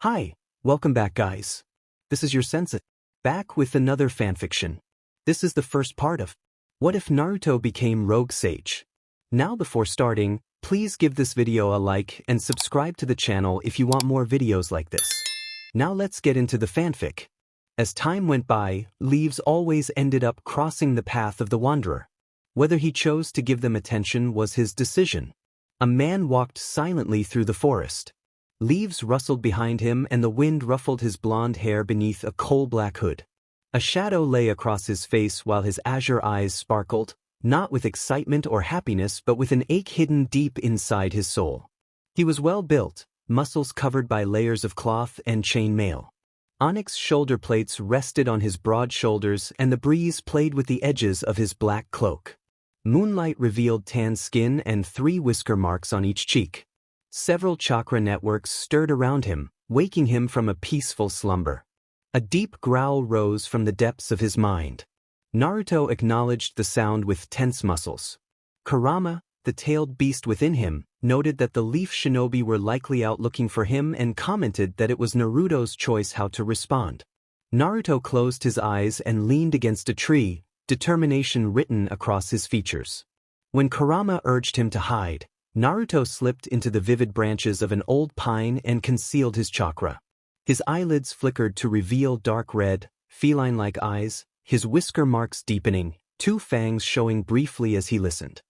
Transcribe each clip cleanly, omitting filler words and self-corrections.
Hi, welcome back guys. This is your Sensei, back with another fanfiction. This is the first part of What If Naruto Became Rogue Sage? Now before starting, please give this video a like and subscribe to the channel if you want more videos like this. Now let's get into the fanfic. As time went by, Leaves always ended up crossing the path of the Wanderer. Whether he chose to give them attention was his decision. A man walked silently through the forest. Leaves rustled behind him and the wind ruffled his blonde hair beneath a coal-black hood. A shadow lay across his face while his azure eyes sparkled, not with excitement or happiness but with an ache hidden deep inside his soul. He was well built, muscles covered by layers of cloth and chain mail. Onyx shoulder plates rested on his broad shoulders and the breeze played with the edges of his black cloak. Moonlight revealed tan skin and 3 whisker marks on each cheek. Several chakra networks stirred around him, waking him from a peaceful slumber. A deep growl rose from the depths of his mind. Naruto acknowledged the sound with tense muscles. Kurama, the tailed beast within him, noted that the leaf shinobi were likely out looking for him and commented that it was Naruto's choice how to respond. Naruto closed his eyes and leaned against a tree, determination written across his features. When Kurama urged him to hide, Naruto slipped into the vivid branches of an old pine and concealed his chakra. His eyelids flickered to reveal dark red, feline-like eyes, his whisker marks deepening, 2 fangs showing briefly as he listened.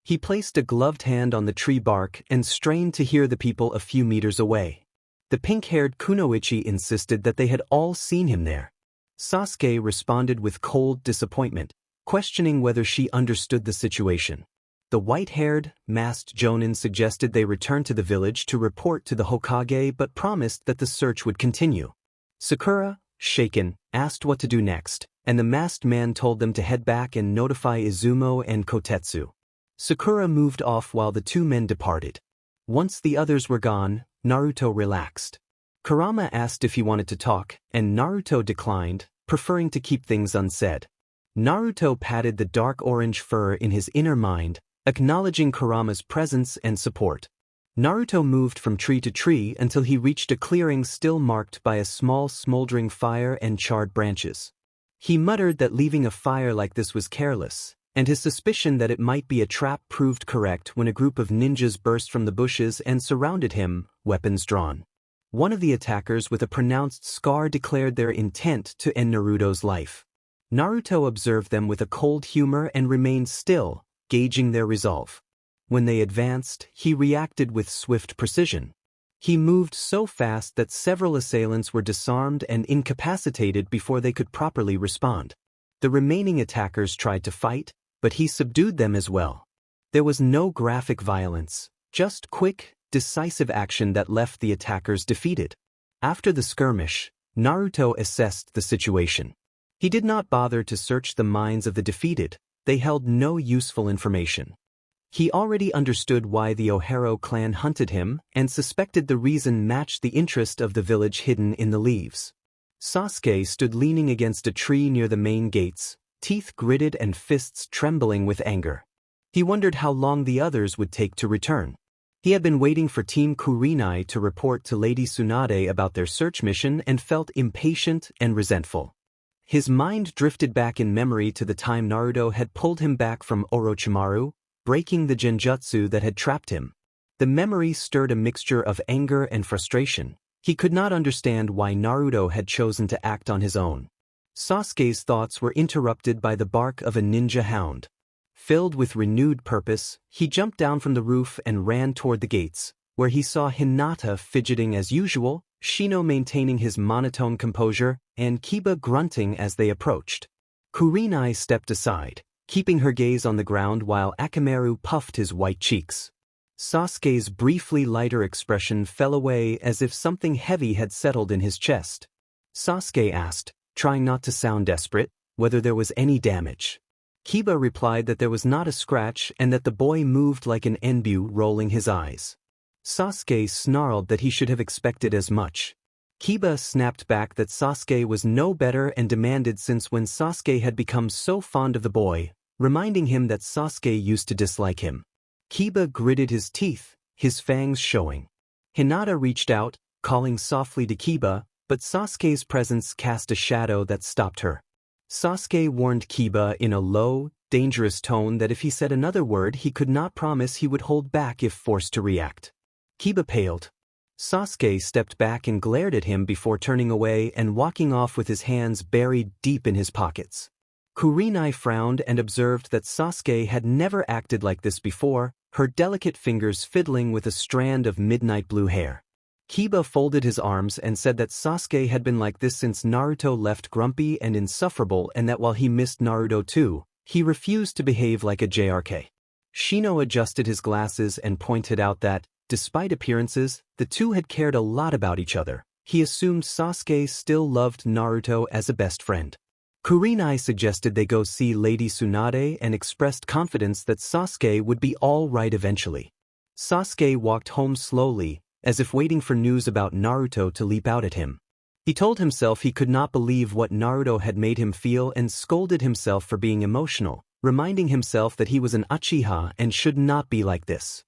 He placed a gloved hand on the tree bark and strained to hear the people a few meters away. The pink-haired Kunoichi insisted that they had all seen him there. Sasuke responded with cold disappointment, questioning whether she understood the situation. The white-haired, masked Jonin suggested they return to the village to report to the Hokage but promised that the search would continue. Sakura, shaken, asked what to do next, and the masked man told them to head back and notify Izumo and Kotetsu. Sakura moved off while the 2 men departed. Once the others were gone, Naruto relaxed. Kurama asked if he wanted to talk, and Naruto declined, preferring to keep things unsaid. Naruto patted the dark orange fur in his inner mind, acknowledging Kurama's presence and support. Naruto moved from tree to tree until he reached a clearing still marked by a small smoldering fire and charred branches. He muttered that leaving a fire like this was careless, and his suspicion that it might be a trap proved correct when a group of ninjas burst from the bushes and surrounded him, weapons drawn. One of the attackers with a pronounced scar declared their intent to end Naruto's life. Naruto observed them with a cold humor and remained still, gauging their resolve. When they advanced, he reacted with swift precision. He moved so fast that several assailants were disarmed and incapacitated before they could properly respond. The remaining attackers tried to fight, but he subdued them as well. There was no graphic violence, just quick, decisive action that left the attackers defeated. After the skirmish, Naruto assessed the situation. He did not bother to search the minds of the defeated. They held no useful information. He already understood why the Ohero clan hunted him and suspected the reason matched the interest of the village hidden in the leaves. Sasuke stood leaning against a tree near the main gates, teeth gritted and fists trembling with anger. He wondered how long the others would take to return. He had been waiting for Team Kurenai to report to Lady Tsunade about their search mission and felt impatient and resentful. His mind drifted back in memory to the time Naruto had pulled him back from Orochimaru, breaking the genjutsu that had trapped him. The memory stirred a mixture of anger and frustration. He could not understand why Naruto had chosen to act on his own. Sasuke's thoughts were interrupted by the bark of a ninja hound. Filled with renewed purpose, he jumped down from the roof and ran toward the gates, where he saw Hinata fidgeting as usual, Shino maintaining his monotone composure, and Kiba grunting as they approached. Kurenai stepped aside, keeping her gaze on the ground while Akamaru puffed his white cheeks. Sasuke's briefly lighter expression fell away as if something heavy had settled in his chest. Sasuke asked, trying not to sound desperate, whether there was any damage. Kiba replied that there was not a scratch and that the boy moved like an enbu, rolling his eyes. Sasuke snarled that he should have expected as much. Kiba snapped back that Sasuke was no better and demanded since when Sasuke had become so fond of the boy, reminding him that Sasuke used to dislike him. Kiba gritted his teeth, his fangs showing. Hinata reached out, calling softly to Kiba, but Sasuke's presence cast a shadow that stopped her. Sasuke warned Kiba in a low, dangerous tone that if he said another word he could not promise he would hold back if forced to react. Kiba paled. Sasuke stepped back and glared at him before turning away and walking off with his hands buried deep in his pockets. Kurenai frowned and observed that Sasuke had never acted like this before, her delicate fingers fiddling with a strand of midnight blue hair. Kiba folded his arms and said that Sasuke had been like this since Naruto left grumpy and insufferable, and that while he missed Naruto too, he refused to behave like a JRK. Shino adjusted his glasses and pointed out that, despite appearances, the two had cared a lot about each other. He assumed Sasuke still loved Naruto as a best friend. Kurenai suggested they go see Lady Tsunade and expressed confidence that Sasuke would be all right eventually. Sasuke walked home slowly, as if waiting for news about Naruto to leap out at him. He told himself he could not believe what Naruto had made him feel and scolded himself for being emotional, reminding himself that he was an Uchiha and should not be like this.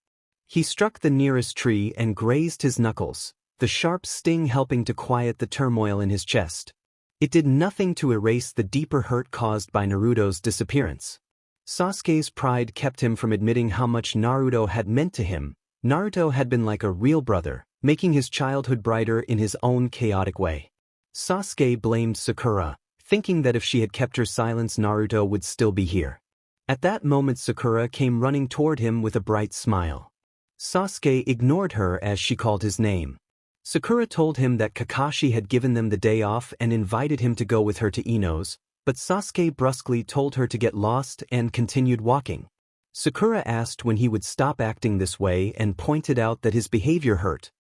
He struck the nearest tree and grazed his knuckles, the sharp sting helping to quiet the turmoil in his chest. It did nothing to erase the deeper hurt caused by Naruto's disappearance. Sasuke's pride kept him from admitting how much Naruto had meant to him. Naruto had been like a real brother, making his childhood brighter in his own chaotic way. Sasuke blamed Sakura, thinking that if she had kept her silence Naruto would still be here. At that moment Sakura came running toward him with a bright smile. Sasuke ignored her as she called his name. Sakura told him that Kakashi had given them the day off and invited him to go with her to Ino's, but Sasuke brusquely told her to get lost and continued walking. Sakura asked when he would stop acting this way and pointed out that his behavior hurt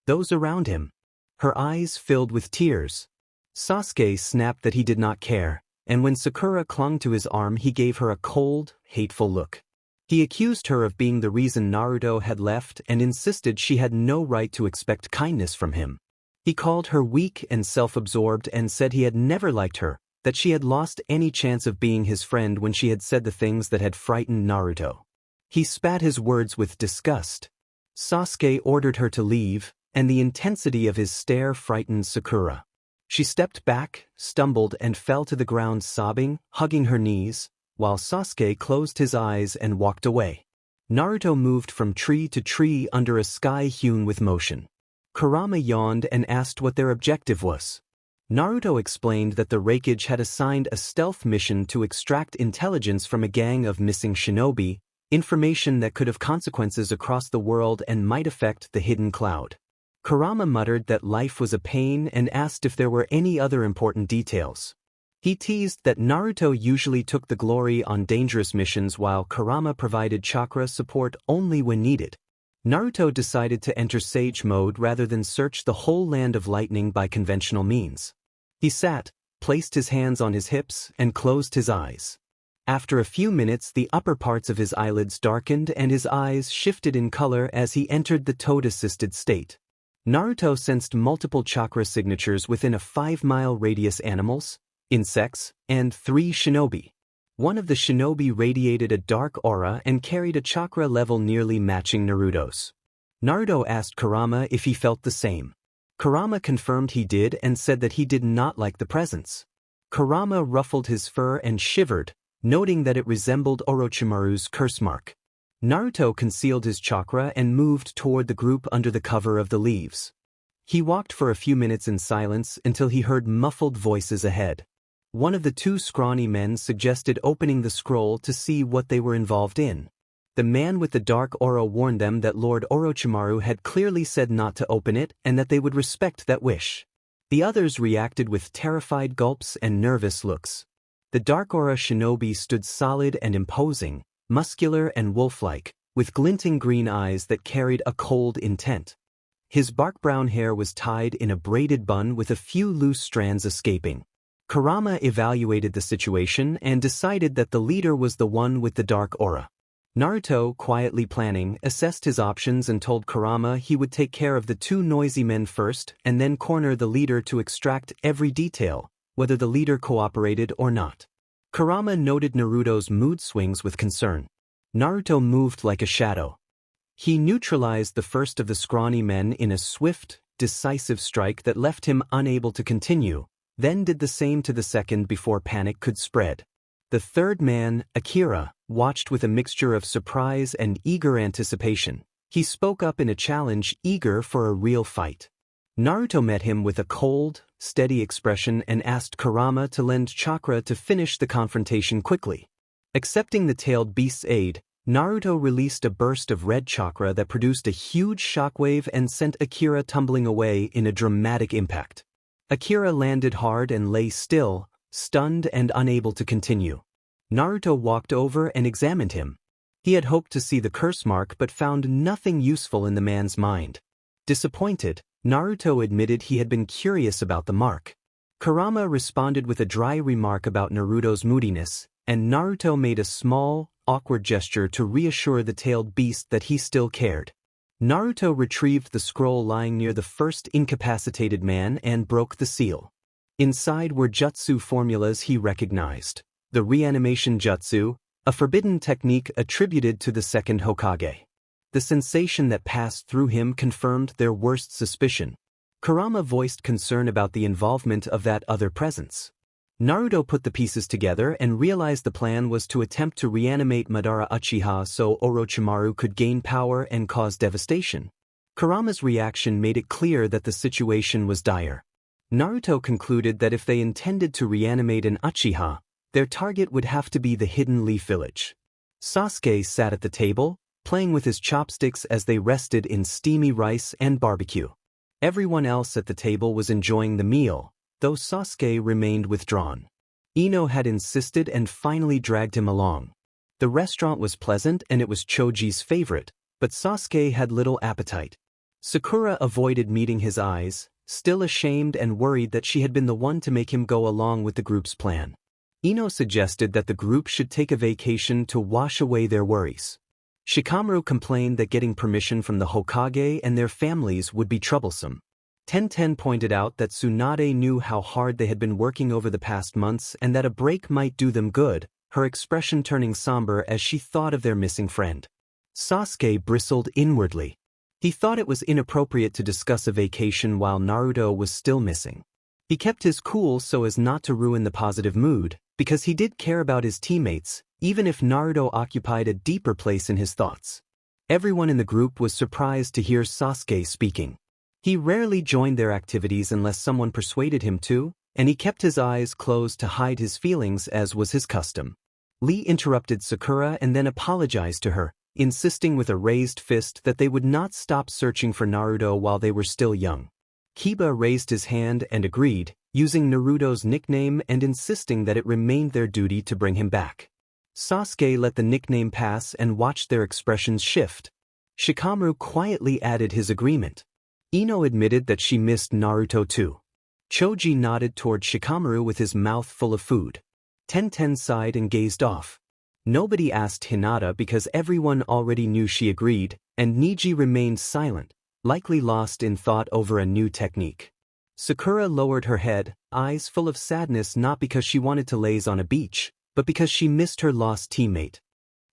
those around him. Her eyes filled with tears. Sasuke snapped that he did not care, and when Sakura clung to his arm he gave her a cold, hateful look. He accused her of being the reason Naruto had left and insisted she had no right to expect kindness from him. He called her weak and self-absorbed and said he had never liked her, that she had lost any chance of being his friend when she had said the things that had frightened Naruto. He spat his words with disgust. Sasuke ordered her to leave, and the intensity of his stare frightened Sakura. She stepped back, stumbled and fell to the ground sobbing, hugging her knees, while Sasuke closed his eyes and walked away. Naruto moved from tree to tree under a sky hewn with motion. Kurama yawned and asked what their objective was. Naruto explained that the Raikage had assigned a stealth mission to extract intelligence from a gang of missing shinobi, information that could have consequences across the world and might affect the hidden cloud. Kurama muttered that life was a pain and asked if there were any other important details. He teased that Naruto usually took the glory on dangerous missions while Kurama provided chakra support only when needed. Naruto decided to enter Sage mode rather than search the whole land of lightning by conventional means. He sat, placed his hands on his hips, and closed his eyes. After a few minutes the upper parts of his eyelids darkened and his eyes shifted in color as he entered the toad-assisted state. Naruto sensed multiple chakra signatures within a 5-mile radius: animals, insects, and 3 shinobi. One of the shinobi radiated a dark aura and carried a chakra level nearly matching Naruto's. Naruto asked Kurama if he felt the same. Kurama confirmed he did and said that he did not like the presence. Kurama ruffled his fur and shivered, noting that it resembled Orochimaru's curse mark. Naruto concealed his chakra and moved toward the group under the cover of the leaves. He walked for a few minutes in silence until he heard muffled voices ahead. One of the 2 scrawny men suggested opening the scroll to see what they were involved in. The man with the dark aura warned them that Lord Orochimaru had clearly said not to open it and that they would respect that wish. The others reacted with terrified gulps and nervous looks. The dark aura shinobi stood solid and imposing, muscular and wolf-like, with glinting green eyes that carried a cold intent. His bark-brown hair was tied in a braided bun with a few loose strands escaping. Kurama evaluated the situation and decided that the leader was the one with the dark aura. Naruto, quietly planning, assessed his options and told Kurama he would take care of the 2 noisy men first and then corner the leader to extract every detail, whether the leader cooperated or not. Kurama noted Naruto's mood swings with concern. Naruto moved like a shadow. He neutralized the first of the scrawny men in a swift, decisive strike that left him unable to continue, then did the same to the second before panic could spread. The third man, Akira, watched with a mixture of surprise and eager anticipation. He spoke up in a challenge, eager for a real fight. Naruto met him with a cold, steady expression and asked Kurama to lend chakra to finish the confrontation quickly. Accepting the tailed beast's aid, Naruto released a burst of red chakra that produced a huge shockwave and sent Akira tumbling away in a dramatic impact. Akira landed hard and lay still, stunned and unable to continue. Naruto walked over and examined him. He had hoped to see the curse mark but found nothing useful in the man's mind. Disappointed, Naruto admitted he had been curious about the mark. Kurama responded with a dry remark about Naruto's moodiness, and Naruto made a small, awkward gesture to reassure the tailed beast that he still cared. Naruto retrieved the scroll lying near the first incapacitated man and broke the seal. Inside were jutsu formulas he recognized. The reanimation jutsu, a forbidden technique attributed to the second Hokage. The sensation that passed through him confirmed their worst suspicion. Kurama voiced concern about the involvement of that other presence. Naruto put the pieces together and realized the plan was to attempt to reanimate Madara Uchiha so Orochimaru could gain power and cause devastation. Kurama's reaction made it clear that the situation was dire. Naruto concluded that if they intended to reanimate an Uchiha, their target would have to be the Hidden Leaf Village. Sasuke sat at the table, playing with his chopsticks as they rested in steamy rice and barbecue. Everyone else at the table was enjoying the meal, though Sasuke remained withdrawn. Ino had insisted and finally dragged him along. The restaurant was pleasant and it was Choji's favorite, but Sasuke had little appetite. Sakura avoided meeting his eyes, still ashamed and worried that she had been the one to make him go along with the group's plan. Ino suggested that the group should take a vacation to wash away their worries. Shikamaru complained that getting permission from the Hokage and their families would be troublesome. Tenten pointed out that Tsunade knew how hard they had been working over the past months and that a break might do them good, her expression turning somber as she thought of their missing friend. Sasuke bristled inwardly. He thought it was inappropriate to discuss a vacation while Naruto was still missing. He kept his cool so as not to ruin the positive mood, because he did care about his teammates, even if Naruto occupied a deeper place in his thoughts. Everyone in the group was surprised to hear Sasuke speaking. He rarely joined their activities unless someone persuaded him to, and he kept his eyes closed to hide his feelings as was his custom. Lee interrupted Sakura and then apologized to her, insisting with a raised fist that they would not stop searching for Naruto while they were still young. Kiba raised his hand and agreed, using Naruto's nickname and insisting that it remained their duty to bring him back. Sasuke let the nickname pass and watched their expressions shift. Shikamaru quietly added his agreement. Ino admitted that she missed Naruto too. Choji nodded toward Shikamaru with his mouth full of food. Tenten sighed and gazed off. Nobody asked Hinata because everyone already knew she agreed, and Niji remained silent, likely lost in thought over a new technique. Sakura lowered her head, eyes full of sadness not because she wanted to laze on a beach, but because she missed her lost teammate,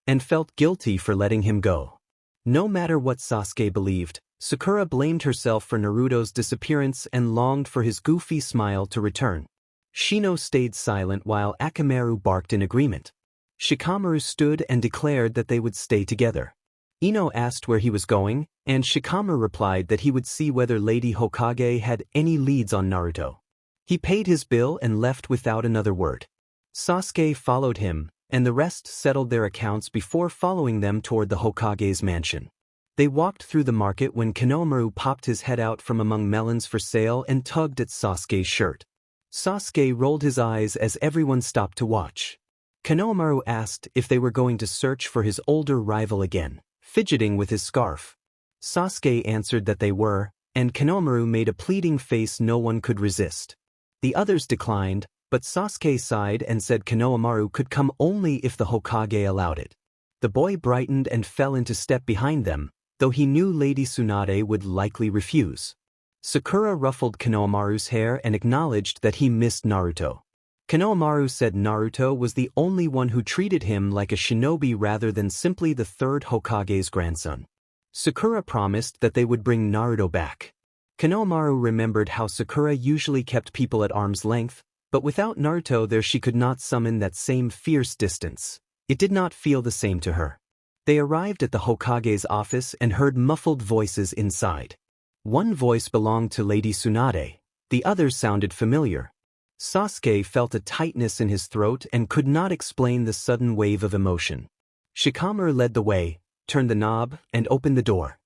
and felt guilty for letting him go. No matter what Sasuke believed, Sakura blamed herself for Naruto's disappearance and longed for his goofy smile to return. Shino stayed silent while Akamaru barked in agreement. Shikamaru stood and declared that they would stay together. Ino asked where he was going, and Shikamaru replied that he would see whether Lady Hokage had any leads on Naruto. He paid his bill and left without another word. Sasuke followed him, and the rest settled their accounts before following them toward the Hokage's mansion. They walked through the market when Konohamaru popped his head out from among melons for sale and tugged at Sasuke's shirt. Sasuke rolled his eyes as everyone stopped to watch. Konohamaru asked if they were going to search for his older rival again, fidgeting with his scarf. Sasuke answered that they were, and Konohamaru made a pleading face no one could resist. The others declined, but Sasuke sighed and said Konohamaru could come only if the Hokage allowed it. The boy brightened and fell into step behind them, though he knew Lady Tsunade would likely refuse. Sakura ruffled Konohamaru's hair and acknowledged that he missed Naruto. Konohamaru said Naruto was the only one who treated him like a shinobi rather than simply the third Hokage's grandson. Sakura promised that they would bring Naruto back. Konohamaru remembered how Sakura usually kept people at arm's length, but without Naruto there she could not summon that same fierce distance. It did not feel the same to her. They arrived at the Hokage's office and heard muffled voices inside. One voice belonged to Lady Tsunade, the other sounded familiar. Sasuke felt a tightness in his throat and could not explain the sudden wave of emotion. Shikamaru led the way, turned the knob, and opened the door.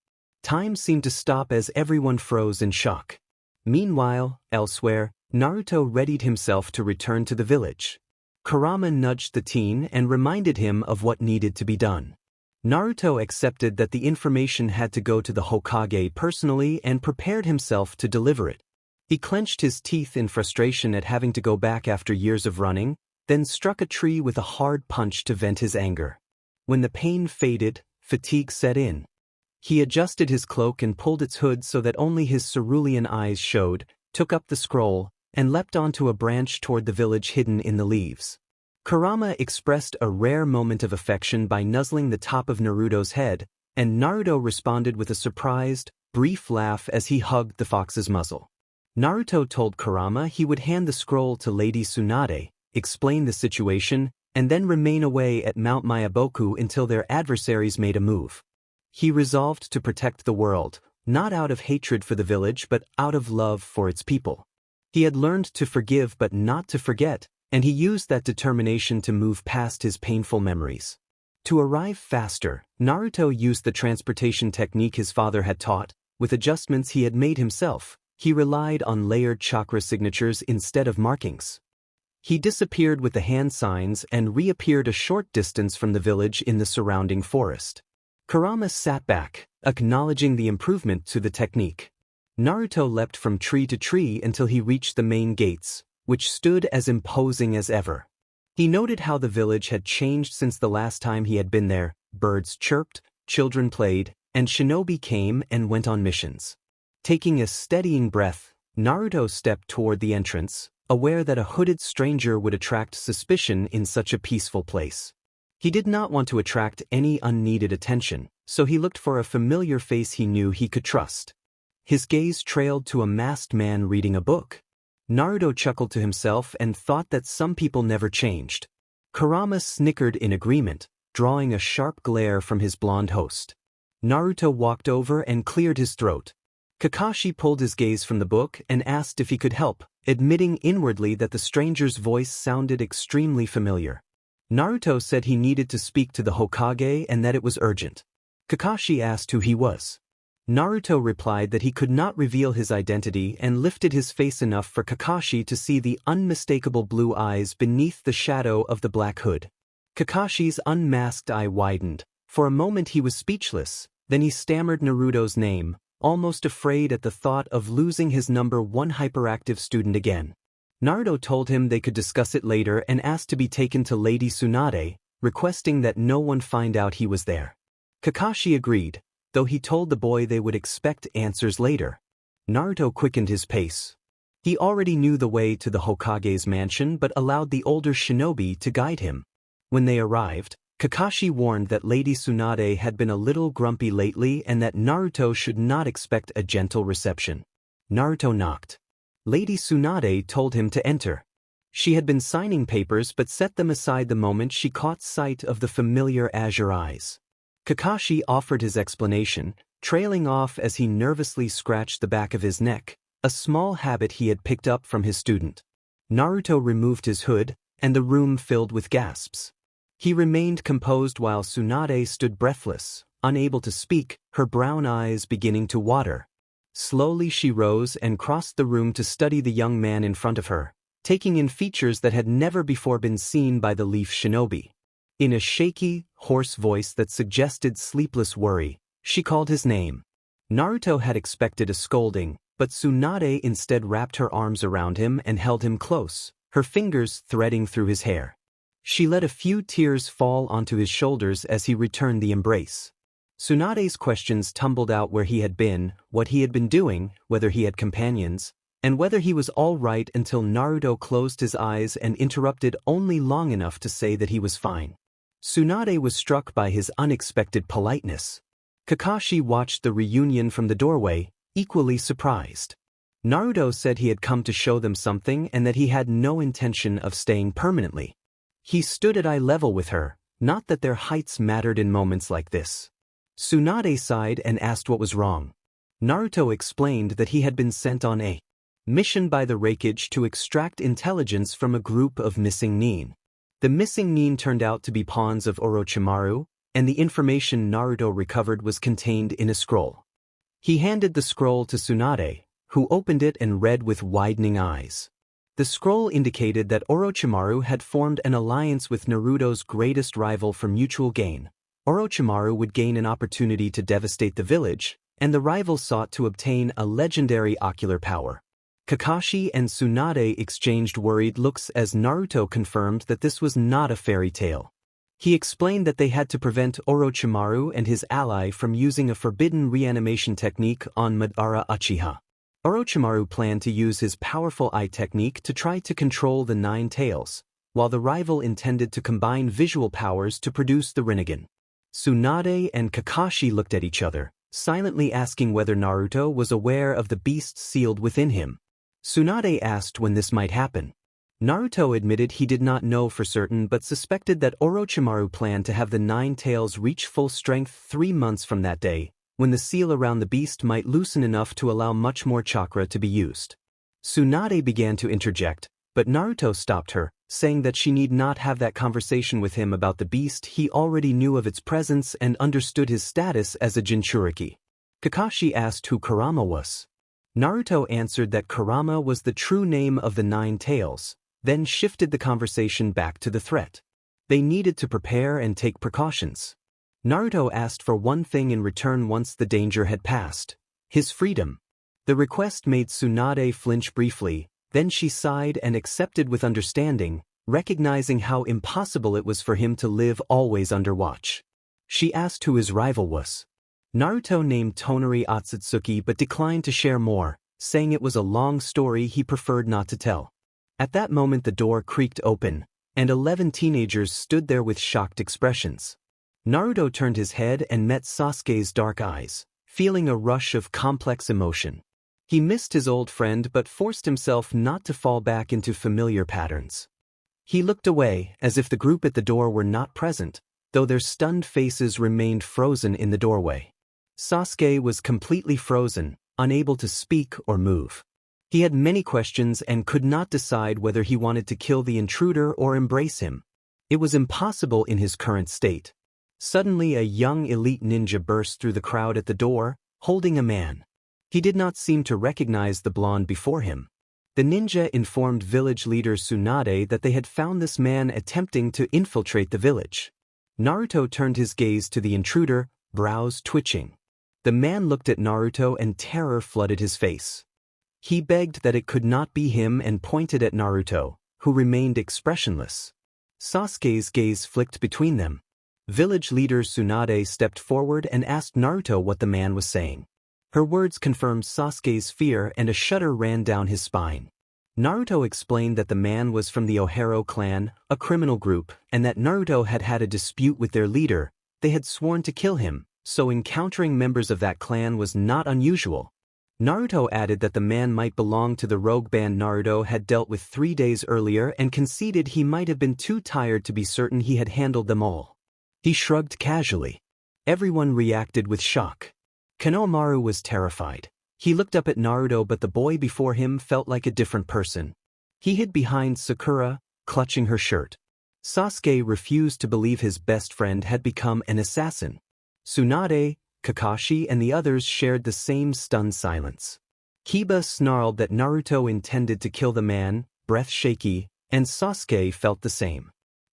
Time seemed to stop as everyone froze in shock. Meanwhile, elsewhere, Naruto readied himself to return to the village. Kurama nudged the teen and reminded him of what needed to be done. Naruto accepted that the information had to go to the Hokage personally and prepared himself to deliver it. He clenched his teeth in frustration at having to go back after years of running, then struck a tree with a hard punch to vent his anger. When the pain faded, fatigue set in. He adjusted his cloak and pulled its hood so that only his cerulean eyes showed, took up the scroll, and leapt onto a branch toward the village hidden in the leaves. Kurama expressed a rare moment of affection by nuzzling the top of Naruto's head, and Naruto responded with a surprised, brief laugh as he hugged the fox's muzzle. Naruto told Kurama he would hand the scroll to Lady Tsunade, explain the situation, and then remain away at Mount Mayaboku until their adversaries made a move. He resolved to protect the world, not out of hatred for the village but out of love for its people. He had learned to forgive but not to forget, and he used that determination to move past his painful memories. To arrive faster, Naruto used the transportation technique his father had taught. With adjustments he had made himself, he relied on layered chakra signatures instead of markings. He disappeared with the hand signs and reappeared a short distance from the village in the surrounding forest. Kurama sat back, acknowledging the improvement to the technique. Naruto leapt from tree to tree until he reached the main gates, which stood as imposing as ever. He noted how the village had changed since the last time he had been there. Birds chirped, children played, and shinobi came and went on missions. Taking a steadying breath, Naruto stepped toward the entrance, aware that a hooded stranger would attract suspicion in such a peaceful place. He did not want to attract any unneeded attention, so he looked for a familiar face he knew he could trust. His gaze trailed to a masked man reading a book. Naruto chuckled to himself and thought that some people never changed. Kurama snickered in agreement, drawing a sharp glare from his blonde host. Naruto walked over and cleared his throat. Kakashi pulled his gaze from the book and asked if he could help, admitting inwardly that the stranger's voice sounded extremely familiar. Naruto said he needed to speak to the Hokage and that it was urgent. Kakashi asked who he was. Naruto replied that he could not reveal his identity and lifted his face enough for Kakashi to see the unmistakable blue eyes beneath the shadow of the black hood. Kakashi's unmasked eye widened. For a moment he was speechless, then he stammered Naruto's name, almost afraid at the thought of losing his number one hyperactive student again. Naruto told him they could discuss it later and asked to be taken to Lady Tsunade, requesting that no one find out he was there. Kakashi agreed, though he told the boy they would expect answers later. Naruto quickened his pace. He already knew the way to the Hokage's mansion but allowed the older shinobi to guide him. When they arrived, Kakashi warned that Lady Tsunade had been a little grumpy lately and that Naruto should not expect a gentle reception. Naruto knocked. Lady Tsunade told him to enter. She had been signing papers but set them aside the moment she caught sight of the familiar azure eyes. Kakashi offered his explanation, trailing off as he nervously scratched the back of his neck, a small habit he had picked up from his student. Naruto removed his hood, and the room filled with gasps. He remained composed while Tsunade stood breathless, unable to speak, her brown eyes beginning to water. Slowly she rose and crossed the room to study the young man in front of her, taking in features that had never before been seen by the leaf shinobi. In a shaky, hoarse voice that suggested sleepless worry, she called his name. Naruto had expected a scolding, but Tsunade instead wrapped her arms around him and held him close, her fingers threading through his hair. She let a few tears fall onto his shoulders as he returned the embrace. Tsunade's questions tumbled out where he had been, what he had been doing, whether he had companions, and whether he was all right until Naruto closed his eyes and interrupted only long enough to say that he was fine. Tsunade was struck by his unexpected politeness. Kakashi watched the reunion from the doorway, equally surprised. Naruto said he had come to show them something and that he had no intention of staying permanently. He stood at eye level with her, not that their heights mattered in moments like this. Tsunade sighed and asked what was wrong. Naruto explained that he had been sent on a mission by the Raikage to extract intelligence from a group of missing nin. The missing nin turned out to be pawns of Orochimaru, and the information Naruto recovered was contained in a scroll. He handed the scroll to Tsunade, who opened it and read with widening eyes. The scroll indicated that Orochimaru had formed an alliance with Naruto's greatest rival for mutual gain. Orochimaru would gain an opportunity to devastate the village, and the rival sought to obtain a legendary ocular power. Kakashi and Tsunade exchanged worried looks as Naruto confirmed that this was not a fairy tale. He explained that they had to prevent Orochimaru and his ally from using a forbidden reanimation technique on Madara Uchiha. Orochimaru planned to use his powerful eye technique to try to control the Nine Tails, while the rival intended to combine visual powers to produce the Rinnegan. Tsunade and Kakashi looked at each other, silently asking whether Naruto was aware of the beast sealed within him. Tsunade asked when this might happen. Naruto admitted he did not know for certain but suspected that Orochimaru planned to have the Nine Tails reach full strength 3 months from that day, when the seal around the beast might loosen enough to allow much more chakra to be used. Tsunade began to interject, but Naruto stopped her, saying that she need not have that conversation with him about the beast. He already knew of its presence and understood his status as a Jinchuriki. Kakashi asked who Kurama was. Naruto answered that Kurama was the true name of the Nine Tails, then shifted the conversation back to the threat. They needed to prepare and take precautions. Naruto asked for one thing in return once the danger had passed: his freedom. The request made Tsunade flinch briefly, then she sighed and accepted with understanding, recognizing how impossible it was for him to live always under watch. She asked who his rival was. Naruto named Tonari Otsutsuki but declined to share more, saying it was a long story he preferred not to tell. At that moment the door creaked open, and 11 teenagers stood there with shocked expressions. Naruto turned his head and met Sasuke's dark eyes, feeling a rush of complex emotion. He missed his old friend but forced himself not to fall back into familiar patterns. He looked away, as if the group at the door were not present, though their stunned faces remained frozen in the doorway. Sasuke was completely frozen, unable to speak or move. He had many questions and could not decide whether he wanted to kill the intruder or embrace him. It was impossible in his current state. Suddenly a young elite ninja burst through the crowd at the door, holding a man. He did not seem to recognize the blonde before him. The ninja informed village leader Tsunade that they had found this man attempting to infiltrate the village. Naruto turned his gaze to the intruder, brows twitching. The man looked at Naruto and terror flooded his face. He begged that it could not be him and pointed at Naruto, who remained expressionless. Sasuke's gaze flicked between them. Village leader Tsunade stepped forward and asked Naruto what the man was saying. Her words confirmed Sasuke's fear and a shudder ran down his spine. Naruto explained that the man was from the Ohero clan, a criminal group, and that Naruto had had a dispute with their leader. They had sworn to kill him, so encountering members of that clan was not unusual. Naruto added that the man might belong to the rogue band Naruto had dealt with 3 days earlier and conceded he might have been too tired to be certain he had handled them all. He shrugged casually. Everyone reacted with shock. Konohamaru was terrified. He looked up at Naruto but the boy before him felt like a different person. He hid behind Sakura, clutching her shirt. Sasuke refused to believe his best friend had become an assassin. Tsunade, Kakashi and the others shared the same stunned silence. Kiba snarled that Naruto intended to kill the man, breath shaky, and Sasuke felt the same.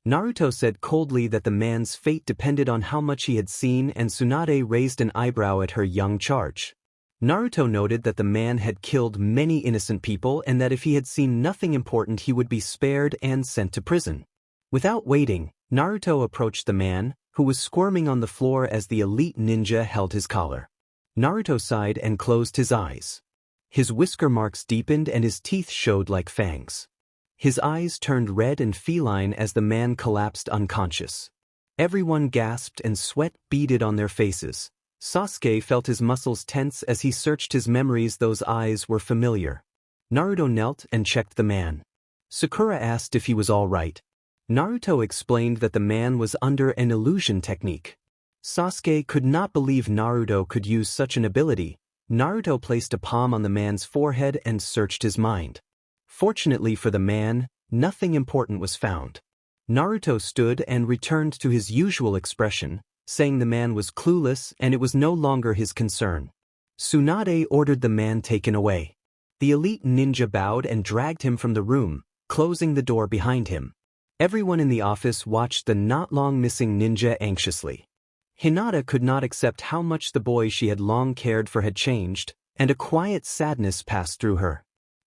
Naruto said coldly that the man's fate depended on how much he had seen and Tsunade raised an eyebrow at her young charge. Naruto noted that the man had killed many innocent people and that if he had seen nothing important he would be spared and sent to prison. Without waiting, Naruto approached the man, who was squirming on the floor as the elite ninja held his collar. Naruto sighed and closed his eyes. His whisker marks deepened and his teeth showed like fangs. His eyes turned red and feline as the man collapsed unconscious. Everyone gasped and sweat beaded on their faces. Sasuke felt his muscles tense as he searched his memories. Those eyes were familiar. Naruto knelt and checked the man. Sakura asked if he was all right. Naruto explained that the man was under an illusion technique. Sasuke could not believe Naruto could use such an ability. Naruto placed a palm on the man's forehead and searched his mind. Fortunately for the man, nothing important was found. Naruto stood and returned to his usual expression, saying the man was clueless and it was no longer his concern. Tsunade ordered the man taken away. The elite ninja bowed and dragged him from the room, closing the door behind him. Everyone in the office watched the not-long-missing ninja anxiously. Hinata could not accept how much the boy she had long cared for had changed, and a quiet sadness passed through her.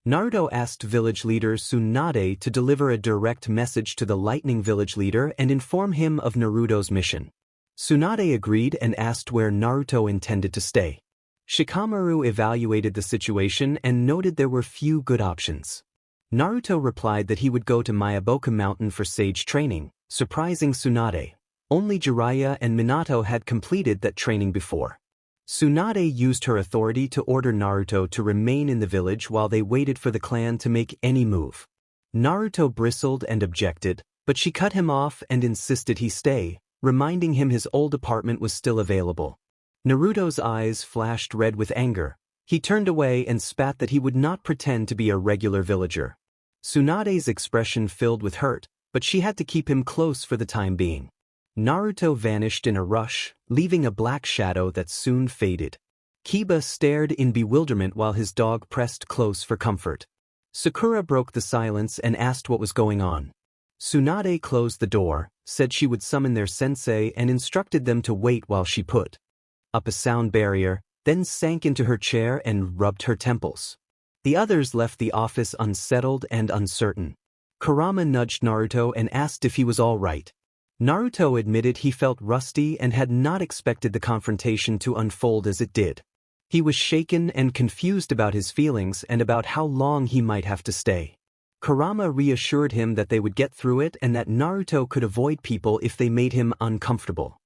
Naruto asked village leader Tsunade to deliver a direct message to the Lightning Village leader and inform him of Naruto's mission. Tsunade agreed and asked where Naruto intended to stay. Shikamaru evaluated the situation and noted there were few good options. Naruto replied that he would go to Miyaboka Mountain for sage training, surprising Tsunade. Only Jiraiya and Minato had completed that training before. Tsunade used her authority to order Naruto to remain in the village while they waited for the clan to make any move. Naruto bristled and objected, but she cut him off and insisted he stay, reminding him his old apartment was still available. Naruto's eyes flashed red with anger. He turned away and spat that he would not pretend to be a regular villager. Tsunade's expression filled with hurt, but she had to keep him close for the time being. Naruto vanished in a rush, leaving a black shadow that soon faded. Kiba stared in bewilderment while his dog pressed close for comfort. Sakura broke the silence and asked what was going on. Tsunade closed the door, said she would summon their sensei and instructed them to wait while she put up a sound barrier, then sank into her chair and rubbed her temples. The others left the office unsettled and uncertain. Kurama nudged Naruto and asked if he was all right. Naruto admitted he felt rusty and had not expected the confrontation to unfold as it did. He was shaken and confused about his feelings and about how long he might have to stay. Kurama reassured him that they would get through it and that Naruto could avoid people if they made him uncomfortable.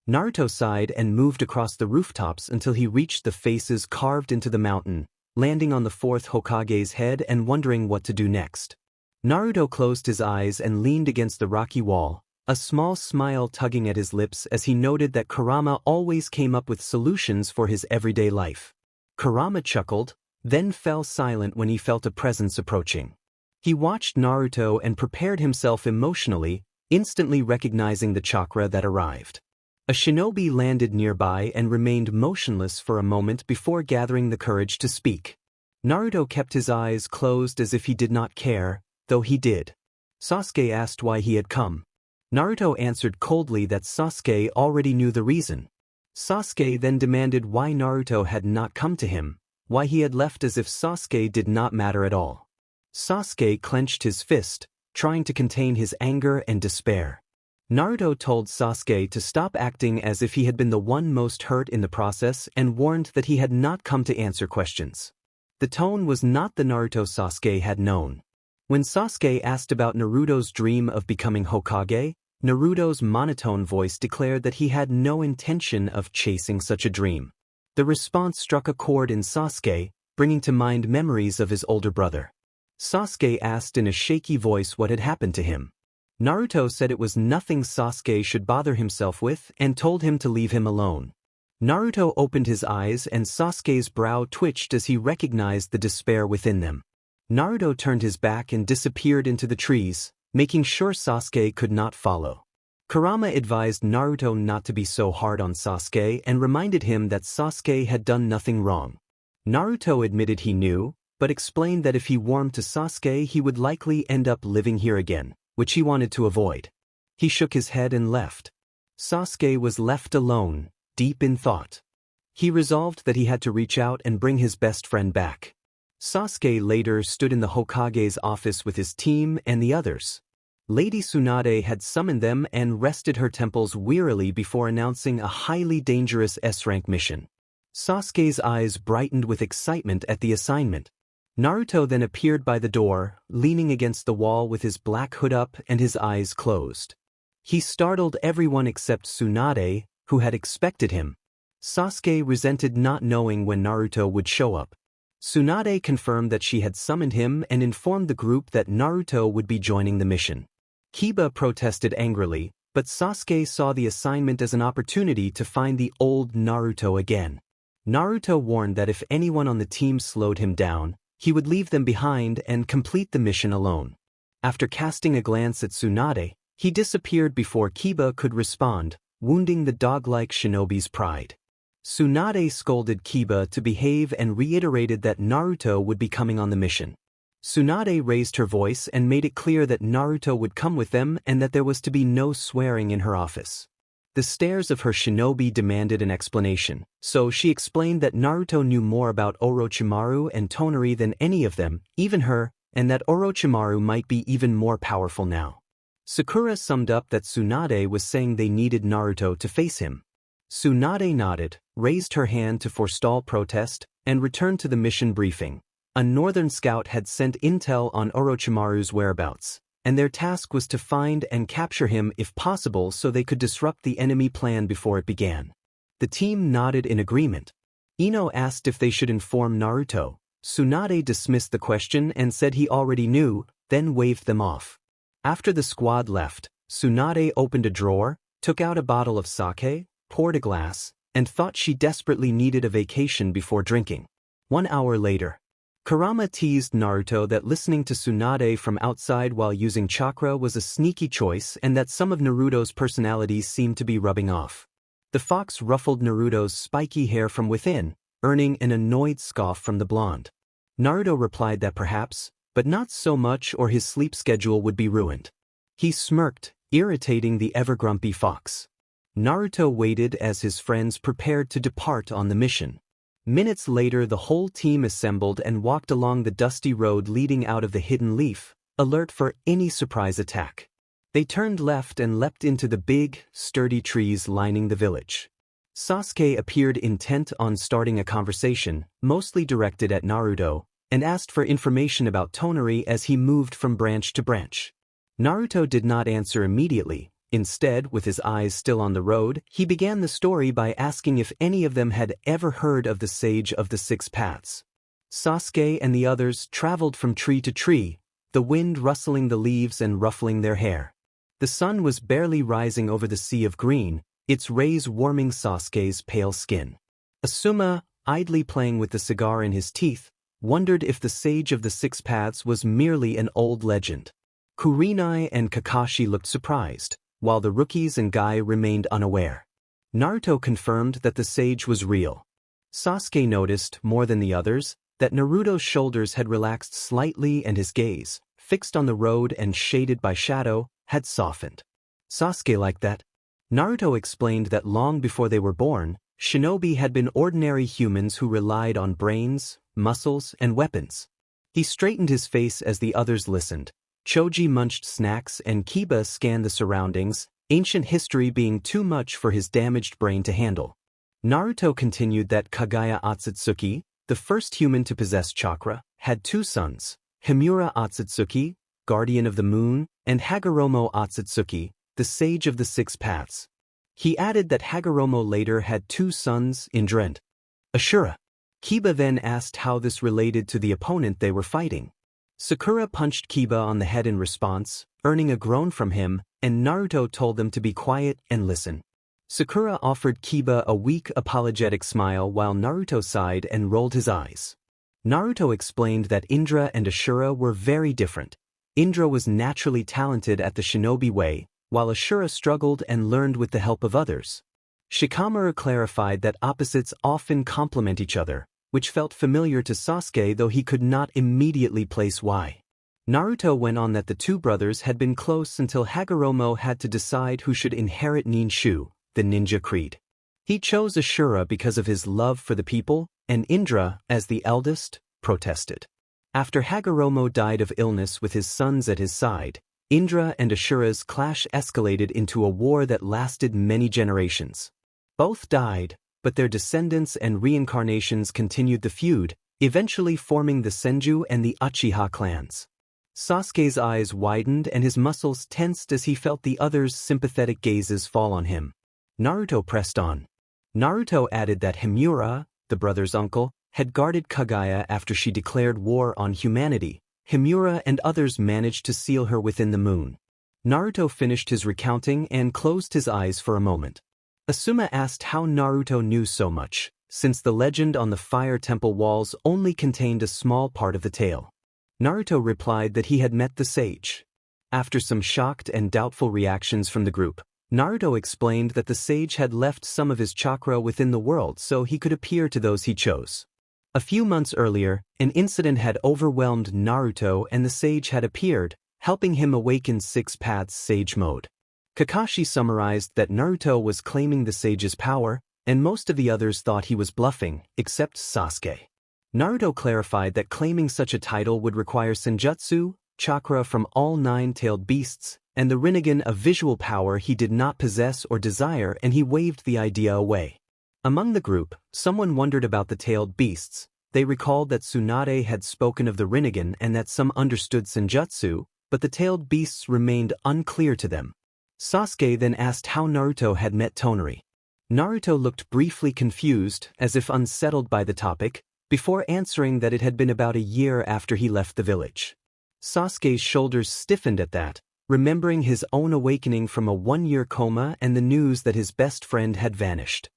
Naruto sighed and moved across the rooftops until he reached the faces carved into the mountain, landing on the fourth Hokage's head and wondering what to do next. Naruto closed his eyes and leaned against the rocky wall, a small smile tugging at his lips as he noted that Kurama always came up with solutions for his everyday life. Kurama chuckled, then fell silent when he felt a presence approaching. He watched Naruto and prepared himself emotionally, instantly recognizing the chakra that arrived. A shinobi landed nearby and remained motionless for a moment before gathering the courage to speak. Naruto kept his eyes closed as if he did not care, though he did. Sasuke asked why he had come. Naruto answered coldly that Sasuke already knew the reason. Sasuke then demanded why Naruto had not come to him, why he had left as if Sasuke did not matter at all. Sasuke clenched his fist, trying to contain his anger and despair. Naruto told Sasuke to stop acting as if he had been the one most hurt in the process and warned that he had not come to answer questions. The tone was not the Naruto Sasuke had known. When Sasuke asked about Naruto's dream of becoming Hokage, Naruto's monotone voice declared that he had no intention of chasing such a dream. The response struck a chord in Sasuke, bringing to mind memories of his older brother. Sasuke asked in a shaky voice what had happened to him. Naruto said it was nothing Sasuke should bother himself with and told him to leave him alone. Naruto opened his eyes and Sasuke's brow twitched as he recognized the despair within them. Naruto turned his back and disappeared into the trees, making sure Sasuke could not follow. Kurama advised Naruto not to be so hard on Sasuke and reminded him that Sasuke had done nothing wrong. Naruto admitted he knew, but explained that if he warmed to Sasuke he would likely end up living here again, which he wanted to avoid. He shook his head and left. Sasuke was left alone, deep in thought. He resolved that he had to reach out and bring his best friend back. Sasuke later stood in the Hokage's office with his team and the others. Lady Tsunade had summoned them and rested her temples wearily before announcing a highly dangerous S-rank mission. Sasuke's eyes brightened with excitement at the assignment. Naruto then appeared by the door, leaning against the wall with his black hood up and his eyes closed. He startled everyone except Tsunade, who had expected him. Sasuke resented not knowing when Naruto would show up. Tsunade confirmed that she had summoned him and informed the group that Naruto would be joining the mission. Kiba protested angrily, but Sasuke saw the assignment as an opportunity to find the old Naruto again. Naruto warned that if anyone on the team slowed him down, he would leave them behind and complete the mission alone. After casting a glance at Tsunade, he disappeared before Kiba could respond, wounding the dog-like shinobi's pride. Tsunade scolded Kiba to behave and reiterated that Naruto would be coming on the mission. Tsunade raised her voice and made it clear that Naruto would come with them and that there was to be no swearing in her office. The stares of her shinobi demanded an explanation, so she explained that Naruto knew more about Orochimaru and Tonari than any of them, even her, and that Orochimaru might be even more powerful now. Sakura summed up that Tsunade was saying they needed Naruto to face him. Tsunade nodded, raised her hand to forestall protest, and returned to the mission briefing. A northern scout had sent intel on Orochimaru's whereabouts, and their task was to find and capture him if possible so they could disrupt the enemy plan before it began. The team nodded in agreement. Ino asked if they should inform Naruto. Tsunade dismissed the question and said he already knew, then waved them off. After the squad left, Tsunade opened a drawer, took out a bottle of sake, poured a glass, and thought she desperately needed a vacation before drinking. 1 hour later, Kurama teased Naruto that listening to Tsunade from outside while using chakra was a sneaky choice and that some of Naruto's personalities seemed to be rubbing off. The fox ruffled Naruto's spiky hair from within, earning an annoyed scoff from the blonde. Naruto replied that perhaps, but not so much or his sleep schedule would be ruined. He smirked, irritating the ever-grumpy fox. Naruto waited as his friends prepared to depart on the mission. Minutes later, the whole team assembled and walked along the dusty road leading out of the hidden leaf, alert for any surprise attack. They turned left and leapt into the big, sturdy trees lining the village. Sasuke appeared intent on starting a conversation, mostly directed at Naruto, and asked for information about Tonari as he moved from branch to branch. Naruto did not answer immediately. Instead, with his eyes still on the road, he began the story by asking if any of them had ever heard of the Sage of the Six Paths. Sasuke and the others traveled from tree to tree, the wind rustling the leaves and ruffling their hair. The sun was barely rising over the sea of green, its rays warming Sasuke's pale skin. Asuma, idly playing with the cigar in his teeth, wondered if the Sage of the Six Paths was merely an old legend. Kurenai and Kakashi looked surprised, while the rookies and Guy remained unaware. Naruto confirmed that the sage was real. Sasuke noticed, more than the others, that Naruto's shoulders had relaxed slightly and his gaze, fixed on the road and shaded by shadow, had softened. Sasuke liked that. Naruto explained that long before they were born, shinobi had been ordinary humans who relied on brains, muscles, and weapons. He straightened his face as the others listened. Choji munched snacks and Kiba scanned the surroundings, ancient history being too much for his damaged brain to handle. Naruto continued that Kagaya Otsutsuki, the first human to possess chakra, had 2 sons, Himura Otsutsuki, guardian of the moon, and Hagoromo Otsutsuki, the sage of the Six Paths. He added that Hagoromo later had 2 sons, Indra and Ashura. Kiba then asked how this related to the opponent they were fighting. Sakura punched Kiba on the head in response, earning a groan from him, and Naruto told them to be quiet and listen. Sakura offered Kiba a weak apologetic smile while Naruto sighed and rolled his eyes. Naruto explained that Indra and Ashura were very different. Indra was naturally talented at the shinobi way, while Ashura struggled and learned with the help of others. Shikamaru clarified that opposites often complement each other, which felt familiar to Sasuke though he could not immediately place why. Naruto went on that the 2 brothers had been close until Hagoromo had to decide who should inherit Ninshu, the ninja creed. He chose Ashura because of his love for the people, and Indra, as the eldest, protested. After Hagoromo died of illness with his sons at his side, Indra and Ashura's clash escalated into a war that lasted many generations. Both died, but their descendants and reincarnations continued the feud, eventually forming the Senju and the Uchiha clans. Sasuke's eyes widened and his muscles tensed as he felt the others' sympathetic gazes fall on him. Naruto pressed on. Naruto added that Himura, the brother's uncle, had guarded Kaguya after she declared war on humanity. Himura and others managed to seal her within the moon. Naruto finished his recounting and closed his eyes for a moment. Asuma asked how Naruto knew so much, since the legend on the fire temple walls only contained a small part of the tale. Naruto replied that he had met the sage. After some shocked and doubtful reactions from the group, Naruto explained that the sage had left some of his chakra within the world so he could appear to those he chose. A few months earlier, an incident had overwhelmed Naruto and the sage had appeared, helping him awaken Six Paths Sage Mode. Kakashi summarized that Naruto was claiming the sage's power, and most of the others thought he was bluffing, except Sasuke. Naruto clarified that claiming such a title would require senjutsu, chakra from all 9-tailed beasts, and the Rinnegan, a visual power he did not possess or desire, and he waved the idea away. Among the group, someone wondered about the tailed beasts. They recalled that Tsunade had spoken of the Rinnegan and that some understood senjutsu, but the tailed beasts remained unclear to them. Sasuke then asked how Naruto had met Tonari. Naruto looked briefly confused, as if unsettled by the topic, before answering that it had been about a year after he left the village. Sasuke's shoulders stiffened at that, remembering his own awakening from a 1-year coma and the news that his best friend had vanished.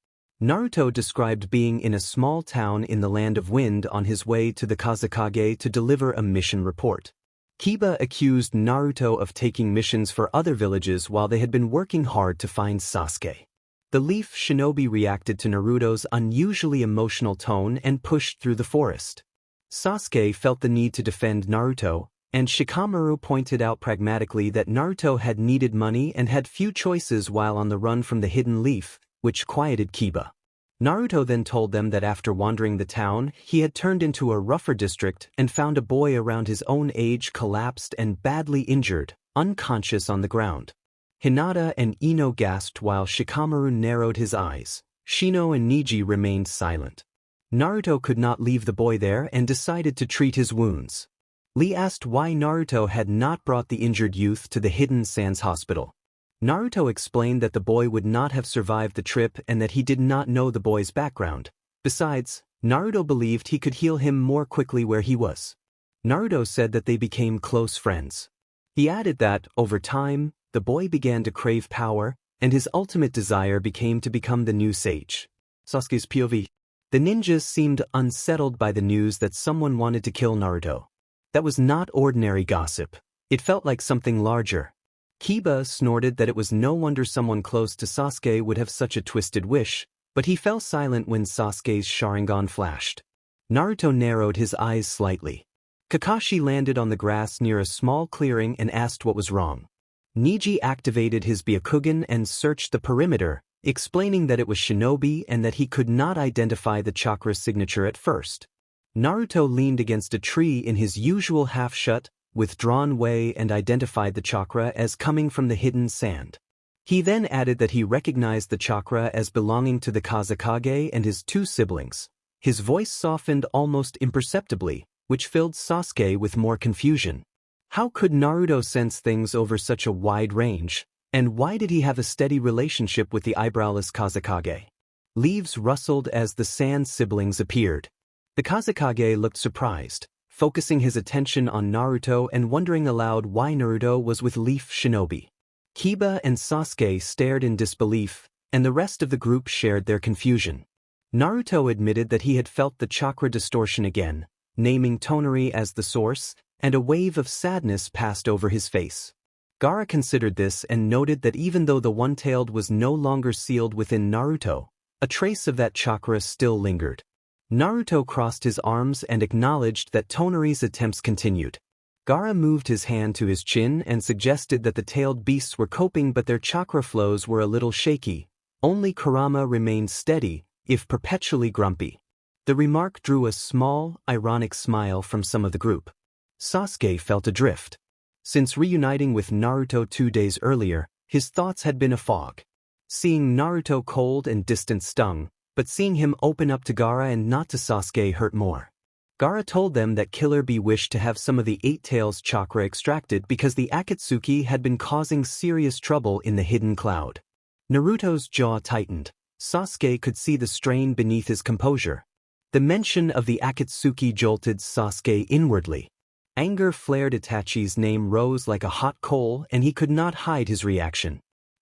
Naruto described being in a small town in the Land of Wind on his way to the Kazekage to deliver a mission report. Kiba accused Naruto of taking missions for other villages while they had been working hard to find Sasuke. The Leaf Shinobi reacted to Naruto's unusually emotional tone and pushed through the forest. Sasuke felt the need to defend Naruto, and Shikamaru pointed out pragmatically that Naruto had needed money and had few choices while on the run from the Hidden Leaf, which quieted Kiba. Naruto then told them that after wandering the town, he had turned into a rougher district and found a boy around his own age collapsed and badly injured, unconscious on the ground. Hinata and Ino gasped while Shikamaru narrowed his eyes. Shino and Niji remained silent. Naruto could not leave the boy there and decided to treat his wounds. Lee asked why Naruto had not brought the injured youth to the Hidden Sands Hospital. Naruto explained that the boy would not have survived the trip and that he did not know the boy's background. Besides, Naruto believed he could heal him more quickly where he was. Naruto said that they became close friends. He added that, over time, the boy began to crave power, and his ultimate desire became to become the new sage. Sasuke's POV. The ninjas seemed unsettled by the news that someone wanted to kill Naruto. That was not ordinary gossip. It felt like something larger. Kiba snorted that it was no wonder someone close to Sasuke would have such a twisted wish, but he fell silent when Sasuke's Sharingan flashed. Naruto narrowed his eyes slightly. Kakashi landed on the grass near a small clearing and asked what was wrong. Niji activated his Byakugan and searched the perimeter, explaining that it was shinobi and that he could not identify the chakra signature at first. Naruto leaned against a tree in his usual half-shut, withdrawn way and identified the chakra as coming from the hidden sand. He then added that he recognized the chakra as belonging to the Kazekage and his 2 siblings. His voice softened almost imperceptibly, which filled Sasuke with more confusion. How could Naruto sense things over such a wide range, and why did he have a steady relationship with the eyebrowless Kazekage? Leaves rustled as the Sand siblings appeared. The Kazekage looked surprised, focusing his attention on Naruto and wondering aloud why Naruto was with Leaf Shinobi. Kiba and Sasuke stared in disbelief, and the rest of the group shared their confusion. Naruto admitted that he had felt the chakra distortion again, naming Tonari as the source, and a wave of sadness passed over his face. Gaara considered this and noted that even though the one-tailed was no longer sealed within Naruto, a trace of that chakra still lingered. Naruto crossed his arms and acknowledged that Tonari's attempts continued. Gaara moved his hand to his chin and suggested that the tailed beasts were coping but their chakra flows were a little shaky. Only Kurama remained steady, if perpetually grumpy. The remark drew a small, ironic smile from some of the group. Sasuke felt adrift. Since reuniting with Naruto 2 days earlier, his thoughts had been a fog. Seeing Naruto cold and distant stung, but seeing him open up to Gaara and not to Sasuke hurt more. Gaara told them that Killer Bee wished to have some of the 8 Tails chakra extracted because the Akatsuki had been causing serious trouble in the hidden cloud. Naruto's jaw tightened. Sasuke could see the strain beneath his composure. The mention of the Akatsuki jolted Sasuke inwardly. Anger flared. Itachi's name rose like a hot coal and he could not hide his reaction.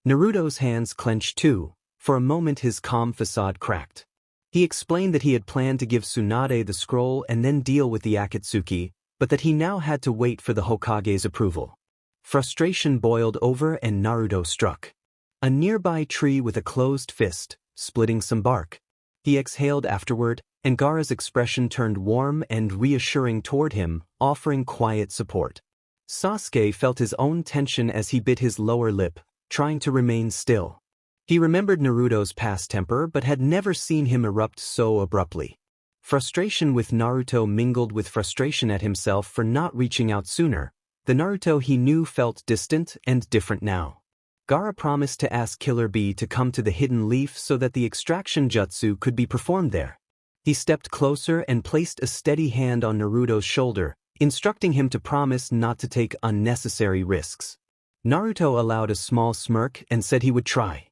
Naruto's hands clenched too. For a moment his calm facade cracked. He explained that he had planned to give Tsunade the scroll and then deal with the Akatsuki, but that he now had to wait for the Hokage's approval. Frustration boiled over and Naruto struck a nearby tree with a closed fist, splitting some bark. He exhaled afterward, and Gaara's expression turned warm and reassuring toward him, offering quiet support. Sasuke felt his own tension as he bit his lower lip, trying to remain still. He remembered Naruto's past temper but had never seen him erupt so abruptly. Frustration with Naruto mingled with frustration at himself for not reaching out sooner. The Naruto he knew felt distant and different now. Gaara promised to ask Killer Bee to come to the hidden leaf so that the extraction jutsu could be performed there. He stepped closer and placed a steady hand on Naruto's shoulder, instructing him to promise not to take unnecessary risks. Naruto allowed a small smirk and said he would try.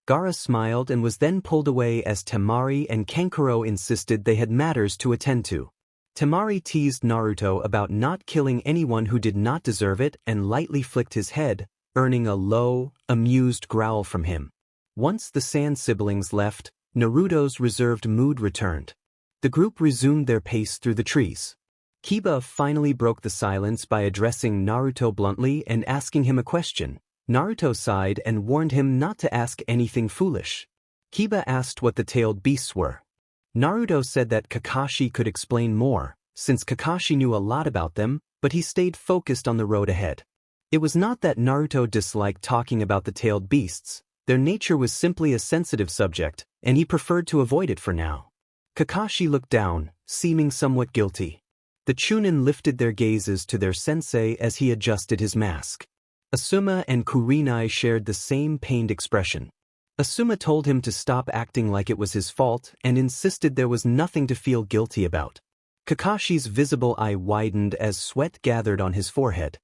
Gaara smiled and was then pulled away as Temari and Kankuro insisted they had matters to attend to. Temari teased Naruto about not killing anyone who did not deserve it and lightly flicked his head, earning a low, amused growl from him. Once the Sand siblings left, Naruto's reserved mood returned. The group resumed their pace through the trees. Kiba finally broke the silence by addressing Naruto bluntly and asking him a question. Naruto sighed and warned him not to ask anything foolish. Kiba asked what the tailed beasts were. Naruto said that Kakashi could explain more, since Kakashi knew a lot about them, but he stayed focused on the road ahead. It was not that Naruto disliked talking about the tailed beasts. Their nature was simply a sensitive subject, and he preferred to avoid it for now. Kakashi looked down, seeming somewhat guilty. The Chunin lifted their gazes to their sensei as he adjusted his mask. Asuma and Kurenai shared the same pained expression. Asuma told him to stop acting like it was his fault and insisted there was nothing to feel guilty about. Kakashi's visible eye widened as sweat gathered on his forehead.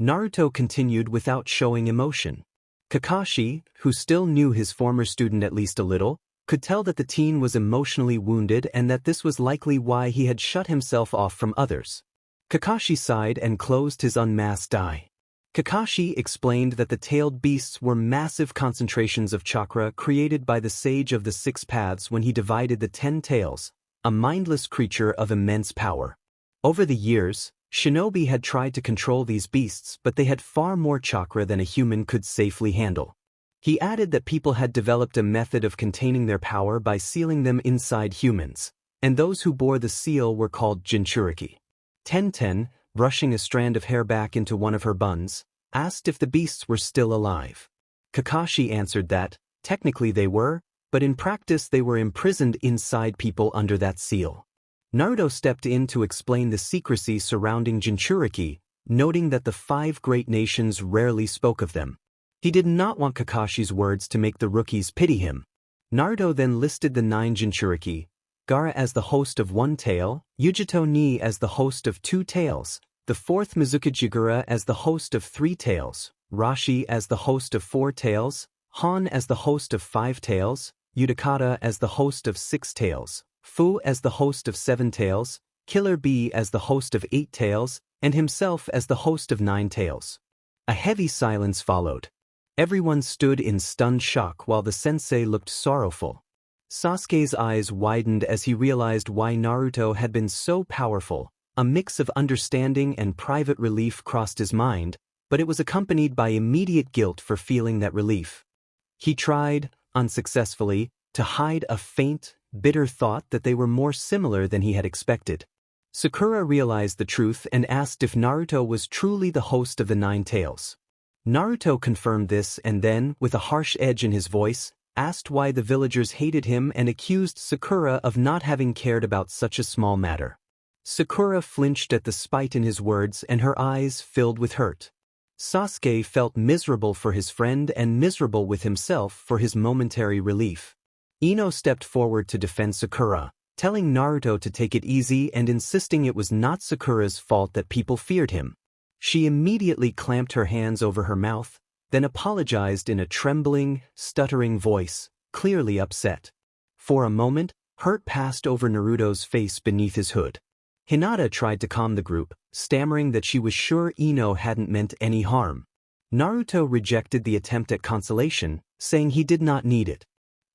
Naruto continued without showing emotion. Kakashi, who still knew his former student at least a little, could tell that the teen was emotionally wounded and that this was likely why he had shut himself off from others. Kakashi sighed and closed his unmasked eye. Kakashi explained that the tailed beasts were massive concentrations of chakra created by the Sage of the Six Paths when he divided the 10 tails, a mindless creature of immense power. Over the years, Shinobi had tried to control these beasts, but they had far more chakra than a human could safely handle. He added that people had developed a method of containing their power by sealing them inside humans, and those who bore the seal were called Jinchuriki. Tenten, brushing a strand of hair back into one of her buns, asked if the beasts were still alive. Kakashi answered that, technically they were, but in practice they were imprisoned inside people under that seal. Naruto stepped in to explain the secrecy surrounding Jinchuriki, noting that the 5 great nations rarely spoke of them. He did not want Kakashi's words to make the rookies pity him. Naruto then listed the 9 Jinchuriki, Gaara as the host of 1 tail, Yujito Ni as the host of 2 tails, the 4th Mizukajigura as the host of 3 tails, Rashi as the host of 4 tails, Han as the host of 5 tails, Utakata as the host of 6 tails, Fu as the host of 7 tails, Killer Bee as the host of 8 tails, and himself as the host of 9 tails. A heavy silence followed. Everyone stood in stunned shock while the sensei looked sorrowful. Sasuke's eyes widened as he realized why Naruto had been so powerful. A mix of understanding and private relief crossed his mind, but it was accompanied by immediate guilt for feeling that relief. He tried, unsuccessfully, to hide a faint, bitter thought that they were more similar than he had expected. Sakura realized the truth and asked if Naruto was truly the host of the 9 tails. Naruto confirmed this and then, with a harsh edge in his voice, asked why the villagers hated him and accused Sakura of not having cared about such a small matter. Sakura flinched at the spite in his words and her eyes filled with hurt. Sasuke felt miserable for his friend and miserable with himself for his momentary relief. Ino stepped forward to defend Sakura, telling Naruto to take it easy and insisting it was not Sakura's fault that people feared him. She immediately clamped her hands over her mouth, then apologized in a trembling, stuttering voice. clearly upset. For a moment, hurt passed over Naruto's face beneath his hood. Hinata tried to calm the group, stammering that she was sure Ino hadn't meant any harm. Naruto rejected the attempt at consolation, saying he did not need it.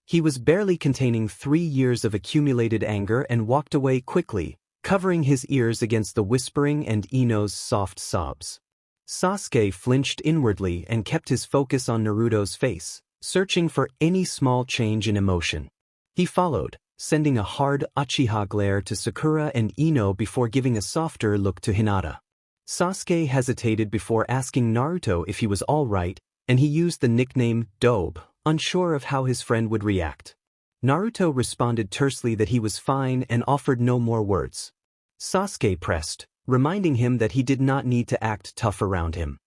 He was barely containing 3 years of accumulated anger and walked away quickly, covering his ears against the whispering and Ino's soft sobs. Sasuke flinched inwardly and kept his focus on Naruto's face, searching for any small change in emotion. He followed, sending a hard Uchiha glare to Sakura and Ino before giving a softer look to Hinata. Sasuke hesitated before asking Naruto if he was all right, and he used the nickname Dobe, unsure of how his friend would react. Naruto responded tersely that he was fine and offered no more words. Sasuke pressed, reminding him that he did not need to act tough around him.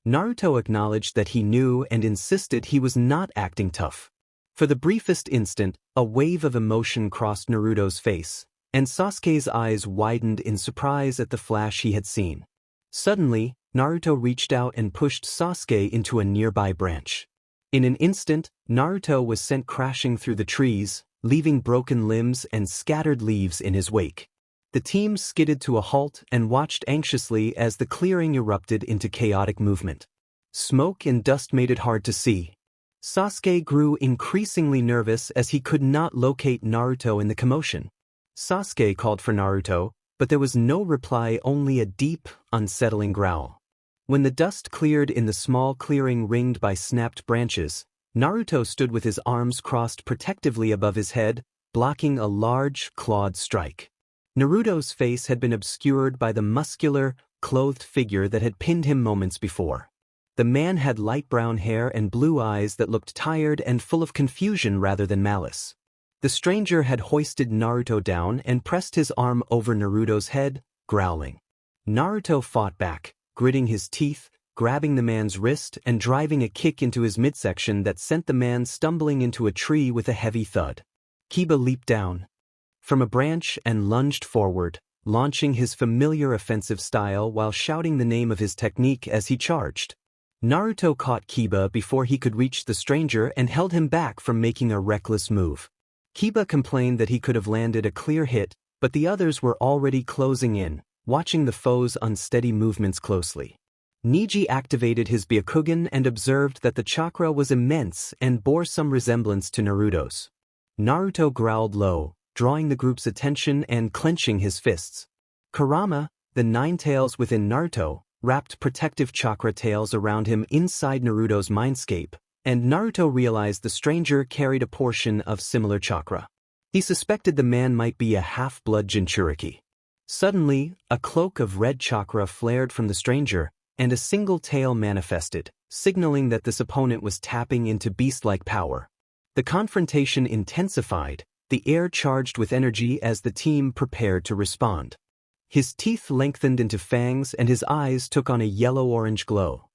Naruto acknowledged that he knew and insisted he was not acting tough. For the briefest instant, a wave of emotion crossed Naruto's face, and Sasuke's eyes widened in surprise at the flash he had seen. Suddenly, Naruto reached out and pushed Sasuke into a nearby branch. In an instant, Naruto was sent crashing through the trees, leaving broken limbs and scattered leaves in his wake. The team skidded to a halt and watched anxiously as the clearing erupted into chaotic movement. Smoke and dust made it hard to see. Sasuke grew increasingly nervous as he could not locate Naruto in the commotion. Sasuke called for Naruto, but there was no reply, only a deep, unsettling growl. When the dust cleared in the small clearing ringed by snapped branches, Naruto stood with his arms crossed protectively above his head, blocking a large, clawed strike. Naruto's face had been obscured by the muscular, clothed figure that had pinned him moments before. The man had light brown hair and blue eyes that looked tired and full of confusion rather than malice. The stranger had hoisted Naruto down and pressed his arm over Naruto's head, growling. Naruto fought back, gritting his teeth, grabbing the man's wrist and driving a kick into his midsection that sent the man stumbling into a tree with a heavy thud. Kiba leaped down from a branch and lunged forward, launching his familiar offensive style while shouting the name of his technique as he charged. Naruto caught Kiba before he could reach the stranger and held him back from making a reckless move. Kiba complained that he could have landed a clear hit, but the others were already closing in, watching the foe's unsteady movements closely. Neji activated his Byakugan and observed that the chakra was immense and bore some resemblance to Naruto's. Naruto growled low, drawing the group's attention and clenching his fists. Kurama, the 9 tails within Naruto, wrapped protective chakra tails around him inside Naruto's mindscape, and Naruto realized the stranger carried a portion of similar chakra. He suspected the man might be a half-blood Jinchuriki. Suddenly, a cloak of red chakra flared from the stranger, and a single tail manifested, signaling that this opponent was tapping into beast-like power. The confrontation intensified, the air charged with energy as the team prepared to respond. His teeth lengthened into fangs and his eyes took on a yellow-orange glow.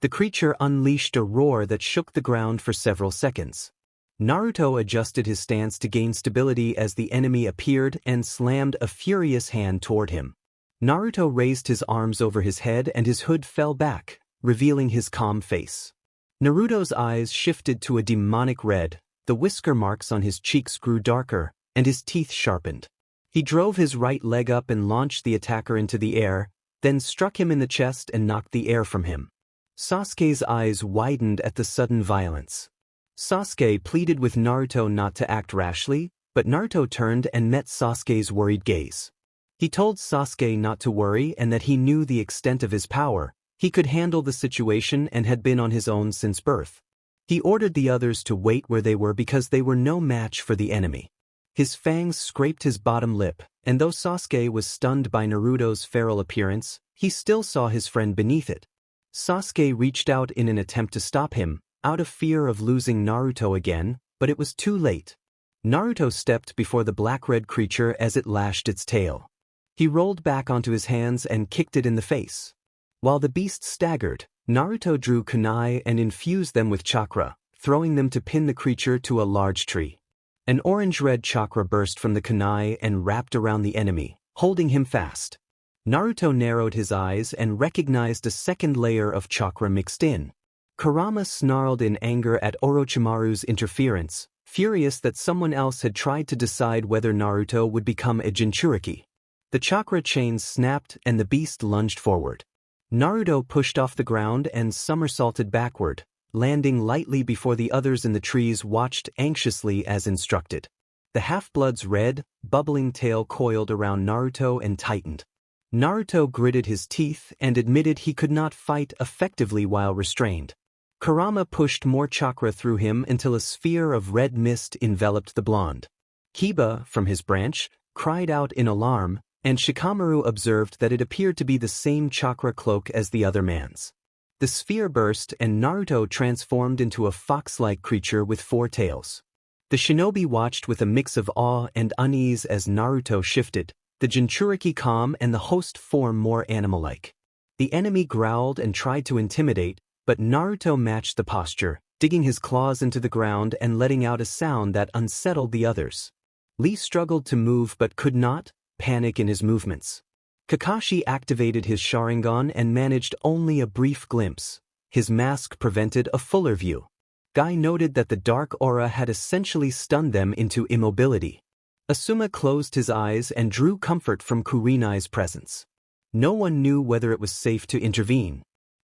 The creature unleashed a roar that shook the ground for several seconds. Naruto adjusted his stance to gain stability as the enemy appeared and slammed a furious hand toward him. Naruto raised his arms over his head and his hood fell back, revealing his calm face. Naruto's eyes shifted to a demonic red, the whisker marks on his cheeks grew darker, and his teeth sharpened. He drove his right leg up and launched the attacker into the air, then struck him in the chest and knocked the air from him. Sasuke's eyes widened at the sudden violence. Sasuke pleaded with Naruto not to act rashly, but Naruto turned and met Sasuke's worried gaze. He told Sasuke not to worry and that he knew the extent of his power, he could handle the situation and had been on his own since birth. He ordered the others to wait where they were because they were no match for the enemy. His fangs scraped his bottom lip, and though Sasuke was stunned by Naruto's feral appearance, he still saw his friend beneath it. Sasuke reached out in an attempt to stop him, out of fear of losing Naruto again, but it was too late. Naruto stepped before the black-red creature as it lashed its tail. He rolled back onto his hands and kicked it in the face. While the beast staggered, Naruto drew kunai and infused them with chakra, throwing them to pin the creature to a large tree. An orange-red chakra burst from the kunai and wrapped around the enemy, holding him fast. Naruto narrowed his eyes and recognized a second layer of chakra mixed in. Kurama snarled in anger at Orochimaru's interference, furious that someone else had tried to decide whether Naruto would become a Jinchuriki. The chakra chains snapped and the beast lunged forward. Naruto pushed off the ground and somersaulted backward, landing lightly before the others in the trees watched anxiously as instructed. The half-blood's red, bubbling tail coiled around Naruto and tightened. Naruto gritted his teeth and admitted he could not fight effectively while restrained. Kurama pushed more chakra through him until a sphere of red mist enveloped the blonde. Kiba, from his branch, cried out in alarm, and Shikamaru observed that it appeared to be the same chakra cloak as the other man's. The sphere burst and Naruto transformed into a fox-like creature with 4 tails. The shinobi watched with a mix of awe and unease as Naruto shifted, the Jinchuriki calm and the host form more animal-like. The enemy growled and tried to intimidate, but Naruto matched the posture, digging his claws into the ground and letting out a sound that unsettled the others. Lee struggled to move but could not, panic in his movements. Kakashi activated his Sharingan and managed only a brief glimpse. His mask prevented a fuller view. Guy noted that the dark aura had essentially stunned them into immobility. Asuma closed his eyes and drew comfort from Kurenai's presence. No one knew whether it was safe to intervene.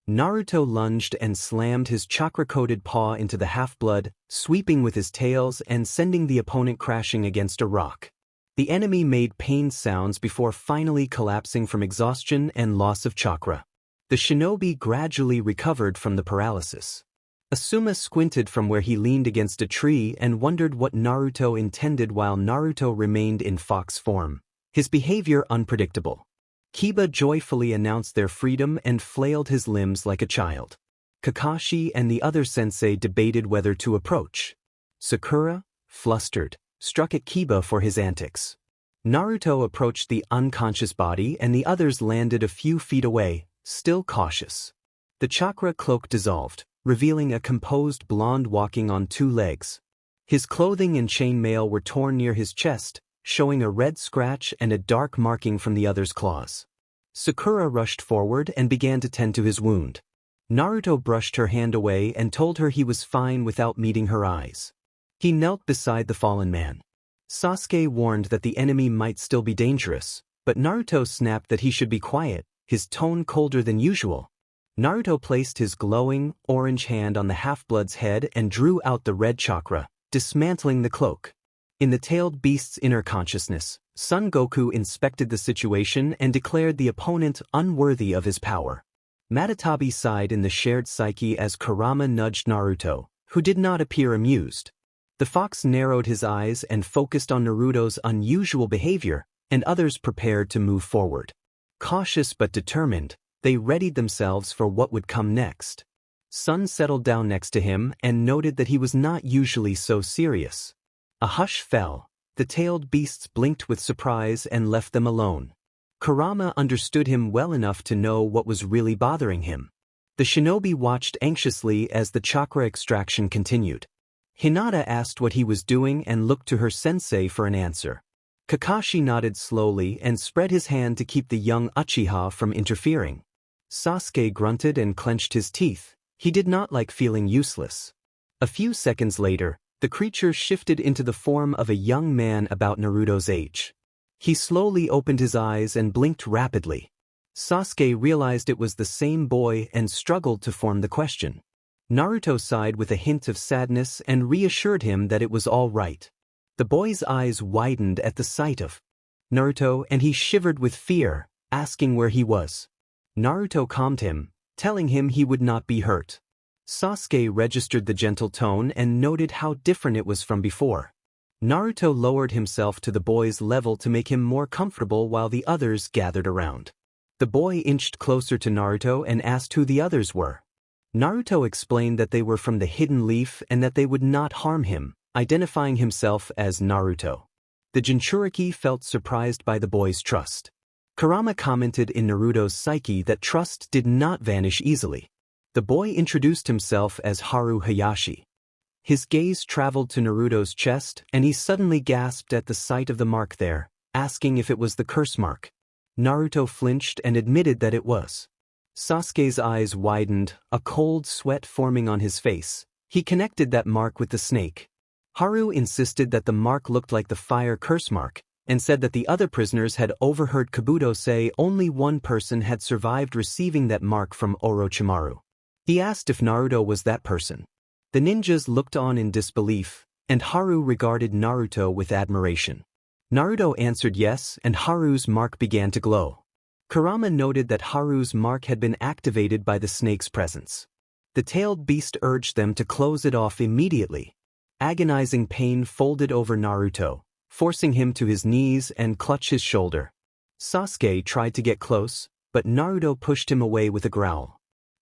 Naruto lunged and slammed his chakra-coated paw into the half-blood, sweeping with his tails and sending the opponent crashing against a rock. The enemy made pain sounds before finally collapsing from exhaustion and loss of chakra. The shinobi gradually recovered from the paralysis. Asuma squinted from where he leaned against a tree and wondered what Naruto intended while Naruto remained in fox form, his behavior unpredictable. Kiba joyfully announced their freedom and flailed his limbs like a child. Kakashi and the other sensei debated whether to approach. Sakura, flustered, struck at Kiba for his antics. Naruto approached the unconscious body and the others landed a few feet away, still cautious. The chakra cloak dissolved, revealing a composed blonde walking on 2 legs. His clothing and chainmail were torn near his chest, showing a red scratch and a dark marking from the other's claws. Sakura rushed forward and began to tend to his wound. Naruto brushed her hand away and told her he was fine without meeting her eyes. He knelt beside the fallen man. Sasuke warned that the enemy might still be dangerous, but Naruto snapped that he should be quiet, his tone colder than usual. Naruto placed his glowing, orange hand on the half-blood's head and drew out the red chakra, dismantling the cloak. In the tailed beast's inner consciousness, Son Goku inspected the situation and declared the opponent unworthy of his power. Matatabi sighed in the shared psyche as Kurama nudged Naruto, who did not appear amused. The fox narrowed his eyes and focused on Naruto's unusual behavior, and others prepared to move forward. Cautious but determined, they readied themselves for what would come next. Son settled down next to him and noted that he was not usually so serious. A hush fell. The tailed beasts blinked with surprise and left them alone. Kurama understood him well enough to know what was really bothering him. The shinobi watched anxiously as the chakra extraction continued. Hinata asked what he was doing and looked to her sensei for an answer. Kakashi nodded slowly and spread his hand to keep the young Uchiha from interfering. Sasuke grunted and clenched his teeth. He did not like feeling useless. A few seconds later, the creature shifted into the form of a young man about Naruto's age. He slowly opened his eyes and blinked rapidly. Sasuke realized it was the same boy and struggled to form the question. Naruto sighed with a hint of sadness and reassured him that it was all right. The boy's eyes widened at the sight of Naruto and he shivered with fear, asking where he was. Naruto calmed him, telling him he would not be hurt. Sasuke registered the gentle tone and noted how different it was from before. Naruto lowered himself to the boy's level to make him more comfortable while the others gathered around. The boy inched closer to Naruto and asked who the others were. Naruto explained that they were from the Hidden Leaf and that they would not harm him, identifying himself as Naruto. The Jinchuriki felt surprised by the boy's trust. Kurama commented in Naruto's psyche that trust did not vanish easily. The boy introduced himself as Haru Hayashi. His gaze traveled to Naruto's chest and he suddenly gasped at the sight of the mark there, asking if it was the curse mark. Naruto flinched and admitted that it was. Sasuke's eyes widened, a cold sweat forming on his face. He connected that mark with the snake. Haru insisted that the mark looked like the fire curse mark, and said that the other prisoners had overheard Kabuto say only one person had survived receiving that mark from Orochimaru. He asked if Naruto was that person. The ninjas looked on in disbelief, and Haru regarded Naruto with admiration. Naruto answered yes, and Haru's mark began to glow. Kurama noted that Haru's mark had been activated by the snake's presence. The tailed beast urged them to close it off immediately. Agonizing pain folded over Naruto, forcing him to his knees and clutch his shoulder. Sasuke tried to get close, but Naruto pushed him away with a growl.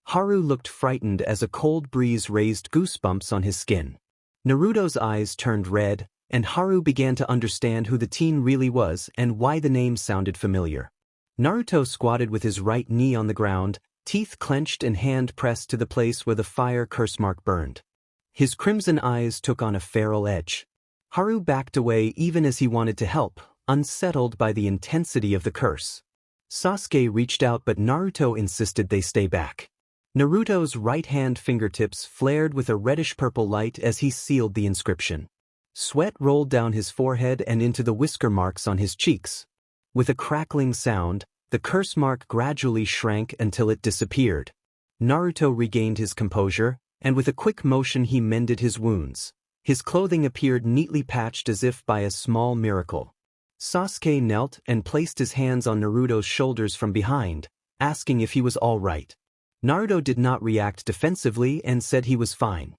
Haru looked frightened as a cold breeze raised goosebumps on his skin. Naruto's eyes turned red, and Haru began to understand who the teen really was and why the name sounded familiar. Naruto squatted with his right knee on the ground, teeth clenched and hand pressed to the place where the fire curse mark burned. His crimson eyes took on a feral edge. Haru backed away even as he wanted to help, unsettled by the intensity of the curse. Sasuke reached out but Naruto insisted they stay back. Naruto's right-hand fingertips flared with a reddish-purple light as he sealed the inscription. Sweat rolled down his forehead and into the whisker marks on his cheeks. With a crackling sound, the curse mark gradually shrank until it disappeared. Naruto regained his composure, and with a quick motion he mended his wounds. His clothing appeared neatly patched as if by a small miracle. Sasuke knelt and placed his hands on Naruto's shoulders from behind, asking if he was all right. Naruto did not react defensively and said he was fine.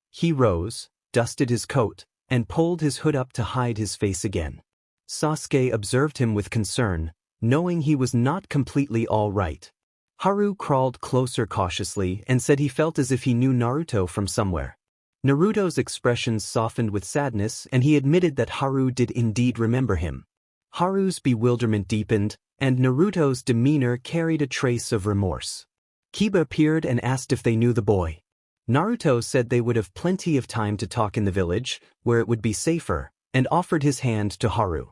He rose, dusted his coat, and pulled his hood up to hide his face again. Sasuke observed him with concern, knowing he was not completely all right. Haru crawled closer cautiously and said he felt as if he knew Naruto from somewhere. Naruto's expression softened with sadness and he admitted that Haru did indeed remember him. Haru's bewilderment deepened, and Naruto's demeanor carried a trace of remorse. Kiba appeared and asked if they knew the boy. Naruto said they would have plenty of time to talk in the village, where it would be safer, and offered his hand to Haru.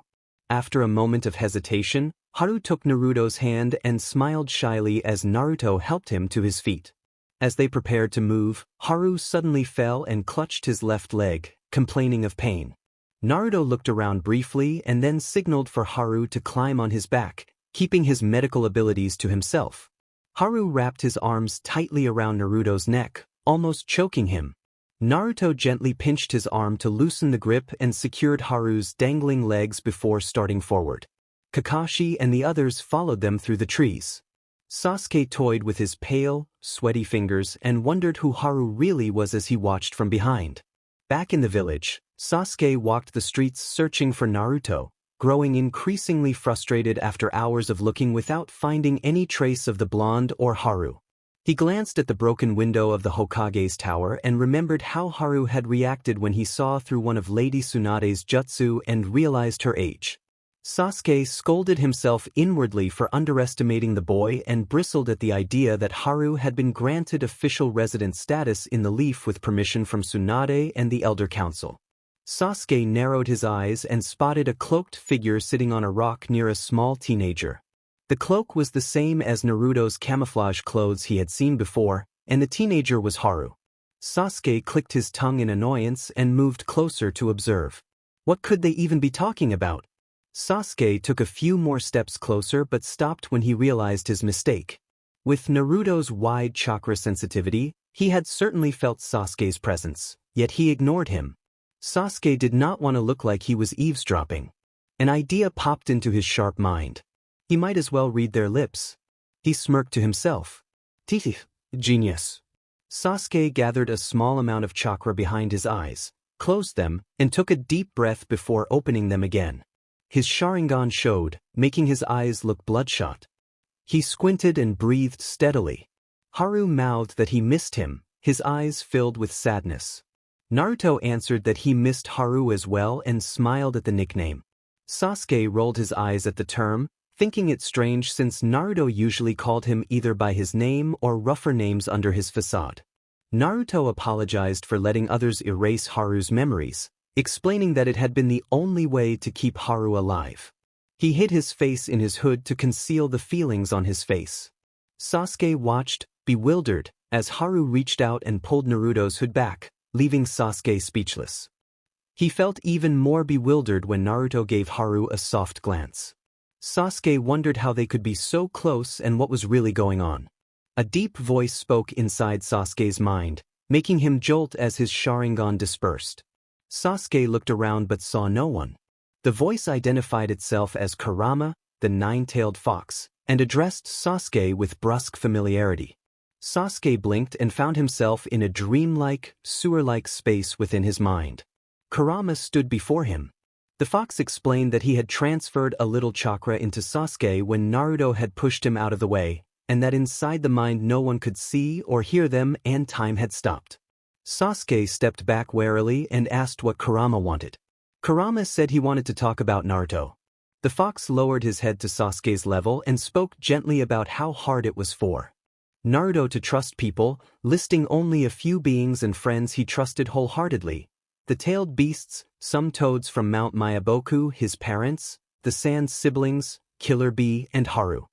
After a moment of hesitation, Haru took Naruto's hand and smiled shyly as Naruto helped him to his feet. As they prepared to move, Haru suddenly fell and clutched his left leg, complaining of pain. Naruto looked around briefly and then signaled for Haru to climb on his back, keeping his medical abilities to himself. Haru wrapped his arms tightly around Naruto's neck, almost choking him. Naruto gently pinched his arm to loosen the grip and secured Haru's dangling legs before starting forward. Kakashi and the others followed them through the trees. Sasuke toyed with his pale, sweaty fingers and wondered who Haru really was as he watched from behind. Back in the village, Sasuke walked the streets searching for Naruto, growing increasingly frustrated after hours of looking without finding any trace of the blonde or Haru. He glanced at the broken window of the Hokage's tower and remembered how Haru had reacted when he saw through one of Lady Tsunade's jutsu and realized her age. Sasuke scolded himself inwardly for underestimating the boy and bristled at the idea that Haru had been granted official resident status in the Leaf with permission from Tsunade and the Elder Council. Sasuke narrowed his eyes and spotted a cloaked figure sitting on a rock near a small teenager. The cloak was the same as Naruto's camouflage clothes he had seen before, and the teenager was Haru. Sasuke clicked his tongue in annoyance and moved closer to observe. What could they even be talking about? Sasuke took a few more steps closer but stopped when he realized his mistake. With Naruto's wide chakra sensitivity, he had certainly felt Sasuke's presence, yet he ignored him. Sasuke did not want to look like he was eavesdropping. An idea popped into his sharp mind. He might as well read their lips. He smirked to himself. Teeth, genius. Sasuke gathered a small amount of chakra behind his eyes, closed them, and took a deep breath before opening them again. His Sharingan showed, making his eyes look bloodshot. He squinted and breathed steadily. Haru mouthed that he missed him, his eyes filled with sadness. Naruto answered that he missed Haru as well and smiled at the nickname. Sasuke rolled his eyes at the term, thinking it strange since Naruto usually called him either by his name or rougher names under his facade. Naruto apologized for letting others erase Haru's memories, explaining that it had been the only way to keep Haru alive. He hid his face in his hood to conceal the feelings on his face. Sasuke watched, bewildered, as Haru reached out and pulled Naruto's hood back, leaving Sasuke speechless. He felt even more bewildered when Naruto gave Haru a soft glance. Sasuke wondered how they could be so close and what was really going on. A deep voice spoke inside Sasuke's mind, making him jolt as his Sharingan dispersed. Sasuke looked around but saw no one. The voice identified itself as Kurama, the nine-tailed fox, and addressed Sasuke with brusque familiarity. Sasuke blinked and found himself in a dreamlike, sewer-like space within his mind. Kurama stood before him. The fox explained that he had transferred a little chakra into Sasuke when Naruto had pushed him out of the way, and that inside the mind no one could see or hear them and time had stopped. Sasuke stepped back warily and asked what Kurama wanted. Kurama said he wanted to talk about Naruto. The fox lowered his head to Sasuke's level and spoke gently about how hard it was for Naruto to trust people, listing only a few beings and friends he trusted wholeheartedly. The tailed beasts, some toads from Mount Myaboku, his parents, the Sand siblings, Killer Bee, and Haru.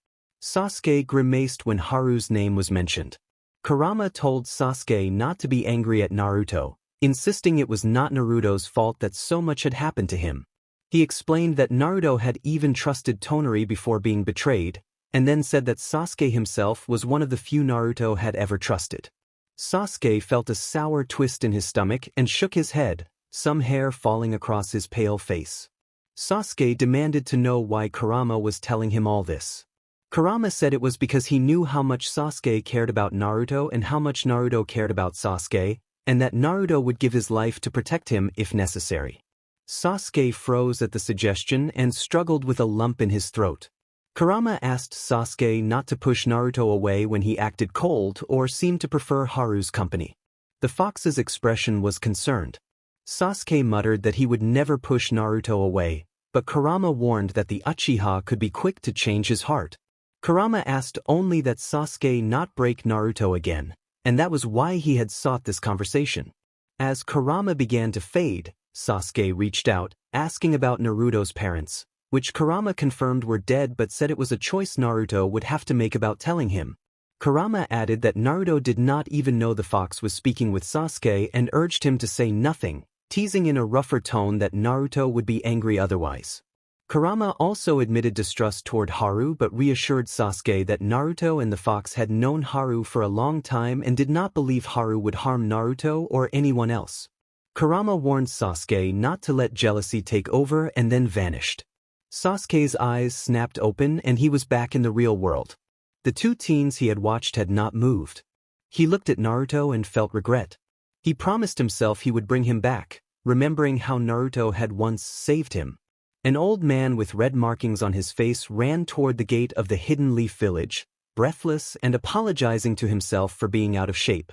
Sasuke grimaced when Haru's name was mentioned. Kurama told Sasuke not to be angry at Naruto, insisting it was not Naruto's fault that so much had happened to him. He explained that Naruto had even trusted Tonari before being betrayed, and then said that Sasuke himself was one of the few Naruto had ever trusted. Sasuke felt a sour twist in his stomach and shook his head, some hair falling across his pale face. Sasuke demanded to know why Kurama was telling him all this. Kurama said it was because he knew how much Sasuke cared about Naruto and how much Naruto cared about Sasuke, and that Naruto would give his life to protect him if necessary. Sasuke froze at the suggestion and struggled with a lump in his throat. Kurama asked Sasuke not to push Naruto away when he acted cold or seemed to prefer Haru's company. The fox's expression was concerned. Sasuke muttered that he would never push Naruto away, but Kurama warned that the Uchiha could be quick to change his heart. Kurama asked only that Sasuke not break Naruto again, and that was why he had sought this conversation. As Kurama began to fade, Sasuke reached out, asking about Naruto's parents, which Kurama confirmed were dead but said it was a choice Naruto would have to make about telling him. Kurama added that Naruto did not even know the fox was speaking with Sasuke and urged him to say nothing, teasing in a rougher tone that Naruto would be angry otherwise. Kurama also admitted distrust toward Haru but reassured Sasuke that Naruto and the fox had known Haru for a long time and did not believe Haru would harm Naruto or anyone else. Kurama warned Sasuke not to let jealousy take over and then vanished. Sasuke's eyes snapped open and he was back in the real world. The two teens he had watched had not moved. He looked at Naruto and felt regret. He promised himself he would bring him back, remembering how Naruto had once saved him. An old man with red markings on his face ran toward the gate of the Hidden Leaf Village, breathless and apologizing to himself for being out of shape.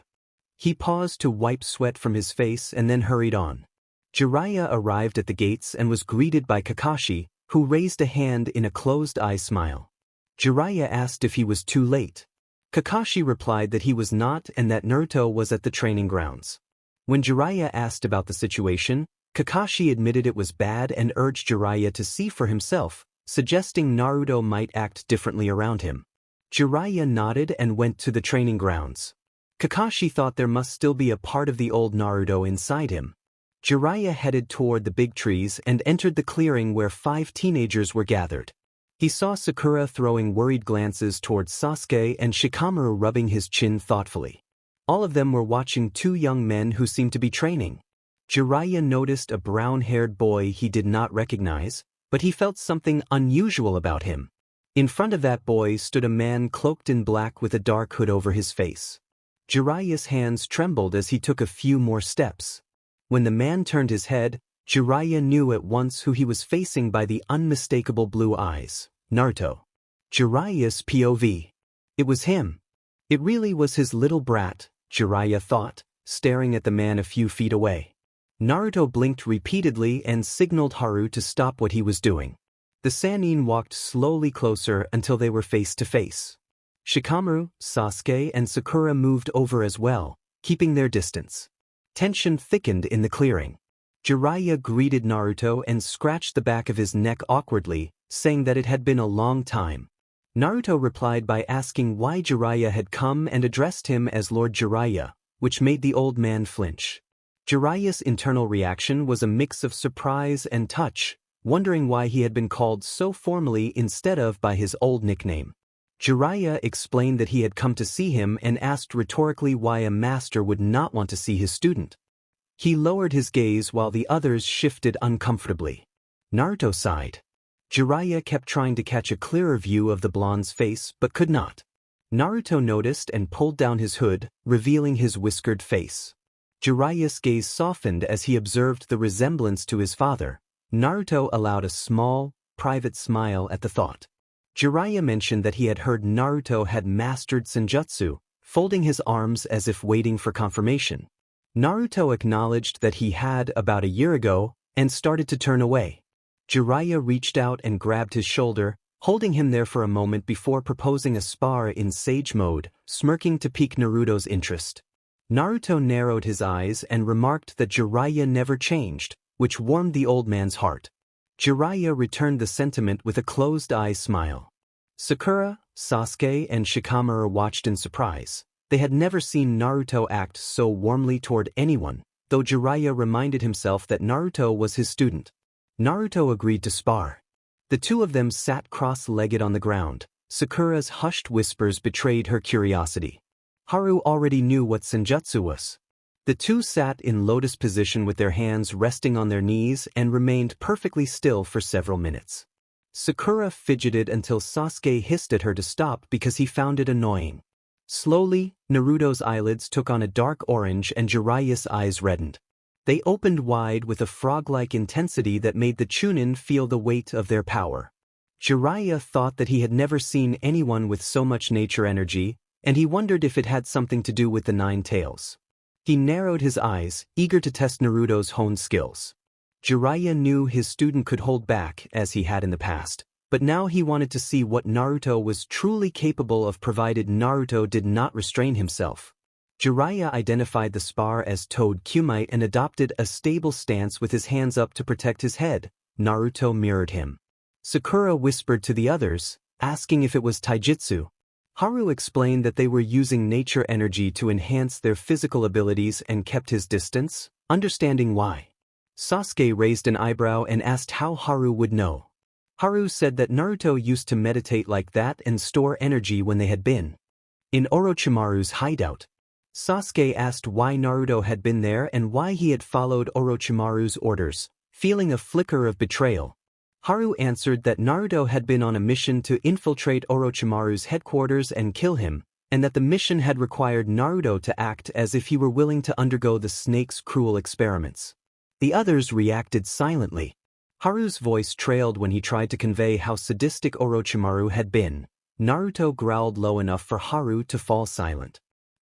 He paused to wipe sweat from his face and then hurried on. Jiraiya arrived at the gates and was greeted by Kakashi, who raised a hand in a closed-eye smile. Jiraiya asked if he was too late. Kakashi replied that he was not and that Naruto was at the training grounds. When Jiraiya asked about the situation, Kakashi admitted it was bad and urged Jiraiya to see for himself, suggesting Naruto might act differently around him. Jiraiya nodded and went to the training grounds. Kakashi thought there must still be a part of the old Naruto inside him. Jiraiya headed toward the big trees and entered the clearing where 5 teenagers were gathered. He saw Sakura throwing worried glances towards Sasuke and Shikamaru rubbing his chin thoughtfully. All of them were watching 2 young men who seemed to be training. Jiraiya noticed a brown-haired boy he did not recognize, but he felt something unusual about him. In front of that boy stood a man cloaked in black with a dark hood over his face. Jiraiya's hands trembled as he took a few more steps. When the man turned his head, Jiraiya knew at once who he was facing by the unmistakable blue eyes. Naruto. Jiraiya's POV. It was him. It really was his little brat, Jiraiya thought, staring at the man a few feet away. Naruto blinked repeatedly and signaled Haru to stop what he was doing. The Sannin walked slowly closer until they were face to face. Shikamaru, Sasuke, and Sakura moved over as well, keeping their distance. Tension thickened in the clearing. Jiraiya greeted Naruto and scratched the back of his neck awkwardly, saying that it had been a long time. Naruto replied by asking why Jiraiya had come and addressed him as Lord Jiraiya, which made the old man flinch. Jiraiya's internal reaction was a mix of surprise and touch, wondering why he had been called so formally instead of by his old nickname. Jiraiya explained that he had come to see him and asked rhetorically why a master would not want to see his student. He lowered his gaze while the others shifted uncomfortably. Naruto sighed. Jiraiya kept trying to catch a clearer view of the blonde's face but could not. Naruto noticed and pulled down his hood, revealing his whiskered face. Jiraiya's gaze softened as he observed the resemblance to his father. Naruto allowed a small, private smile at the thought. Jiraiya mentioned that he had heard Naruto had mastered senjutsu, folding his arms as if waiting for confirmation. Naruto acknowledged that he had about a year ago and started to turn away. Jiraiya reached out and grabbed his shoulder, holding him there for a moment before proposing a spar in sage mode, smirking to pique Naruto's interest. Naruto narrowed his eyes and remarked that Jiraiya never changed, which warmed the old man's heart. Jiraiya returned the sentiment with a closed-eye smile. Sakura, Sasuke, and Shikamaru watched in surprise. They had never seen Naruto act so warmly toward anyone, though Jiraiya reminded himself that Naruto was his student. Naruto agreed to spar. The two of them sat cross-legged on the ground. Sakura's hushed whispers betrayed her curiosity. Haru already knew what senjutsu was. The two sat in lotus position with their hands resting on their knees and remained perfectly still for several minutes. Sakura fidgeted until Sasuke hissed at her to stop because he found it annoying. Slowly, Naruto's eyelids took on a dark orange and Jiraiya's eyes reddened. They opened wide with a frog-like intensity that made the Chunin feel the weight of their power. Jiraiya thought that he had never seen anyone with so much nature energy, and he wondered if it had something to do with the nine tails. He narrowed his eyes, eager to test Naruto's honed skills. Jiraiya knew his student could hold back, as he had in the past, but now he wanted to see what Naruto was truly capable of provided Naruto did not restrain himself. Jiraiya identified the spar as Toad Kumite and adopted a stable stance with his hands up to protect his head. Naruto mirrored him. Sakura whispered to the others, asking if it was taijutsu. Haru explained that they were using nature energy to enhance their physical abilities and kept his distance, understanding why. Sasuke raised an eyebrow and asked how Haru would know. Haru said that Naruto used to meditate like that and store energy when they had been in Orochimaru's hideout. Sasuke asked why Naruto had been there and why he had followed Orochimaru's orders, feeling a flicker of betrayal. Haru answered that Naruto had been on a mission to infiltrate Orochimaru's headquarters and kill him, and that the mission had required Naruto to act as if he were willing to undergo the snake's cruel experiments. The others reacted silently. Haru's voice trailed when he tried to convey how sadistic Orochimaru had been. Naruto growled low enough for Haru to fall silent.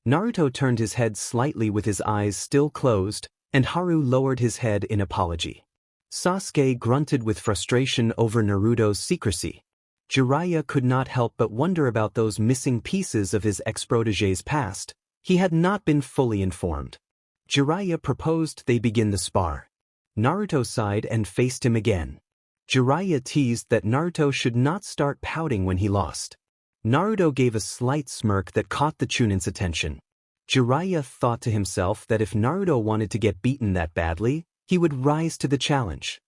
Naruto turned his head slightly with his eyes still closed, and Haru lowered his head in apology. Sasuke grunted with frustration over Naruto's secrecy. Jiraiya could not help but wonder about those missing pieces of his ex-protege's past. He had not been fully informed. Jiraiya proposed they begin the spar. Naruto sighed and faced him again. Jiraiya teased that Naruto should not start pouting when he lost. Naruto gave a slight smirk that caught the Chunin's attention. Jiraiya thought to himself that if Naruto wanted to get beaten that badly, he would rise to the challenge.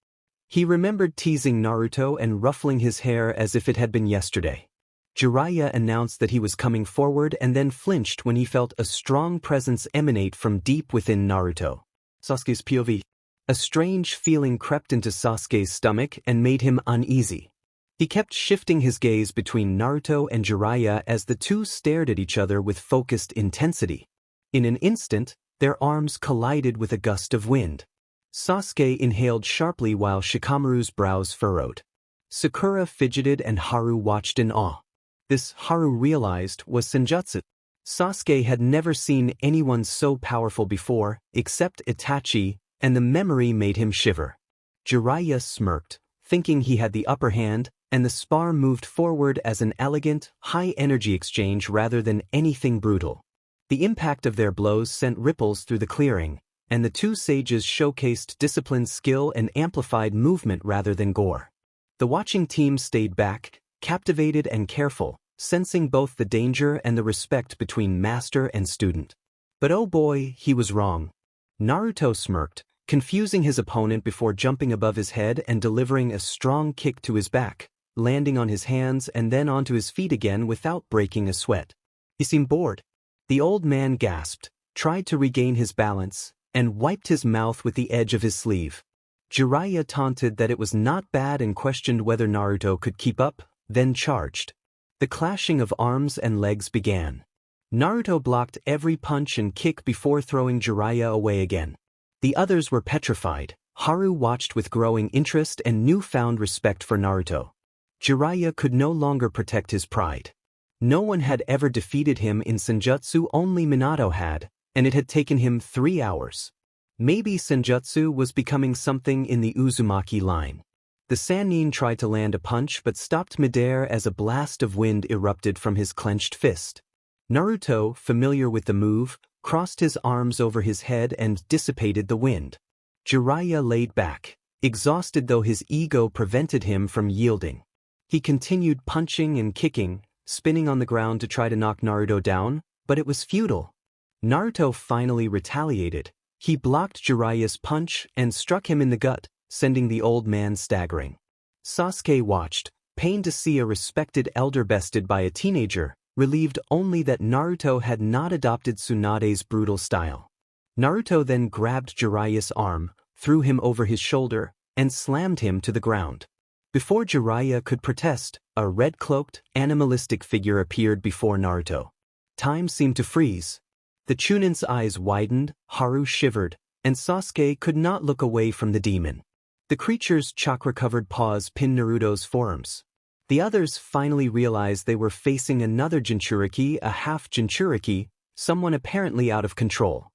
He remembered teasing Naruto and ruffling his hair as if it had been yesterday. Jiraiya announced that he was coming forward and then flinched when he felt a strong presence emanate from deep within Naruto. Sasuke's POV. A strange feeling crept into Sasuke's stomach and made him uneasy. He kept shifting his gaze between Naruto and Jiraiya as the two stared at each other with focused intensity. In an instant, their arms collided with a gust of wind. Sasuke inhaled sharply while Shikamaru's brows furrowed. Sakura fidgeted and Haru watched in awe. This, Haru realized, was senjutsu. Sasuke had never seen anyone so powerful before, except Itachi, and the memory made him shiver. Jiraiya smirked, thinking he had the upper hand, and the spar moved forward as an elegant, high-energy exchange rather than anything brutal. The impact of their blows sent ripples through the clearing, and the two sages showcased disciplined skill and amplified movement rather than gore. The watching team stayed back, captivated and careful, sensing both the danger and the respect between master and student. But oh boy, he was wrong. Naruto smirked, confusing his opponent before jumping above his head and delivering a strong kick to his back, landing on his hands and then onto his feet again without breaking a sweat. He seemed bored. The old man gasped, tried to regain his balance, and wiped his mouth with the edge of his sleeve. Jiraiya taunted that it was not bad and questioned whether Naruto could keep up, then charged. The clashing of arms and legs began. Naruto blocked every punch and kick before throwing Jiraiya away again. The others were petrified. Haru watched with growing interest and newfound respect for Naruto. Jiraiya could no longer protect his pride. No one had ever defeated him in Senjutsu, only Minato had, and it had taken him 3 hours. Maybe Senjutsu was becoming something in the Uzumaki line. The Sannin tried to land a punch but stopped midair as a blast of wind erupted from his clenched fist. Naruto, familiar with the move, crossed his arms over his head and dissipated the wind. Jiraiya laid back, exhausted though his ego prevented him from yielding. He continued punching and kicking, spinning on the ground to try to knock Naruto down, but it was futile. Naruto finally retaliated. He blocked Jiraiya's punch and struck him in the gut, sending the old man staggering. Sasuke watched, pained to see a respected elder bested by a teenager, relieved only that Naruto had not adopted Tsunade's brutal style. Naruto then grabbed Jiraiya's arm, threw him over his shoulder, and slammed him to the ground. Before Jiraiya could protest, a red-cloaked, animalistic figure appeared before Naruto. Time seemed to freeze. The Chunin's eyes widened, Haru shivered, and Sasuke could not look away from the demon. The creature's chakra-covered paws pinned Naruto's forearms. The others finally realized they were facing another Jinchuriki, a half-Jinchuriki, someone apparently out of control.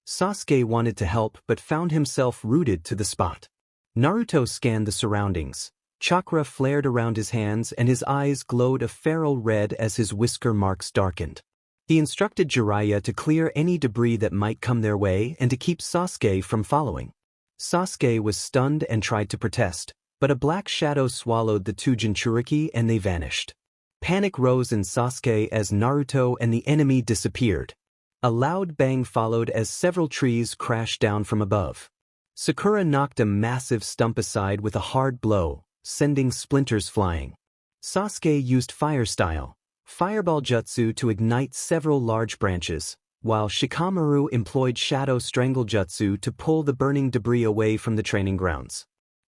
Sasuke wanted to help but found himself rooted to the spot. Naruto scanned the surroundings. Chakra flared around his hands and his eyes glowed a feral red as his whisker marks darkened. He instructed Jiraiya to clear any debris that might come their way and to keep Sasuke from following. Sasuke was stunned and tried to protest, but a black shadow swallowed the 2 Jinchuriki and they vanished. Panic rose in Sasuke as Naruto and the enemy disappeared. A loud bang followed as several trees crashed down from above. Sakura knocked a massive stump aside with a hard blow, sending splinters flying. Sasuke used fire style, Fireball Jutsu to ignite several large branches, while Shikamaru employed Shadow Strangle Jutsu to pull the burning debris away from the training grounds.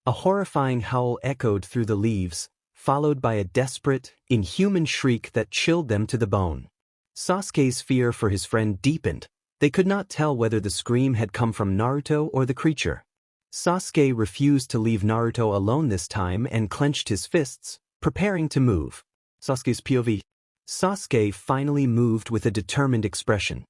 A horrifying howl echoed through the leaves, followed by a desperate, inhuman shriek that chilled them to the bone. Sasuke's fear for his friend deepened. They could not tell whether the scream had come from Naruto or the creature. Sasuke refused to leave Naruto alone this time and clenched his fists, preparing to move. Sasuke's POV. Sasuke finally moved with a determined expression.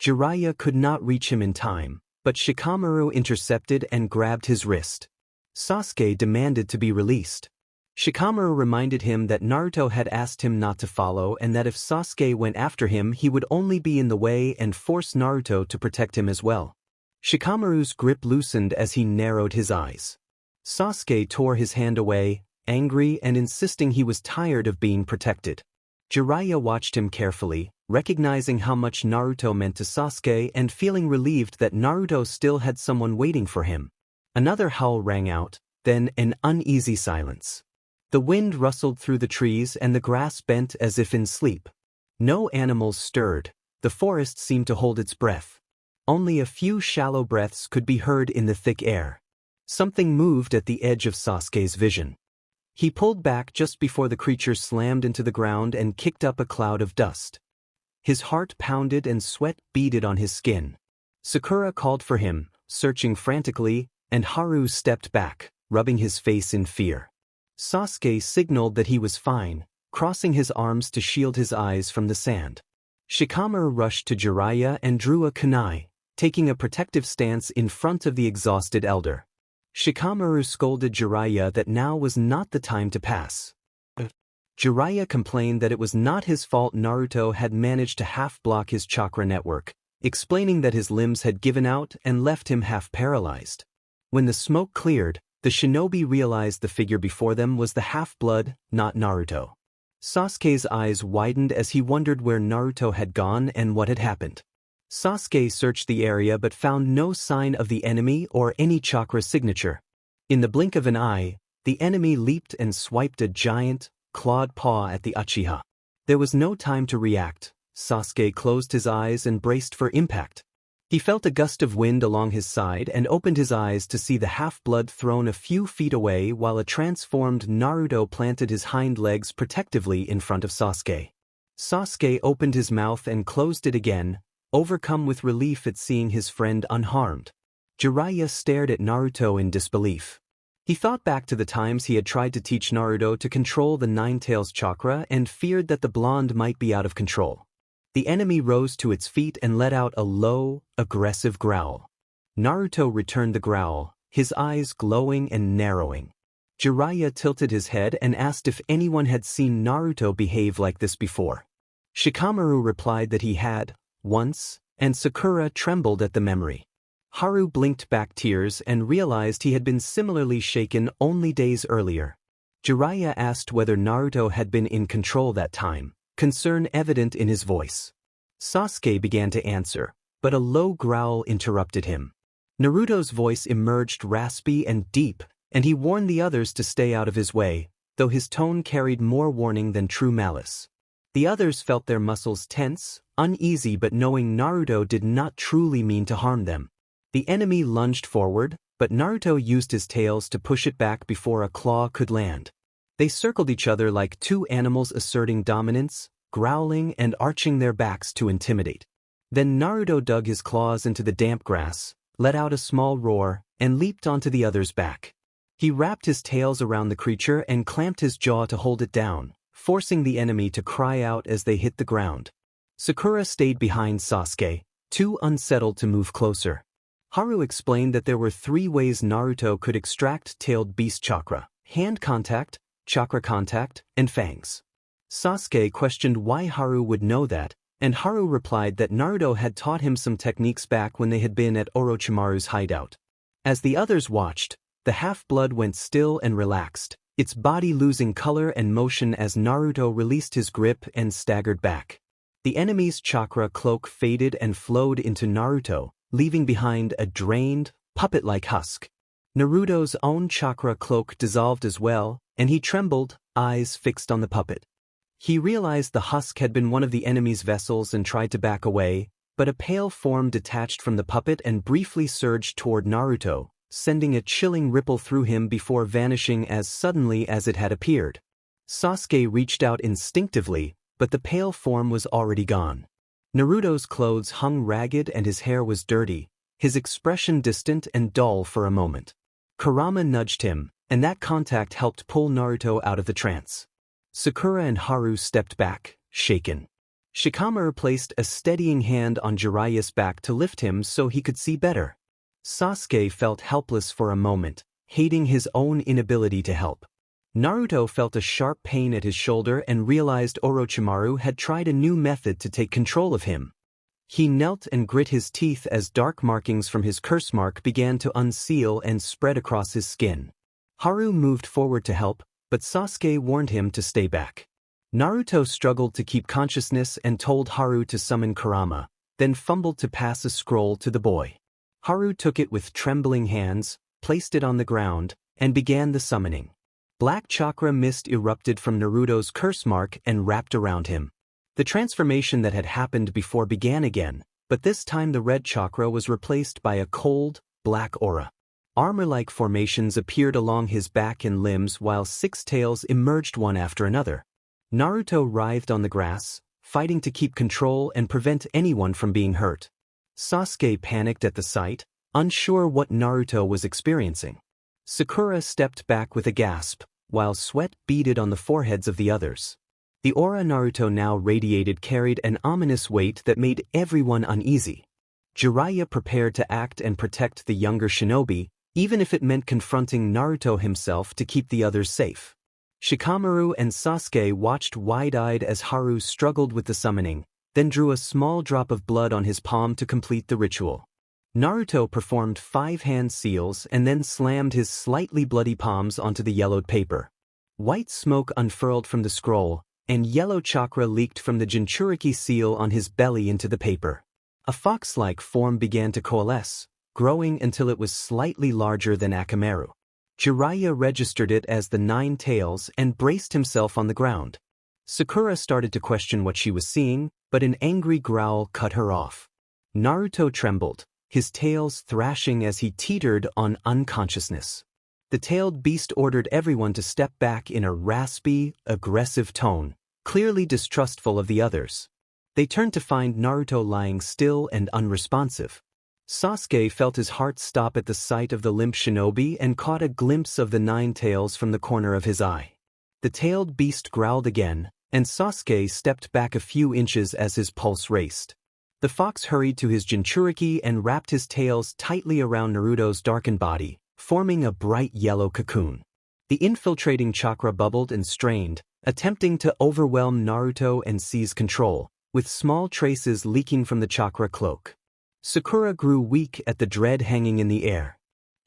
Jiraiya could not reach him in time, but Shikamaru intercepted and grabbed his wrist. Sasuke demanded to be released. Shikamaru reminded him that Naruto had asked him not to follow and that if Sasuke went after him he would only be in the way and force Naruto to protect him as well. Shikamaru's grip loosened as he narrowed his eyes. Sasuke tore his hand away, angry and insisting he was tired of being protected. Jiraiya watched him carefully, recognizing how much Naruto meant to Sasuke and feeling relieved that Naruto still had someone waiting for him. Another howl rang out, then an uneasy silence. The wind rustled through the trees and the grass bent as if in sleep. No animals stirred. The forest seemed to hold its breath. Only a few shallow breaths could be heard in the thick air. Something moved at the edge of Sasuke's vision. He pulled back just before the creature slammed into the ground and kicked up a cloud of dust. His heart pounded and sweat beaded on his skin. Sakura called for him, searching frantically, and Haru stepped back, rubbing his face in fear. Sasuke signaled that he was fine, crossing his arms to shield his eyes from the sand. Shikamaru rushed to Jiraiya and drew a kunai, taking a protective stance in front of the exhausted elder. Shikamaru scolded Jiraiya that now was not the time to pass. Jiraiya complained that it was not his fault Naruto had managed to half-block his chakra network, explaining that his limbs had given out and left him half-paralyzed. When the smoke cleared, the shinobi realized the figure before them was the half-blood, not Naruto. Sasuke's eyes widened as he wondered where Naruto had gone and what had happened. Sasuke searched the area but found no sign of the enemy or any chakra signature. In the blink of an eye, the enemy leaped and swiped a giant, clawed paw at the Uchiha. There was no time to react. Sasuke closed his eyes and braced for impact. He felt a gust of wind along his side and opened his eyes to see the half-blood thrown a few feet away while a transformed Naruto planted his hind legs protectively in front of Sasuke. Sasuke opened his mouth and closed it again, overcome with relief at seeing his friend unharmed. Jiraiya stared at Naruto in disbelief. He thought back to the times he had tried to teach Naruto to control the Nine-Tails chakra and feared that the blonde might be out of control. The enemy rose to its feet and let out a low, aggressive growl. Naruto returned the growl, his eyes glowing and narrowing. Jiraiya tilted his head and asked if anyone had seen Naruto behave like this before. Shikamaru replied that he had, once, and Sakura trembled at the memory. Haru blinked back tears and realized he had been similarly shaken only days earlier. Jiraiya asked whether Naruto had been in control that time, concern evident in his voice. Sasuke began to answer, but a low growl interrupted him. Naruto's voice emerged raspy and deep, and he warned the others to stay out of his way, though his tone carried more warning than true malice. The others felt their muscles tense, uneasy but knowing Naruto did not truly mean to harm them. The enemy lunged forward, but Naruto used his tails to push it back before a claw could land. They circled each other like two animals asserting dominance, growling and arching their backs to intimidate. Then Naruto dug his claws into the damp grass, let out a small roar, and leaped onto the other's back. He wrapped his tails around the creature and clamped his jaw to hold it down, forcing the enemy to cry out as they hit the ground. Sakura stayed behind Sasuke, too unsettled to move closer. Haru explained that there were 3 ways Naruto could extract tailed beast chakra: hand contact, chakra contact, and fangs. Sasuke questioned why Haru would know that, and Haru replied that Naruto had taught him some techniques back when they had been at Orochimaru's hideout. As the others watched, the half-blood went still and relaxed, its body losing color and motion as Naruto released his grip and staggered back. The enemy's chakra cloak faded and flowed into Naruto, leaving behind a drained, puppet-like husk. Naruto's own chakra cloak dissolved as well, and he trembled, eyes fixed on the puppet. He realized the husk had been one of the enemy's vessels and tried to back away, but a pale form detached from the puppet and briefly surged toward Naruto, sending a chilling ripple through him before vanishing as suddenly as it had appeared. Sasuke reached out instinctively, but the pale form was already gone. Naruto's clothes hung ragged and his hair was dirty, his expression distant and dull for a moment. Kurama nudged him, and that contact helped pull Naruto out of the trance. Sakura and Haru stepped back, shaken. Shikamaru placed a steadying hand on Jiraiya's back to lift him so he could see better. Sasuke felt helpless for a moment, hating his own inability to help. Naruto felt a sharp pain at his shoulder and realized Orochimaru had tried a new method to take control of him. He knelt and grit his teeth as dark markings from his curse mark began to unseal and spread across his skin. Haru moved forward to help, but Sasuke warned him to stay back. Naruto struggled to keep consciousness and told Haru to summon Kurama, then fumbled to pass a scroll to the boy. Haru took it with trembling hands, placed it on the ground, and began the summoning. Black chakra mist erupted from Naruto's curse mark and wrapped around him. The transformation that had happened before began again, but this time the red chakra was replaced by a cold, black aura. Armor-like formations appeared along his back and limbs while 6 tails emerged one after another. Naruto writhed on the grass, fighting to keep control and prevent anyone from being hurt. Sasuke panicked at the sight, unsure what Naruto was experiencing. Sakura stepped back with a gasp, while sweat beaded on the foreheads of the others. The aura Naruto now radiated carried an ominous weight that made everyone uneasy. Jiraiya prepared to act and protect the younger shinobi, even if it meant confronting Naruto himself to keep the others safe. Shikamaru and Sasuke watched wide-eyed as Haru struggled with the summoning, then drew a small drop of blood on his palm to complete the ritual. Naruto performed 5 hand seals and then slammed his slightly bloody palms onto the yellowed paper. White smoke unfurled from the scroll, and yellow chakra leaked from the Jinchuriki seal on his belly into the paper. A fox-like form began to coalesce, growing until it was slightly larger than Akamaru. Jiraiya registered it as the Nine Tails and braced himself on the ground. Sakura started to question what she was seeing, but an angry growl cut her off. Naruto trembled, his tails thrashing as he teetered on unconsciousness. The tailed beast ordered everyone to step back in a raspy, aggressive tone, clearly distrustful of the others. They turned to find Naruto lying still and unresponsive. Sasuke felt his heart stop at the sight of the limp shinobi and caught a glimpse of the Nine Tails from the corner of his eye. The tailed beast growled again, and Sasuke stepped back a few inches as his pulse raced. The fox hurried to his Jinchuriki and wrapped his tails tightly around Naruto's darkened body, forming a bright yellow cocoon. The infiltrating chakra bubbled and strained, attempting to overwhelm Naruto and seize control, with small traces leaking from the chakra cloak. Sakura grew weak at the dread hanging in the air.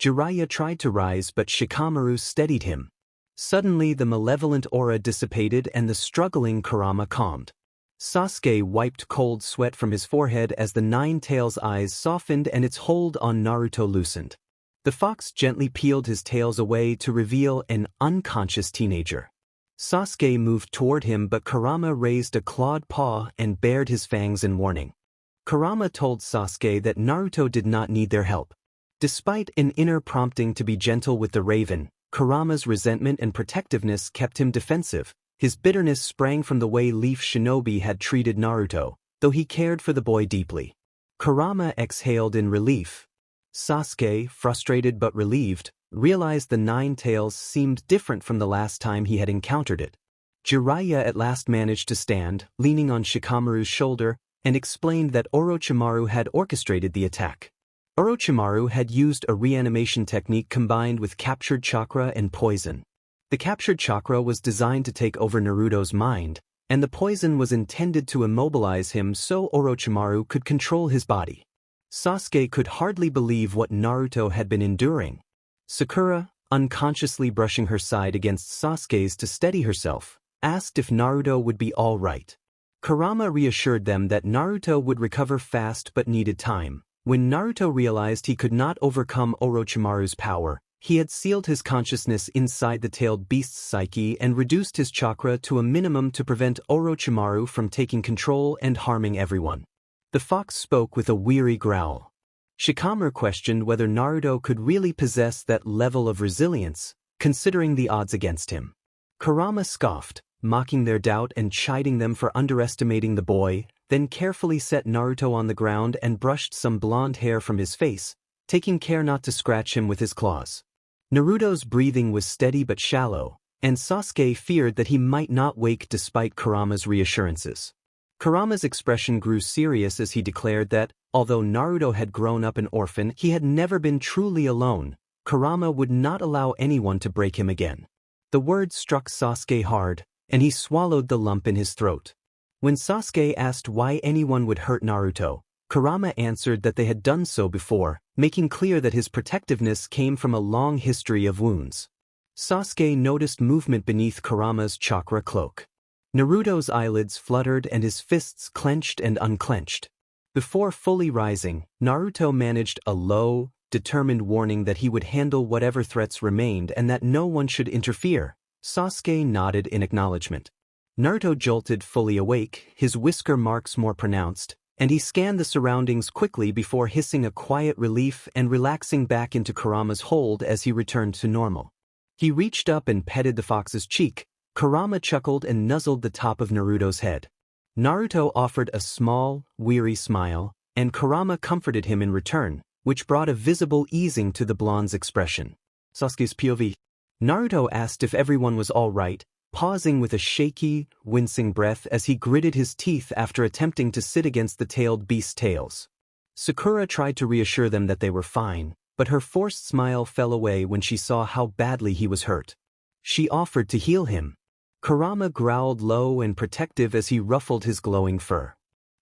Jiraiya tried to rise, but Shikamaru steadied him. Suddenly the malevolent aura dissipated and the struggling Kurama calmed. Sasuke wiped cold sweat from his forehead as the Nine Tails' eyes softened and its hold on Naruto loosened. The fox gently peeled his tails away to reveal an unconscious teenager. Sasuke moved toward him, but Kurama raised a clawed paw and bared his fangs in warning. Kurama told Sasuke that Naruto did not need their help. Despite an inner prompting to be gentle with the raven, Kurama's resentment and protectiveness kept him defensive. His bitterness sprang from the way Leaf Shinobi had treated Naruto, though he cared for the boy deeply. Kurama exhaled in relief. Sasuke, frustrated but relieved, realized the Nine Tails seemed different from the last time he had encountered it. Jiraiya at last managed to stand, leaning on Shikamaru's shoulder, and explained that Orochimaru had orchestrated the attack. Orochimaru had used a reanimation technique combined with captured chakra and poison. The captured chakra was designed to take over Naruto's mind, and the poison was intended to immobilize him so Orochimaru could control his body. Sasuke could hardly believe what Naruto had been enduring. Sakura, unconsciously brushing her side against Sasuke's to steady herself, asked if Naruto would be all right. Kurama reassured them that Naruto would recover fast but needed time. When Naruto realized he could not overcome Orochimaru's power, he had sealed his consciousness inside the tailed beast's psyche and reduced his chakra to a minimum to prevent Orochimaru from taking control and harming everyone. The fox spoke with a weary growl. Shikamaru questioned whether Naruto could really possess that level of resilience, considering the odds against him. Kurama scoffed, mocking their doubt and chiding them for underestimating the boy, then carefully set Naruto on the ground and brushed some blonde hair from his face, taking care not to scratch him with his claws. Naruto's breathing was steady but shallow, and Sasuke feared that he might not wake despite Kurama's reassurances. Kurama's expression grew serious as he declared that, although Naruto had grown up an orphan, he had never been truly alone. Kurama would not allow anyone to break him again. The words struck Sasuke hard, and he swallowed the lump in his throat. When Sasuke asked why anyone would hurt Naruto, Kurama answered that they had done so before, making clear that his protectiveness came from a long history of wounds. Sasuke noticed movement beneath Kurama's chakra cloak. Naruto's eyelids fluttered and his fists clenched and unclenched. Before fully rising, Naruto managed a low, determined warning that he would handle whatever threats remained and that no one should interfere. Sasuke nodded in acknowledgement. Naruto jolted fully awake, his whisker marks more pronounced, and he scanned the surroundings quickly before hissing a quiet relief and relaxing back into Kurama's hold as he returned to normal. He reached up and petted the fox's cheek. Kurama chuckled and nuzzled the top of Naruto's head. Naruto offered a small, weary smile, and Kurama comforted him in return, which brought a visible easing to the blonde's expression. Sasuke's POV. Naruto asked if everyone was all right, pausing with a shaky, wincing breath as he gritted his teeth after attempting to sit against the tailed beast's tails. Sakura tried to reassure them that they were fine, but her forced smile fell away when she saw how badly he was hurt. She offered to heal him. Kurama growled low and protective as he ruffled his glowing fur.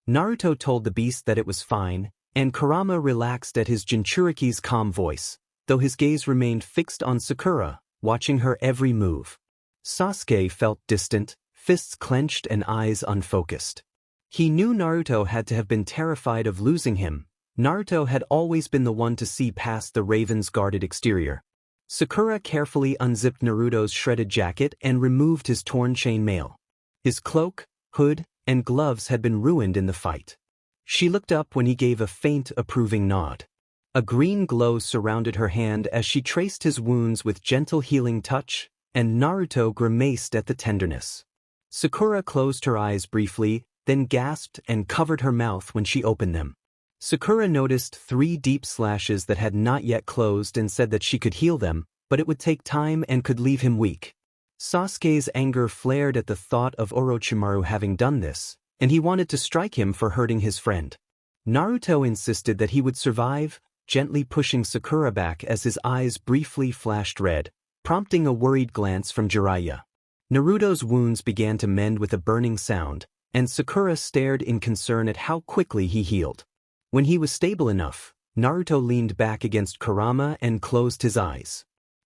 Naruto told the beast that it was fine, and Kurama relaxed at his Jinchuriki's calm voice, though his gaze remained fixed on Sakura, watching her every move. Sasuke felt distant, fists clenched and eyes unfocused. He knew Naruto had to have been terrified of losing him. Naruto had always been the one to see past the Raven's guarded exterior. Sakura carefully unzipped Naruto's shredded jacket and removed his torn chainmail. His cloak, hood, and gloves had been ruined in the fight. She looked up when he gave a faint, approving nod. A green glow surrounded her hand as she traced his wounds with gentle healing touch, and Naruto grimaced at the tenderness. Sakura closed her eyes briefly, then gasped and covered her mouth when she opened them. Sakura noticed 3 deep slashes that had not yet closed and said that she could heal them, but it would take time and could leave him weak. Sasuke's anger flared at the thought of Orochimaru having done this, and he wanted to strike him for hurting his friend. Naruto insisted that he would survive, gently pushing Sakura back as his eyes briefly flashed red, prompting a worried glance from Jiraiya. Naruto's wounds began to mend with a burning sound, and Sakura stared in concern at how quickly he healed. When he was stable enough, Naruto leaned back against Kurama and closed his eyes.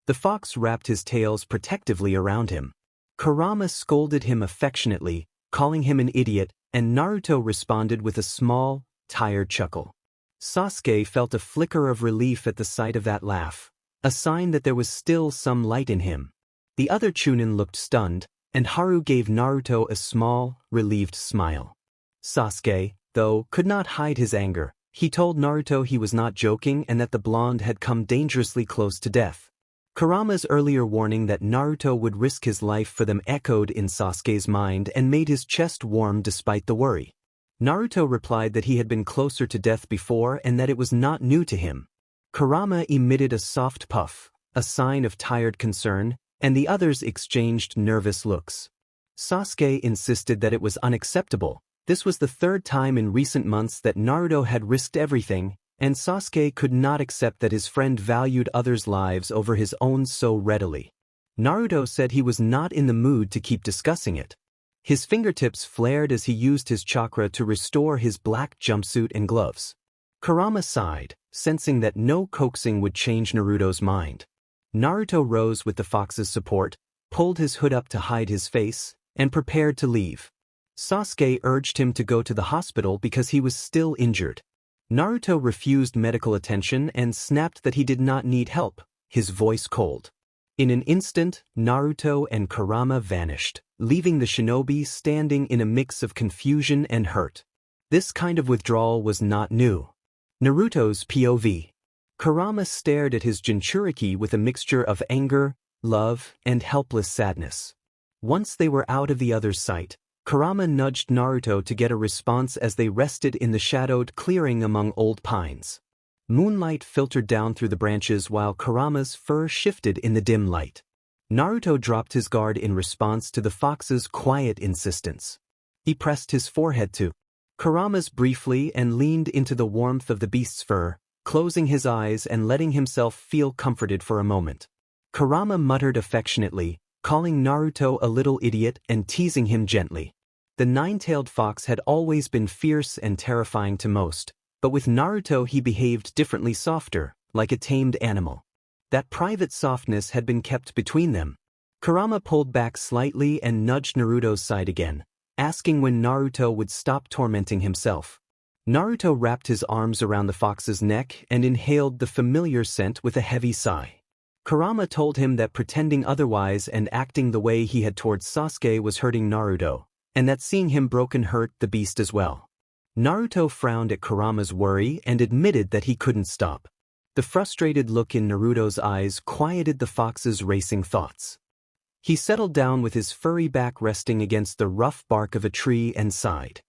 The fox wrapped his tails protectively around him. Kurama scolded him affectionately, calling him an idiot, and Naruto responded with a small, tired chuckle. Sasuke felt a flicker of relief at the sight of that laugh, a sign that there was still some light in him. The other Chunin looked stunned, and Haru gave Naruto a small, relieved smile. Sasuke, though, could not hide his anger. He told Naruto he was not joking and that the blonde had come dangerously close to death. Kurama's earlier warning that Naruto would risk his life for them echoed in Sasuke's mind and made his chest warm despite the worry. Naruto replied that he had been closer to death before and that it was not new to him. Kurama emitted a soft puff, a sign of tired concern, and the others exchanged nervous looks. Sasuke insisted that it was unacceptable. This was the 3rd time in recent months that Naruto had risked everything, and Sasuke could not accept that his friend valued others' lives over his own so readily. Naruto said he was not in the mood to keep discussing it. His fingertips flared as he used his chakra to restore his black jumpsuit and gloves. Kurama sighed, sensing that no coaxing would change Naruto's mind. Naruto rose with the fox's support, pulled his hood up to hide his face, and prepared to leave. Sasuke urged him to go to the hospital because he was still injured. Naruto refused medical attention and snapped that he did not need help, his voice cold. In an instant, Naruto and Kurama vanished, leaving the shinobi standing in a mix of confusion and hurt. This kind of withdrawal was not new. Naruto's POV. Kurama stared at his Jinchuriki with a mixture of anger, love, and helpless sadness. Once they were out of the other's sight, Kurama nudged Naruto to get a response as they rested in the shadowed clearing among old pines. Moonlight filtered down through the branches while Kurama's fur shifted in the dim light. Naruto dropped his guard in response to the fox's quiet insistence. He pressed his forehead to Kurama's briefly and leaned into the warmth of the beast's fur, closing his eyes and letting himself feel comforted for a moment. Kurama muttered affectionately, calling Naruto a little idiot and teasing him gently. The 9-tailed fox had always been fierce and terrifying to most, but with Naruto he behaved differently, softer, like a tamed animal. That private softness had been kept between them. Kurama pulled back slightly and nudged Naruto's side again, asking when Naruto would stop tormenting himself. Naruto wrapped his arms around the fox's neck and inhaled the familiar scent with a heavy sigh. Kurama told him that pretending otherwise and acting the way he had towards Sasuke was hurting Naruto, and that seeing him broken hurt the beast as well. Naruto frowned at Kurama's worry and admitted that he couldn't stop. The frustrated look in Naruto's eyes quieted the fox's racing thoughts. He settled down with his furry back resting against the rough bark of a tree and sighed.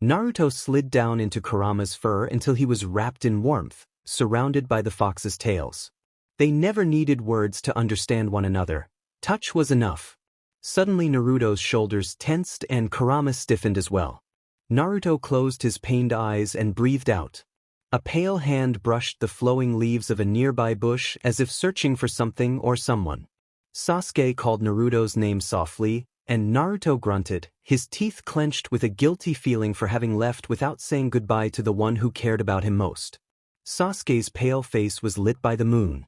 Naruto slid down into Kurama's fur until he was wrapped in warmth, surrounded by the fox's tails. They never needed words to understand one another. Touch was enough. Suddenly Naruto's shoulders tensed and Kurama stiffened as well. Naruto closed his pained eyes and breathed out. A pale hand brushed the flowing leaves of a nearby bush as if searching for something or someone. Sasuke called Naruto's name softly, and Naruto grunted, his teeth clenched with a guilty feeling for having left without saying goodbye to the one who cared about him most. Sasuke's pale face was lit by the moon.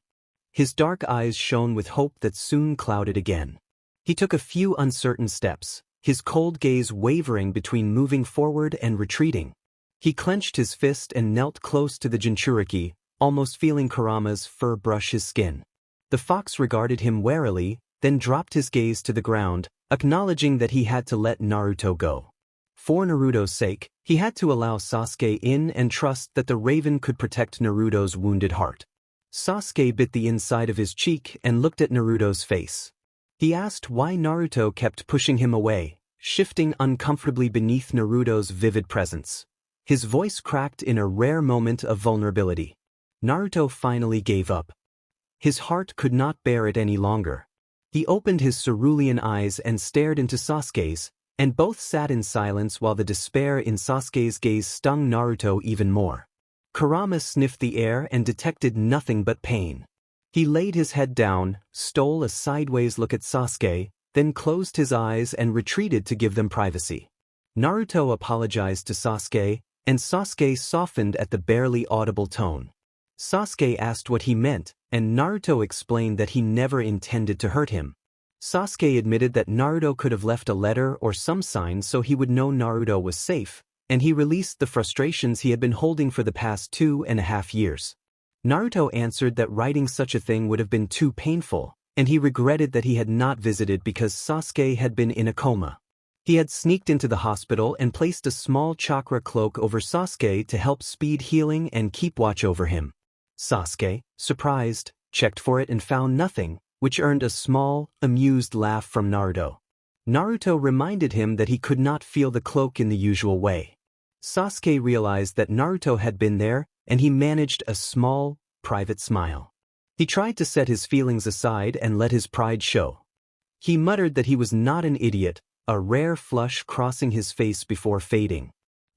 His dark eyes shone with hope that soon clouded again. He took a few uncertain steps, his cold gaze wavering between moving forward and retreating. He clenched his fist and knelt close to the Jinchuriki, almost feeling Kurama's fur brush his skin. The fox regarded him warily, then dropped his gaze to the ground, acknowledging that he had to let Naruto go. For Naruto's sake, he had to allow Sasuke in and trust that the raven could protect Naruto's wounded heart. Sasuke bit the inside of his cheek and looked at Naruto's face. He asked why Naruto kept pushing him away, shifting uncomfortably beneath Naruto's vivid presence. His voice cracked in a rare moment of vulnerability. Naruto finally gave up. His heart could not bear it any longer. He opened his cerulean eyes and stared into Sasuke's, and both sat in silence while the despair in Sasuke's gaze stung Naruto even more. Kurama sniffed the air and detected nothing but pain. He laid his head down, stole a sideways look at Sasuke, then closed his eyes and retreated to give them privacy. Naruto apologized to Sasuke, and Sasuke softened at the barely audible tone. Sasuke asked what he meant, and Naruto explained that he never intended to hurt him. Sasuke admitted that Naruto could have left a letter or some sign so he would know Naruto was safe, and he released the frustrations he had been holding for the past 2.5 years. Naruto answered that writing such a thing would have been too painful, and he regretted that he had not visited because Sasuke had been in a coma. He had sneaked into the hospital and placed a small chakra cloak over Sasuke to help speed healing and keep watch over him. Sasuke, surprised, checked for it and found nothing, which earned a small, amused laugh from Naruto. Naruto reminded him that he could not feel the cloak in the usual way. Sasuke realized that Naruto had been there, and he managed a small, private smile. He tried to set his feelings aside and let his pride show. He muttered that he was not an idiot, a rare flush crossing his face before fading.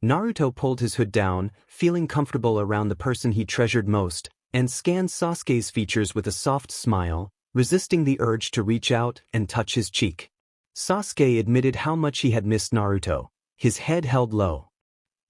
Naruto pulled his hood down, feeling comfortable around the person he treasured most, and scanned Sasuke's features with a soft smile, resisting the urge to reach out and touch his cheek. Sasuke admitted how much he had missed Naruto, his head held low.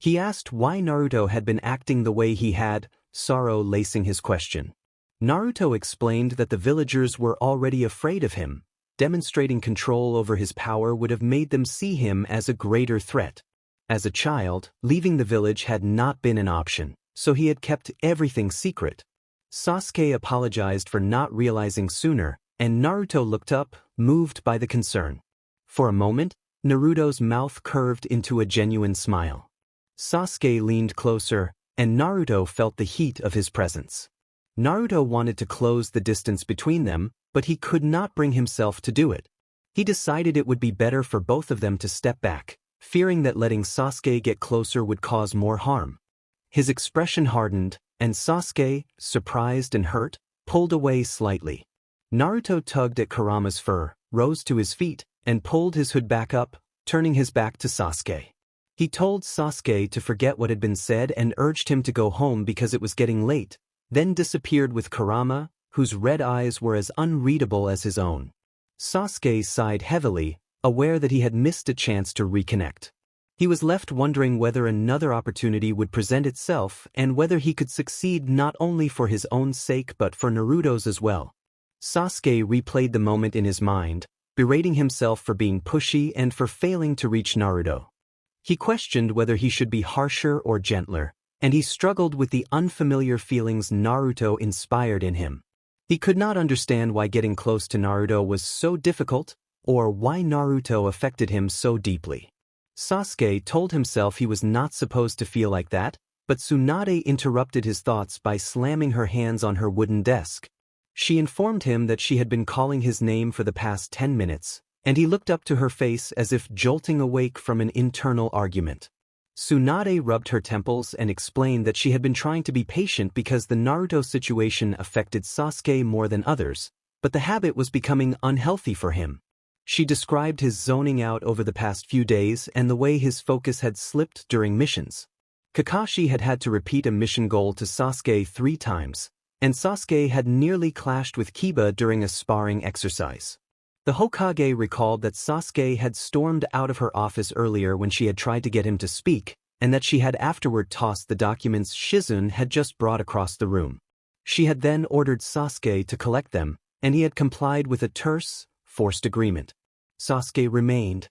He asked why Naruto had been acting the way he had, sorrow lacing his question. Naruto explained that the villagers were already afraid of him. Demonstrating control over his power would have made them see him as a greater threat. As a child, leaving the village had not been an option, so he had kept everything secret. Sasuke apologized for not realizing sooner, and Naruto looked up, moved by the concern. For a moment, Naruto's mouth curved into a genuine smile. Sasuke leaned closer, and Naruto felt the heat of his presence. Naruto wanted to close the distance between them, but he could not bring himself to do it. He decided it would be better for both of them to step back, fearing that letting Sasuke get closer would cause more harm. His expression hardened, and Sasuke, surprised and hurt, pulled away slightly. Naruto tugged at Kurama's fur, rose to his feet, and pulled his hood back up, turning his back to Sasuke. He told Sasuke to forget what had been said and urged him to go home because it was getting late, then disappeared with Kurama, whose red eyes were as unreadable as his own. Sasuke sighed heavily, aware that he had missed a chance to reconnect. He was left wondering whether another opportunity would present itself and whether he could succeed not only for his own sake but for Naruto's as well. Sasuke replayed the moment in his mind, berating himself for being pushy and for failing to reach Naruto. He questioned whether he should be harsher or gentler, and he struggled with the unfamiliar feelings Naruto inspired in him. He could not understand why getting close to Naruto was so difficult, or why Naruto affected him so deeply. Sasuke told himself he was not supposed to feel like that, but Tsunade interrupted his thoughts by slamming her hands on her wooden desk. She informed him that she had been calling his name for the past 10 minutes, and he looked up to her face as if jolting awake from an internal argument. Tsunade rubbed her temples and explained that she had been trying to be patient because the Naruto situation affected Sasuke more than others, but the habit was becoming unhealthy for him. She described his zoning out over the past few days and the way his focus had slipped during missions. Kakashi had had to repeat a mission goal to Sasuke 3 times, and Sasuke had nearly clashed with Kiba during a sparring exercise. The Hokage recalled that Sasuke had stormed out of her office earlier when she had tried to get him to speak, and that she had afterward tossed the documents Shizune had just brought across the room. She had then ordered Sasuke to collect them, and he had complied with a terse, forced agreement. Sasuke remained.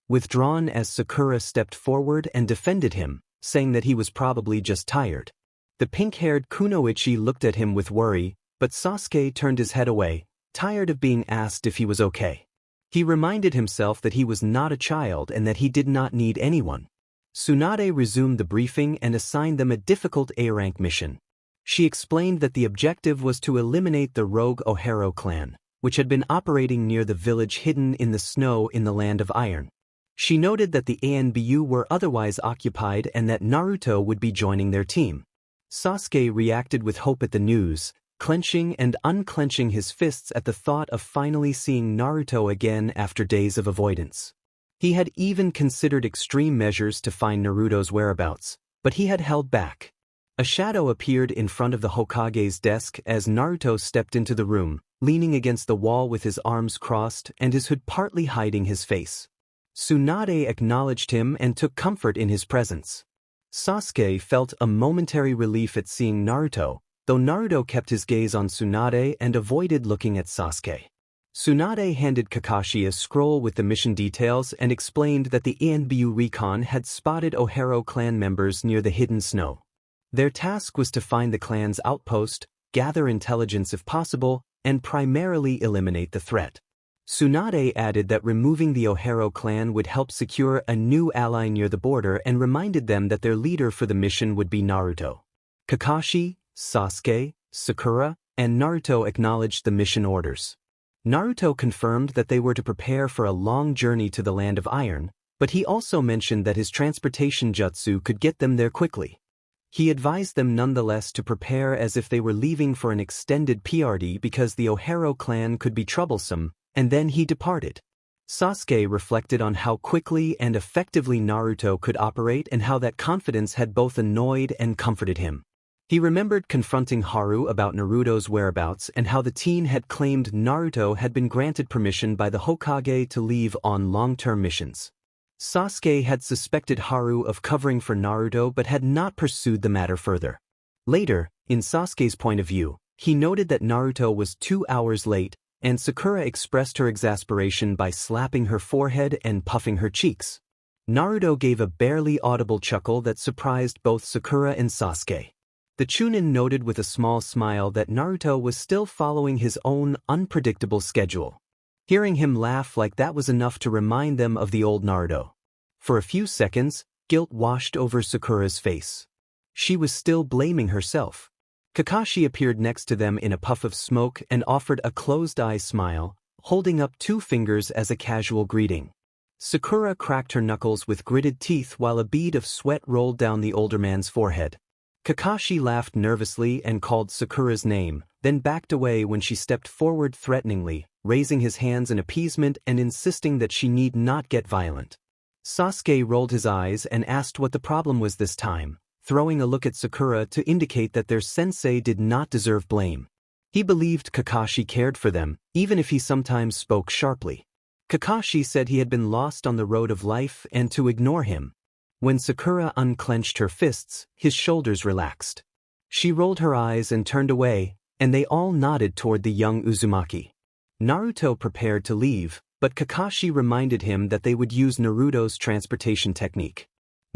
withdrawn as Sakura stepped forward and defended him, saying that he was probably just tired. The pink-haired Kunoichi looked at him with worry, but Sasuke turned his head away, tired of being asked if he was okay. He reminded himself that he was not a child and that he did not need anyone. Tsunade resumed the briefing and assigned them a difficult A-rank mission. She explained that the objective was to eliminate the rogue Ohero clan, which had been operating near the village hidden in the snow in the Land of Iron. She noted that the ANBU were otherwise occupied and that Naruto would be joining their team. Sasuke reacted with hope at the news, clenching and unclenching his fists at the thought of finally seeing Naruto again after days of avoidance. He had even considered extreme measures to find Naruto's whereabouts, but he had held back. A shadow appeared in front of the Hokage's desk as Naruto stepped into the room, leaning against the wall with his arms crossed and his hood partly hiding his face. Tsunade acknowledged him and took comfort in his presence. Sasuke felt a momentary relief at seeing Naruto, though Naruto kept his gaze on Tsunade and avoided looking at Sasuke. Tsunade handed Kakashi a scroll with the mission details and explained that the ANBU recon had spotted Ohero clan members near the hidden snow. Their task was to find the clan's outpost, gather intelligence if possible, and primarily eliminate the threat. Tsunade added that removing the Ohero clan would help secure a new ally near the border and reminded them that their leader for the mission would be Naruto. Kakashi, Sasuke, Sakura, and Naruto acknowledged the mission orders. Naruto confirmed that they were to prepare for a long journey to the Land of Iron, but he also mentioned that his transportation jutsu could get them there quickly. He advised them nonetheless to prepare as if they were leaving for an extended PRD because the Ohero clan could be troublesome, and then he departed. Sasuke reflected on how quickly and effectively Naruto could operate and how that confidence had both annoyed and comforted him. He remembered confronting Haru about Naruto's whereabouts and how the teen had claimed Naruto had been granted permission by the Hokage to leave on long-term missions. Sasuke had suspected Haru of covering for Naruto but had not pursued the matter further. Later, in Sasuke's point of view, he noted that Naruto was 2 hours late, and Sakura expressed her exasperation by slapping her forehead and puffing her cheeks. Naruto gave a barely audible chuckle that surprised both Sakura and Sasuke. The Chunin noted with a small smile that Naruto was still following his own unpredictable schedule. Hearing him laugh like that was enough to remind them of the old Naruto. For a few seconds, guilt washed over Sakura's face. She was still blaming herself. Kakashi appeared next to them in a puff of smoke and offered a closed-eye smile, holding up 2 fingers as a casual greeting. Sakura cracked her knuckles with gritted teeth while a bead of sweat rolled down the older man's forehead. Kakashi laughed nervously and called Sakura's name, then backed away when she stepped forward threateningly, raising his hands in appeasement and insisting that she need not get violent. Sasuke rolled his eyes and asked what the problem was this time, throwing a look at Sakura to indicate that their sensei did not deserve blame. He believed Kakashi cared for them, even if he sometimes spoke sharply. Kakashi said he had been lost on the road of life and to ignore him. When Sakura unclenched her fists, his shoulders relaxed. She rolled her eyes and turned away, and they all nodded toward the young Uzumaki. Naruto prepared to leave, but Kakashi reminded him that they would use Naruto's transportation technique.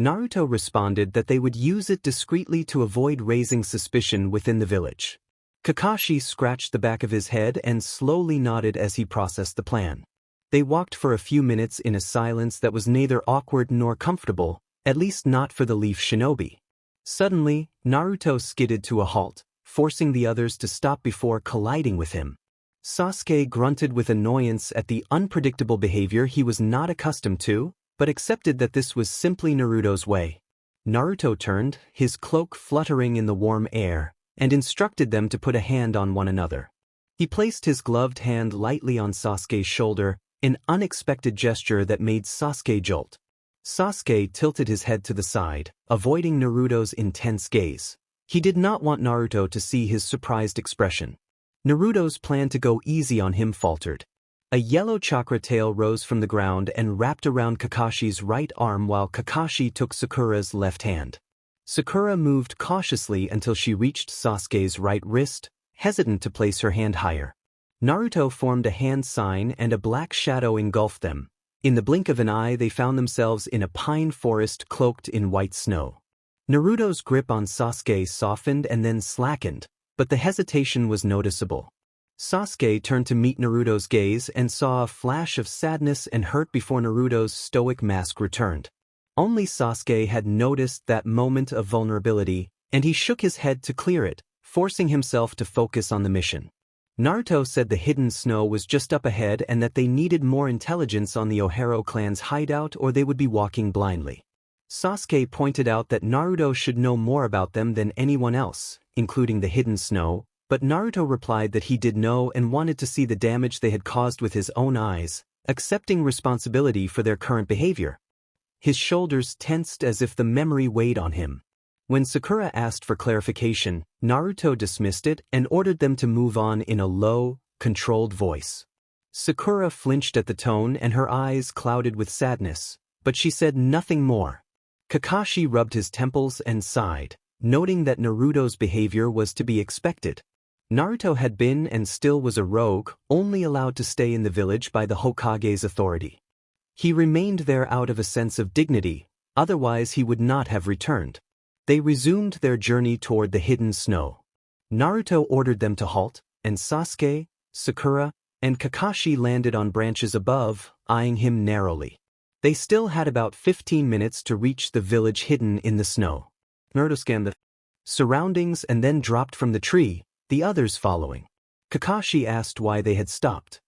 Naruto responded that they would use it discreetly to avoid raising suspicion within the village. Kakashi scratched the back of his head and slowly nodded as he processed the plan. They walked for a few minutes in a silence that was neither awkward nor comfortable, at least not for the Leaf Shinobi. Suddenly, Naruto skidded to a halt, forcing the others to stop before colliding with him. Sasuke grunted with annoyance at the unpredictable behavior he was not accustomed to, but accepted that this was simply Naruto's way. Naruto turned, his cloak fluttering in the warm air, and instructed them to put a hand on one another. He placed his gloved hand lightly on Sasuke's shoulder, an unexpected gesture that made Sasuke jolt. Sasuke tilted his head to the side, avoiding Naruto's intense gaze. He did not want Naruto to see his surprised expression. Naruto's plan to go easy on him faltered. A yellow chakra tail rose from the ground and wrapped around Kakashi's right arm while Kakashi took Sakura's left hand. Sakura moved cautiously until she reached Sasuke's right wrist, hesitant to place her hand higher. Naruto formed a hand sign and a black shadow engulfed them, In the blink of an eye they found themselves in a pine forest cloaked in white snow. Naruto's grip on Sasuke softened and then slackened, but the hesitation was noticeable. Sasuke turned to meet Naruto's gaze and saw a flash of sadness and hurt before Naruto's stoic mask returned. Only Sasuke had noticed that moment of vulnerability, and he shook his head to clear it, forcing himself to focus on the mission. Naruto said the hidden snow was just up ahead and that they needed more intelligence on the Ohara clan's hideout or they would be walking blindly. Sasuke pointed out that Naruto should know more about them than anyone else, including the hidden snow, but Naruto replied that he did know and wanted to see the damage they had caused with his own eyes, accepting responsibility for their current behavior. His shoulders tensed as if the memory weighed on him. When Sakura asked for clarification, Naruto dismissed it and ordered them to move on in a low, controlled voice. Sakura flinched at the tone and her eyes clouded with sadness, but she said nothing more. Kakashi rubbed his temples and sighed, noting that Naruto's behavior was to be expected. Naruto had been and still was a rogue, only allowed to stay in the village by the Hokage's authority. He remained there out of a sense of dignity, otherwise he would not have returned. They resumed their journey toward the hidden snow. Naruto ordered them to halt, and Sasuke, Sakura, and Kakashi landed on branches above, eyeing him narrowly. They still had about 15 minutes to reach the village hidden in the snow. Naruto scanned the surroundings and then dropped from the tree, the others following. Kakashi asked why they had stopped.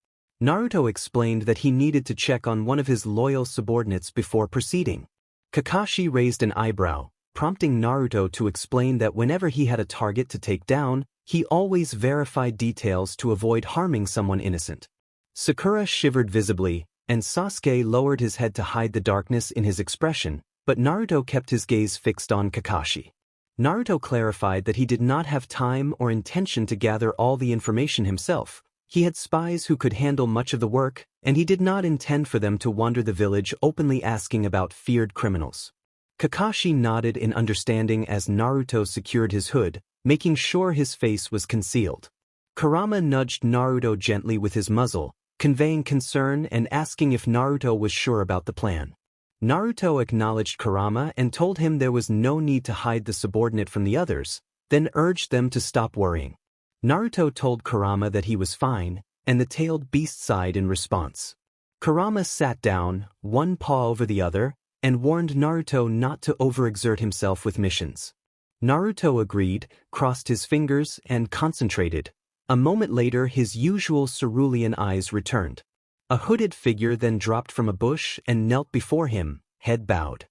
Naruto explained that he needed to check on one of his loyal subordinates before proceeding. Kakashi raised an eyebrow, prompting Naruto to explain that whenever he had a target to take down, he always verified details to avoid harming someone innocent. Sakura shivered visibly, and Sasuke lowered his head to hide the darkness in his expression, but Naruto kept his gaze fixed on Kakashi. Naruto clarified that he did not have time or intention to gather all the information himself. He had spies who could handle much of the work, and he did not intend for them to wander the village openly asking about feared criminals. Kakashi nodded in understanding as Naruto secured his hood, making sure his face was concealed. Kurama nudged Naruto gently with his muzzle, conveying concern and asking if Naruto was sure about the plan. Naruto acknowledged Kurama and told him there was no need to hide the subordinate from the others, then urged them to stop worrying. Naruto told Kurama that he was fine, and the tailed beast sighed in response. Kurama sat down, one paw over the other, and warned Naruto not to overexert himself with missions. Naruto agreed, crossed his fingers, and concentrated. A moment later his usual cerulean eyes returned. A hooded figure then dropped from a bush and knelt before him, head bowed.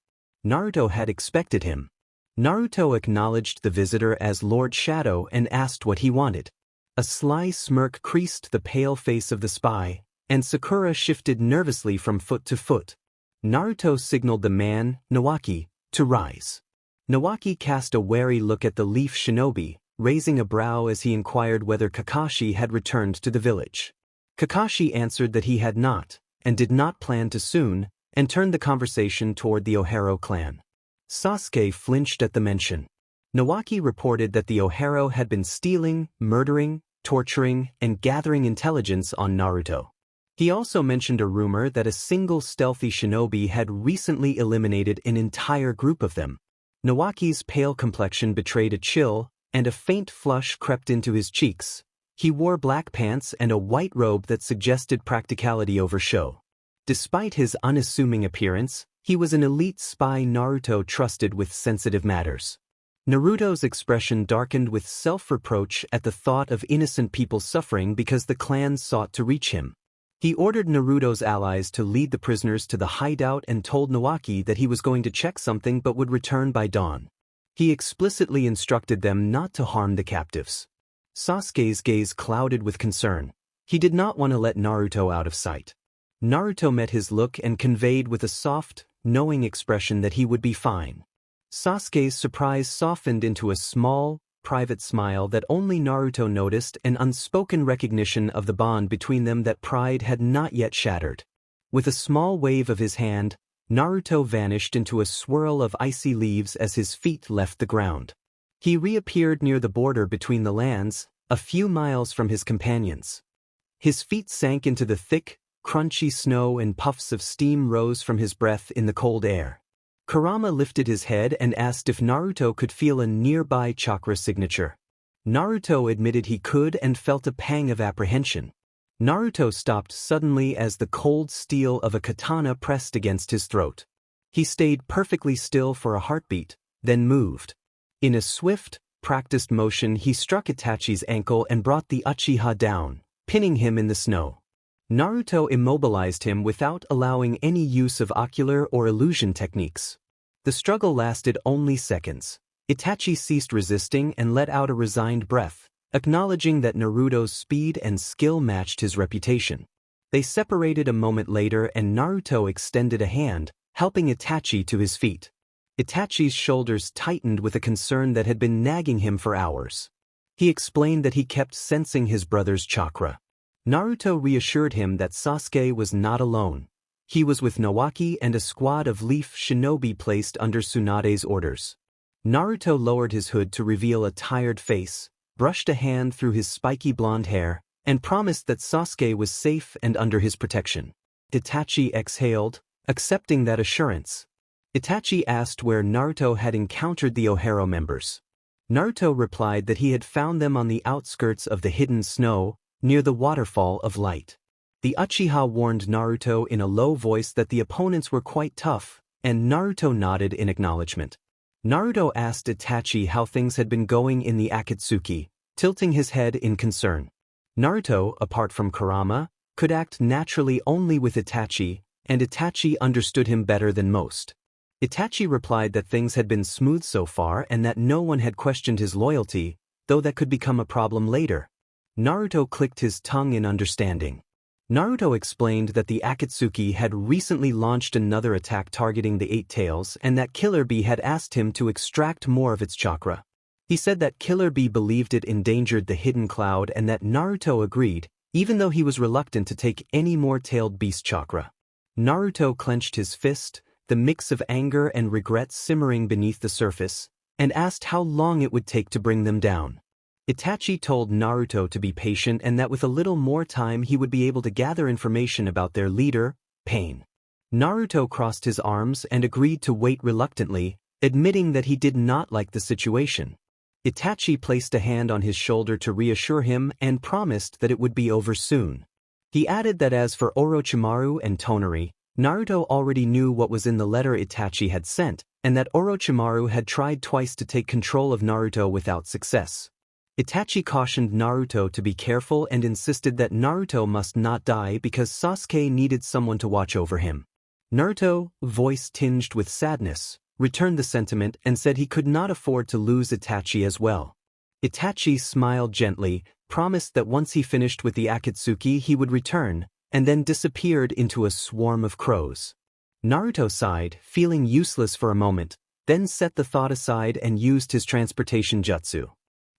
Naruto had expected him. Naruto acknowledged the visitor as Lord Shadow and asked what he wanted. A sly smirk creased the pale face of the spy, and Sakura shifted nervously from foot to foot. Naruto signaled the man, Nawaki, to rise. Nawaki cast a wary look at the leaf shinobi, raising a brow as he inquired whether Kakashi had returned to the village. Kakashi answered that he had not, and did not plan to soon, and turned the conversation toward the Ohara clan. Sasuke flinched at the mention. Nawaki reported that the Ohara had been stealing, murdering, torturing, and gathering intelligence on Naruto. He also mentioned a rumor that a single stealthy shinobi had recently eliminated an entire group of them. Nawaki's pale complexion betrayed a chill, and a faint flush crept into his cheeks. He wore black pants and a white robe that suggested practicality over show. Despite his unassuming appearance, he was an elite spy Naruto trusted with sensitive matters. Naruto's expression darkened with self-reproach at the thought of innocent people suffering because the clan sought to reach him. He ordered Naruto's allies to lead the prisoners to the hideout and told Nawaki that he was going to check something but would return by dawn. He explicitly instructed them not to harm the captives. Sasuke's gaze clouded with concern. He did not want to let Naruto out of sight. Naruto met his look and conveyed with a soft, knowing expression that he would be fine. Sasuke's surprise softened into a small, private smile that only Naruto noticed, an unspoken recognition of the bond between them that pride had not yet shattered. With a small wave of his hand, Naruto vanished into a swirl of icy leaves as his feet left the ground. He reappeared near the border between the lands, a few miles from his companions. His feet sank into the thick, Crunchy snow and puffs of steam rose from his breath in the cold air. Kurama lifted his head and asked if Naruto could feel a nearby chakra signature. Naruto admitted he could and felt a pang of apprehension. Naruto stopped suddenly as the cold steel of a katana pressed against his throat. He stayed perfectly still for a heartbeat, then moved. In a swift, practiced motion he struck Itachi's ankle and brought the Uchiha down, pinning him in the snow. Naruto immobilized him without allowing any use of ocular or illusion techniques. The struggle lasted only seconds. Itachi ceased resisting and let out a resigned breath, acknowledging that Naruto's speed and skill matched his reputation. They separated a moment later and Naruto extended a hand, helping Itachi to his feet. Itachi's shoulders tightened with a concern that had been nagging him for hours. He explained that he kept sensing his brother's chakra. Naruto reassured him that Sasuke was not alone. He was with Nawaki and a squad of leaf shinobi placed under Tsunade's orders. Naruto lowered his hood to reveal a tired face, brushed a hand through his spiky blonde hair, and promised that Sasuke was safe and under his protection. Itachi exhaled, accepting that assurance. Itachi asked where Naruto had encountered the Ohero members. Naruto replied that he had found them on the outskirts of the hidden snow, near the waterfall of light. The Uchiha warned Naruto in a low voice that the opponents were quite tough, and Naruto nodded in acknowledgement. Naruto asked Itachi how things had been going in the Akatsuki, tilting his head in concern. Naruto, apart from Kurama, could act naturally only with Itachi, and Itachi understood him better than most. Itachi replied that things had been smooth so far and that no one had questioned his loyalty, though that could become a problem later. Naruto clicked his tongue in understanding. Naruto explained that the Akatsuki had recently launched another attack targeting the Eight Tails and that Killer Bee had asked him to extract more of its chakra. He said that Killer Bee believed it endangered the hidden cloud and that Naruto agreed, even though he was reluctant to take any more tailed beast chakra. Naruto clenched his fist, the mix of anger and regret simmering beneath the surface, and asked how long it would take to bring them down. Itachi told Naruto to be patient and that with a little more time he would be able to gather information about their leader, Pain. Naruto crossed his arms and agreed to wait reluctantly, admitting that he did not like the situation. Itachi placed a hand on his shoulder to reassure him and promised that it would be over soon. He added that as for Orochimaru and Tonari, Naruto already knew what was in the letter Itachi had sent, and that Orochimaru had tried twice to take control of Naruto without success. Itachi cautioned Naruto to be careful and insisted that Naruto must not die because Sasuke needed someone to watch over him. Naruto, voice tinged with sadness, returned the sentiment and said he could not afford to lose Itachi as well. Itachi smiled gently, promised that once he finished with the Akatsuki he would return, and then disappeared into a swarm of crows. Naruto sighed, feeling useless for a moment, then set the thought aside and used his transportation jutsu.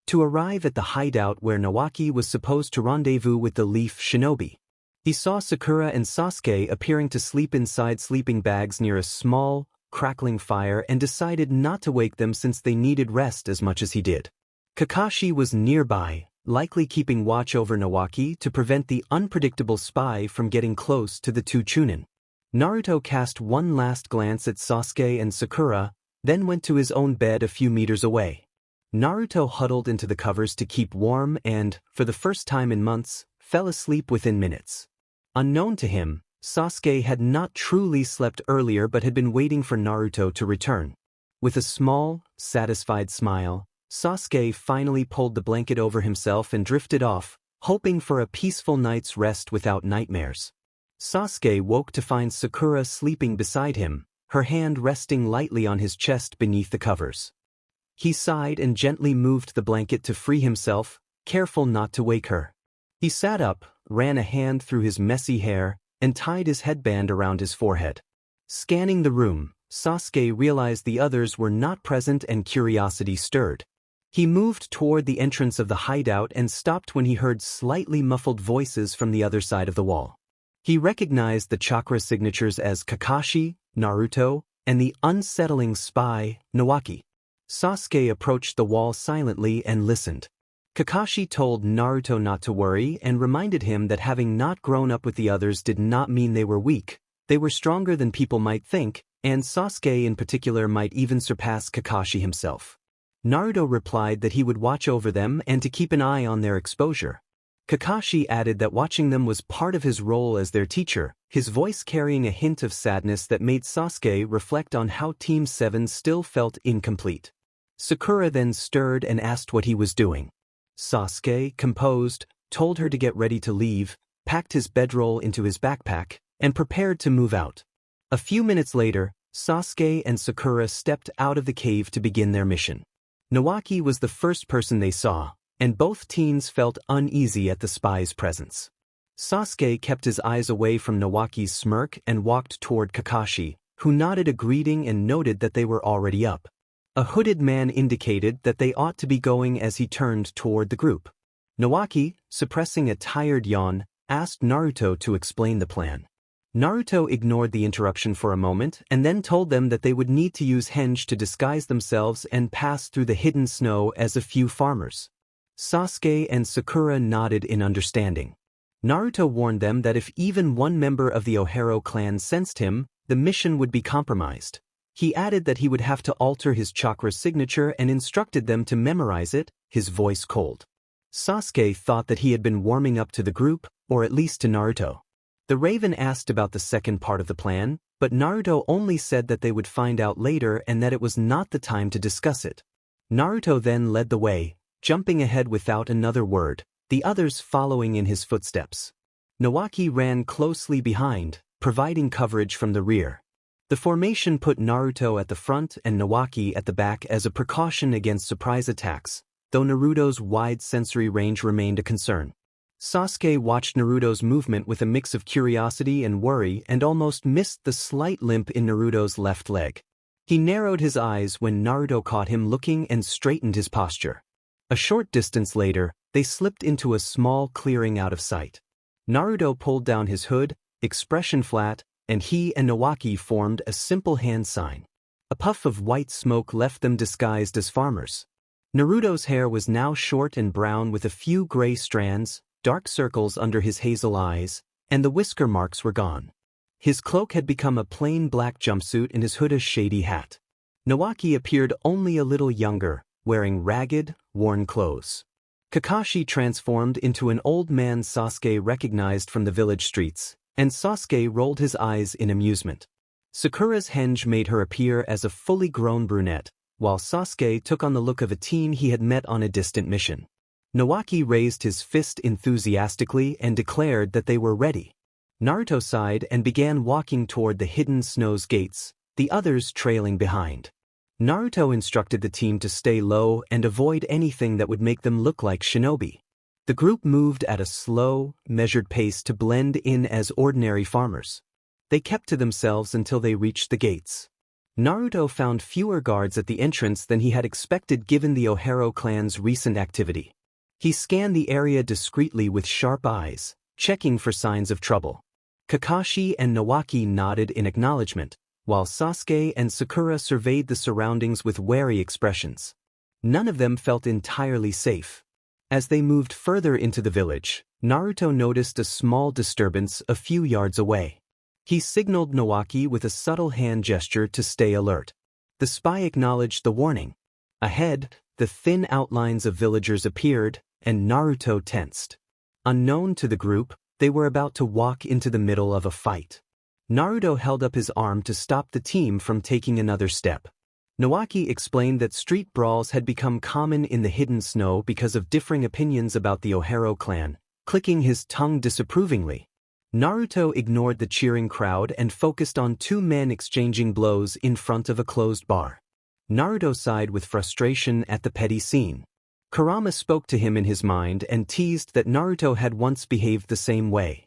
To arrive at the hideout where Nawaki was supposed to rendezvous with the leaf shinobi. He saw Sakura and Sasuke appearing to sleep inside sleeping bags near a small, crackling fire and decided not to wake them since they needed rest as much as he did. Kakashi was nearby, likely keeping watch over Nawaki to prevent the unpredictable spy from getting close to the two Chunin. Naruto cast one last glance at Sasuke and Sakura, then went to his own bed a few meters away. Naruto huddled into the covers to keep warm and, for the first time in months, fell asleep within minutes. Unknown to him, Sasuke had not truly slept earlier but had been waiting for Naruto to return. With a small, satisfied smile, Sasuke finally pulled the blanket over himself and drifted off, hoping for a peaceful night's rest without nightmares. Sasuke woke to find Sakura sleeping beside him, her hand resting lightly on his chest beneath the covers. He sighed and gently moved the blanket to free himself, careful not to wake her. He sat up, ran a hand through his messy hair, and tied his headband around his forehead. Scanning the room, Sasuke realized the others were not present and curiosity stirred. He moved toward the entrance of the hideout and stopped when he heard slightly muffled voices from the other side of the wall. He recognized the chakra signatures as Kakashi, Naruto, and the unsettling spy, Nawaki. Sasuke approached the wall silently and listened. Kakashi told Naruto not to worry and reminded him that having not grown up with the others did not mean they were weak. They were stronger than people might think, and Sasuke in particular might even surpass Kakashi himself. Naruto replied that he would watch over them and to keep an eye on their exposure. Kakashi added that watching them was part of his role as their teacher, his voice carrying a hint of sadness that made Sasuke reflect on how Team 7 still felt incomplete. Sakura then stirred and asked what he was doing. Sasuke, composed, told her to get ready to leave, packed his bedroll into his backpack, and prepared to move out. A few minutes later, Sasuke and Sakura stepped out of the cave to begin their mission. Nawaki was the first person they saw, and both teens felt uneasy at the spy's presence. Sasuke kept his eyes away from Nawaki's smirk and walked toward Kakashi, who nodded a greeting and noted that they were already up. A hooded man indicated that they ought to be going as he turned toward the group. Nawaki, suppressing a tired yawn, asked Naruto to explain the plan. Naruto ignored the interruption for a moment and then told them that they would need to use henge to disguise themselves and pass through the hidden snow as a few farmers. Sasuke and Sakura nodded in understanding. Naruto warned them that if even one member of the Ohero clan sensed him, the mission would be compromised. He added that he would have to alter his chakra signature and instructed them to memorize it, his voice cold. Sasuke thought that he had been warming up to the group, or at least to Naruto. The Raven asked about the second part of the plan, but Naruto only said that they would find out later and that it was not the time to discuss it. Naruto then led the way, jumping ahead without another word, the others following in his footsteps. Nawaki ran closely behind, providing coverage from the rear. The formation put Naruto at the front and Nawaki at the back as a precaution against surprise attacks, though Naruto's wide sensory range remained a concern. Sasuke watched Naruto's movement with a mix of curiosity and worry and almost missed the slight limp in Naruto's left leg. He narrowed his eyes when Naruto caught him looking and straightened his posture. A short distance later, they slipped into a small clearing out of sight. Naruto pulled down his hood, expression flat, and he and Nawaki formed a simple hand sign. A puff of white smoke left them disguised as farmers. Naruto's hair was now short and brown with a few gray strands, dark circles under his hazel eyes, and the whisker marks were gone. His cloak had become a plain black jumpsuit and his hood a shady hat. Nawaki appeared only a little younger, wearing ragged, worn clothes. Kakashi transformed into an old man Sasuke recognized from the village streets, and Sasuke rolled his eyes in amusement. Sakura's henge made her appear as a fully grown brunette, while Sasuke took on the look of a teen he had met on a distant mission. Nawaki raised his fist enthusiastically and declared that they were ready. Naruto sighed and began walking toward the hidden snow's gates, the others trailing behind. Naruto instructed the team to stay low and avoid anything that would make them look like shinobi. The group moved at a slow, measured pace to blend in as ordinary farmers. They kept to themselves until they reached the gates. Naruto found fewer guards at the entrance than he had expected given the Ohero clan's recent activity. He scanned the area discreetly with sharp eyes, checking for signs of trouble. Kakashi and Nawaki nodded in acknowledgement, while Sasuke and Sakura surveyed the surroundings with wary expressions. None of them felt entirely safe. As they moved further into the village, Naruto noticed a small disturbance a few yards away. He signaled Nawaki with a subtle hand gesture to stay alert. The spy acknowledged the warning. Ahead, the thin outlines of villagers appeared, and Naruto tensed. Unknown to the group, they were about to walk into the middle of a fight. Naruto held up his arm to stop the team from taking another step. Nawaki explained that street brawls had become common in the hidden snow because of differing opinions about the Ohero clan, clicking his tongue disapprovingly. Naruto ignored the cheering crowd and focused on two men exchanging blows in front of a closed bar. Naruto sighed with frustration at the petty scene. Kurama spoke to him in his mind and teased that Naruto had once behaved the same way.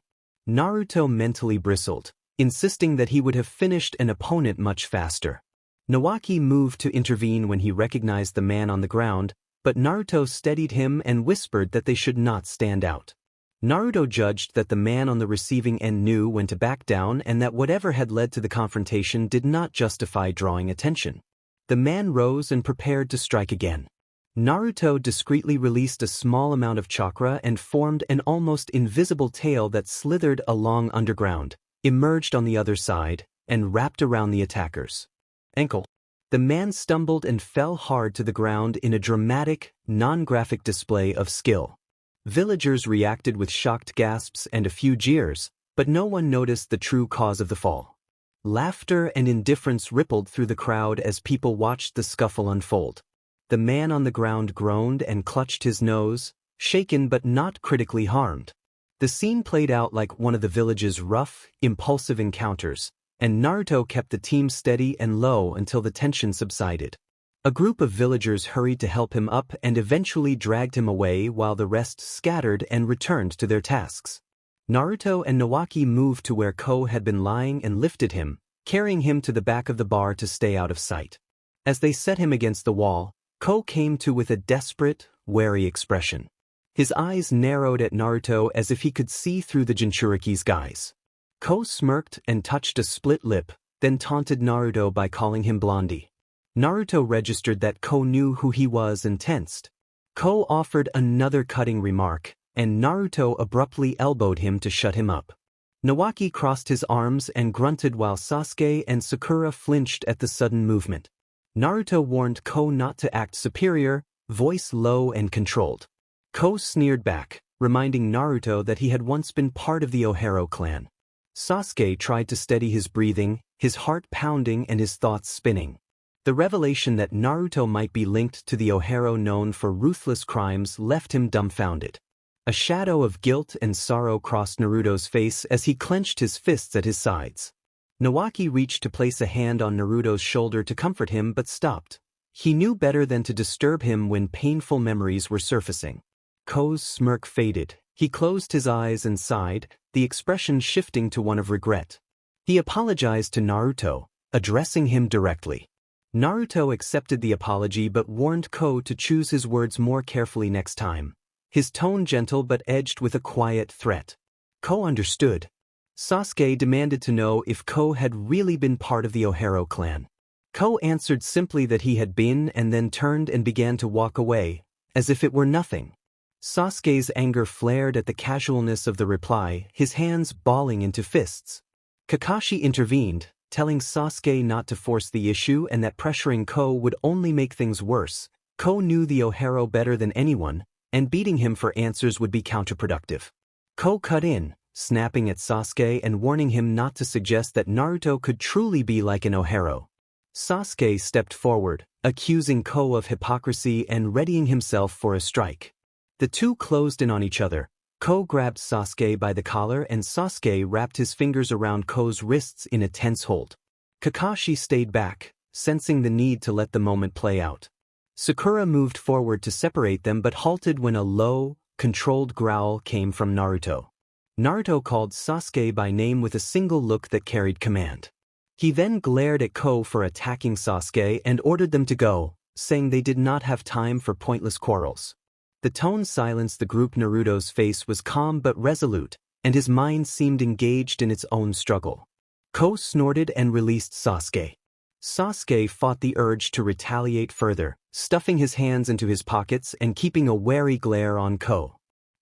Naruto mentally bristled, insisting that he would have finished an opponent much faster. Nawaki moved to intervene when he recognized the man on the ground, but Naruto steadied him and whispered that they should not stand out. Naruto judged that the man on the receiving end knew when to back down and that whatever had led to the confrontation did not justify drawing attention. The man rose and prepared to strike again. Naruto discreetly released a small amount of chakra and formed an almost invisible tail that slithered along underground, emerged on the other side, and wrapped around the attacker's ankle. The man stumbled and fell hard to the ground in a dramatic, non-graphic display of skill. Villagers reacted with shocked gasps and a few jeers, but no one noticed the true cause of the fall. Laughter and indifference rippled through the crowd as people watched the scuffle unfold. The man on the ground groaned and clutched his nose, shaken but not critically harmed. The scene played out like one of the village's rough, impulsive encounters, and Naruto kept the team steady and low until the tension subsided. A group of villagers hurried to help him up and eventually dragged him away while the rest scattered and returned to their tasks. Naruto and Nawaki moved to where Ko had been lying and lifted him, carrying him to the back of the bar to stay out of sight. As they set him against the wall, Ko came to with a desperate, wary expression. His eyes narrowed at Naruto as if he could see through the Jinchuriki's guise. Ko smirked and touched a split lip, then taunted Naruto by calling him Blondie. Naruto registered that Ko knew who he was and tensed. Ko offered another cutting remark, and Naruto abruptly elbowed him to shut him up. Nawaki crossed his arms and grunted while Sasuke and Sakura flinched at the sudden movement. Naruto warned Ko not to act superior, voice low and controlled. Ko sneered back, reminding Naruto that he had once been part of the Ohero clan. Sasuke tried to steady his breathing, his heart pounding and his thoughts spinning. The revelation that Naruto might be linked to the Ohero known for ruthless crimes left him dumbfounded. A shadow of guilt and sorrow crossed Naruto's face as he clenched his fists at his sides. Nawaki reached to place a hand on Naruto's shoulder to comfort him but stopped. He knew better than to disturb him when painful memories were surfacing. Ko's smirk faded. He closed his eyes and sighed, the expression shifting to one of regret. He apologized to Naruto, addressing him directly. Naruto accepted the apology but warned Ko to choose his words more carefully next time, his tone gentle but edged with a quiet threat. Ko understood. Sasuke demanded to know if Ko had really been part of the Ohero clan. Ko answered simply that he had been and then turned and began to walk away, as if it were nothing. Sasuke's anger flared at the casualness of the reply, his hands balling into fists. Kakashi intervened, telling Sasuke not to force the issue and that pressuring Ko would only make things worse. Ko knew the Ohero better than anyone, and beating him for answers would be counterproductive. Ko cut in, snapping at Sasuke and warning him not to suggest that Naruto could truly be like an Ohero. Sasuke stepped forward, accusing Ko of hypocrisy and readying himself for a strike. The two closed in on each other. Ko grabbed Sasuke by the collar and Sasuke wrapped his fingers around Ko's wrists in a tense hold. Kakashi stayed back, sensing the need to let the moment play out. Sakura moved forward to separate them but halted when a low, controlled growl came from Naruto. Naruto called Sasuke by name with a single look that carried command. He then glared at Ko for attacking Sasuke and ordered them to go, saying they did not have time for pointless quarrels. The tone silenced the group. Naruto's face was calm but resolute, and his mind seemed engaged in its own struggle. Ko snorted and released Sasuke. Sasuke fought the urge to retaliate further, stuffing his hands into his pockets and keeping a wary glare on Ko.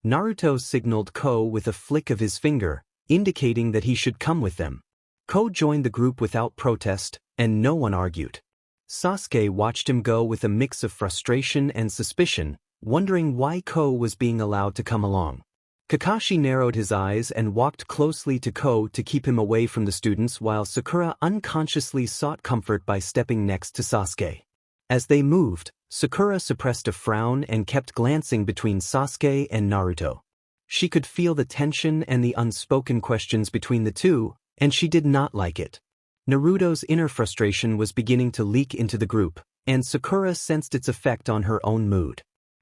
Naruto signaled Ko with a flick of his finger, indicating that he should come with them. Ko joined the group without protest, and no one argued. Sasuke watched him go with a mix of frustration and suspicion, wondering why Ko was being allowed to come along. Kakashi narrowed his eyes and walked closely to Ko to keep him away from the students while Sakura unconsciously sought comfort by stepping next to Sasuke. As they moved, Sakura suppressed a frown and kept glancing between Sasuke and Naruto. She could feel the tension and the unspoken questions between the two, and she did not like it. Naruto's inner frustration was beginning to leak into the group, and Sakura sensed its effect on her own mood.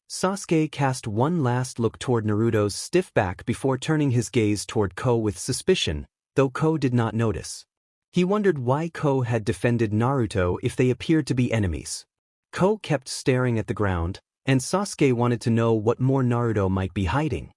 Sasuke cast one last look toward Naruto's stiff back before turning his gaze toward Ko with suspicion, though Ko did not notice. He wondered why Ko had defended Naruto if they appeared to be enemies. Ko kept staring at the ground, and Sasuke wanted to know what more Naruto might be hiding.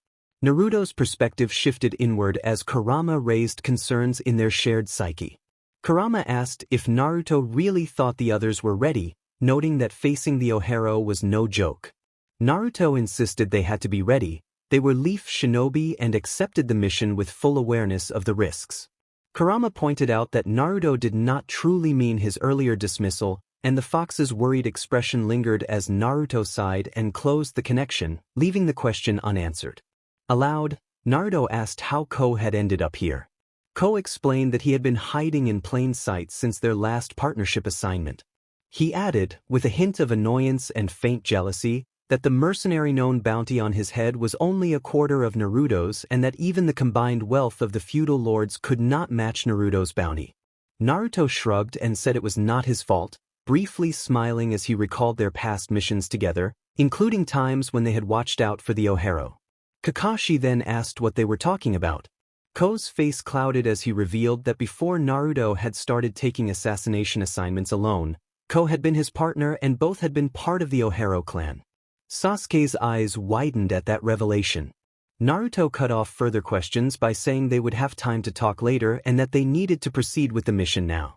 Naruto's perspective shifted inward as Kurama raised concerns in their shared psyche. Kurama asked if Naruto really thought the others were ready, noting that facing the Ohero was no joke. Naruto insisted they had to be ready. They were Leaf Shinobi and accepted the mission with full awareness of the risks. Kurama pointed out that Naruto did not truly mean his earlier dismissal, and the fox's worried expression lingered as Naruto sighed and closed the connection, leaving the question unanswered. Aloud, Naruto asked how Ko had ended up here. Ko explained that he had been hiding in plain sight since their last partnership assignment. He added, with a hint of annoyance and faint jealousy, that the mercenary-known bounty on his head was only a quarter of Naruto's and that even the combined wealth of the feudal lords could not match Naruto's bounty. Naruto shrugged and said it was not his fault, briefly smiling as he recalled their past missions together, including times when they had watched out for the Ohero. Kakashi then asked what they were talking about. Ko's face clouded as he revealed that before Naruto had started taking assassination assignments alone, Ko had been his partner and both had been part of the Ohero clan. Sasuke's eyes widened at that revelation. Naruto cut off further questions by saying they would have time to talk later and that they needed to proceed with the mission now.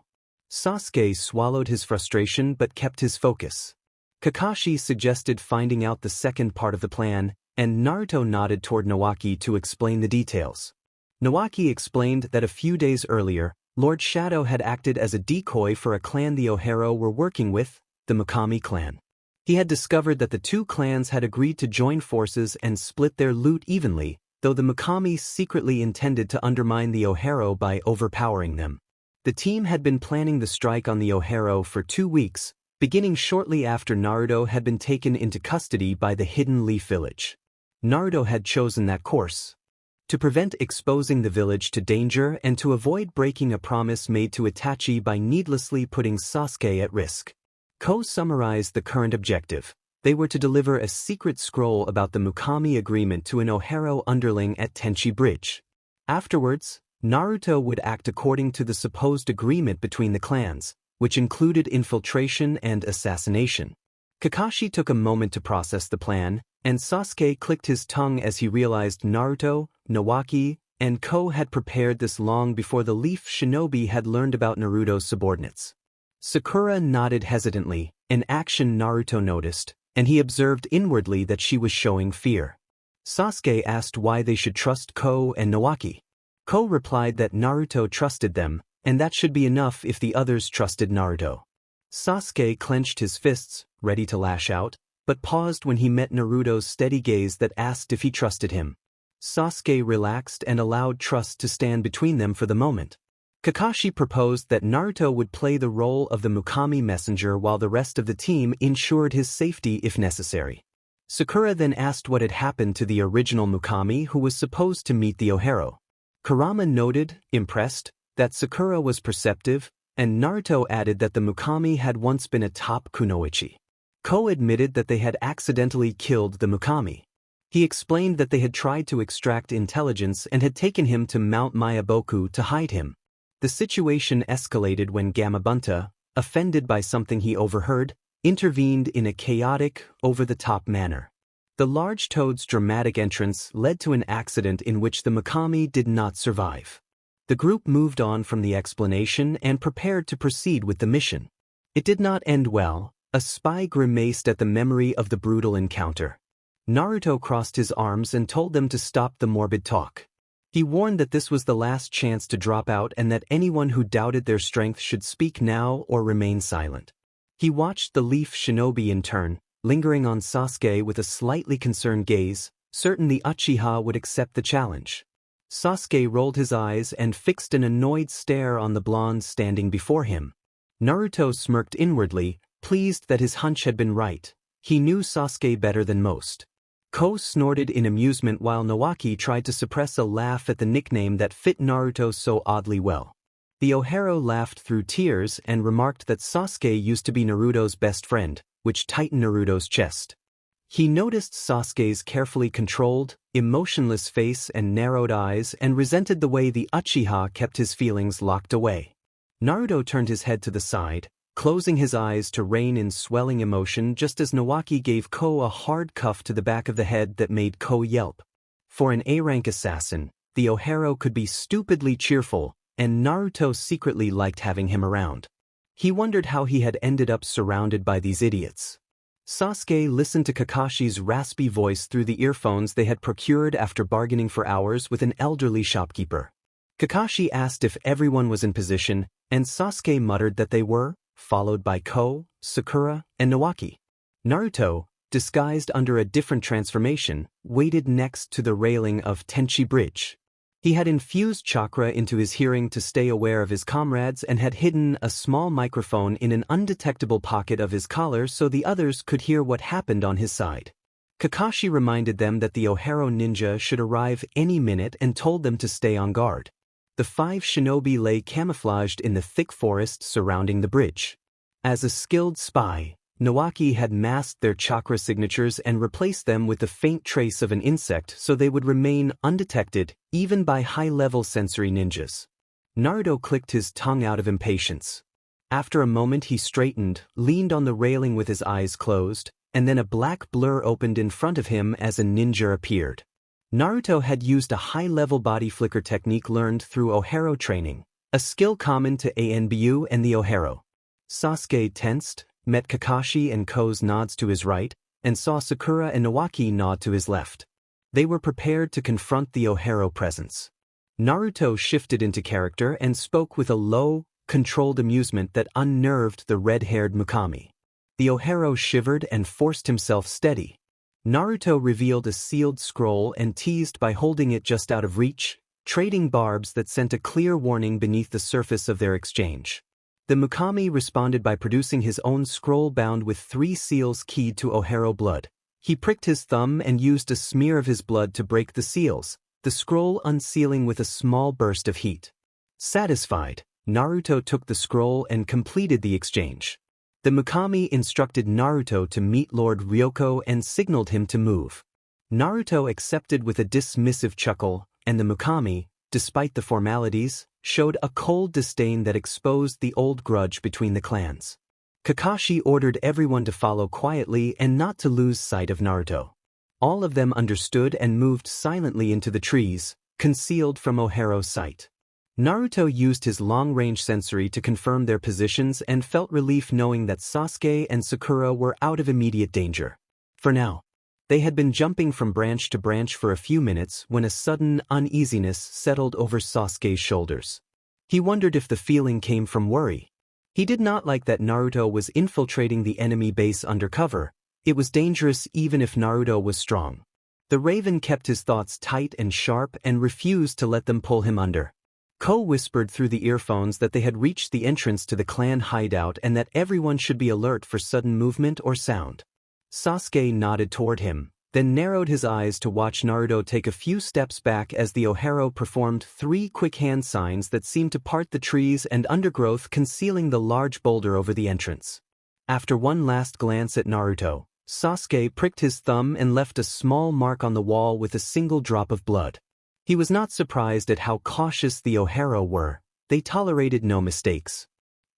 Sasuke swallowed his frustration but kept his focus. Kakashi suggested finding out the second part of the plan, and Naruto nodded toward Nawaki to explain the details. Nawaki explained that a few days earlier, Lord Shadow had acted as a decoy for a clan the Ohero were working with, the Mikami clan. He had discovered that the two clans had agreed to join forces and split their loot evenly, though the Mikami secretly intended to undermine the Ohero by overpowering them. The team had been planning the strike on the Ohero for 2 weeks, beginning shortly after Naruto had been taken into custody by the Hidden Leaf Village. Naruto had chosen that course to prevent exposing the village to danger and to avoid breaking a promise made to Itachi by needlessly putting Sasuke at risk. Ko summarized the current objective. They were to deliver a secret scroll about the Mikami agreement to an Ohero underling at Tenchi Bridge. Afterwards, Naruto would act according to the supposed agreement between the clans, which included infiltration and assassination. Kakashi took a moment to process the plan, and Sasuke clicked his tongue as he realized Naruto, Nawaki, and Ko had prepared this long before the Leaf Shinobi had learned about Naruto's subordinates. Sakura nodded hesitantly, an action Naruto noticed, and he observed inwardly that she was showing fear. Sasuke asked why they should trust Ko and Nawaki. Ko replied that Naruto trusted them, and that should be enough if the others trusted Naruto. Sasuke clenched his fists, ready to lash out, but paused when he met Naruto's steady gaze that asked if he trusted him. Sasuke relaxed and allowed trust to stand between them for the moment. Kakashi proposed that Naruto would play the role of the Mikami messenger while the rest of the team ensured his safety if necessary. Sakura then asked what had happened to the original Mikami who was supposed to meet the Ohero. Kurama noted, impressed, that Sakura was perceptive, and Naruto added that the Mikami had once been a top kunoichi. Ko admitted that they had accidentally killed the Mikami. He explained that they had tried to extract intelligence and had taken him to Mount Mayaboku to hide him. The situation escalated when Gamabunta, offended by something he overheard, intervened in a chaotic, over-the-top manner. The large toad's dramatic entrance led to an accident in which the Mikami did not survive. The group moved on from the explanation and prepared to proceed with the mission. It did not end well. A spy grimaced at the memory of the brutal encounter. Naruto crossed his arms and told them to stop the morbid talk. He warned that this was the last chance to drop out and that anyone who doubted their strength should speak now or remain silent. He watched the Leaf Shinobi in turn, lingering on Sasuke with a slightly concerned gaze, certain the Uchiha would accept the challenge. Sasuke rolled his eyes and fixed an annoyed stare on the blonde standing before him. Naruto smirked inwardly, pleased that his hunch had been right. He knew Sasuke better than most. Ko snorted in amusement while Nawaki tried to suppress a laugh at the nickname that fit Naruto so oddly well. The Ohero laughed through tears and remarked that Sasuke used to be Naruto's best friend, which tightened Naruto's chest. He noticed Sasuke's carefully controlled, emotionless face and narrowed eyes and resented the way the Uchiha kept his feelings locked away. Naruto turned his head to the side, closing his eyes to rein in swelling emotion just as Nawaki gave Ko a hard cuff to the back of the head that made Ko yelp. For an A-rank assassin, the Ohero could be stupidly cheerful, and Naruto secretly liked having him around. He wondered how he had ended up surrounded by these idiots. Sasuke listened to Kakashi's raspy voice through the earphones they had procured after bargaining for hours with an elderly shopkeeper. Kakashi asked if everyone was in position, and Sasuke muttered that they were, followed by Ko, Sakura, and Nawaki. Naruto, disguised under a different transformation, waited next to the railing of Tenchi Bridge. He had infused chakra into his hearing to stay aware of his comrades and had hidden a small microphone in an undetectable pocket of his collar so the others could hear what happened on his side. Kakashi reminded them that the Ohero ninja should arrive any minute and told them to stay on guard. The 5 shinobi lay camouflaged in the thick forest surrounding the bridge. As a skilled spy, Nawaki had masked their chakra signatures and replaced them with the faint trace of an insect so they would remain undetected even by high-level sensory ninjas. Naruto clicked his tongue out of impatience. After a moment he straightened, leaned on the railing with his eyes closed, and then a black blur opened in front of him as a ninja appeared. Naruto had used a high-level body flicker technique learned through Ohero training, a skill common to Anbu and the Ohero. Sasuke tensed, met Kakashi and Ko's nods to his right, and saw Sakura and Nawaki nod to his left. They were prepared to confront the Ohero presence. Naruto shifted into character and spoke with a low, controlled amusement that unnerved the red-haired Mukami. The Ohero shivered and forced himself steady. Naruto revealed a sealed scroll and teased by holding it just out of reach, trading barbs that sent a clear warning beneath the surface of their exchange. The Mukami responded by producing his own scroll bound with 3 seals keyed to Ohero blood. He pricked his thumb and used a smear of his blood to break the seals, the scroll unsealing with a small burst of heat. Satisfied, Naruto took the scroll and completed the exchange. The Mukami instructed Naruto to meet Lord Ryoko and signaled him to move. Naruto accepted with a dismissive chuckle, and the Mukami, despite the formalities, showed a cold disdain that exposed the old grudge between the clans. Kakashi ordered everyone to follow quietly and not to lose sight of Naruto. All of them understood and moved silently into the trees, concealed from Ohero's sight. Naruto used his long-range sensory to confirm their positions and felt relief knowing that Sasuke and Sakura were out of immediate danger. For now. They had been jumping from branch to branch for a few minutes when a sudden uneasiness settled over Sasuke's shoulders. He wondered if the feeling came from worry. He did not like that Naruto was infiltrating the enemy base undercover. It was dangerous even if Naruto was strong. The Raven kept his thoughts tight and sharp and refused to let them pull him under. Ko whispered through the earphones that they had reached the entrance to the clan hideout and that everyone should be alert for sudden movement or sound. Sasuke nodded toward him, then narrowed his eyes to watch Naruto take a few steps back as the Ohero performed 3 quick hand signs that seemed to part the trees and undergrowth concealing the large boulder over the entrance. After one last glance at Naruto, Sasuke pricked his thumb and left a small mark on the wall with a single drop of blood. He was not surprised at how cautious the Ohero were. They tolerated no mistakes.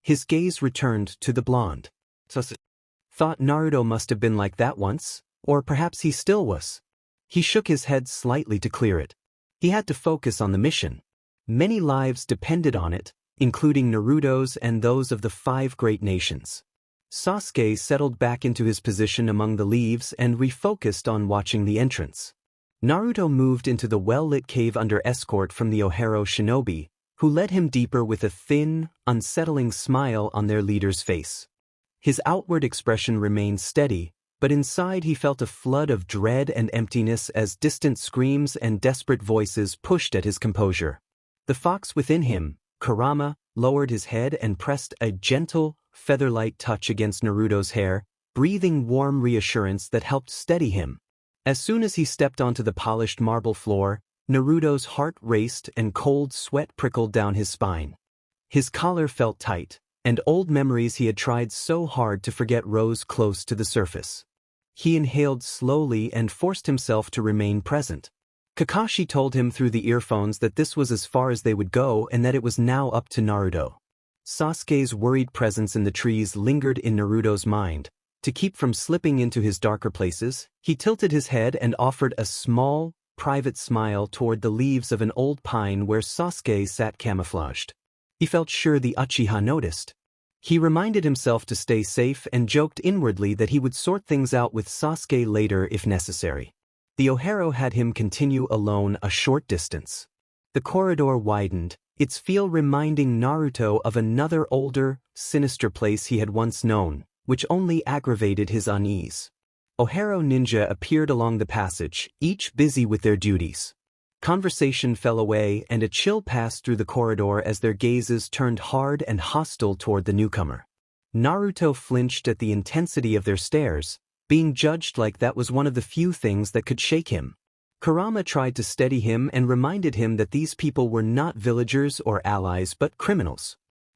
His gaze returned to the blonde. Thought Naruto must have been like that once, or perhaps he still was. He shook his head slightly to clear it. He had to focus on the mission. Many lives depended on it, including Naruto's and those of the 5 great nations. Sasuke settled back into his position among the leaves and refocused on watching the entrance. Naruto moved into the well-lit cave under escort from the Ohero shinobi, who led him deeper with a thin, unsettling smile on their leader's face. His outward expression remained steady, but inside he felt a flood of dread and emptiness as distant screams and desperate voices pushed at his composure. The fox within him, Kurama, lowered his head and pressed a gentle, feather-light touch against Naruto's hair, breathing warm reassurance that helped steady him. As soon as he stepped onto the polished marble floor, Naruto's heart raced and cold sweat prickled down his spine. His collar felt tight, and old memories he had tried so hard to forget rose close to the surface. He inhaled slowly and forced himself to remain present. Kakashi told him through the earphones that this was as far as they would go and that it was now up to Naruto. Sasuke's worried presence in the trees lingered in Naruto's mind. To keep from slipping into his darker places, he tilted his head and offered a small, private smile toward the leaves of an old pine where Sasuke sat camouflaged. He felt sure the Uchiha noticed. He reminded himself to stay safe and joked inwardly that he would sort things out with Sasuke later if necessary. The Ohero had him continue alone a short distance. The corridor widened, its feel reminding Naruto of another older, sinister place he had once known, which only aggravated his unease. Ohero ninja appeared along the passage, each busy with their duties. Conversation fell away and a chill passed through the corridor as their gazes turned hard and hostile toward the newcomer. Naruto flinched at the intensity of their stares, being judged like that was one of the few things that could shake him. Kurama tried to steady him and reminded him that these people were not villagers or allies but criminals.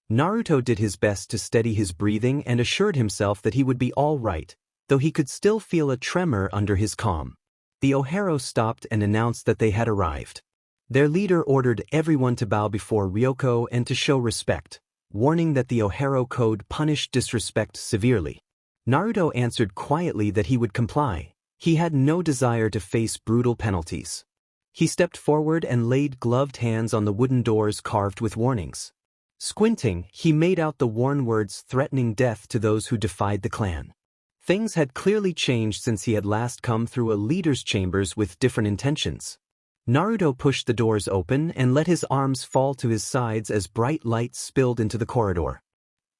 Naruto did his best to steady his breathing and assured himself that he would be all right, though he could still feel a tremor under his calm. The Ohero stopped and announced that they had arrived. Their leader ordered everyone to bow before Ryoko and to show respect, warning that the Ohero code punished disrespect severely. Naruto answered quietly that he would comply. He had no desire to face brutal penalties. He stepped forward and laid gloved hands on the wooden doors carved with warnings. Squinting, he made out the worn words threatening death to those who defied the clan. Things had clearly changed since he had last come through a leader's chambers with different intentions. Naruto pushed the doors open and let his arms fall to his sides as bright light spilled into the corridor.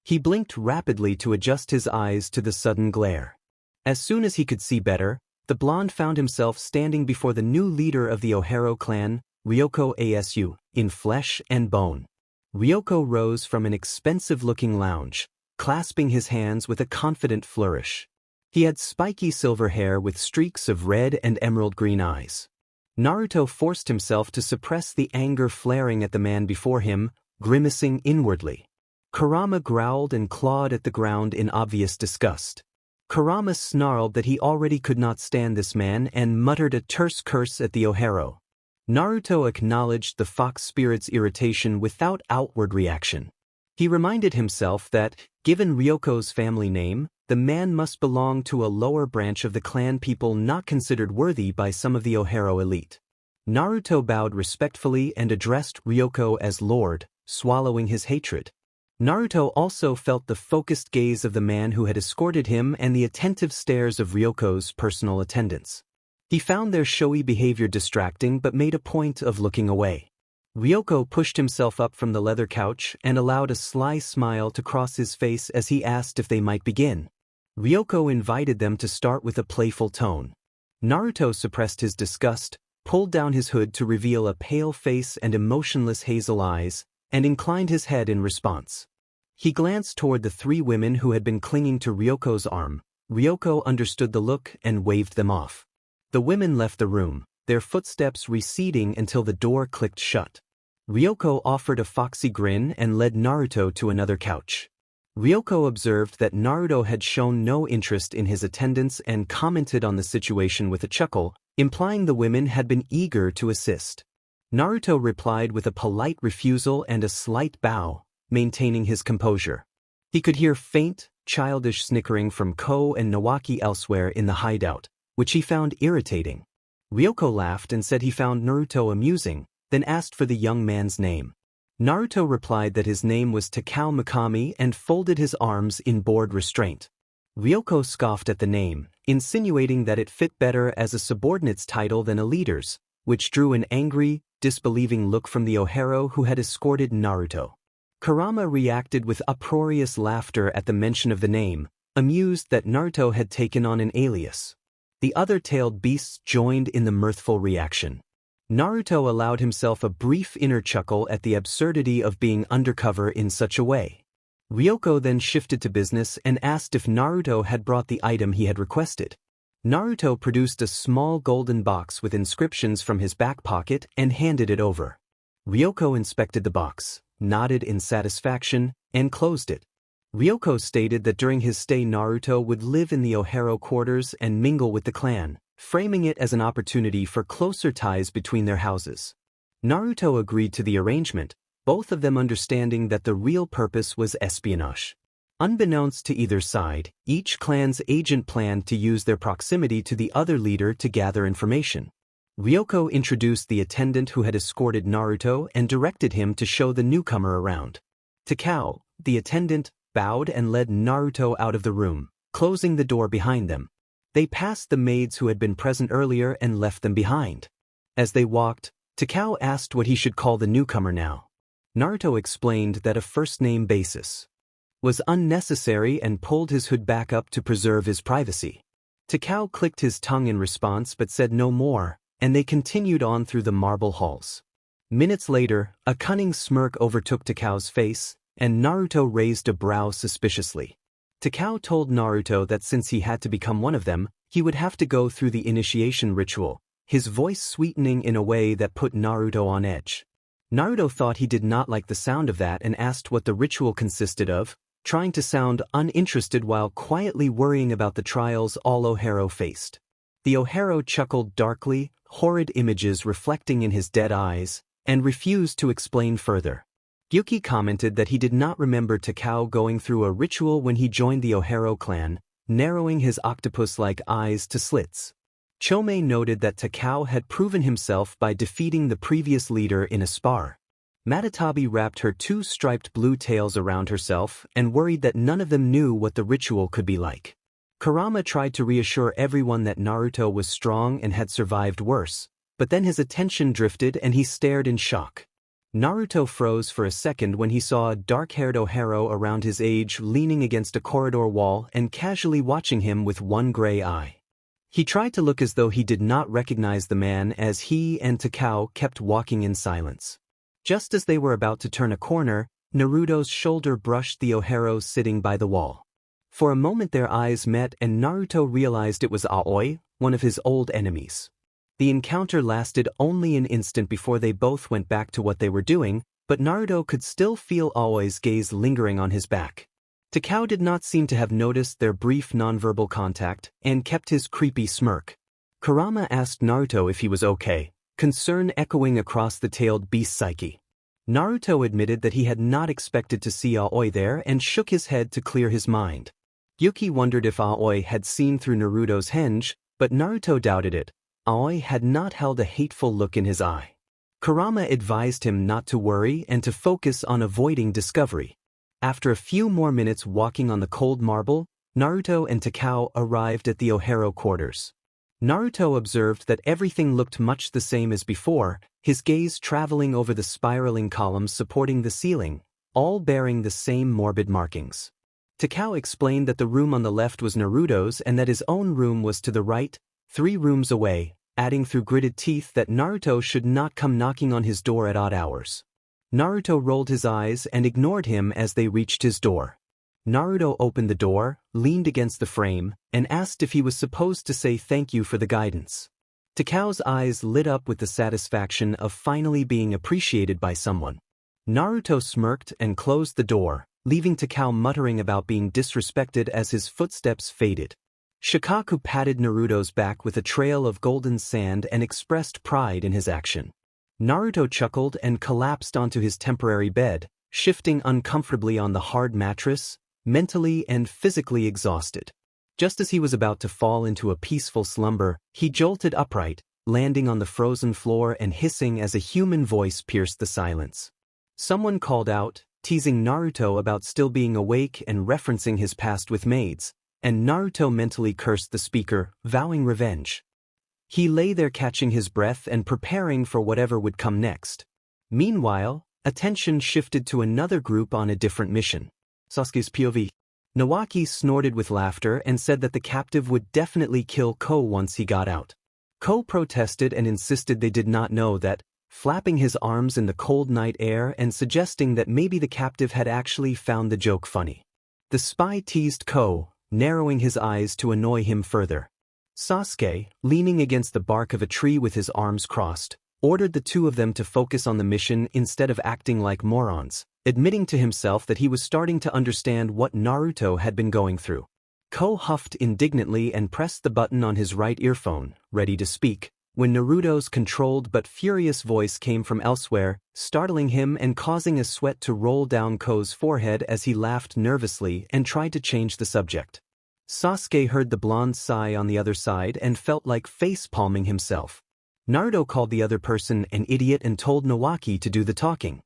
He blinked rapidly to adjust his eyes to the sudden glare. As soon as he could see better, the blonde found himself standing before the new leader of the Ohero clan, Ryoko Asu, in flesh and bone. Ryoko rose from an expensive-looking lounge, clasping his hands with a confident flourish. He had spiky silver hair with streaks of red and emerald green eyes. Naruto forced himself to suppress the anger flaring at the man before him, grimacing inwardly. Kurama growled and clawed at the ground in obvious disgust. Kurama snarled that he already could not stand this man and muttered a terse curse at the Ohero. Naruto acknowledged the fox spirit's irritation without outward reaction. He reminded himself that, given Ryoko's family name, the man must belong to a lower branch of the clan people not considered worthy by some of the Ohero elite. Naruto bowed respectfully and addressed Ryoko as Lord, swallowing his hatred. Naruto also felt the focused gaze of the man who had escorted him and the attentive stares of Ryoko's personal attendants. He found their showy behavior distracting but made a point of looking away. Ryoko pushed himself up from the leather couch and allowed a sly smile to cross his face as he asked if they might begin. Ryoko invited them to start with a playful tone. Naruto suppressed his disgust, pulled down his hood to reveal a pale face and emotionless hazel eyes, and inclined his head in response. He glanced toward the three women who had been clinging to Ryoko's arm. Ryoko understood the look and waved them off. The women left the room, their footsteps receding until the door clicked shut. Ryoko offered a foxy grin and led Naruto to another couch. Ryoko observed that Naruto had shown no interest in his attendance and commented on the situation with a chuckle, implying the women had been eager to assist. Naruto replied with a polite refusal and a slight bow, maintaining his composure. He could hear faint, childish snickering from Ko and Nawaki elsewhere in the hideout, which he found irritating. Ryoko laughed and said he found Naruto amusing, then asked for the young man's name. Naruto replied that his name was Takao Mikami and folded his arms in bored restraint. Ryoko scoffed at the name, insinuating that it fit better as a subordinate's title than a leader's, which drew an angry, disbelieving look from the Ohero who had escorted Naruto. Kurama reacted with uproarious laughter at the mention of the name, amused that Naruto had taken on an alias. The other tailed beasts joined in the mirthful reaction. Naruto allowed himself a brief inner chuckle at the absurdity of being undercover in such a way. Ryoko then shifted to business and asked if Naruto had brought the item he had requested. Naruto produced a small golden box with inscriptions from his back pocket and handed it over. Ryoko inspected the box, nodded in satisfaction, and closed it. Ryoko stated that during his stay Naruto would live in the Ohero quarters and mingle with the clan, framing it as an opportunity for closer ties between their houses. Naruto agreed to the arrangement, both of them understanding that the real purpose was espionage. Unbeknownst to either side, each clan's agent planned to use their proximity to the other leader to gather information. Ryoko introduced the attendant who had escorted Naruto and directed him to show the newcomer around. Takao, the attendant, bowed and led Naruto out of the room, closing the door behind them. They passed the maids who had been present earlier and left them behind. As they walked, Takao asked what he should call the newcomer now. Naruto explained that a first-name basis was unnecessary and pulled his hood back up to preserve his privacy. Takao clicked his tongue in response but said no more, and they continued on through the marble halls. Minutes later, a cunning smirk overtook Takao's face, and Naruto raised a brow suspiciously. Takao told Naruto that since he had to become one of them, he would have to go through the initiation ritual, his voice sweetening in a way that put Naruto on edge. Naruto thought he did not like the sound of that and asked what the ritual consisted of, trying to sound uninterested while quietly worrying about the trials all Ohero faced. The Ohero chuckled darkly, horrid images reflecting in his dead eyes, and refused to explain further. Yuki commented that he did not remember Takao going through a ritual when he joined the Ohero clan, narrowing his octopus-like eyes to slits. Chomei noted that Takao had proven himself by defeating the previous leader in a spar. Matatabi wrapped her two striped blue tails around herself and worried that none of them knew what the ritual could be like. Kurama tried to reassure everyone that Naruto was strong and had survived worse, but then his attention drifted and he stared in shock. Naruto froze for a second when he saw a dark-haired Ohero around his age leaning against a corridor wall and casually watching him with one gray eye. He tried to look as though he did not recognize the man as he and Takao kept walking in silence. Just as they were about to turn a corner, Naruto's shoulder brushed the Ohero sitting by the wall. For a moment their eyes met and Naruto realized it was Aoi, one of his old enemies. The encounter lasted only an instant before they both went back to what they were doing, but Naruto could still feel Aoi's gaze lingering on his back. Takao did not seem to have noticed their brief nonverbal contact and kept his creepy smirk. Kurama asked Naruto if he was okay, concern echoing across the tailed beast's psyche. Naruto admitted that he had not expected to see Aoi there and shook his head to clear his mind. Yuki wondered if Aoi had seen through Naruto's henge, but Naruto doubted it. Aoi had not held a hateful look in his eye. Kurama advised him not to worry and to focus on avoiding discovery. After a few more minutes walking on the cold marble, Naruto and Takao arrived at the Ohero quarters. Naruto observed that everything looked much the same as before, his gaze traveling over the spiraling columns supporting the ceiling, all bearing the same morbid markings. Takao explained that the room on the left was Naruto's and that his own room was to the right, 3 rooms away, adding through gritted teeth that Naruto should not come knocking on his door at odd hours. Naruto rolled his eyes and ignored him as they reached his door. Naruto opened the door, leaned against the frame, and asked if he was supposed to say thank you for the guidance. Takao's eyes lit up with the satisfaction of finally being appreciated by someone. Naruto smirked and closed the door, leaving Takao muttering about being disrespected as his footsteps faded. Shikaku patted Naruto's back with a trail of golden sand and expressed pride in his action. Naruto chuckled and collapsed onto his temporary bed, shifting uncomfortably on the hard mattress, mentally and physically exhausted. Just as he was about to fall into a peaceful slumber, he jolted upright, landing on the frozen floor and hissing as a human voice pierced the silence. Someone called out, teasing Naruto about still being awake and referencing his past with maids, and Naruto mentally cursed the speaker, vowing revenge. He lay there catching his breath and preparing for whatever would come next. Meanwhile, attention shifted to another group on a different mission. Sasuke's POV. Nawaki snorted with laughter and said that the captive would definitely kill Ko once he got out. Ko protested and insisted they did not know that, flapping his arms in the cold night air and suggesting that maybe the captive had actually found the joke funny. The spy teased Ko, narrowing his eyes to annoy him further. Sasuke, leaning against the bark of a tree with his arms crossed, ordered the two of them to focus on the mission instead of acting like morons, admitting to himself that he was starting to understand what Naruto had been going through. Ko huffed indignantly and pressed the button on his right earphone, ready to speak, when Naruto's controlled but furious voice came from elsewhere, startling him and causing a sweat to roll down Ko's forehead as he laughed nervously and tried to change the subject. Sasuke heard the blonde sigh on the other side and felt like face-palming himself. Naruto called the other person an idiot and told Nawaki to do the talking.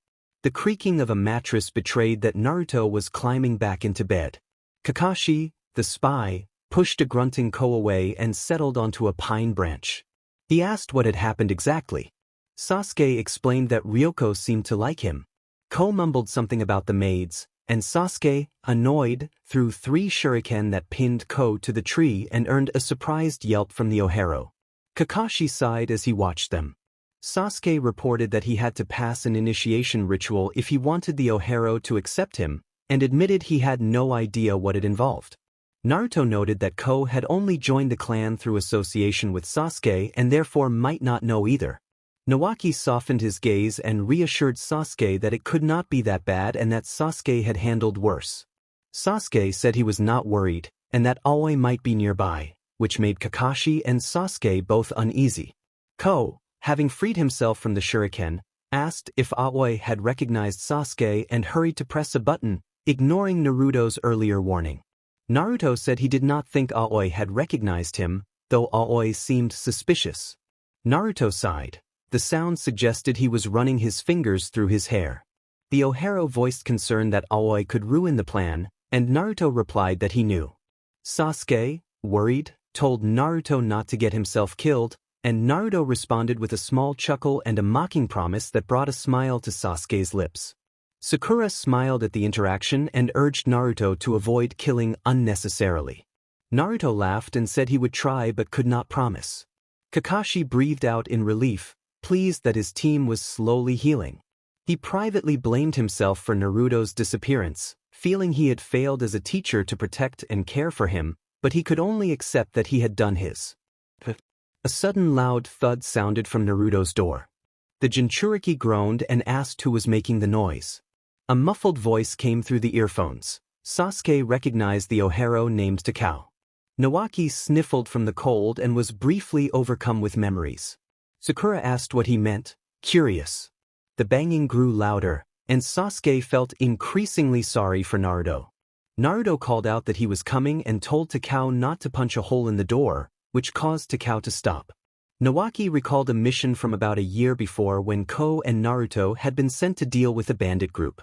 The creaking of a mattress betrayed that Naruto was climbing back into bed. Kakashi, the spy, pushed a grunting Ko away and settled onto a pine branch. He asked what had happened exactly. Sasuke explained that Ryoko seemed to like him. Ko mumbled something about the maids, and Sasuke, annoyed, threw 3 shuriken that pinned Ko to the tree and earned a surprised yelp from the Ohero. Kakashi sighed as he watched them. Sasuke reported that he had to pass an initiation ritual if he wanted the Ohero to accept him, and admitted he had no idea what it involved. Naruto noted that Ko had only joined the clan through association with Sasuke and therefore might not know either. Nawaki softened his gaze and reassured Sasuke that it could not be that bad and that Sasuke had handled worse. Sasuke said he was not worried, and that Aoi might be nearby, which made Kakashi and Sasuke both uneasy. Ko, having freed himself from the shuriken, asked if Aoi had recognized Sasuke and hurried to press a button, ignoring Naruto's earlier warning. Naruto said he did not think Aoi had recognized him, though Aoi seemed suspicious. Naruto sighed. The sound suggested he was running his fingers through his hair. The Ohero voiced concern that Aoi could ruin the plan, and Naruto replied that he knew. Sasuke, worried, told Naruto not to get himself killed, and Naruto responded with a small chuckle and a mocking promise that brought a smile to Sasuke's lips. Sakura smiled at the interaction and urged Naruto to avoid killing unnecessarily. Naruto laughed and said he would try but could not promise. Kakashi breathed out in relief, pleased that his team was slowly healing. He privately blamed himself for Naruto's disappearance, feeling he had failed as a teacher to protect and care for him, but he could only accept that he had done his. A sudden loud thud sounded from Naruto's door. The Jinchuriki groaned and asked who was making the noise. A muffled voice came through the earphones. Sasuke recognized the Ohero named Takao. Nawaki sniffled from the cold and was briefly overcome with memories. Sakura asked what he meant, curious. The banging grew louder, and Sasuke felt increasingly sorry for Naruto. Naruto called out that he was coming and told Takao not to punch a hole in the door, which caused Takao to stop. Nawaki recalled a mission from about a year before when Ko and Naruto had been sent to deal with a bandit group.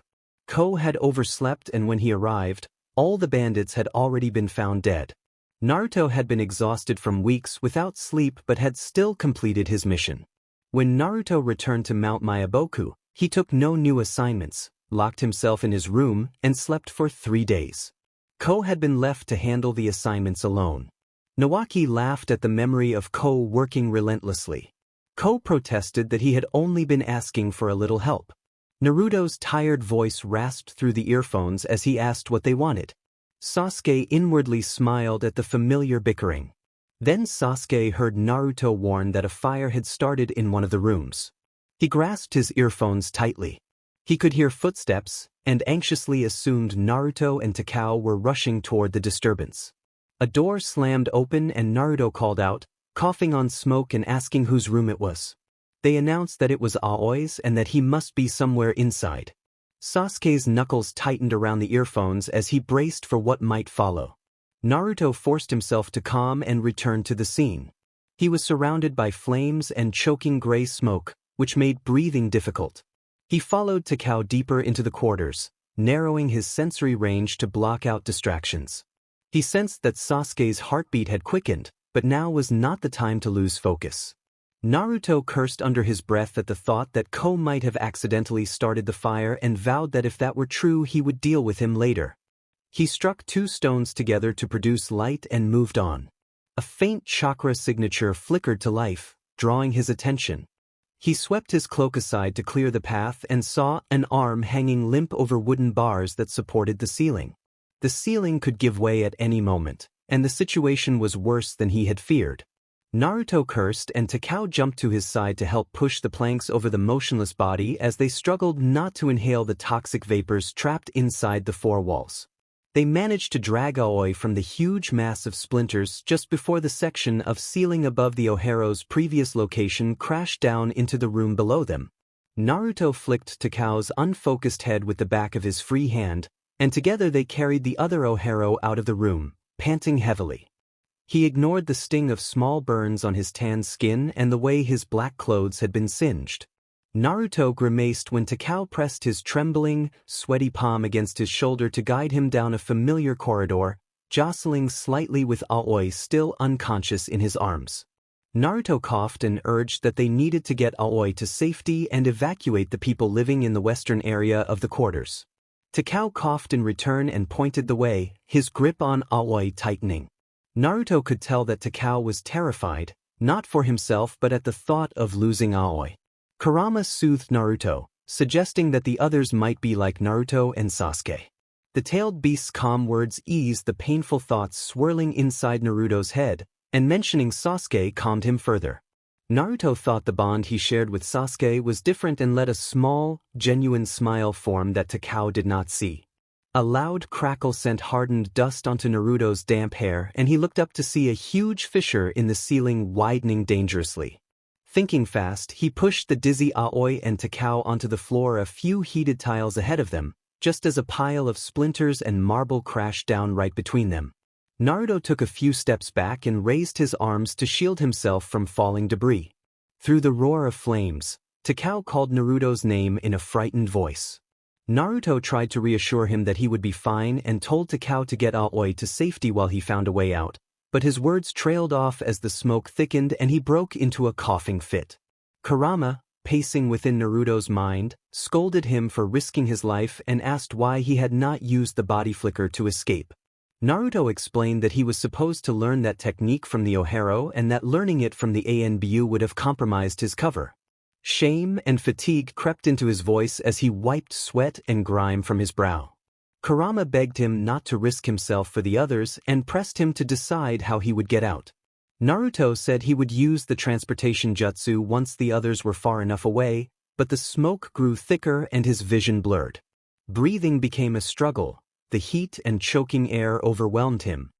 Ko had overslept, and when he arrived, all the bandits had already been found dead. Naruto had been exhausted from weeks without sleep but had still completed his mission. When Naruto returned to Mount Myaboku, he took no new assignments, locked himself in his room, and slept for 3 days. Ko had been left to handle the assignments alone. Nawaki laughed at the memory of Ko working relentlessly. Ko protested that he had only been asking for a little help. Naruto's tired voice rasped through the earphones as he asked what they wanted. Sasuke inwardly smiled at the familiar bickering. Then Sasuke heard Naruto warn that a fire had started in one of the rooms. He grasped his earphones tightly. He could hear footsteps, and anxiously assumed Naruto and Takao were rushing toward the disturbance. A door slammed open and Naruto called out, coughing on smoke and asking whose room it was. They announced that it was Aoi's and that he must be somewhere inside. Sasuke's knuckles tightened around the earphones as he braced for what might follow. Naruto forced himself to calm and returned to the scene. He was surrounded by flames and choking gray smoke, which made breathing difficult. He followed Takao deeper into the quarters, narrowing his sensory range to block out distractions. He sensed that Sasuke's heartbeat had quickened, but now was not the time to lose focus. Naruto cursed under his breath at the thought that Ko might have accidentally started the fire and vowed that if that were true he would deal with him later. He struck 2 stones together to produce light and moved on. A faint chakra signature flickered to life, drawing his attention. He swept his cloak aside to clear the path and saw an arm hanging limp over wooden bars that supported the ceiling. The ceiling could give way at any moment, and the situation was worse than he had feared. Naruto cursed and Takao jumped to his side to help push the planks over the motionless body as they struggled not to inhale the toxic vapors trapped inside the 4 walls. They managed to drag Aoi from the huge mass of splinters just before the section of ceiling above the Ohero's previous location crashed down into the room below them. Naruto flicked Takao's unfocused head with the back of his free hand, and together they carried the other Ohero out of the room, panting heavily. He ignored the sting of small burns on his tan skin and the way his black clothes had been singed. Naruto grimaced when Takao pressed his trembling, sweaty palm against his shoulder to guide him down a familiar corridor, jostling slightly with Aoi still unconscious in his arms. Naruto coughed and urged that they needed to get Aoi to safety and evacuate the people living in the western area of the quarters. Takao coughed in return and pointed the way, his grip on Aoi tightening. Naruto could tell that Takao was terrified, not for himself but at the thought of losing Aoi. Kurama soothed Naruto, suggesting that the others might be like Naruto and Sasuke. The tailed beast's calm words eased the painful thoughts swirling inside Naruto's head, and mentioning Sasuke calmed him further. Naruto thought the bond he shared with Sasuke was different and let a small, genuine smile form that Takao did not see. A loud crackle sent hardened dust onto Naruto's damp hair and he looked up to see a huge fissure in the ceiling widening dangerously. Thinking fast, he pushed the dizzy Aoi and Takao onto the floor a few heated tiles ahead of them, just as a pile of splinters and marble crashed down right between them. Naruto took a few steps back and raised his arms to shield himself from falling debris. Through the roar of flames, Takao called Naruto's name in a frightened voice. Naruto tried to reassure him that he would be fine and told Takao to get Aoi to safety while he found a way out, but his words trailed off as the smoke thickened and he broke into a coughing fit. Kurama, pacing within Naruto's mind, scolded him for risking his life and asked why he had not used the body flicker to escape. Naruto explained that he was supposed to learn that technique from the Ohero and that learning it from the ANBU would have compromised his cover. Shame and fatigue crept into his voice as he wiped sweat and grime from his brow. Kurama begged him not to risk himself for the others and pressed him to decide how he would get out. Naruto said he would use the transportation jutsu once the others were far enough away, but the smoke grew thicker and his vision blurred. Breathing became a struggle, the heat and choking air overwhelmed him.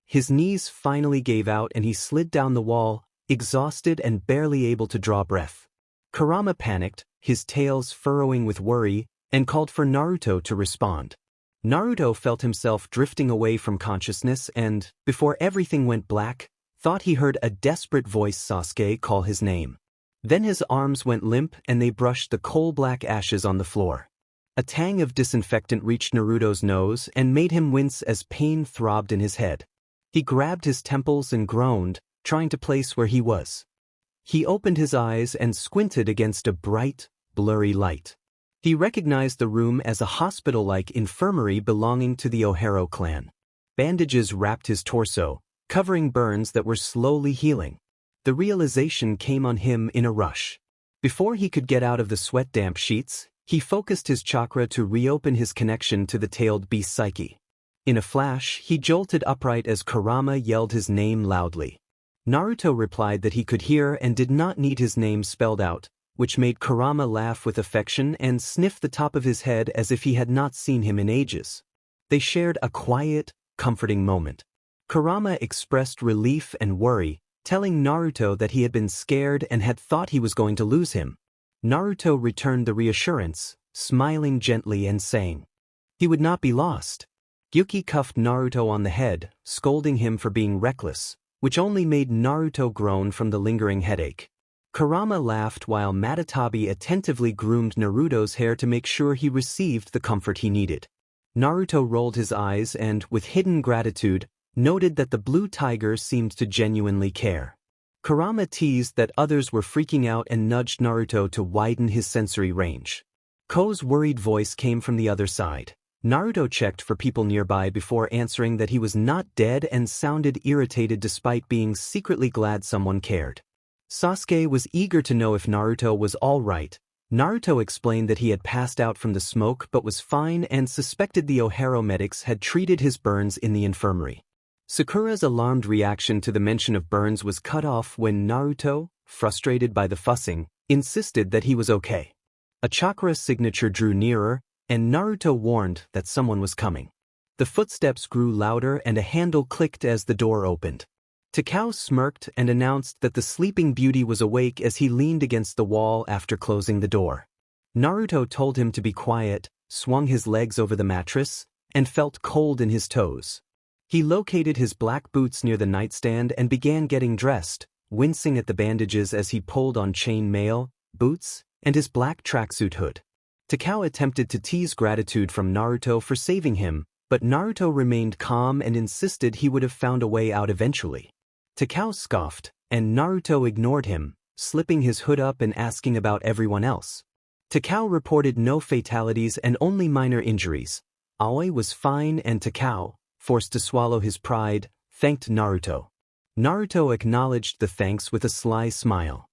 His knees finally gave out and he slid down the wall, exhausted and barely able to draw breath. Kurama panicked, his tails furrowing with worry, and called for Naruto to respond. Naruto felt himself drifting away from consciousness and, before everything went black, thought he heard a desperate voice Sasuke call his name. Then his arms went limp and they brushed the coal-black ashes on the floor. A tang of disinfectant reached Naruto's nose and made him wince as pain throbbed in his head. He grabbed his temples and groaned, trying to place where he was. He opened his eyes and squinted against a bright, blurry light. He recognized the room as a hospital-like infirmary belonging to the Ohero clan. Bandages wrapped his torso, covering burns that were slowly healing. The realization came on him in a rush. Before he could get out of the sweat-damp sheets, he focused his chakra to reopen his connection to the tailed beast psyche. In a flash, he jolted upright as Kurama yelled his name loudly. Naruto replied that he could hear and did not need his name spelled out, which made Kurama laugh with affection and sniff the top of his head as if he had not seen him in ages. They shared a quiet, comforting moment. Kurama expressed relief and worry, telling Naruto that he had been scared and had thought he was going to lose him. Naruto returned the reassurance, smiling gently and saying he would not be lost. Yuki cuffed Naruto on the head, scolding him for being reckless, which only made Naruto groan from the lingering headache. Kurama laughed while Matatabi attentively groomed Naruto's hair to make sure he received the comfort he needed. Naruto rolled his eyes and, with hidden gratitude, noted that the blue tiger seemed to genuinely care. Kurama teased that others were freaking out and nudged Naruto to widen his sensory range. Ko's worried voice came from the other side. Naruto checked for people nearby before answering that he was not dead and sounded irritated despite being secretly glad someone cared. Sasuke was eager to know if Naruto was all right. Naruto explained that he had passed out from the smoke but was fine and suspected the Ohero medics had treated his burns in the infirmary. Sakura's alarmed reaction to the mention of burns was cut off when Naruto, frustrated by the fussing, insisted that he was okay. A chakra signature drew nearer, and Naruto warned that someone was coming. The footsteps grew louder and a handle clicked as the door opened. Takao smirked and announced that the sleeping beauty was awake as he leaned against the wall after closing the door. Naruto told him to be quiet, swung his legs over the mattress, and felt cold in his toes. He located his black boots near the nightstand and began getting dressed, wincing at the bandages as he pulled on chain mail, boots, and his black tracksuit hood. Takao attempted to tease gratitude from Naruto for saving him, but Naruto remained calm and insisted he would have found a way out eventually. Takao scoffed, and Naruto ignored him, slipping his hood up and asking about everyone else. Takao reported no fatalities and only minor injuries. Aoi was fine and Takao, forced to swallow his pride, thanked Naruto. Naruto acknowledged the thanks with a sly smile.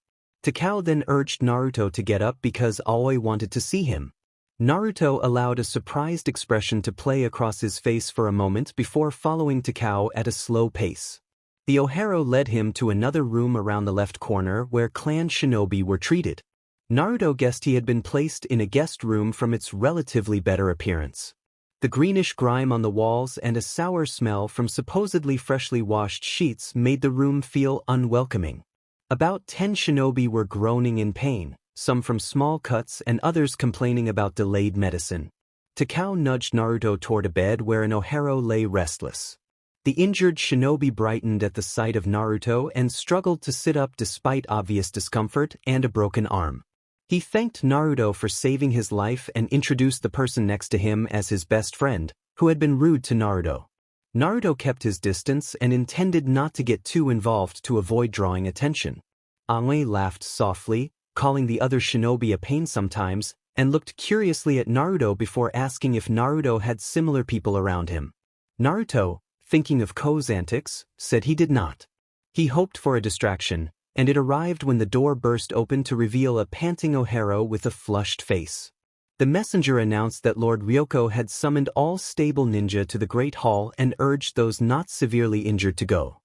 Takao then urged Naruto to get up because Aoi wanted to see him. Naruto allowed a surprised expression to play across his face for a moment before following Takao at a slow pace. The Ohero led him to another room around the left corner where clan shinobi were treated. Naruto guessed he had been placed in a guest room from its relatively better appearance. The greenish grime on the walls and a sour smell from supposedly freshly washed sheets made the room feel unwelcoming. About 10 shinobi were groaning in pain, some from small cuts and others complaining about delayed medicine. Takao nudged Naruto toward a bed where an Ohero lay restless. The injured shinobi brightened at the sight of Naruto and struggled to sit up despite obvious discomfort and a broken arm. He thanked Naruto for saving his life and introduced the person next to him as his best friend, who had been rude to Naruto. Naruto kept his distance and intended not to get too involved to avoid drawing attention. Aoi laughed softly, calling the other shinobi a pain sometimes, and looked curiously at Naruto before asking if Naruto had similar people around him. Naruto, thinking of Ko's antics, said he did not. He hoped for a distraction, and it arrived when the door burst open to reveal a panting Ohero with a flushed face. The messenger announced that Lord Ryoko had summoned all stable ninja to the Great Hall and urged those not severely injured to go.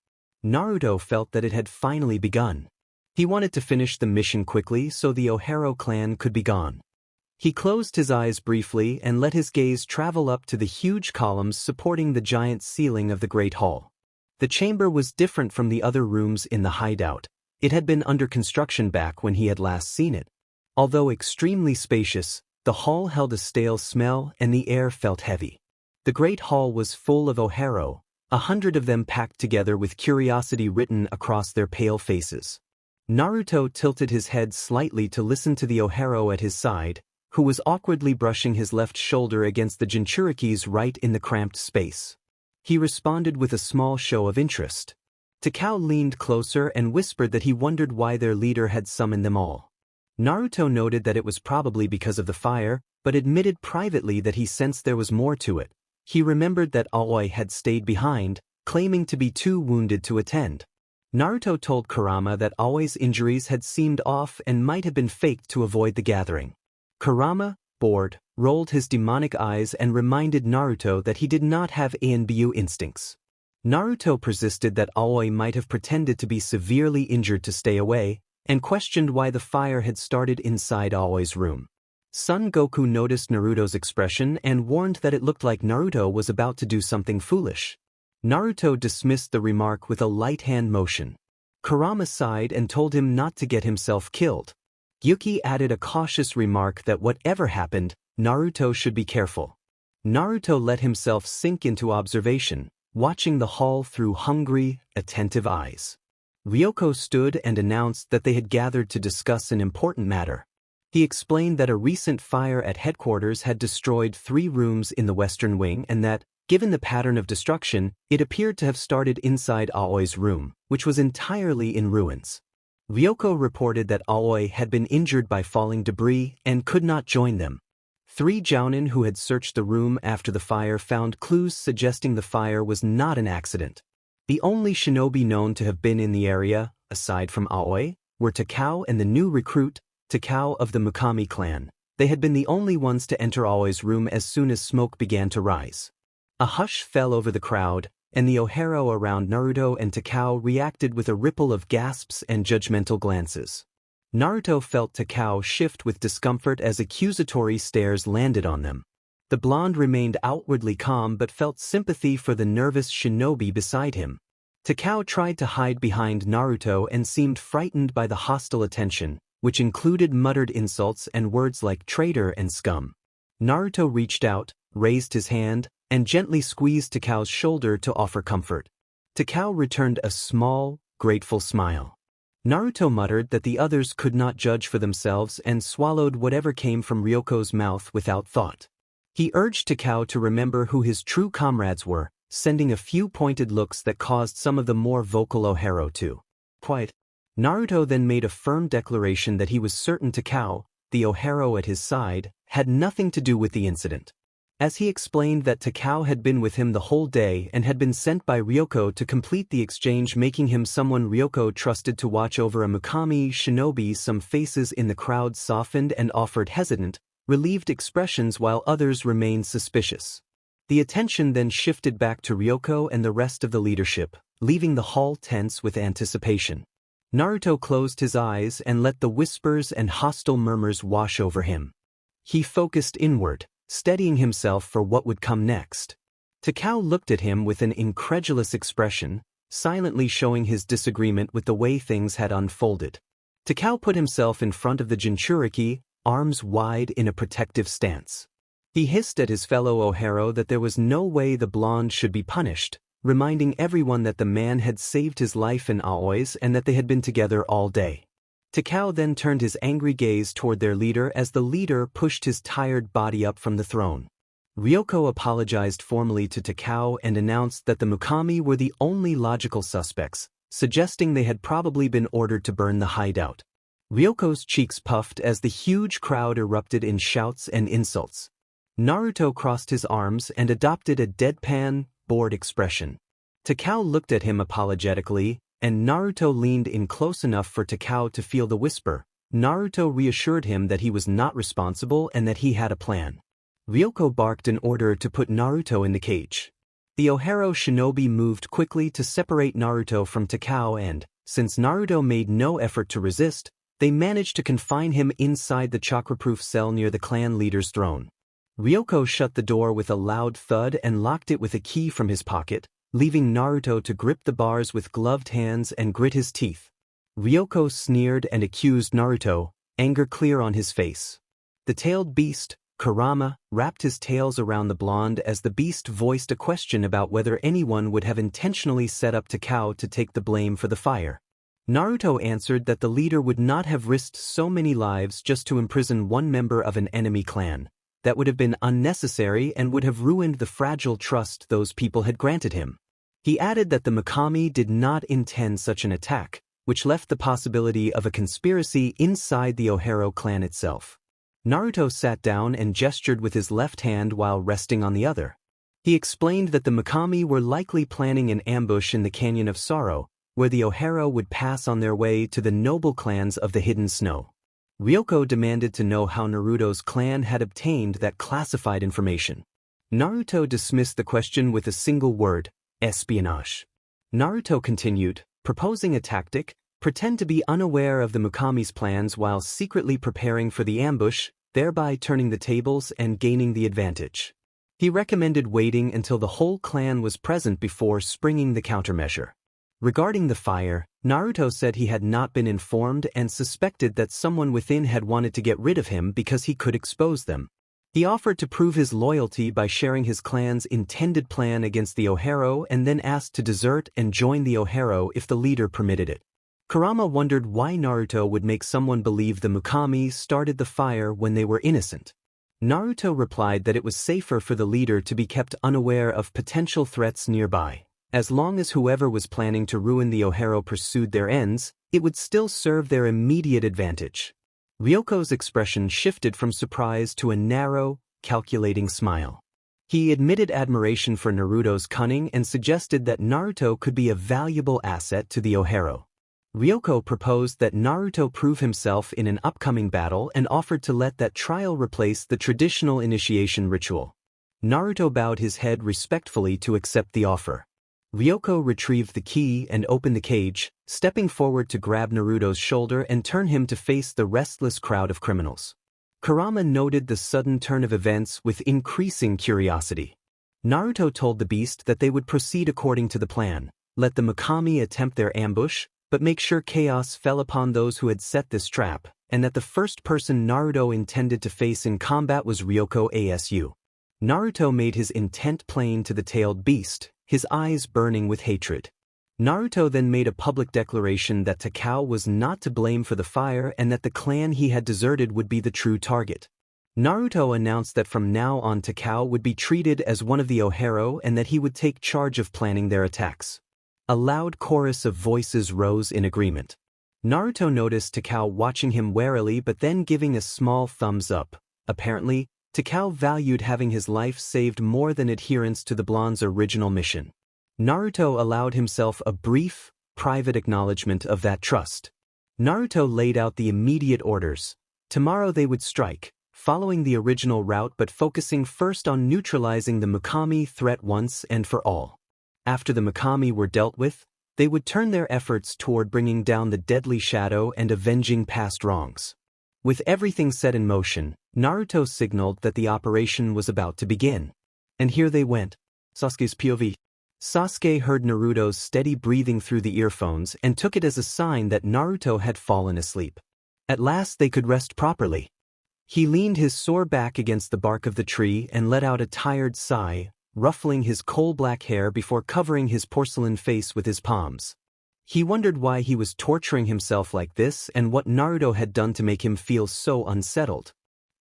Naruto felt that it had finally begun. He wanted to finish the mission quickly so the Ohero clan could be gone. He closed his eyes briefly and let his gaze travel up to the huge columns supporting the giant ceiling of the Great Hall. The chamber was different from the other rooms in the hideout. It had been under construction back when he had last seen it. Although extremely spacious, the hall held a stale smell and the air felt heavy. The Great Hall was full of Ohero, 100 of them packed together with curiosity written across their pale faces. Naruto tilted his head slightly to listen to the Ohero at his side, who was awkwardly brushing his left shoulder against the Jinchuriki's right in the cramped space. He responded with a small show of interest. Takao leaned closer and whispered that he wondered why their leader had summoned them all. Naruto noted that it was probably because of the fire, but admitted privately that he sensed there was more to it. He remembered that Aoi had stayed behind, claiming to be too wounded to attend. Naruto told Kurama that Aoi's injuries had seemed off and might have been faked to avoid the gathering. Kurama, bored, rolled his demonic eyes and reminded Naruto that he did not have ANBU instincts. Naruto persisted that Aoi might have pretended to be severely injured to stay away, and questioned why the fire had started inside Aoi's room. Son Goku noticed Naruto's expression and warned that it looked like Naruto was about to do something foolish. Naruto dismissed the remark with a light hand motion. Kurama sighed and told him not to get himself killed. Yuki added a cautious remark that whatever happened, Naruto should be careful. Naruto let himself sink into observation, watching the hall through hungry, attentive eyes. Ryoko stood and announced that they had gathered to discuss an important matter. He explained that a recent fire at headquarters had destroyed 3 rooms in the western wing and that, given the pattern of destruction, it appeared to have started inside Aoi's room, which was entirely in ruins. Ryoko reported that Aoi had been injured by falling debris and could not join them. 3 jounin who had searched the room after the fire found clues suggesting the fire was not an accident. The only shinobi known to have been in the area, aside from Aoi, were Takao and the new recruit, Takao of the Mukami clan. They had been the only ones to enter Aoi's room as soon as smoke began to rise. A hush fell over the crowd, and the Ohero around Naruto and Takao reacted with a ripple of gasps and judgmental glances. Naruto felt Takao shift with discomfort as accusatory stares landed on them. The blonde remained outwardly calm but felt sympathy for the nervous shinobi beside him. Takao tried to hide behind Naruto and seemed frightened by the hostile attention, which included muttered insults and words like traitor and scum. Naruto reached out, raised his hand, and gently squeezed Takao's shoulder to offer comfort. Takao returned a small, grateful smile. Naruto muttered that the others could not judge for themselves and swallowed whatever came from Ryoko's mouth without thought. He urged Takao to remember who his true comrades were, sending a few pointed looks that caused some of the more vocal Ohero to quiet. Naruto then made a firm declaration that he was certain Takao, the Ohero at his side, had nothing to do with the incident. As he explained that Takao had been with him the whole day and had been sent by Ryoko to complete the exchange, making him someone Ryoko trusted to watch over a Mukami shinobi, some faces in the crowd softened and offered hesitant, relieved expressions while others remained suspicious. The attention then shifted back to Ryoko and the rest of the leadership, leaving the hall tense with anticipation. Naruto closed his eyes and let the whispers and hostile murmurs wash over him. He focused inward, steadying himself for what would come next. Takao looked at him with an incredulous expression, silently showing his disagreement with the way things had unfolded. Takao put himself in front of the Jinchuriki, arms wide in a protective stance. He hissed at his fellow Ohero that there was no way the blonde should be punished, reminding everyone that the man had saved his life in Aoi's and that they had been together all day. Takao then turned his angry gaze toward their leader as the leader pushed his tired body up from the throne. Ryoko apologized formally to Takao and announced that the Mukami were the only logical suspects, suggesting they had probably been ordered to burn the hideout. Ryoko's cheeks puffed as the huge crowd erupted in shouts and insults. Naruto crossed his arms and adopted a deadpan, bored expression. Takao looked at him apologetically, and Naruto leaned in close enough for Takao to feel the whisper. Naruto reassured him that he was not responsible and that he had a plan. Ryoko barked an order to put Naruto in the cage. The Ohero shinobi moved quickly to separate Naruto from Takao and, since Naruto made no effort to resist, they managed to confine him inside the chakra-proof cell near the clan leader's throne. Ryoko shut the door with a loud thud and locked it with a key from his pocket, leaving Naruto to grip the bars with gloved hands and grit his teeth. Ryoko sneered and accused Naruto, anger clear on his face. The tailed beast, Kurama, wrapped his tails around the blonde as the beast voiced a question about whether anyone would have intentionally set up Takao to take the blame for the fire. Naruto answered that the leader would not have risked so many lives just to imprison one member of an enemy clan. That would have been unnecessary and would have ruined the fragile trust those people had granted him. He added that the Mukami did not intend such an attack, which left the possibility of a conspiracy inside the Ohero clan itself. Naruto sat down and gestured with his left hand while resting on the other. He explained that the Mukami were likely planning an ambush in the Canyon of Sorrow, where the Ohero would pass on their way to the noble clans of the Hidden Snow. Ryoko demanded to know how Naruto's clan had obtained that classified information. Naruto dismissed the question with a single word: espionage. Naruto continued, proposing a tactic: pretend to be unaware of the Mukami's plans while secretly preparing for the ambush, thereby turning the tables and gaining the advantage. He recommended waiting until the whole clan was present before springing the countermeasure. Regarding the fire, Naruto said he had not been informed and suspected that someone within had wanted to get rid of him because he could expose them. He offered to prove his loyalty by sharing his clan's intended plan against the Ohero and then asked to desert and join the Ohero if the leader permitted it. Kurama wondered why Naruto would make someone believe the Mukami started the fire when they were innocent. Naruto replied that it was safer for the leader to be kept unaware of potential threats nearby. As long as whoever was planning to ruin the Ohero pursued their ends, it would still serve their immediate advantage. Ryoko's expression shifted from surprise to a narrow, calculating smile. He admitted admiration for Naruto's cunning and suggested that Naruto could be a valuable asset to the Ohero. Ryoko proposed that Naruto prove himself in an upcoming battle and offered to let that trial replace the traditional initiation ritual. Naruto bowed his head respectfully to accept the offer. Ryoko retrieved the key and opened the cage, stepping forward to grab Naruto's shoulder and turn him to face the restless crowd of criminals. Kurama noted the sudden turn of events with increasing curiosity. Naruto told the beast that they would proceed according to the plan, let the Mukami attempt their ambush, but make sure chaos fell upon those who had set this trap, and that the first person Naruto intended to face in combat was Ryoko Asu. Naruto made his intent plain to the tailed beast, his eyes burning with hatred. Naruto then made a public declaration that Takao was not to blame for the fire and that the clan he had deserted would be the true target. Naruto announced that from now on Takao would be treated as one of the Ohero and that he would take charge of planning their attacks. A loud chorus of voices rose in agreement. Naruto noticed Takao watching him warily but then giving a small thumbs up. Apparently, Takao valued having his life saved more than adherence to the blonde's original mission. Naruto allowed himself a brief, private acknowledgement of that trust. Naruto laid out the immediate orders. Tomorrow they would strike, following the original route but focusing first on neutralizing the Mikami threat once and for all. After the Mikami were dealt with, they would turn their efforts toward bringing down the deadly shadow and avenging past wrongs. With everything set in motion, Naruto signaled that the operation was about to begin. And here they went. Sasuke's POV. Sasuke heard Naruto's steady breathing through the earphones and took it as a sign that Naruto had fallen asleep. At last they could rest properly. He leaned his sore back against the bark of the tree and let out a tired sigh, ruffling his coal-black hair before covering his porcelain face with his palms. He wondered why he was torturing himself like this and what Naruto had done to make him feel so unsettled.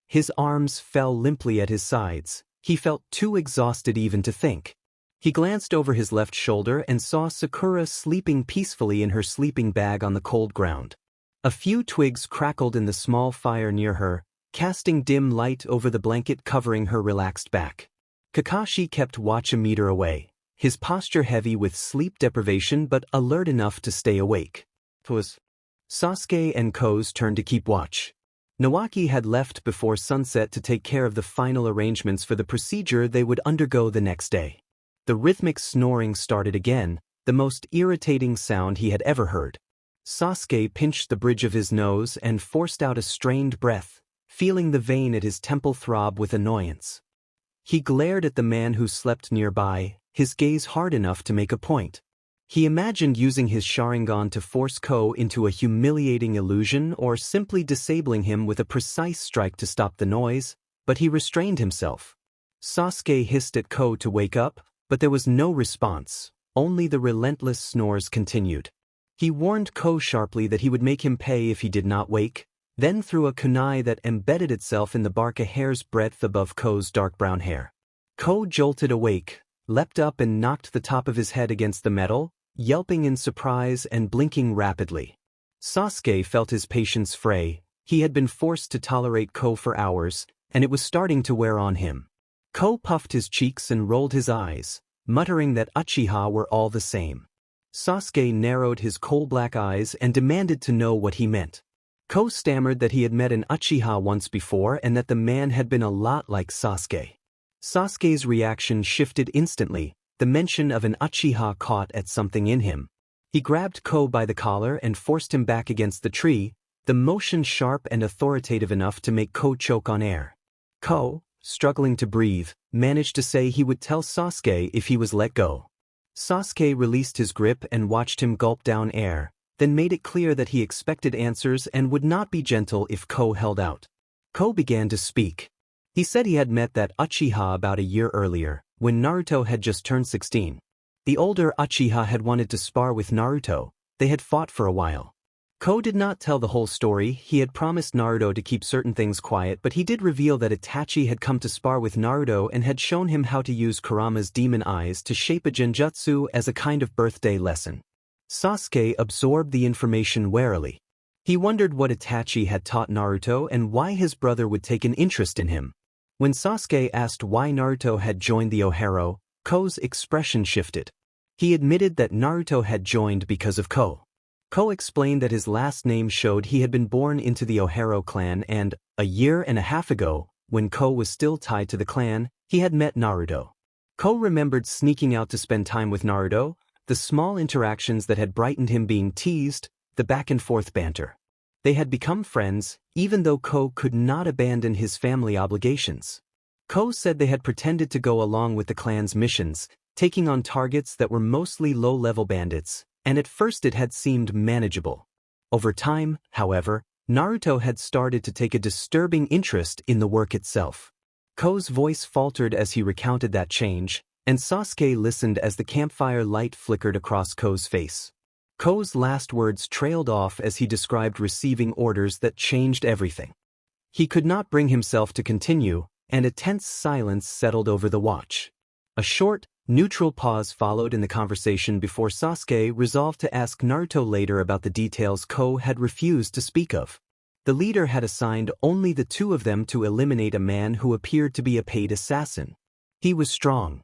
His arms fell limply at his sides. He felt too exhausted even to think. He glanced over his left shoulder and saw Sakura sleeping peacefully in her sleeping bag on the cold ground. A few twigs crackled in the small fire near her, casting dim light over the blanket covering her relaxed back. Kakashi kept watch a meter away, his posture heavy with sleep deprivation but alert enough to stay awake. Sasuke and Ko's turn to keep watch. Nawaki had left before sunset to take care of the final arrangements for the procedure they would undergo the next day. The rhythmic snoring started again, the most irritating sound he had ever heard. Sasuke pinched the bridge of his nose and forced out a strained breath, feeling the vein at his temple throb with annoyance. He glared at the man who slept nearby, his gaze hard enough to make a point. He imagined using his Sharingan to force Ko into a humiliating illusion or simply disabling him with a precise strike to stop the noise, but he restrained himself. Sasuke hissed at Ko to wake up, but there was no response, only the relentless snores continued. He warned Ko sharply that he would make him pay if he did not wake, then threw a kunai that embedded itself in the bark a hair's breadth above Ko's dark brown hair. Ko jolted awake, leapt up and knocked the top of his head against the metal, yelping in surprise and blinking rapidly. Sasuke felt his patience fray. He had been forced to tolerate Ko for hours, and it was starting to wear on him. Ko puffed his cheeks and rolled his eyes, muttering that Uchiha were all the same. Sasuke narrowed his coal-black eyes and demanded to know what he meant. Ko stammered that he had met an Uchiha once before and that the man had been a lot like Sasuke. Sasuke's reaction shifted instantly, the mention of an Uchiha caught at something in him. He grabbed Ko by the collar and forced him back against the tree, the motion sharp and authoritative enough to make Ko choke on air. Ko, struggling to breathe, managed to say he would tell Sasuke if he was let go. Sasuke released his grip and watched him gulp down air, then made it clear that he expected answers and would not be gentle if Ko held out. Ko began to speak. He said he had met that Uchiha about a year earlier, when Naruto had just turned 16. The older Uchiha had wanted to spar with Naruto. They had fought for a while. Ko did not tell the whole story. He had promised Naruto to keep certain things quiet, but he did reveal that Itachi had come to spar with Naruto and had shown him how to use Kurama's demon eyes to shape a genjutsu as a kind of birthday lesson. Sasuke absorbed the information warily. He wondered what Itachi had taught Naruto and why his brother would take an interest in him. When Sasuke asked why Naruto had joined the Ohero, Ko's expression shifted. He admitted that Naruto had joined because of Ko. Ko explained that his last name showed he had been born into the Ohero clan and, a year and a half ago, when Ko was still tied to the clan, he had met Naruto. Ko remembered sneaking out to spend time with Naruto, the small interactions that had brightened him being teased, the back-and-forth banter. They had become friends, even though Ko could not abandon his family obligations. Ko said they had pretended to go along with the clan's missions, taking on targets that were mostly low-level bandits, and at first it had seemed manageable. Over time, however, Naruto had started to take a disturbing interest in the work itself. Ko's voice faltered as he recounted that change, And Sasuke listened as the campfire light flickered across Ko's face. Ko's last words trailed off as he described receiving orders that changed everything. He could not bring himself to continue, and a tense silence settled over the watch. A short, neutral pause followed in the conversation before Sasuke resolved to ask Naruto later about the details Ko had refused to speak of. The leader had assigned only the two of them to eliminate a man who appeared to be a paid assassin. He was strong.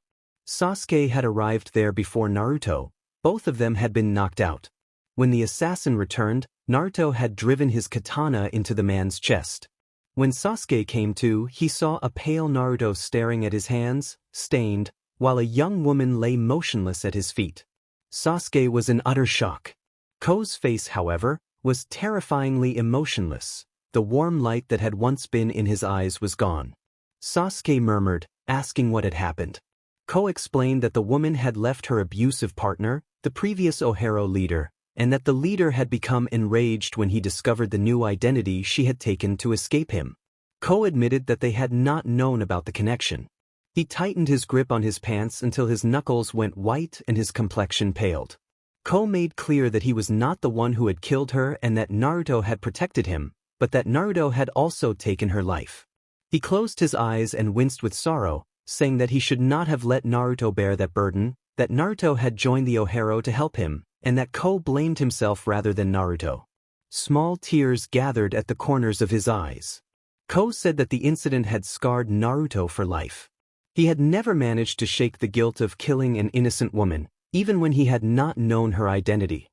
Sasuke had arrived there before Naruto. Both of them had been knocked out. When the assassin returned, Naruto had driven his katana into the man's chest. When Sasuke came to, he saw a pale Naruto staring at his hands, stained, while a young woman lay motionless at his feet. Sasuke was in utter shock. Ko's face, however, was terrifyingly emotionless. The warm light that had once been in his eyes was gone. Sasuke murmured, asking what had happened. Ko explained that the woman had left her abusive partner, the previous Ohero leader, and that the leader had become enraged when he discovered the new identity she had taken to escape him. Ko admitted that they had not known about the connection. He tightened his grip on his pants until his knuckles went white and his complexion paled. Ko made clear that he was not the one who had killed her and that Naruto had protected him, but that Naruto had also taken her life. He closed his eyes and winced with sorrow, saying that he should not have let Naruto bear that burden, that Naruto had joined the Ohero to help him, and that Ko blamed himself rather than Naruto. Small tears gathered at the corners of his eyes. Ko said that the incident had scarred Naruto for life. He had never managed to shake the guilt of killing an innocent woman, even when he had not known her identity.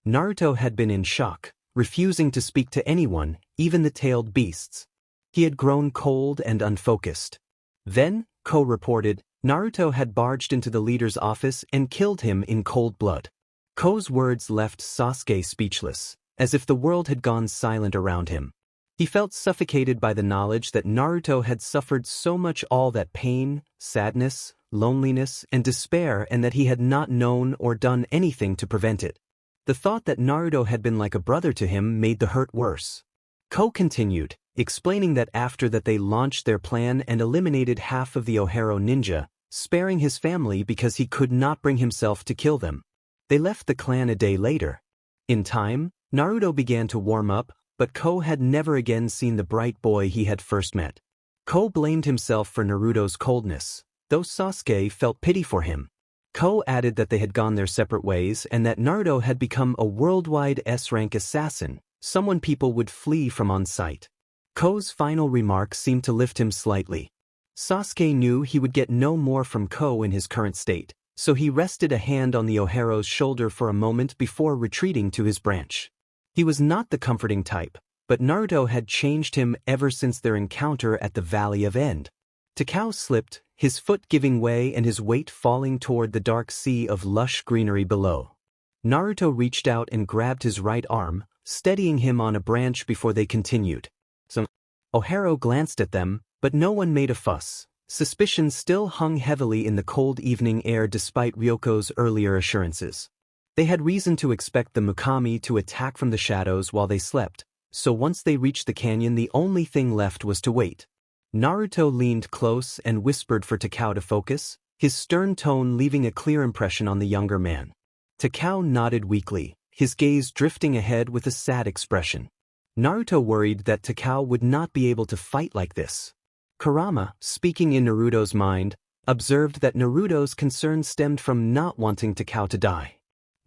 Naruto had been in shock, refusing to speak to anyone, even the tailed beasts. He had grown cold and unfocused. Then, Ko reported, Naruto had barged into the leader's office and killed him in cold blood. Ko's words left Sasuke speechless, as if the world had gone silent around him. He felt suffocated by the knowledge that Naruto had suffered so much, all that pain, sadness, loneliness, and despair, and that he had not known or done anything to prevent it. The thought that Naruto had been like a brother to him made the hurt worse. Ko continued, explaining that after that they launched their plan and eliminated half of the Ohero ninja, sparing his family because he could not bring himself to kill them. They left the clan a day later. In time, Naruto began to warm up, but Ko had never again seen the bright boy he had first met. Ko blamed himself for Naruto's coldness, though Sasuke felt pity for him. Ko added that they had gone their separate ways and that Naruto had become a worldwide S-rank assassin, someone people would flee from on sight. Ko's final remark seemed to lift him slightly. Sasuke knew he would get no more from Ko in his current state, so he rested a hand on the Ohero's shoulder for a moment before retreating to his branch. He was not the comforting type, but Naruto had changed him ever since their encounter at the Valley of End. Takao slipped, his foot giving way and his weight falling toward the dark sea of lush greenery below. Naruto reached out and grabbed his right arm, steadying him on a branch before they continued. Ohero glanced at them, but no one made a fuss. Suspicion still hung heavily in the cold evening air despite Ryoko's earlier assurances. They had reason to expect the Mukami to attack from the shadows while they slept, so once they reached the canyon the only thing left was to wait. Naruto leaned close and whispered for Takao to focus, his stern tone leaving a clear impression on the younger man. Takao nodded weakly, his gaze drifting ahead with a sad expression. Naruto worried that Takao would not be able to fight like this. Kurama, speaking in Naruto's mind, observed that Naruto's concern stemmed from not wanting Takao to die.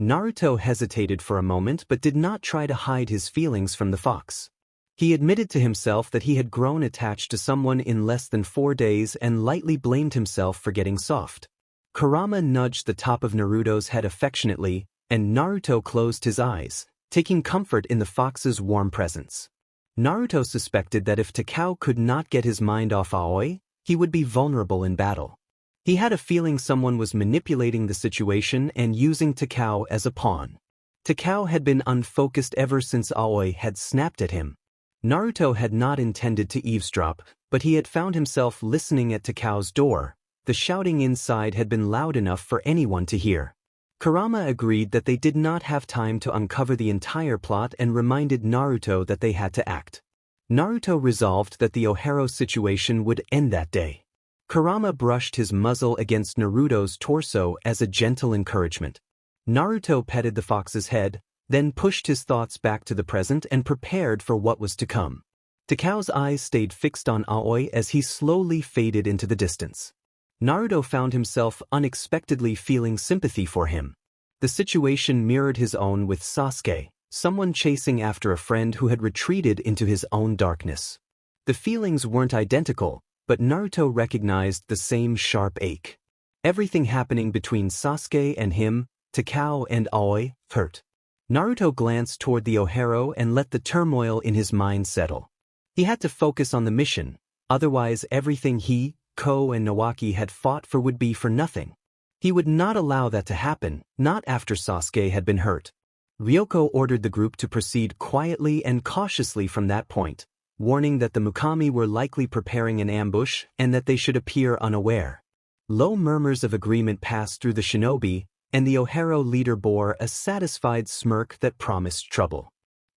Naruto hesitated for a moment but did not try to hide his feelings from the fox. He admitted to himself that he had grown attached to someone in less than 4 days and lightly blamed himself for getting soft. Kurama nudged the top of Naruto's head affectionately, and Naruto closed his eyes, taking comfort in the fox's warm presence. Naruto suspected that if Takao could not get his mind off Aoi, he would be vulnerable in battle. He had a feeling someone was manipulating the situation and using Takao as a pawn. Takao had been unfocused ever since Aoi had snapped at him. Naruto had not intended to eavesdrop, but he had found himself listening at Takao's door. The shouting inside had been loud enough for anyone to hear. Kurama agreed that they did not have time to uncover the entire plot and reminded Naruto that they had to act. Naruto resolved that the Ohero situation would end that day. Kurama brushed his muzzle against Naruto's torso as a gentle encouragement. Naruto petted the fox's head, then pushed his thoughts back to the present and prepared for what was to come. Takao's eyes stayed fixed on Aoi as he slowly faded into the distance. Naruto found himself unexpectedly feeling sympathy for him. The situation mirrored his own with Sasuke, someone chasing after a friend who had retreated into his own darkness. The feelings weren't identical, but Naruto recognized the same sharp ache. Everything happening between Sasuke and him, Takao and Aoi, hurt. Naruto glanced toward the Ohero and let the turmoil in his mind settle. He had to focus on the mission, otherwise everything he, Ko and Nawaki had fought for would be for nothing. He would not allow that to happen, not after Sasuke had been hurt. Ryoko ordered the group to proceed quietly and cautiously from that point, warning that the Mukami were likely preparing an ambush and that they should appear unaware. Low murmurs of agreement passed through the shinobi, and the Ohero leader bore a satisfied smirk that promised trouble.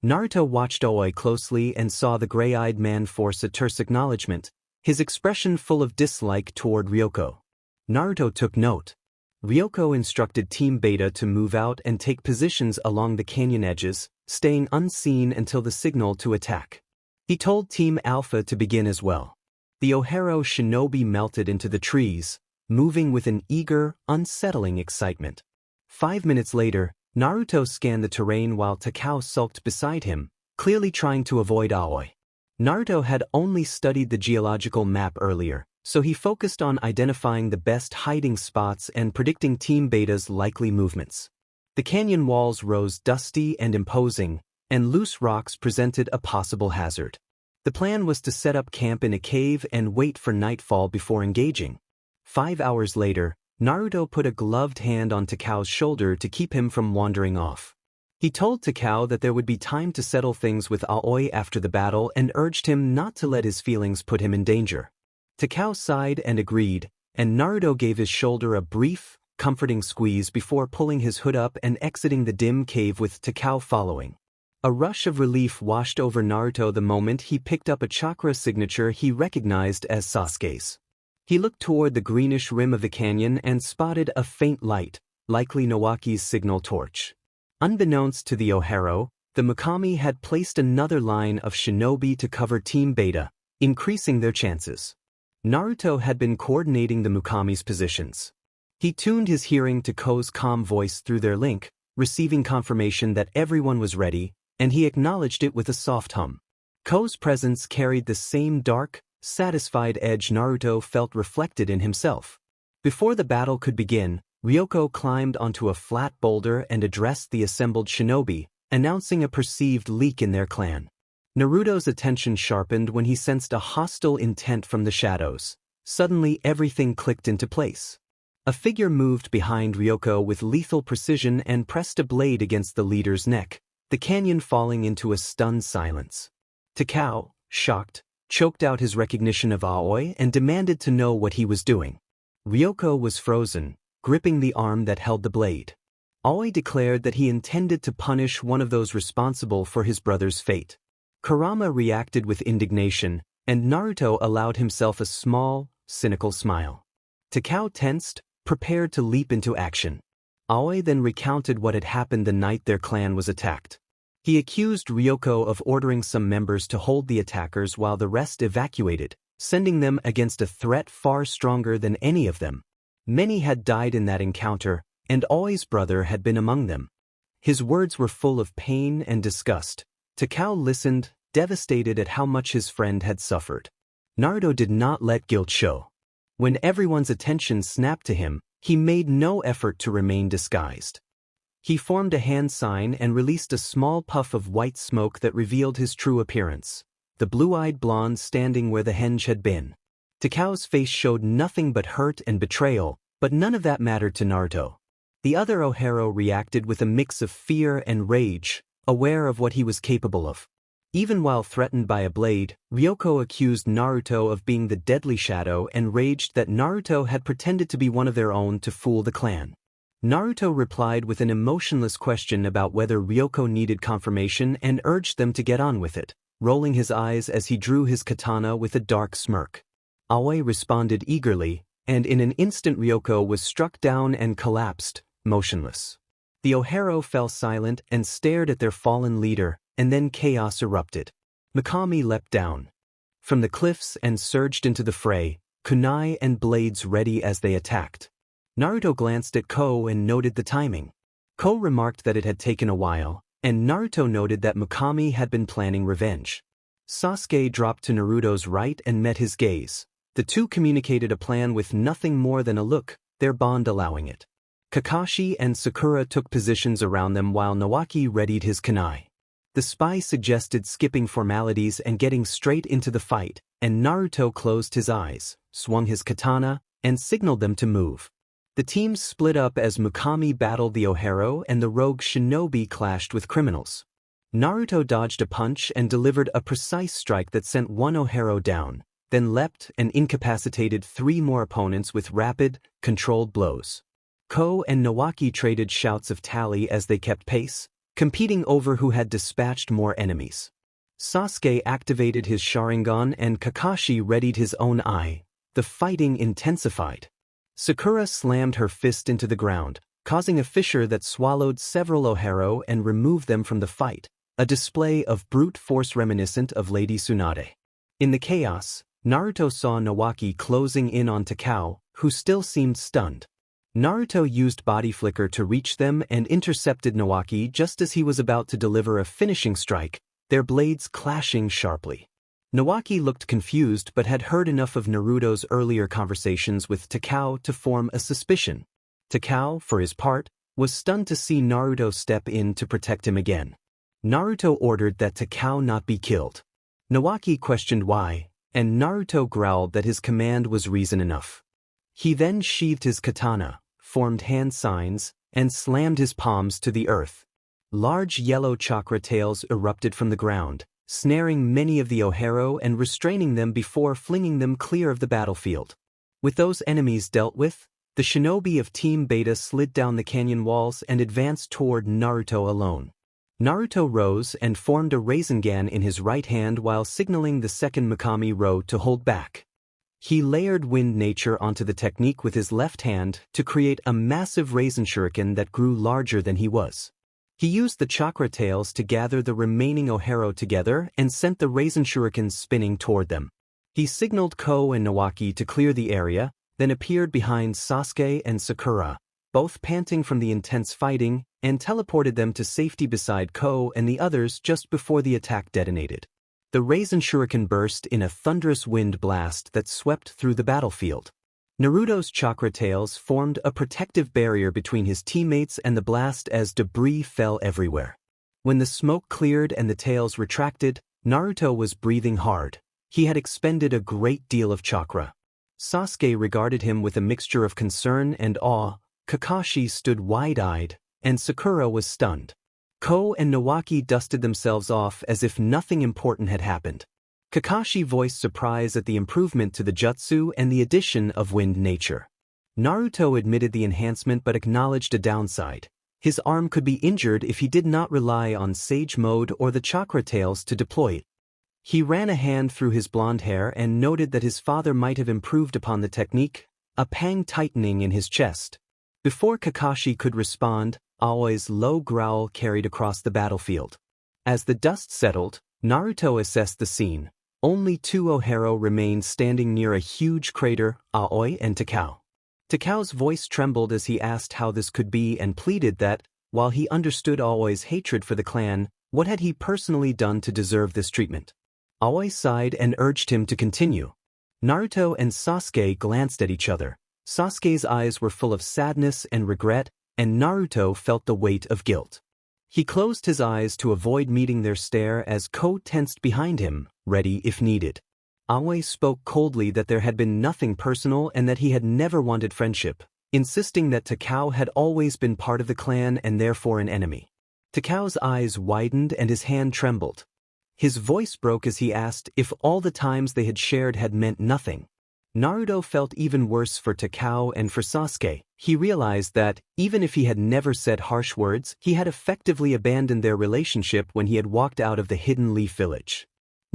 Naruto watched Aoi closely and saw the gray-eyed man force a terse acknowledgement, his expression full of dislike toward Ryoko. Naruto took note. Ryoko instructed Team Beta to move out and take positions along the canyon edges, staying unseen until the signal to attack. He told Team Alpha to begin as well. The Ohero shinobi melted into the trees, moving with an eager, unsettling excitement. 5 minutes later, Naruto scanned the terrain while Takao sulked beside him, clearly trying to avoid Aoi. Naruto had only studied the geological map earlier, so he focused on identifying the best hiding spots and predicting Team Beta's likely movements. The canyon walls rose dusty and imposing, and loose rocks presented a possible hazard. The plan was to set up camp in a cave and wait for nightfall before engaging. 5 hours later, Naruto put a gloved hand on Takao's shoulder to keep him from wandering off. He told Takao that there would be time to settle things with Aoi after the battle and urged him not to let his feelings put him in danger. Takao sighed and agreed, and Naruto gave his shoulder a brief, comforting squeeze before pulling his hood up and exiting the dim cave with Takao following. A rush of relief washed over Naruto the moment he picked up a chakra signature he recognized as Sasuke's. He looked toward the greenish rim of the canyon and spotted a faint light, likely Nawaki's signal torch. Unbeknownst to the Ohero, the Mukami had placed another line of shinobi to cover Team Beta, increasing their chances. Naruto had been coordinating the Mukami's positions. He tuned his hearing to Ko's calm voice through their link, receiving confirmation that everyone was ready, and he acknowledged it with a soft hum. Ko's presence carried the same dark, satisfied edge Naruto felt reflected in himself. Before the battle could begin, Ryoko climbed onto a flat boulder and addressed the assembled shinobi, announcing a perceived leak in their clan. Naruto's attention sharpened when he sensed a hostile intent from the shadows. Suddenly everything clicked into place. A figure moved behind Ryoko with lethal precision and pressed a blade against the leader's neck, the canyon falling into a stunned silence. Takao, shocked, choked out his recognition of Aoi and demanded to know what he was doing. Ryoko was frozen, gripping the arm that held the blade. Aoi declared that he intended to punish one of those responsible for his brother's fate. Kurama reacted with indignation, and Naruto allowed himself a small, cynical smile. Takao tensed, prepared to leap into action. Aoi then recounted what had happened the night their clan was attacked. He accused Ryoko of ordering some members to hold the attackers while the rest evacuated, sending them against a threat far stronger than any of them. Many had died in that encounter, and Aoi's brother had been among them. His words were full of pain and disgust. Takao listened, devastated at how much his friend had suffered. Naruto did not let guilt show. When everyone's attention snapped to him, he made no effort to remain disguised. He formed a hand sign and released a small puff of white smoke that revealed his true appearance, the blue-eyed blonde standing where the henge had been. Takao's face showed nothing but hurt and betrayal, but none of that mattered to Naruto. The other Ohero reacted with a mix of fear and rage, aware of what he was capable of. Even while threatened by a blade, Ryoko accused Naruto of being the deadly shadow and raged that Naruto had pretended to be one of their own to fool the clan. Naruto replied with an emotionless question about whether Ryoko needed confirmation and urged them to get on with it, rolling his eyes as he drew his katana with a dark smirk. Aoi responded eagerly, and in an instant Ryoko was struck down and collapsed, motionless. The Ohero fell silent and stared at their fallen leader, and then chaos erupted. Mikami leapt down from the cliffs and surged into the fray, kunai and blades ready as they attacked. Naruto glanced at Ko and noted the timing. Ko remarked that it had taken a while, and Naruto noted that Mikami had been planning revenge. Sasuke dropped to Naruto's right and met his gaze. The two communicated a plan with nothing more than a look, their bond allowing it. Kakashi and Sakura took positions around them while Nawaki readied his kunai. The spy suggested skipping formalities and getting straight into the fight, and Naruto closed his eyes, swung his katana, and signaled them to move. The teams split up as Mikami battled the Ohero and the rogue shinobi clashed with criminals. Naruto dodged a punch and delivered a precise strike that sent one Ohero down, then leapt and incapacitated 3 more opponents with rapid, controlled blows. Ko and Nawaki traded shouts of tally as they kept pace, competing over who had dispatched more enemies. Sasuke activated his Sharingan and Kakashi readied his own eye. The fighting intensified. Sakura slammed her fist into the ground, causing a fissure that swallowed several Ohero and removed them from the fight, a display of brute force reminiscent of Lady Tsunade. In the chaos, Naruto saw Nawaki closing in on Takao, who still seemed stunned. Naruto used body flicker to reach them and intercepted Nawaki just as he was about to deliver a finishing strike, their blades clashing sharply. Nawaki looked confused but had heard enough of Naruto's earlier conversations with Takao to form a suspicion. Takao, for his part, was stunned to see Naruto step in to protect him again. Naruto ordered that Takao not be killed. Nawaki questioned why, and Naruto growled that his command was reason enough. He then sheathed his katana, formed hand signs, and slammed his palms to the earth. Large yellow chakra tails erupted from the ground, snaring many of the Ohero and restraining them before flinging them clear of the battlefield. With those enemies dealt with, the shinobi of Team Beta slid down the canyon walls and advanced toward Naruto alone. Naruto rose and formed a Rasengan in his right hand while signaling the second Mikami Ro to hold back. He layered wind nature onto the technique with his left hand to create a massive Rasen Shuriken that grew larger than he was. He used the chakra tails to gather the remaining Ohero together and sent the Rasen Shurikens spinning toward them. He signaled Ko and Nawaki to clear the area, then appeared behind Sasuke and Sakura, both panting from the intense fighting, and teleported them to safety beside Ko and the others just before the attack detonated. The Rasen Shuriken burst in a thunderous wind blast that swept through the battlefield. Naruto's chakra tails formed a protective barrier between his teammates and the blast as debris fell everywhere. When the smoke cleared and the tails retracted, Naruto was breathing hard. He had expended a great deal of chakra. Sasuke regarded him with a mixture of concern and awe, Kakashi stood wide-eyed, and Sakura was stunned. Ko and Nawaki dusted themselves off as if nothing important had happened. Kakashi voiced surprise at the improvement to the jutsu and the addition of wind nature. Naruto admitted the enhancement but acknowledged a downside. His arm could be injured if he did not rely on Sage Mode or the chakra tails to deploy it. He ran a hand through his blonde hair and noted that his father might have improved upon the technique, a pang tightening in his chest. Before Kakashi could respond, Aoi's low growl carried across the battlefield. As the dust settled, Naruto assessed the scene. Only 2 Ohero remained standing near a huge crater, Aoi and Takao. Takao's voice trembled as he asked how this could be and pleaded that, while he understood Aoi's hatred for the clan, what had he personally done to deserve this treatment? Aoi sighed and urged him to continue. Naruto and Sasuke glanced at each other. Sasuke's eyes were full of sadness and regret, and Naruto felt the weight of guilt. He closed his eyes to avoid meeting their stare as Ko tensed behind him, ready if needed. Aoi spoke coldly that there had been nothing personal and that he had never wanted friendship, insisting that Takao had always been part of the clan and therefore an enemy. Takao's eyes widened and his hand trembled. His voice broke as he asked if all the times they had shared had meant nothing. Naruto felt even worse for Takao and for Sasuke. He realized that, even if he had never said harsh words, he had effectively abandoned their relationship when he had walked out of the Hidden Leaf Village.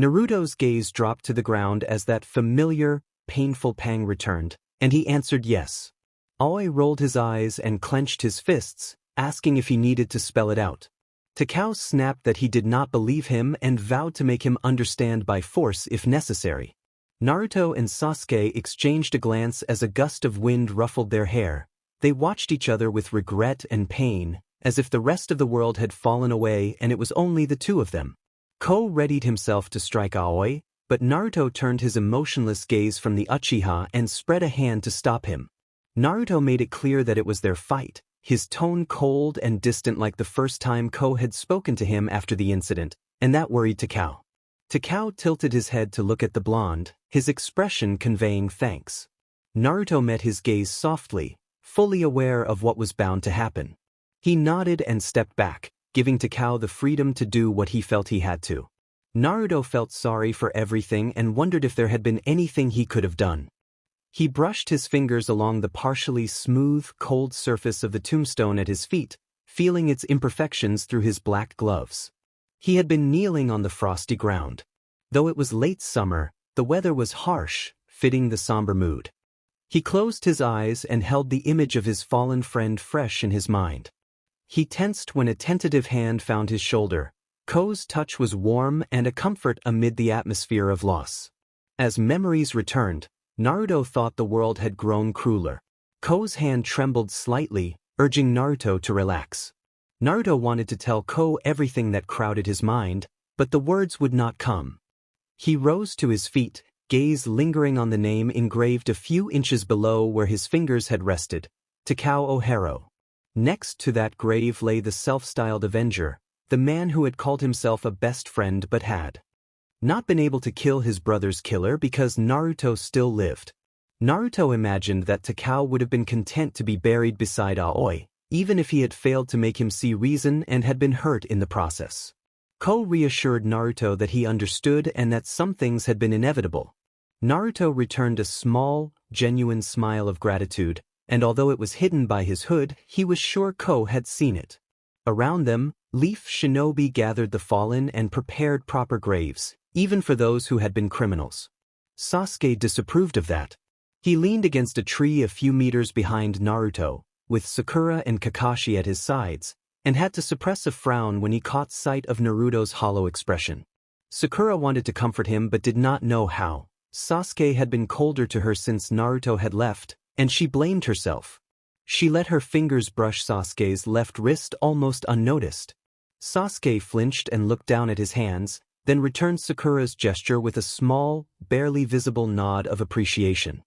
Naruto's gaze dropped to the ground as that familiar, painful pang returned, and he answered yes. Aoi rolled his eyes and clenched his fists, asking if he needed to spell it out. Takao snapped that he did not believe him and vowed to make him understand by force if necessary. Naruto and Sasuke exchanged a glance as a gust of wind ruffled their hair. They watched each other with regret and pain, as if the rest of the world had fallen away and it was only the two of them. Ko readied himself to strike Aoi, but Naruto turned his emotionless gaze from the Uchiha and spread a hand to stop him. Naruto made it clear that it was their fight, his tone cold and distant like the first time Ko had spoken to him after the incident, and that worried Takao. Takao tilted his head to look at the blonde, his expression conveying thanks. Naruto met his gaze softly, fully aware of what was bound to happen. He nodded and stepped back, giving Takao the freedom to do what he felt he had to. Naruto felt sorry for everything and wondered if there had been anything he could have done. He brushed his fingers along the partially smooth, cold surface of the tombstone at his feet, feeling its imperfections through his black gloves. He had been kneeling on the frosty ground. Though it was late summer, the weather was harsh, fitting the somber mood. He closed his eyes and held the image of his fallen friend fresh in his mind. He tensed when a tentative hand found his shoulder. Ko's touch was warm and a comfort amid the atmosphere of loss. As memories returned, Naruto thought the world had grown crueler. Ko's hand trembled slightly, urging Naruto to relax. Naruto wanted to tell Ko everything that crowded his mind, but the words would not come. He rose to his feet, gaze lingering on the name engraved a few inches below where his fingers had rested, Takao Oharo. Next to that grave lay the self-styled Avenger, the man who had called himself a best friend but had not been able to kill his brother's killer because Naruto still lived. Naruto imagined that Takao would have been content to be buried beside Aoi, even if he had failed to make him see reason and had been hurt in the process. Ko reassured Naruto that he understood and that some things had been inevitable. Naruto returned a small, genuine smile of gratitude, and although it was hidden by his hood, he was sure Ko had seen it. Around them, Leaf Shinobi gathered the fallen and prepared proper graves, even for those who had been criminals. Sasuke disapproved of that. He leaned against a tree a few meters behind Naruto, with Sakura and Kakashi at his sides, and had to suppress a frown when he caught sight of Naruto's hollow expression. Sakura wanted to comfort him but did not know how. Sasuke had been colder to her since Naruto had left, and she blamed herself. She let her fingers brush Sasuke's left wrist almost unnoticed. Sasuke flinched and looked down at his hands, then returned Sakura's gesture with a small, barely visible nod of appreciation.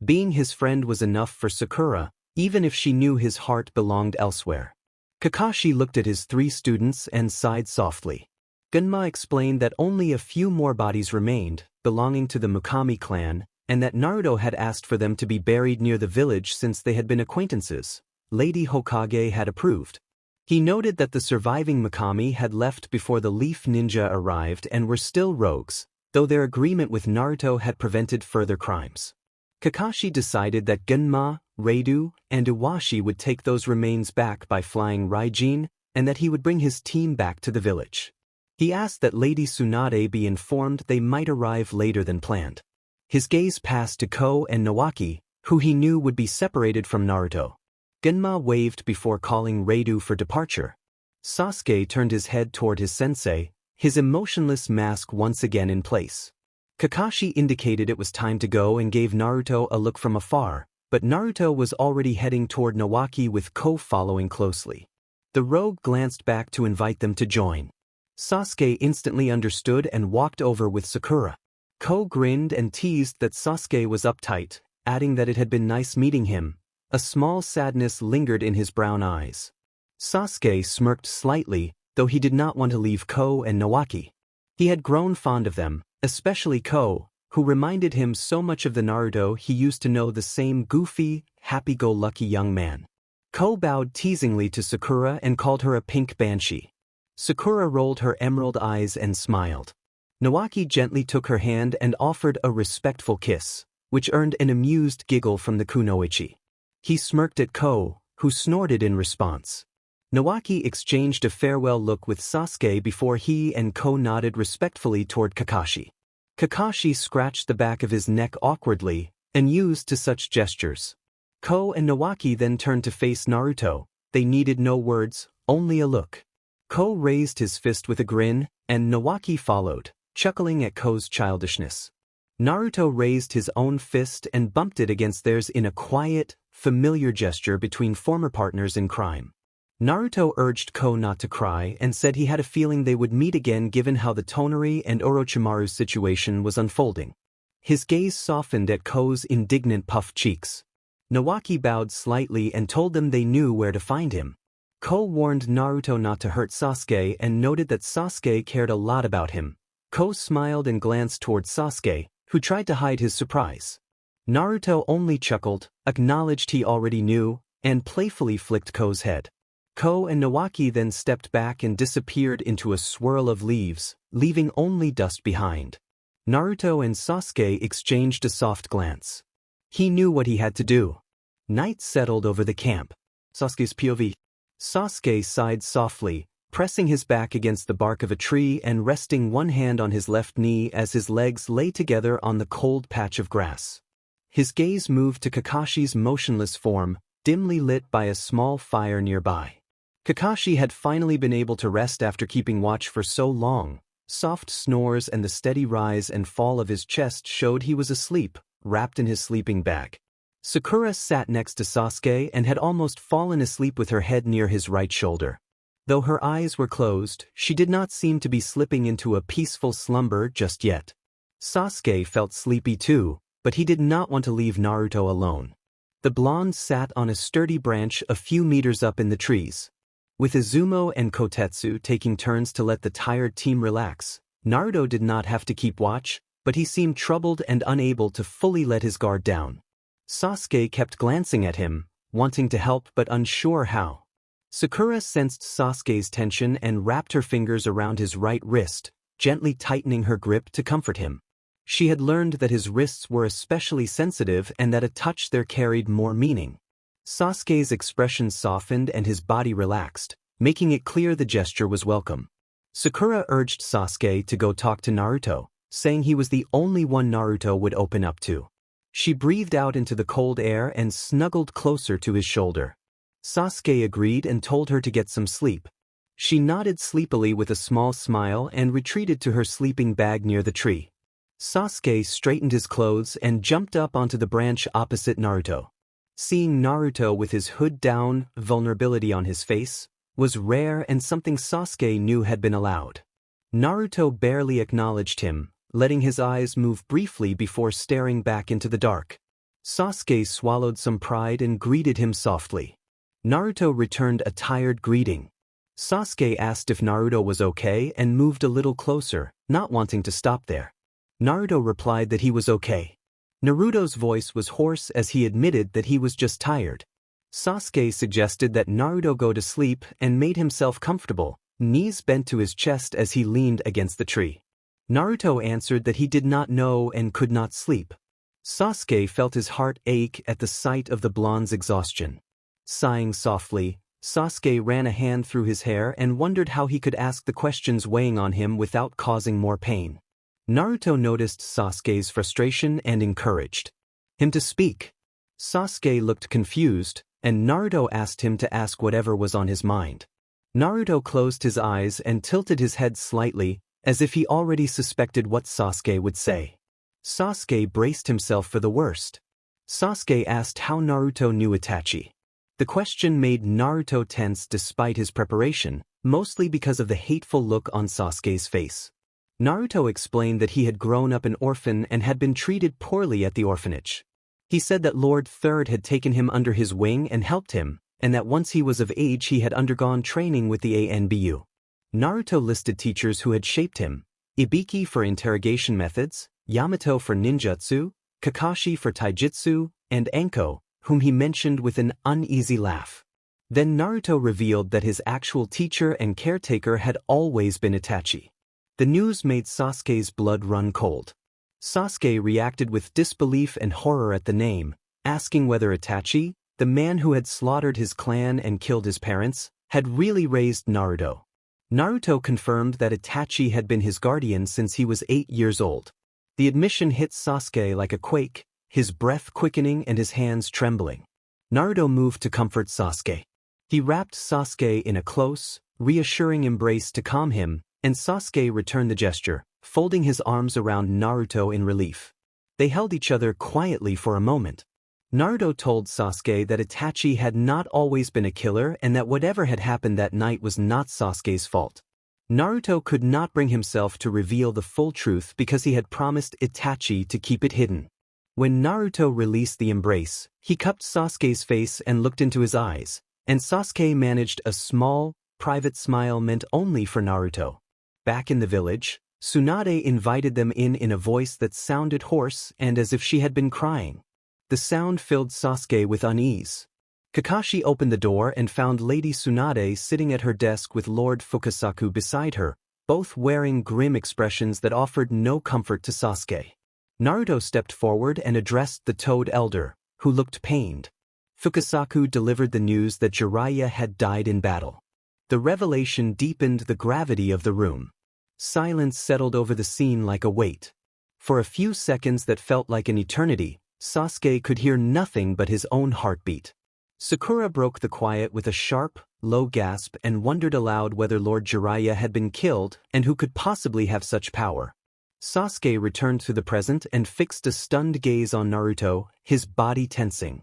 Being his friend was enough for Sakura, even if she knew his heart belonged elsewhere. Kakashi looked at his three students and sighed softly. Gunma explained that only a few more bodies remained, belonging to the Mukami clan, and that Naruto had asked for them to be buried near the village since they had been acquaintances. Lady Hokage had approved. He noted that the surviving Mukami had left before the Leaf Ninja arrived and were still rogues, though their agreement with Naruto had prevented further crimes. Kakashi decided that Gunma, Reidu, and Iwashi would take those remains back by flying Raijin, and that he would bring his team back to the village. He asked that Lady Tsunade be informed they might arrive later than planned. His gaze passed to Ko and Nawaki, who he knew would be separated from Naruto. Gunma waved before calling Reidu for departure. Sasuke turned his head toward his sensei, his emotionless mask once again in place. Kakashi indicated it was time to go and gave Naruto a look from afar, but Naruto was already heading toward Nawaki with Ko following closely. The rogue glanced back to invite them to join. Sasuke instantly understood and walked over with Sakura. Ko grinned and teased that Sasuke was uptight, adding that it had been nice meeting him. A small sadness lingered in his brown eyes. Sasuke smirked slightly, though he did not want to leave Ko and Nawaki. He had grown fond of them, especially Ko, who reminded him so much of the Naruto he used to know, the same goofy, happy-go-lucky young man. Ko bowed teasingly to Sakura and called her a pink banshee. Sakura rolled her emerald eyes and smiled. Nawaki gently took her hand and offered a respectful kiss, which earned an amused giggle from the kunoichi. He smirked at Ko, who snorted in response. Nawaki exchanged a farewell look with Sasuke before he and Ko nodded respectfully toward Kakashi. Kakashi scratched the back of his neck awkwardly and used to such gestures. Ko and Nawaki then turned to face Naruto. They needed no words, only a look. Ko raised his fist with a grin, and Nawaki followed, chuckling at Ko's childishness. Naruto raised his own fist and bumped it against theirs in a quiet, familiar gesture between former partners in crime. Naruto urged Ko not to cry and said he had a feeling they would meet again given how the Tonari and Orochimaru's situation was unfolding. His gaze softened at Ko's indignant puffed cheeks. Nawaki bowed slightly and told them they knew where to find him. Ko warned Naruto not to hurt Sasuke and noted that Sasuke cared a lot about him. Ko smiled and glanced toward Sasuke, who tried to hide his surprise. Naruto only chuckled, acknowledged he already knew, and playfully flicked Ko's head. Ko and Nawaki then stepped back and disappeared into a swirl of leaves, leaving only dust behind. Naruto and Sasuke exchanged a soft glance. He knew what he had to do. Night settled over the camp. Sasuke's POV. Sasuke sighed softly, pressing his back against the bark of a tree and resting one hand on his left knee as his legs lay together on the cold patch of grass. His gaze moved to Kakashi's motionless form, dimly lit by a small fire nearby. Kakashi had finally been able to rest after keeping watch for so long. Soft snores and the steady rise and fall of his chest showed he was asleep, wrapped in his sleeping bag. Sakura sat next to Sasuke and had almost fallen asleep with her head near his right shoulder. Though her eyes were closed, she did not seem to be slipping into a peaceful slumber just yet. Sasuke felt sleepy too, but he did not want to leave Naruto alone. The blonde sat on a sturdy branch a few meters up in the trees. With Izumo and Kotetsu taking turns to let the tired team relax, Naruto did not have to keep watch, but he seemed troubled and unable to fully let his guard down. Sasuke kept glancing at him, wanting to help but unsure how. Sakura sensed Sasuke's tension and wrapped her fingers around his right wrist, gently tightening her grip to comfort him. She had learned that his wrists were especially sensitive and that a touch there carried more meaning. Sasuke's expression softened and his body relaxed, making it clear the gesture was welcome. Sakura urged Sasuke to go talk to Naruto, saying he was the only one Naruto would open up to. She breathed out into the cold air and snuggled closer to his shoulder. Sasuke agreed and told her to get some sleep. She nodded sleepily with a small smile and retreated to her sleeping bag near the tree. Sasuke straightened his clothes and jumped up onto the branch opposite Naruto. Seeing Naruto with his hood down, vulnerability on his face, was rare and something Sasuke knew had been allowed. Naruto barely acknowledged him, letting his eyes move briefly before staring back into the dark. Sasuke swallowed some pride and greeted him softly. Naruto returned a tired greeting. Sasuke asked if Naruto was okay and moved a little closer, not wanting to stop there. Naruto replied that he was okay. Naruto's voice was hoarse as he admitted that he was just tired. Sasuke suggested that Naruto go to sleep and made himself comfortable, knees bent to his chest as he leaned against the tree. Naruto answered that he did not know and could not sleep. Sasuke felt his heart ache at the sight of the blonde's exhaustion. Sighing softly, Sasuke ran a hand through his hair and wondered how he could ask the questions weighing on him without causing more pain. Naruto noticed Sasuke's frustration and encouraged him to speak. Sasuke looked confused, and Naruto asked him to ask whatever was on his mind. Naruto closed his eyes and tilted his head slightly, as if he already suspected what Sasuke would say. Sasuke braced himself for the worst. Sasuke asked how Naruto knew Itachi. The question made Naruto tense despite his preparation, mostly because of the hateful look on Sasuke's face. Naruto explained that he had grown up an orphan and had been treated poorly at the orphanage. He said that Lord Third had taken him under his wing and helped him, and that once he was of age he had undergone training with the ANBU. Naruto listed teachers who had shaped him: Ibiki for interrogation methods, Yamato for ninjutsu, Kakashi for taijutsu, and Anko, whom he mentioned with an uneasy laugh. Then Naruto revealed that his actual teacher and caretaker had always been Itachi. The news made Sasuke's blood run cold. Sasuke reacted with disbelief and horror at the name, asking whether Itachi, the man who had slaughtered his clan and killed his parents, had really raised Naruto. Naruto confirmed that Itachi had been his guardian since he was 8 years old. The admission hit Sasuke like a quake, his breath quickening and his hands trembling. Naruto moved to comfort Sasuke. He wrapped Sasuke in a close, reassuring embrace to calm him, and Sasuke returned the gesture, folding his arms around Naruto in relief. They held each other quietly for a moment. Naruto told Sasuke that Itachi had not always been a killer and that whatever had happened that night was not Sasuke's fault. Naruto could not bring himself to reveal the full truth because he had promised Itachi to keep it hidden. When Naruto released the embrace, he cupped Sasuke's face and looked into his eyes, and Sasuke managed a small, private smile meant only for Naruto. Back in the village, Tsunade invited them in a voice that sounded hoarse and as if she had been crying. The sound filled Sasuke with unease. Kakashi opened the door and found Lady Tsunade sitting at her desk with Lord Fukasaku beside her, both wearing grim expressions that offered no comfort to Sasuke. Naruto stepped forward and addressed the Toad Elder, who looked pained. Fukasaku delivered the news that Jiraiya had died in battle. The revelation deepened the gravity of the room. Silence settled over the scene like a weight. For a few seconds that felt like an eternity, Sasuke could hear nothing but his own heartbeat. Sakura broke the quiet with a sharp, low gasp and wondered aloud whether Lord Jiraiya had been killed and who could possibly have such power. Sasuke returned to the present and fixed a stunned gaze on Naruto, his body tensing.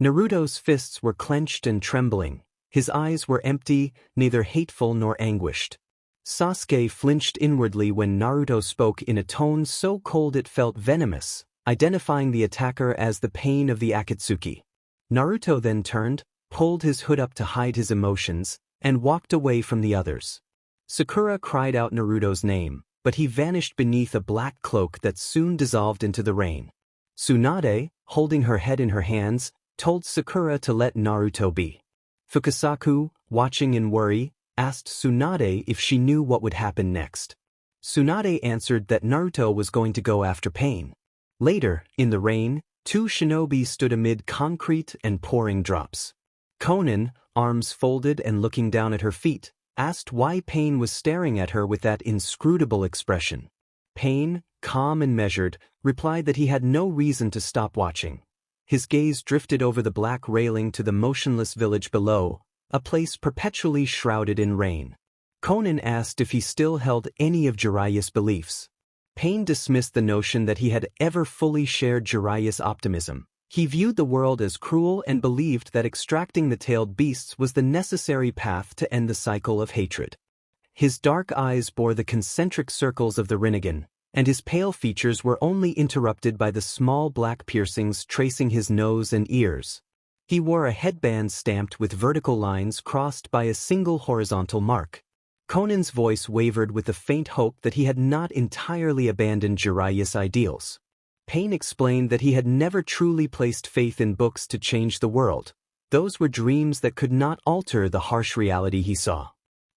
Naruto's fists were clenched and trembling. His eyes were empty, neither hateful nor anguished. Sasuke flinched inwardly when Naruto spoke in a tone so cold it felt venomous, identifying the attacker as the pain of the Akatsuki. Naruto then turned, pulled his hood up to hide his emotions, and walked away from the others. Sakura cried out Naruto's name, but he vanished beneath a black cloak that soon dissolved into the rain. Tsunade, holding her head in her hands, told Sakura to let Naruto be. Fukasaku, watching in worry, asked Tsunade if she knew what would happen next. Tsunade answered that Naruto was going to go after Pain. Later, in the rain, two shinobi stood amid concrete and pouring drops. Konan, arms folded and looking down at her feet, asked why Pain was staring at her with that inscrutable expression. Pain, calm and measured, replied that he had no reason to stop watching. His gaze drifted over the black railing to the motionless village below, a place perpetually shrouded in rain. Konan asked if he still held any of Jiraiya's beliefs. Pain dismissed the notion that he had ever fully shared Jiraiya's optimism. He viewed the world as cruel and believed that extracting the tailed beasts was the necessary path to end the cycle of hatred. His dark eyes bore the concentric circles of the Rinnegan, and his pale features were only interrupted by the small black piercings tracing his nose and ears. He wore a headband stamped with vertical lines crossed by a single horizontal mark. Konan's voice wavered with the faint hope that he had not entirely abandoned Jiraiya's ideals. Pain explained that he had never truly placed faith in books to change the world. Those were dreams that could not alter the harsh reality he saw.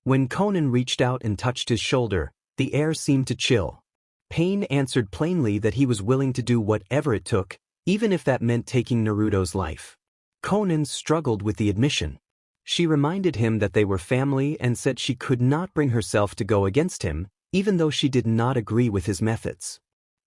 When Konan reached out and touched his shoulder, the air seemed to chill. Pain answered plainly that he was willing to do whatever it took, even if that meant taking Naruto's life. Konan struggled with the admission. She reminded him that they were family and said she could not bring herself to go against him, even though she did not agree with his methods.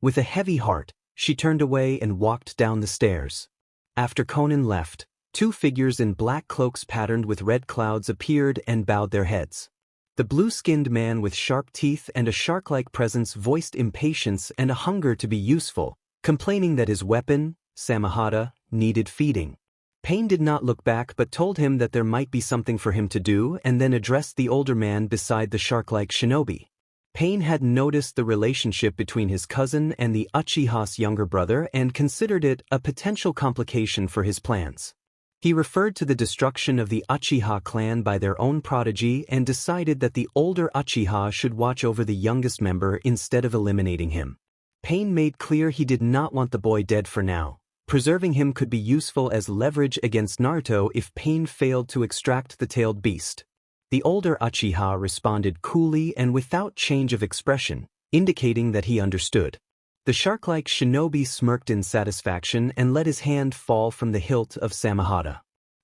With a heavy heart, she turned away and walked down the stairs. After Konan left, two figures in black cloaks patterned with red clouds appeared and bowed their heads. The blue-skinned man with sharp teeth and a shark-like presence voiced impatience and a hunger to be useful, complaining that his weapon, Samahata, needed feeding. Pain did not look back but told him that there might be something for him to do and then addressed the older man beside the shark-like shinobi. Pain had noticed the relationship between his cousin and the Uchiha's younger brother and considered it a potential complication for his plans. He referred to the destruction of the Uchiha clan by their own prodigy and decided that the older Uchiha should watch over the youngest member instead of eliminating him. Pain made clear he did not want the boy dead for now. Preserving him could be useful as leverage against Naruto if Pain failed to extract the tailed beast. The older Uchiha responded coolly and without change of expression, indicating that he understood. The shark-like shinobi smirked in satisfaction and let his hand fall from the hilt of Samahata.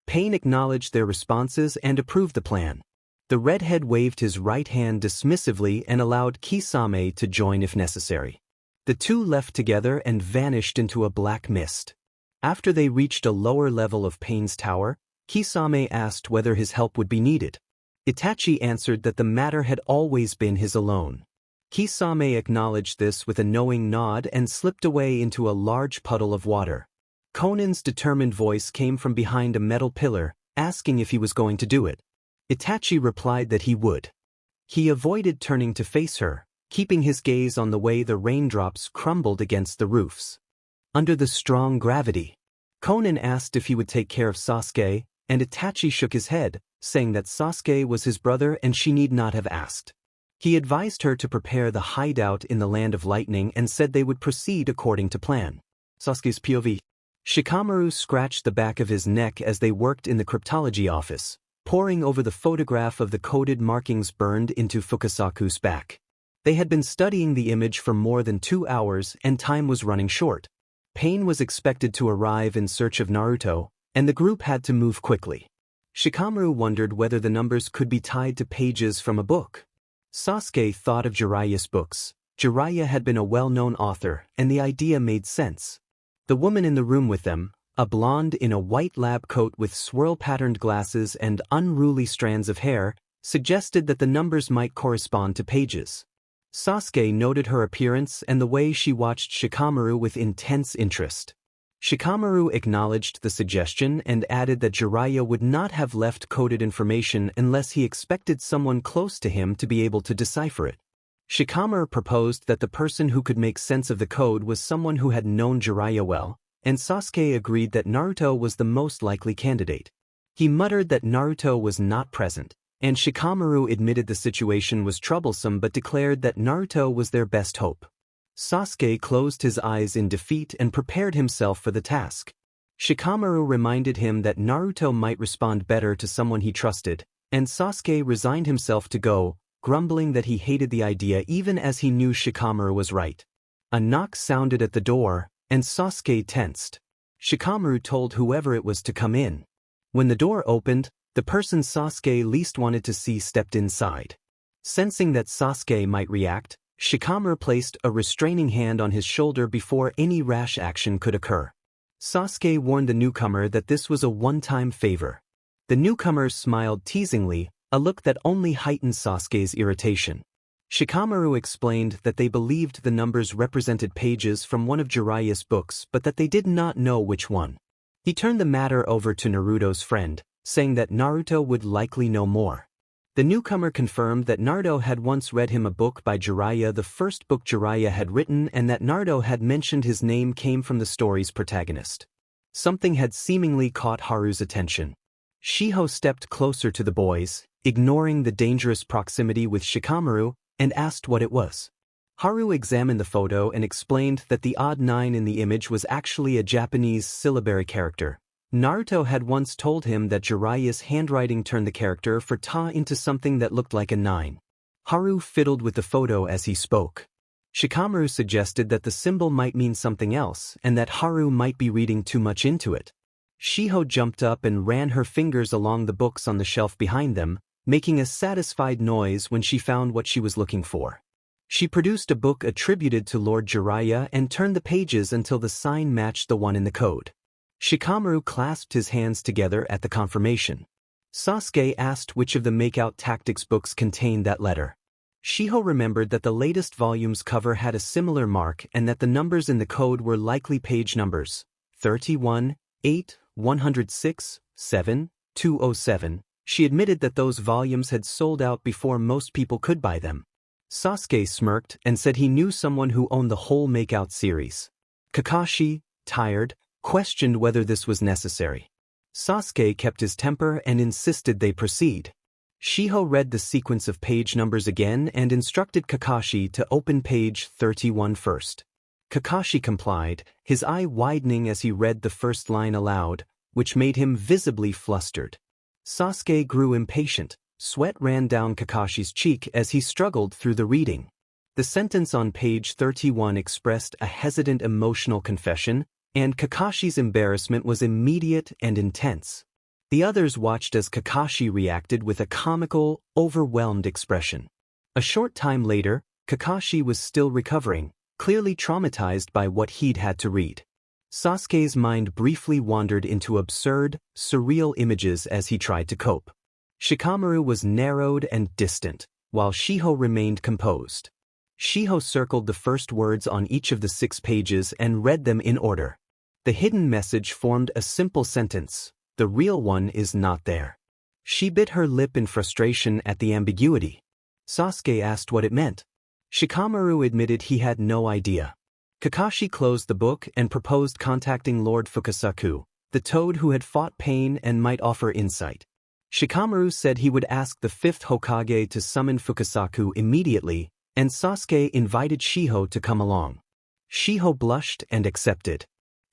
Pain acknowledged their responses and approved the plan. The redhead waved his right hand dismissively and allowed Kisame to join if necessary. The two left together and vanished into a black mist. After they reached a lower level of Pain's tower, Kisame asked whether his help would be needed. Itachi answered that the matter had always been his alone. Kisame acknowledged this with a knowing nod and slipped away into a large puddle of water. Conan's determined voice came from behind a metal pillar, asking if he was going to do it. Itachi replied that he would. He avoided turning to face her, keeping his gaze on the way the raindrops crumbled against the roofs. Under the strong gravity, Conan asked if he would take care of Sasuke, and Itachi shook his head, saying that Sasuke was his brother and she need not have asked. He advised her to prepare the hideout in the Land of Lightning and said they would proceed according to plan. Sasuke's POV. Shikamaru scratched the back of his neck as they worked in the cryptology office, poring over the photograph of the coded markings burned into Fukasaku's back. They had been studying the image for more than 2 hours and time was running short. Pain was expected to arrive in search of Naruto, and the group had to move quickly. Shikamaru wondered whether the numbers could be tied to pages from a book. Sasuke thought of Jiraiya's books. Jiraiya had been a well-known author, and the idea made sense. The woman in the room with them, a blonde in a white lab coat with swirl-patterned glasses and unruly strands of hair, suggested that the numbers might correspond to pages. Sasuke noted her appearance and the way she watched Shikamaru with intense interest. Shikamaru acknowledged the suggestion and added that Jiraiya would not have left coded information unless he expected someone close to him to be able to decipher it. Shikamaru proposed that the person who could make sense of the code was someone who had known Jiraiya well, and Sasuke agreed that Naruto was the most likely candidate. He muttered that Naruto was not present, and Shikamaru admitted the situation was troublesome but declared that Naruto was their best hope. Sasuke closed his eyes in defeat and prepared himself for the task. Shikamaru reminded him that Naruto might respond better to someone he trusted, and Sasuke resigned himself to go, grumbling that he hated the idea even as he knew Shikamaru was right. A knock sounded at the door, and Sasuke tensed. Shikamaru told whoever it was to come in. When the door opened, the person Sasuke least wanted to see stepped inside. Sensing that Sasuke might react, Shikamaru placed a restraining hand on his shoulder before any rash action could occur. Sasuke warned the newcomer that this was a one-time favor. The newcomer smiled teasingly, a look that only heightened Sasuke's irritation. Shikamaru explained that they believed the numbers represented pages from one of Jiraiya's books but that they did not know which one. He turned the matter over to Naruto's friend, saying that Naruto would likely know more. The newcomer confirmed that Naruto had once read him a book by Jiraiya, the first book Jiraiya had written, and that Naruto had mentioned his name came from the story's protagonist. Something had seemingly caught Haru's attention. Shiho stepped closer to the boys, ignoring the dangerous proximity with Shikamaru, and asked what it was. Haru examined the photo and explained that the odd 9 in the image was actually a Japanese syllabary character. Naruto had once told him that Jiraiya's handwriting turned the character for Ta into something that looked like a 9. Haru fiddled with the photo as he spoke. Shikamaru suggested that the symbol might mean something else and that Haru might be reading too much into it. Shiho jumped up and ran her fingers along the books on the shelf behind them, making a satisfied noise when she found what she was looking for. She produced a book attributed to Lord Jiraiya and turned the pages until the sign matched the one in the code. Shikamaru clasped his hands together at the confirmation. Sasuke asked which of the Makeout Tactics books contained that letter. Shiho remembered that the latest volume's cover had a similar mark and that the numbers in the code were likely page numbers 31, 8, 106, 7, 207. She admitted that those volumes had sold out before most people could buy them. Sasuke smirked and said he knew someone who owned the whole Makeout series. Kakashi, tired, questioned whether this was necessary. Sasuke kept his temper and insisted they proceed. Shiho read the sequence of page numbers again and instructed Kakashi to open page 31 first. Kakashi complied, his eye widening as he read the first line aloud, which made him visibly flustered. Sasuke grew impatient. Sweat ran down Kakashi's cheek as he struggled through the reading. The sentence on page 31 expressed a hesitant emotional confession, and Kakashi's embarrassment was immediate and intense. The others watched as Kakashi reacted with a comical, overwhelmed expression. A short time later, Kakashi was still recovering, clearly traumatized by what he'd had to read. Sasuke's mind briefly wandered into absurd, surreal images as he tried to cope. Shikamaru was narrowed and distant, while Shiho remained composed. Shiho circled the first words on each of the 6 pages and read them in order. The hidden message formed a simple sentence: the real one is not there. She bit her lip in frustration at the ambiguity. Sasuke asked what it meant. Shikamaru admitted he had no idea. Kakashi closed the book and proposed contacting Lord Fukasaku, the toad who had fought Pain and might offer insight. Shikamaru said he would ask the 5th Hokage to summon Fukasaku immediately, and Sasuke invited Shiho to come along. Shiho blushed and accepted.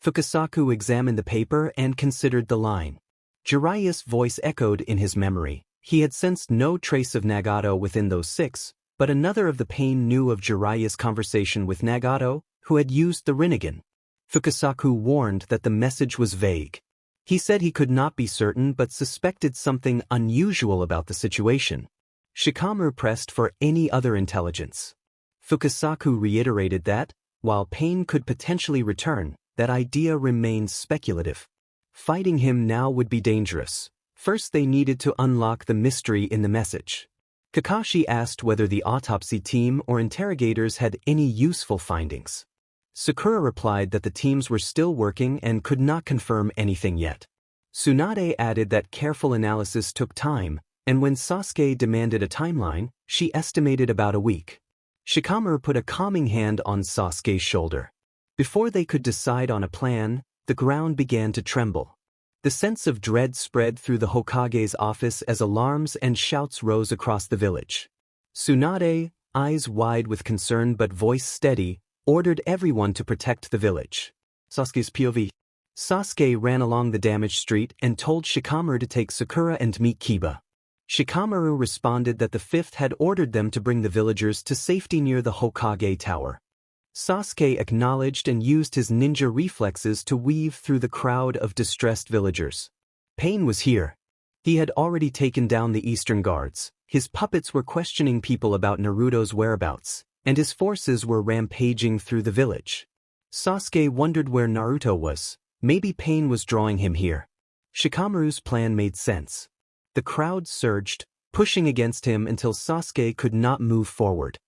Fukasaku examined the paper and considered the line. Jiraiya's voice echoed in his memory. He had sensed no trace of Nagato within those 6, but another of the Pain knew of Jiraiya's conversation with Nagato, who had used the Rinnegan. Fukasaku warned that the message was vague. He said he could not be certain but suspected something unusual about the situation. Shikamaru pressed for any other intelligence. Fukasaku reiterated that, while Pain could potentially return, that idea remained speculative. Fighting him now would be dangerous. First they needed to unlock the mystery in the message. Kakashi asked whether the autopsy team or interrogators had any useful findings. Sakura replied that the teams were still working and could not confirm anything yet. Tsunade added that careful analysis took time, and when Sasuke demanded a timeline, she estimated about a week. Shikamaru put a calming hand on Sasuke's shoulder. Before they could decide on a plan, the ground began to tremble. The sense of dread spread through the Hokage's office as alarms and shouts rose across the village. Tsunade, eyes wide with concern but voice steady, ordered everyone to protect the village. Sasuke's POV. Sasuke ran along the damaged street and told Shikamaru to take Sakura and meet Kiba. Shikamaru responded that the 5th had ordered them to bring the villagers to safety near the Hokage Tower. Sasuke acknowledged and used his ninja reflexes to weave through the crowd of distressed villagers. Pain was here. He had already taken down the Eastern Guards. His puppets were questioning people about Naruto's whereabouts, and his forces were rampaging through the village. Sasuke wondered where Naruto was. Maybe Pain was drawing him here. Shikamaru's plan made sense. The crowd surged, pushing against him until Sasuke could not move forward.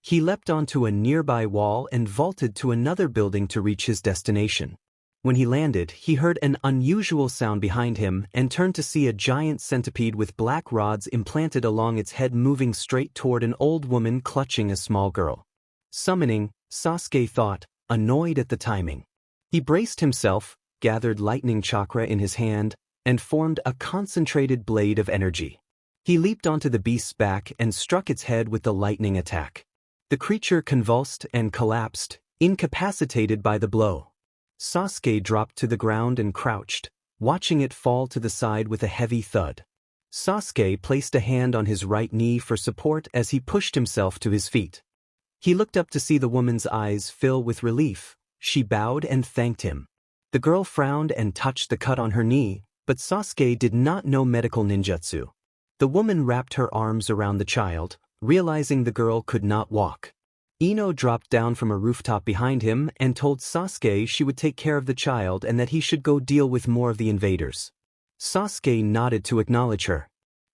He leapt onto a nearby wall and vaulted to another building to reach his destination. When he landed, he heard an unusual sound behind him and turned to see a giant centipede with black rods implanted along its head moving straight toward an old woman clutching a small girl. Summoning, Sasuke thought, annoyed at the timing. He braced himself, gathered lightning chakra in his hand, and formed a concentrated blade of energy. He leaped onto the beast's back and struck its head with the lightning attack. The creature convulsed and collapsed, incapacitated by the blow. Sasuke dropped to the ground and crouched, watching it fall to the side with a heavy thud. Sasuke placed a hand on his right knee for support as he pushed himself to his feet. He looked up to see the woman's eyes fill with relief. She bowed and thanked him. The girl frowned and touched the cut on her knee, but Sasuke did not know medical ninjutsu. The woman wrapped her arms around the child, realizing the girl could not walk. Ino dropped down from a rooftop behind him and told Sasuke she would take care of the child and that he should go deal with more of the invaders. Sasuke nodded to acknowledge her.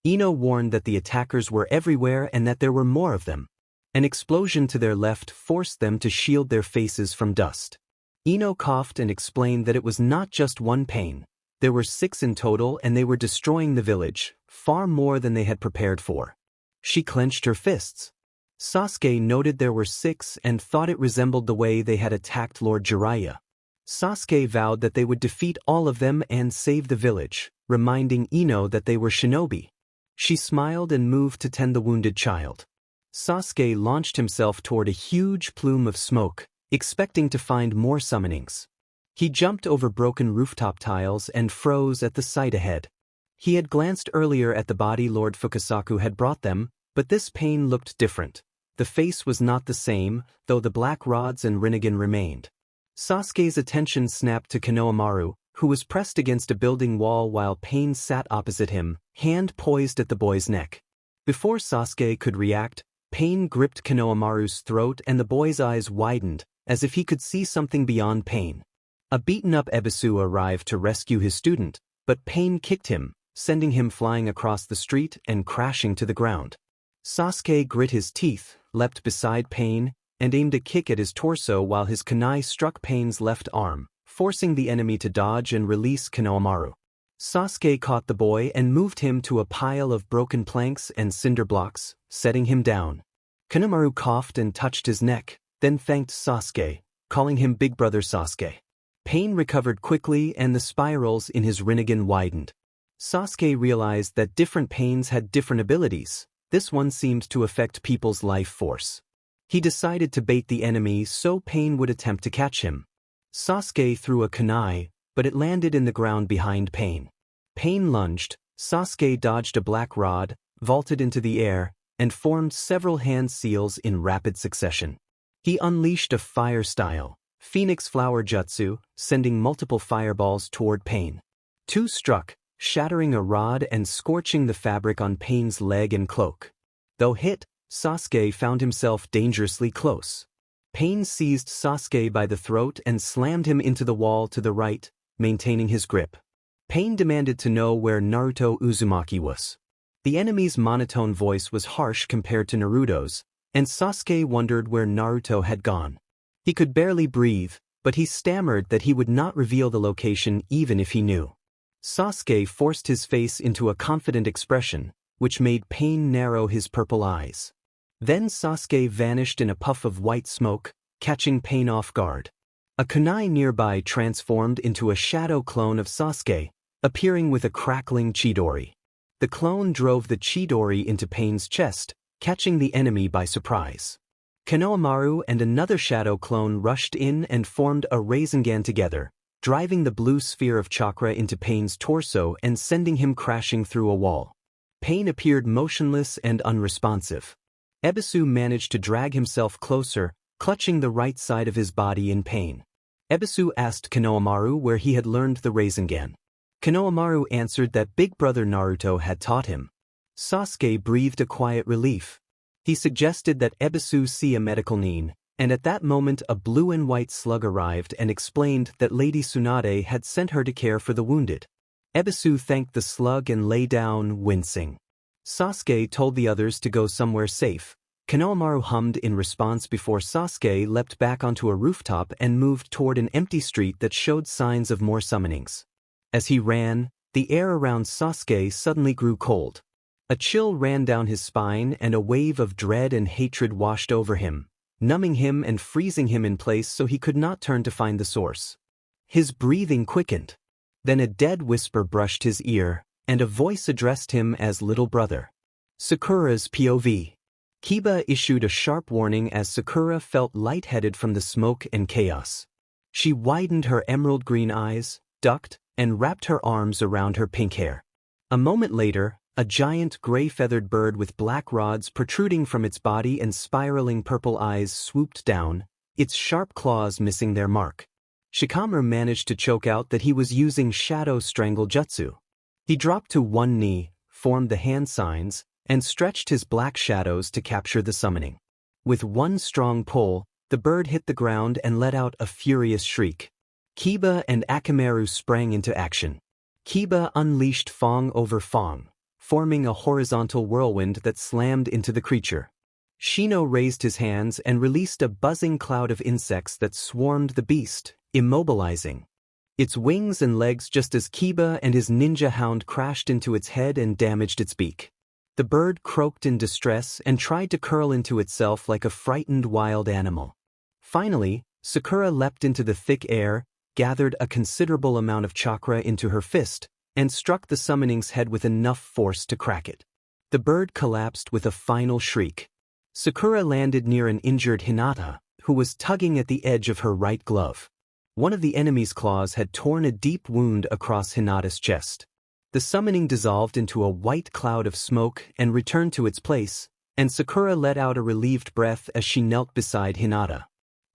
Ino warned that the attackers were everywhere and that there were more of them. An explosion to their left forced them to shield their faces from dust. Ino coughed and explained that it was not just one Pain. There were 6 in total and they were destroying the village, far more than they had prepared for. She clenched her fists. Sasuke noted there were 6 and thought it resembled the way they had attacked Lord Jiraiya. Sasuke vowed that they would defeat all of them and save the village, reminding Ino that they were shinobi. She smiled and moved to tend the wounded child. Sasuke launched himself toward a huge plume of smoke, expecting to find more summonings. He jumped over broken rooftop tiles and froze at the sight ahead. He had glanced earlier at the body Lord Fukasaku had brought them, but this Pain looked different. The face was not the same, though the black rods and Rinnegan remained. Sasuke's attention snapped to Konohamaru, who was pressed against a building wall while Pain sat opposite him, hand poised at the boy's neck. Before Sasuke could react, Pain gripped Konohamaru's throat and the boy's eyes widened, as if he could see something beyond Pain. A beaten-up Ebisu arrived to rescue his student, but Pain kicked him, sending him flying across the street and crashing to the ground. Sasuke grit his teeth, leapt beside Pain, and aimed a kick at his torso while his kunai struck Pain's left arm, forcing the enemy to dodge and release Konohamaru. Sasuke caught the boy and moved him to a pile of broken planks and cinder blocks, setting him down. Konohamaru coughed and touched his neck, then thanked Sasuke, calling him Big Brother Sasuke. Pain recovered quickly and the spirals in his Rinnegan widened. Sasuke realized that different Pains had different abilities. This one seemed to affect people's life force. He decided to bait the enemy so Pain would attempt to catch him. Sasuke threw a kunai, but it landed in the ground behind Pain. Pain lunged, Sasuke dodged a black rod, vaulted into the air, and formed several hand seals in rapid succession. He unleashed a fire-style Phoenix Flower Jutsu, sending multiple fireballs toward Pain. Two struck, shattering a rod and scorching the fabric on Pain's leg and cloak. Though hit, Sasuke found himself dangerously close. Pain seized Sasuke by the throat and slammed him into the wall to the right, maintaining his grip. Pain demanded to know where Naruto Uzumaki was. The enemy's monotone voice was harsh compared to Naruto's, and Sasuke wondered where Naruto had gone. He could barely breathe, but he stammered that he would not reveal the location even if he knew. Sasuke forced his face into a confident expression, which made Pain narrow his purple eyes. Then Sasuke vanished in a puff of white smoke, catching Pain off guard. A kunai nearby transformed into a shadow clone of Sasuke, appearing with a crackling Chidori. The clone drove the Chidori into Pain's chest, catching the enemy by surprise. Konohamaru and another shadow clone rushed in and formed a Rasengan together, driving the blue sphere of chakra into Pain's torso and sending him crashing through a wall. Pain appeared motionless and unresponsive. Ebisu managed to drag himself closer, clutching the right side of his body in pain. Ebisu asked Konohamaru where he had learned the Rasengan. Konohamaru answered that Big Brother Naruto had taught him. Sasuke breathed a quiet relief. He suggested that Ebisu see a medical nin, and at that moment a blue and white slug arrived and explained that Lady Tsunade had sent her to care for the wounded. Ebisu thanked the slug and lay down, wincing. Sasuke told the others to go somewhere safe. Konohamaru hummed in response before Sasuke leapt back onto a rooftop and moved toward an empty street that showed signs of more summonings. As he ran, the air around Sasuke suddenly grew cold. A chill ran down his spine and a wave of dread and hatred washed over him, numbing him and freezing him in place so he could not turn to find the source. His breathing quickened. Then a dead whisper brushed his ear, and a voice addressed him as little brother. Sakura's POV. Kiba issued a sharp warning as Sakura felt lightheaded from the smoke and chaos. She widened her emerald green eyes, ducked, and wrapped her arms around her pink hair. A moment later, a giant gray-feathered bird with black rods protruding from its body and spiraling purple eyes swooped down, its sharp claws missing their mark. Shikamaru managed to choke out that he was using Shadow Strangle Jutsu. He dropped to one knee, formed the hand signs, and stretched his black shadows to capture the summoning. With one strong pull, the bird hit the ground and let out a furious shriek. Kiba and Akamaru sprang into action. Kiba unleashed Fong over Fong, forming a horizontal whirlwind that slammed into the creature. Shino raised his hands and released a buzzing cloud of insects that swarmed the beast, immobilizing its wings and legs just as Kiba and his ninja hound crashed into its head and damaged its beak. The bird croaked in distress and tried to curl into itself like a frightened wild animal. Finally, Sakura leapt into the thick air, gathered a considerable amount of chakra into her fist, and struck the summoning's head with enough force to crack it. The bird collapsed with a final shriek. Sakura landed near an injured Hinata, who was tugging at the edge of her right glove. One of the enemy's claws had torn a deep wound across Hinata's chest. The summoning dissolved into a white cloud of smoke and returned to its place, and Sakura let out a relieved breath as she knelt beside Hinata.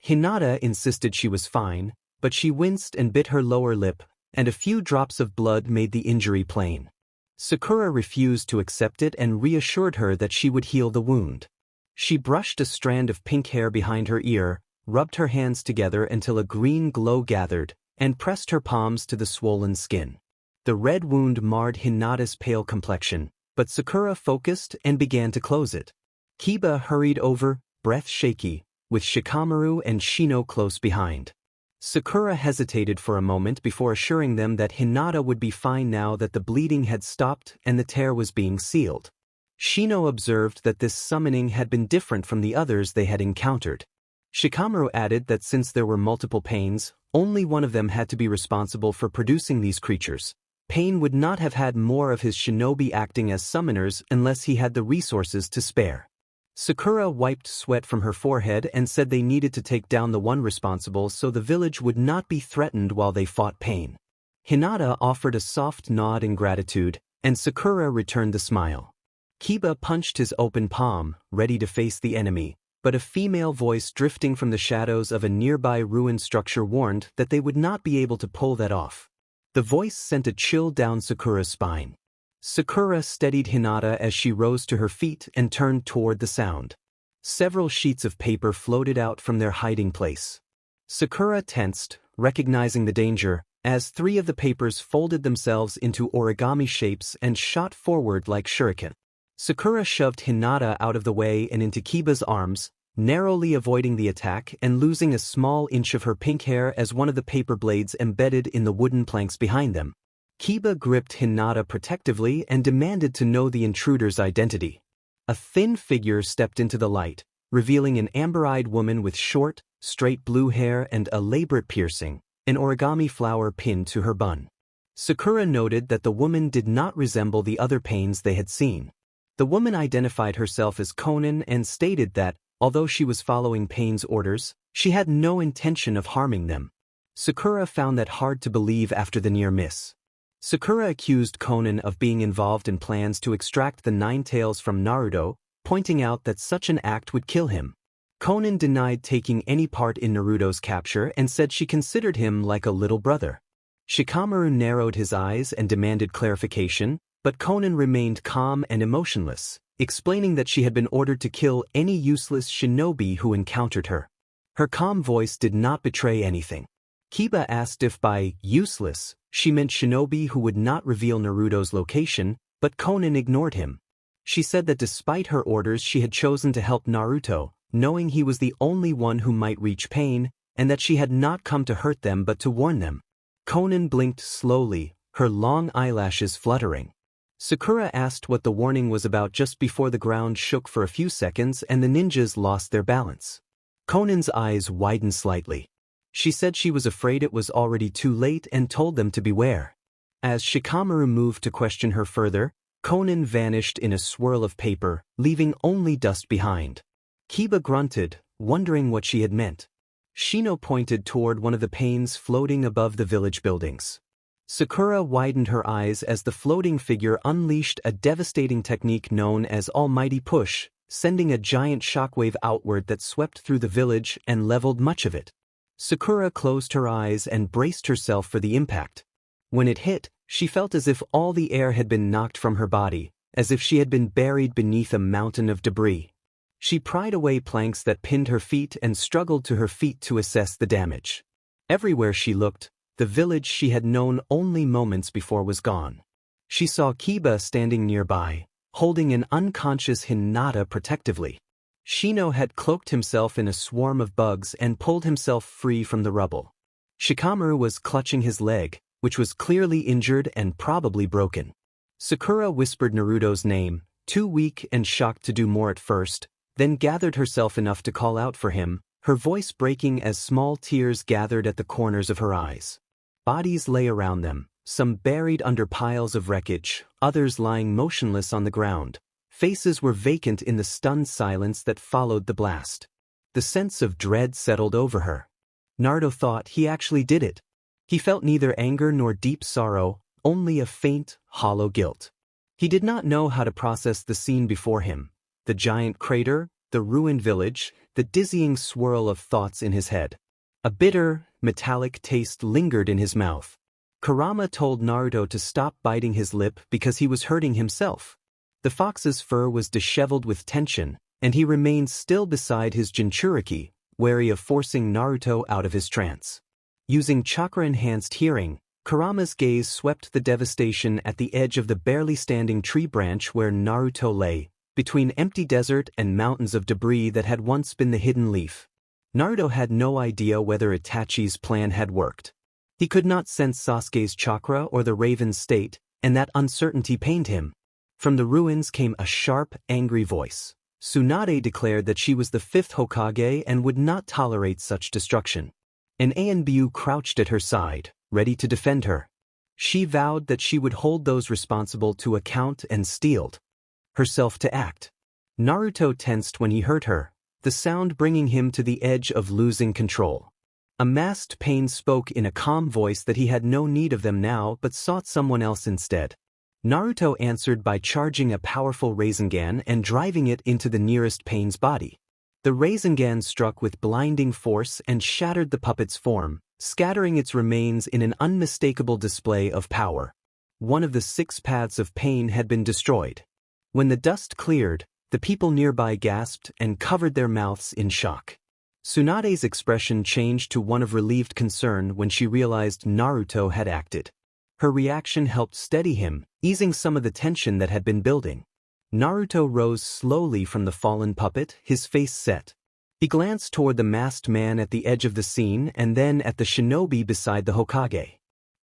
Hinata insisted she was fine, but she winced and bit her lower lip, and a few drops of blood made the injury plain. Sakura refused to accept it and reassured her that she would heal the wound. She brushed a strand of pink hair behind her ear, rubbed her hands together until a green glow gathered, and pressed her palms to the swollen skin. The red wound marred Hinata's pale complexion, but Sakura focused and began to close it. Kiba hurried over, breath shaky, with Shikamaru and Shino close behind. Sakura hesitated for a moment before assuring them that Hinata would be fine now that the bleeding had stopped and the tear was being sealed. Shino observed that this summoning had been different from the others they had encountered. Shikamaru added that since there were multiple Pains, only one of them had to be responsible for producing these creatures. Pain would not have had more of his shinobi acting as summoners unless he had the resources to spare. Sakura wiped sweat from her forehead and said they needed to take down the one responsible so the village would not be threatened while they fought Pain. Hinata offered a soft nod in gratitude, and Sakura returned the smile. Kiba punched his open palm, ready to face the enemy, but a female voice drifting from the shadows of a nearby ruined structure warned that they would not be able to pull that off. The voice sent a chill down Sakura's spine. Sakura steadied Hinata as she rose to her feet and turned toward the sound. Several sheets of paper floated out from their hiding place. Sakura tensed, recognizing the danger, as 3 of the papers folded themselves into origami shapes and shot forward like shuriken. Sakura shoved Hinata out of the way and into Kiba's arms, narrowly avoiding the attack and losing a small inch of her pink hair as one of the paper blades embedded in the wooden planks behind them. Kiba gripped Hinata protectively and demanded to know the intruder's identity. A thin figure stepped into the light, revealing an amber-eyed woman with short, straight blue hair and elaborate piercing, an origami flower pinned to her bun. Sakura noted that the woman did not resemble the other Pains they had seen. The woman identified herself as Konan and stated that, although she was following Pain's orders, she had no intention of harming them. Sakura found that hard to believe after the near miss. Sakura accused Konan of being involved in plans to extract the 9 tails from Naruto, pointing out that such an act would kill him. Konan denied taking any part in Naruto's capture and said she considered him like a little brother. Shikamaru narrowed his eyes and demanded clarification, but Konan remained calm and emotionless, explaining that she had been ordered to kill any useless shinobi who encountered her. Her calm voice did not betray anything. Kiba asked if by useless she meant shinobi who would not reveal Naruto's location, but Konan ignored him. She said that despite her orders she had chosen to help Naruto, knowing he was the only one who might reach Pain, and that she had not come to hurt them but to warn them. Konan blinked slowly, her long eyelashes fluttering. Sakura asked what the warning was about just before the ground shook for a few seconds and the ninjas lost their balance. Konan's eyes widened slightly. She said she was afraid it was already too late and told them to beware. As Shikamaru moved to question her further, Konan vanished in a swirl of paper, leaving only dust behind. Kiba grunted, wondering what she had meant. Shino pointed toward one of the Pains floating above the village buildings. Sakura widened her eyes as the floating figure unleashed a devastating technique known as Almighty Push, sending a giant shockwave outward that swept through the village and leveled much of it. Sakura closed her eyes and braced herself for the impact. When it hit, she felt as if all the air had been knocked from her body, as if she had been buried beneath a mountain of debris. She pried away planks that pinned her feet and struggled to her feet to assess the damage. Everywhere she looked, the village she had known only moments before was gone. She saw Kiba standing nearby, holding an unconscious Hinata protectively. Shino had cloaked himself in a swarm of bugs and pulled himself free from the rubble. Shikamaru was clutching his leg, which was clearly injured and probably broken. Sakura whispered Naruto's name, too weak and shocked to do more at first, then gathered herself enough to call out for him, her voice breaking as small tears gathered at the corners of her eyes. Bodies lay around them, some buried under piles of wreckage, others lying motionless on the ground. Faces were vacant in the stunned silence that followed the blast. The sense of dread settled over her. Naruto thought he actually did it. He felt neither anger nor deep sorrow, only a faint, hollow guilt. He did not know how to process the scene before him. The giant crater, the ruined village, the dizzying swirl of thoughts in his head. A bitter, metallic taste lingered in his mouth. Kurama told Naruto to stop biting his lip because he was hurting himself. The fox's fur was disheveled with tension, and he remained still beside his Jinchuriki, wary of forcing Naruto out of his trance. Using chakra-enhanced hearing, Kurama's gaze swept the devastation at the edge of the barely standing tree branch where Naruto lay, between empty desert and mountains of debris that had once been the hidden leaf. Naruto had no idea whether Itachi's plan had worked. He could not sense Sasuke's chakra or the raven's state, and that uncertainty pained him. From the ruins came a sharp, angry voice. Tsunade declared that she was the fifth Hokage and would not tolerate such destruction. An Anbu crouched at her side, ready to defend her. She vowed that she would hold those responsible to account and steeled herself to act. Naruto tensed when he heard her, the sound bringing him to the edge of losing control. A masked Pain spoke in a calm voice that he had no need of them now but sought someone else instead. Naruto answered by charging a powerful Rasengan and driving it into the nearest Pain's body. The Rasengan struck with blinding force and shattered the puppet's form, scattering its remains in an unmistakable display of power. One of the 6 paths of Pain had been destroyed. When the dust cleared, the people nearby gasped and covered their mouths in shock. Tsunade's expression changed to one of relieved concern when she realized Naruto had acted. Her reaction helped steady him, easing some of the tension that had been building. Naruto rose slowly from the fallen puppet, his face set. He glanced toward the masked man at the edge of the scene and then at the shinobi beside the Hokage.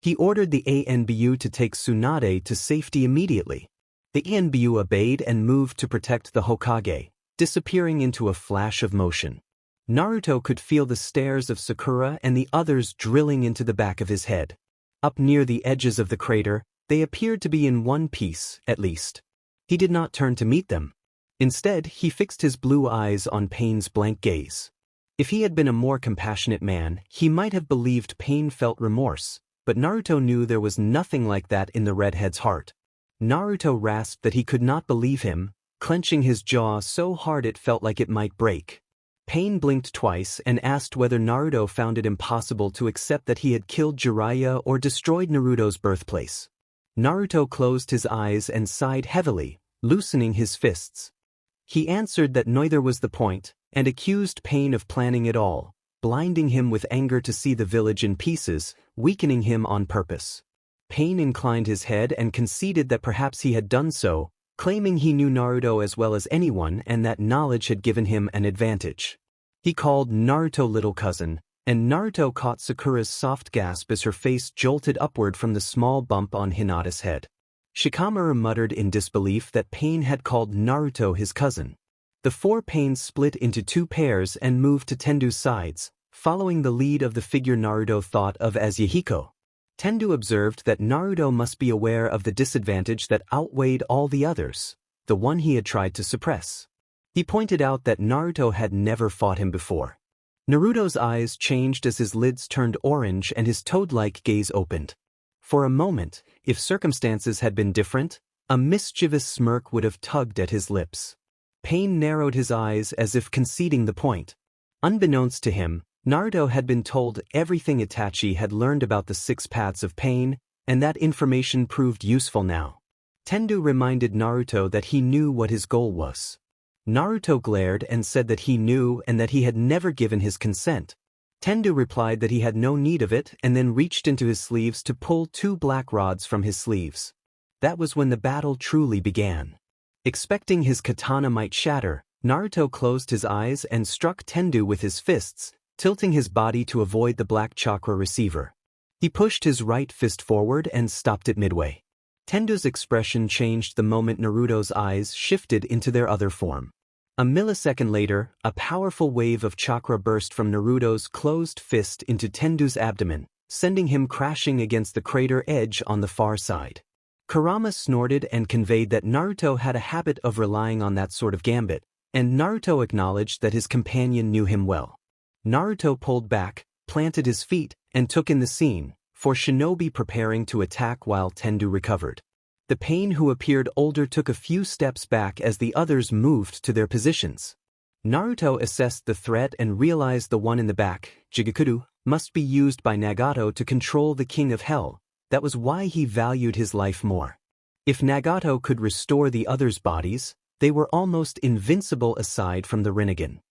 He ordered the Anbu to take Tsunade to safety immediately. The Anbu obeyed and moved to protect the Hokage, disappearing into a flash of motion. Naruto could feel the stares of Sakura and the others drilling into the back of his head. Up near the edges of the crater, they appeared to be in one piece, at least. He did not turn to meet them. Instead, he fixed his blue eyes on Pain's blank gaze. If he had been a more compassionate man, he might have believed Pain felt remorse, but Naruto knew there was nothing like that in the redhead's heart. Naruto rasped that he could not believe him, clenching his jaw so hard it felt like it might break. Pain blinked twice and asked whether Naruto found it impossible to accept that he had killed Jiraiya or destroyed Naruto's birthplace. Naruto closed his eyes and sighed heavily, loosening his fists. He answered that neither was the point, and accused Pain of planning it all, blinding him with anger to see the village in pieces, weakening him on purpose. Pain inclined his head and conceded that perhaps he had done so, claiming he knew Naruto as well as anyone and that knowledge had given him an advantage. He called Naruto little cousin, and Naruto caught Sakura's soft gasp as her face jolted upward from the small bump on Hinata's head. Shikamaru muttered in disbelief that Pain had called Naruto his cousin. The 4 Pains split into 2 pairs and moved to Tendu's sides, following the lead of the figure Naruto thought of as Yahiko. Tendu observed that Naruto must be aware of the disadvantage that outweighed all the others, the one he had tried to suppress. He pointed out that Naruto had never fought him before. Naruto's eyes changed as his lids turned orange and his toad-like gaze opened. For a moment, if circumstances had been different, a mischievous smirk would have tugged at his lips. Pain narrowed his eyes as if conceding the point. Unbeknownst to him, Naruto had been told everything Itachi had learned about the 6 paths of Pain, and that information proved useful now. Tendu reminded Naruto that he knew what his goal was. Naruto glared and said that he knew and that he had never given his consent. Tendu replied that he had no need of it and then reached into his sleeves to pull 2 black rods from his sleeves. That was when the battle truly began. Expecting his katana might shatter, Naruto closed his eyes and struck Tendu with his fists, tilting his body to avoid the black chakra receiver. He pushed his right fist forward and stopped it midway. Tendu's expression changed the moment Naruto's eyes shifted into their other form. A millisecond later, a powerful wave of chakra burst from Naruto's closed fist into Tendu's abdomen, sending him crashing against the crater edge on the far side. Kurama snorted and conveyed that Naruto had a habit of relying on that sort of gambit, and Naruto acknowledged that his companion knew him well. Naruto pulled back, planted his feet, and took in the scene, for shinobi preparing to attack while Tendu recovered. The Pain who appeared older took a few steps back as the others moved to their positions. Naruto assessed the threat and realized the one in the back, Jigakuru, must be used by Nagato to control the King of Hell. That was why he valued his life more. If Nagato could restore the others' bodies, they were almost invincible aside from the Rinnegan.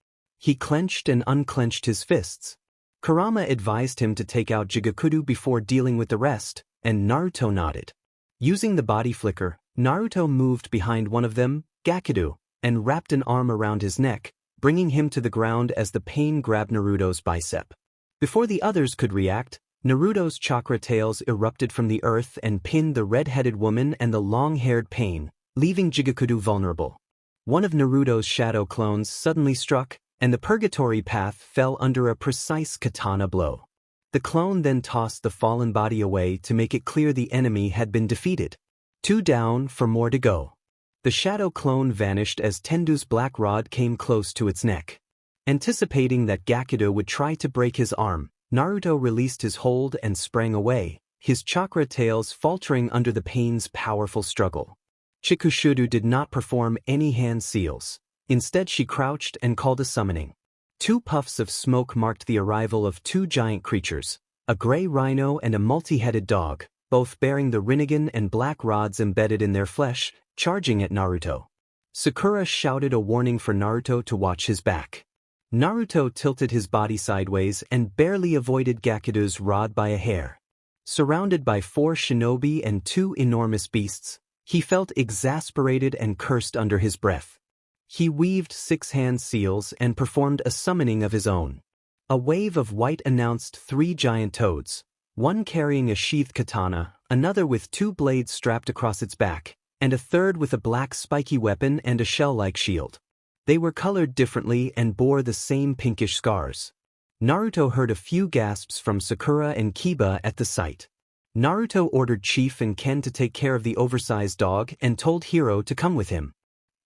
He clenched and unclenched his fists. Kurama advised him to take out Jigakudu before dealing with the rest, and Naruto nodded. Using the body flicker, Naruto moved behind one of them, Gakudu, and wrapped an arm around his neck, bringing him to the ground as the pain grabbed Naruto's bicep. Before the others could react, Naruto's chakra tails erupted from the earth and pinned the red-headed woman and the long-haired Pain, leaving Jigakudu vulnerable. One of Naruto's shadow clones suddenly struck, and the purgatory path fell under a precise katana blow. The clone then tossed the fallen body away to make it clear the enemy had been defeated. 2 down, for more to go. The shadow clone vanished as Tendu's black rod came close to its neck. Anticipating that Gakudu would try to break his arm, Naruto released his hold and sprang away, his chakra tails faltering under the Pain's powerful struggle. Chikushudu did not perform any hand seals. Instead she crouched and called a summoning. 2 puffs of smoke marked the arrival of 2 giant creatures, a gray rhino and a multi-headed dog, both bearing the Rinnegan and black rods embedded in their flesh, charging at Naruto. Sakura shouted a warning for Naruto to watch his back. Naruto tilted his body sideways and barely avoided Gakudu's rod by a hair. Surrounded by 4 shinobi and 2 enormous beasts, he felt exasperated and cursed under his breath. He weaved 6 hand seals and performed a summoning of his own. A wave of white announced 3 giant toads, one carrying a sheathed katana, another with 2 blades strapped across its back, and a third with a black spiky weapon and a shell-like shield. They were colored differently and bore the same pinkish scars. Naruto heard a few gasps from Sakura and Kiba at the sight. Naruto ordered Chief and Ken to take care of the oversized dog and told Hiro to come with him.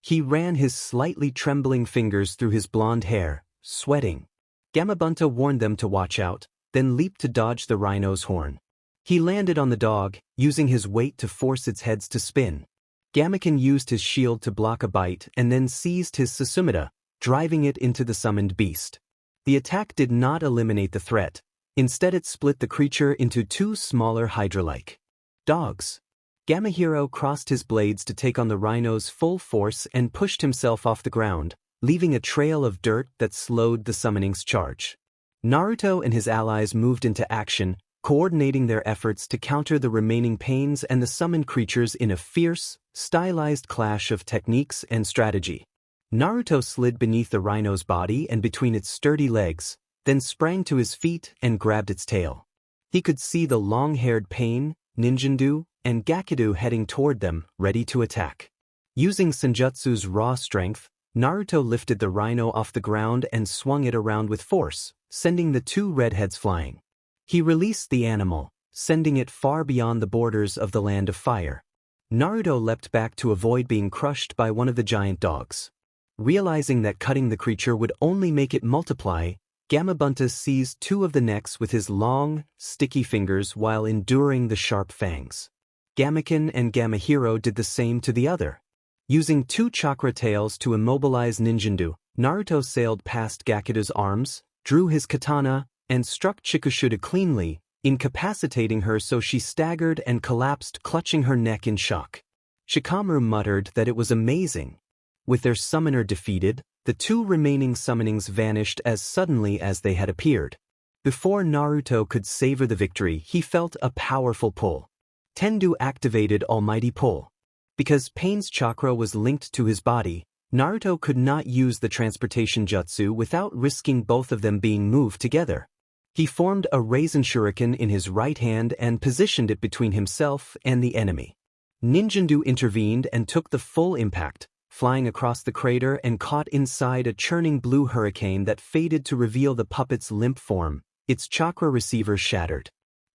He ran his slightly trembling fingers through his blonde hair, sweating. Gamabunta warned them to watch out, then leaped to dodge the rhino's horn. He landed on the dog, using his weight to force its heads to spin. Gamaken used his shield to block a bite and then seized his Susumida, driving it into the summoned beast. The attack did not eliminate the threat. Instead it split the creature into 2 smaller Hydra-like dogs. Gamahiro crossed his blades to take on the rhino's full force and pushed himself off the ground, leaving a trail of dirt that slowed the summoning's charge. Naruto and his allies moved into action, coordinating their efforts to counter the remaining Pains and the summoned creatures in a fierce, stylized clash of techniques and strategy. Naruto slid beneath the rhino's body and between its sturdy legs, then sprang to his feet and grabbed its tail. He could see the long-haired Pain, Ninjindu, and Gakudu heading toward them, ready to attack. Using Senjutsu's raw strength, Naruto lifted the rhino off the ground and swung it around with force, sending the 2 redheads flying. He released the animal, sending it far beyond the borders of the Land of Fire. Naruto leapt back to avoid being crushed by one of the giant dogs. Realizing that cutting the creature would only make it multiply, Gamabunta seized 2 of the necks with his long, sticky fingers while enduring the sharp fangs. Gamaken and Gamahiro did the same to the other. Using 2 chakra tails to immobilize Ninjindu, Naruto sailed past Gakudu's arms, drew his katana, and struck Chikushuda cleanly, incapacitating her so she staggered and collapsed, clutching her neck in shock. Shikamaru muttered that it was amazing. With their summoner defeated, the 2 remaining summonings vanished as suddenly as they had appeared. Before Naruto could savor the victory, he felt a powerful pull. Tendu activated Almighty Pull. Because Pain's chakra was linked to his body, Naruto could not use the transportation jutsu without risking both of them being moved together. He formed a Raisin Shuriken in his right hand and positioned it between himself and the enemy. Ninjindu intervened and took the full impact, flying across the crater and caught inside a churning blue hurricane that faded to reveal the puppet's limp form, its chakra receiver shattered.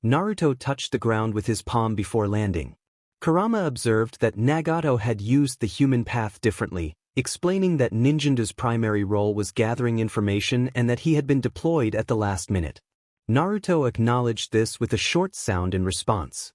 Naruto touched the ground with his palm before landing. Kurama observed that Nagato had used the human path differently, explaining that Ninjindu's primary role was gathering information and that he had been deployed at the last minute. Naruto acknowledged this with a short sound in response.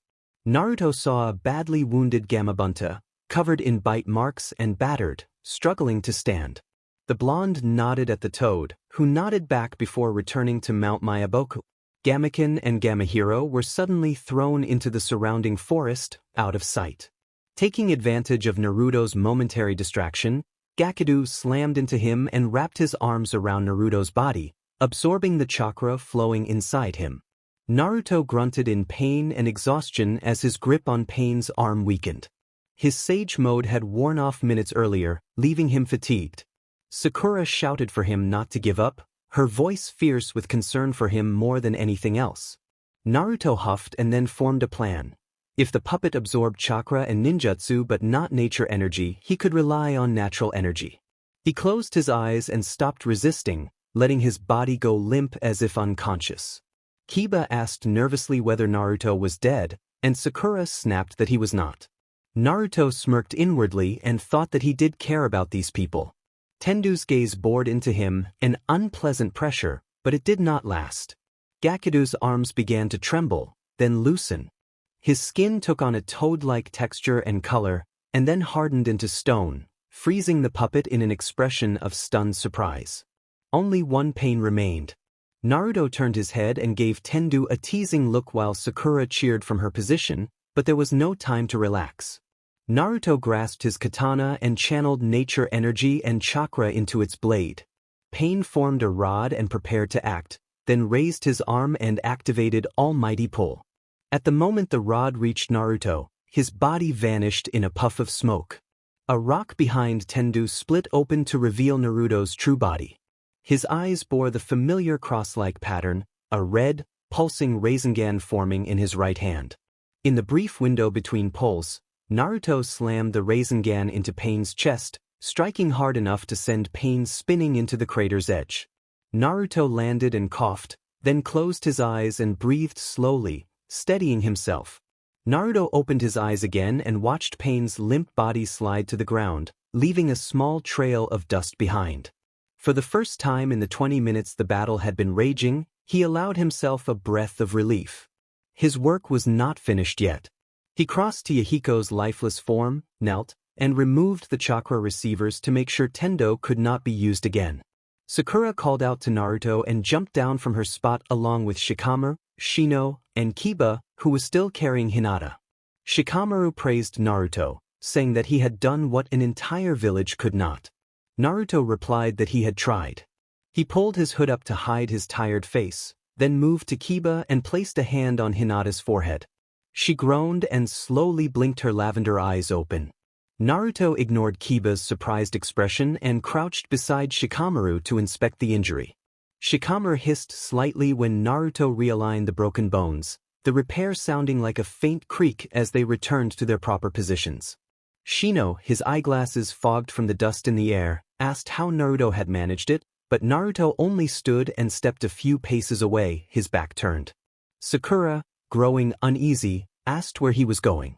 Naruto saw a badly wounded Gamabunta, covered in bite marks and battered, struggling to stand. The blonde nodded at the toad, who nodded back before returning to Mount Mayaboku. Gamaken and Gamahiro were suddenly thrown into the surrounding forest, out of sight. Taking advantage of Naruto's momentary distraction, Gakudu slammed into him and wrapped his arms around Naruto's body, absorbing the chakra flowing inside him. Naruto grunted in pain and exhaustion as his grip on Pain's arm weakened. His sage mode had worn off minutes earlier, leaving him fatigued. Sakura shouted for him not to give up, her voice fierce with concern for him more than anything else. Naruto huffed and then formed a plan. If the puppet absorbed chakra and ninjutsu but not nature energy, he could rely on natural energy. He closed his eyes and stopped resisting, letting his body go limp as if unconscious. Kiba asked nervously whether Naruto was dead, and Sakura snapped that he was not. Naruto smirked inwardly and thought that he did care about these people. Tendu's gaze bored into him, an unpleasant pressure, but it did not last. Gakudu's arms began to tremble, then loosen. His skin took on a toad-like texture and color, and then hardened into stone, freezing the puppet in an expression of stunned surprise. Only one Pain remained. Naruto turned his head and gave Tendu a teasing look while Sakura cheered from her position, but there was no time to relax. Naruto grasped his katana and channeled nature energy and chakra into its blade. Pain formed a rod and prepared to act, then raised his arm and activated Almighty Pull. At the moment the rod reached Naruto, his body vanished in a puff of smoke. A rock behind Tendu split open to reveal Naruto's true body. His eyes bore the familiar cross-like pattern, a red, pulsing Rasengan forming in his right hand. In the brief window between pulls, Naruto slammed the Rasengan into Pain's chest, striking hard enough to send Pain spinning into the crater's edge. Naruto landed and coughed, then closed his eyes and breathed slowly, steadying himself. Naruto opened his eyes again and watched Pain's limp body slide to the ground, leaving a small trail of dust behind. For the first time in the 20 minutes the battle had been raging, he allowed himself a breath of relief. His work was not finished yet. He crossed to Yahiko's lifeless form, knelt, and removed the chakra receivers to make sure Tendo could not be used again. Sakura called out to Naruto and jumped down from her spot along with Shikamaru, Shino, and Kiba, who was still carrying Hinata. Shikamaru praised Naruto, saying that he had done what an entire village could not. Naruto replied that he had tried. He pulled his hood up to hide his tired face, then moved to Kiba and placed a hand on Hinata's forehead. She groaned and slowly blinked her lavender eyes open. Naruto ignored Kiba's surprised expression and crouched beside Shikamaru to inspect the injury. Shikamaru hissed slightly when Naruto realigned the broken bones, the repair sounding like a faint creak as they returned to their proper positions. Shino, his eyeglasses fogged from the dust in the air, asked how Naruto had managed it, but Naruto only stood and stepped a few paces away, his back turned. Sakura, growing uneasy, asked where he was going.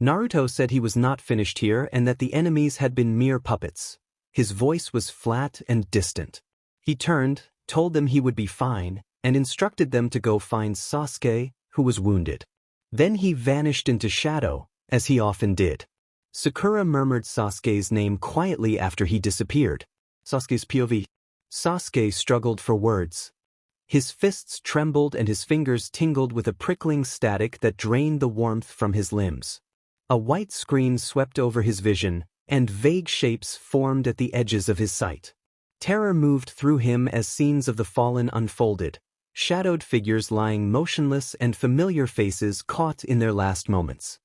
Naruto said he was not finished here and that the enemies had been mere puppets. His voice was flat and distant. He turned, told them he would be fine, and instructed them to go find Sasuke, who was wounded. Then he vanished into shadow, as he often did. Sakura murmured Sasuke's name quietly after he disappeared. Sasuke's POV. Sasuke struggled for words. His fists trembled and his fingers tingled with a prickling static that drained the warmth from his limbs. A white screen swept over his vision, and vague shapes formed at the edges of his sight. Terror moved through him as scenes of the fallen unfolded, shadowed figures lying motionless and familiar faces caught in their last moments.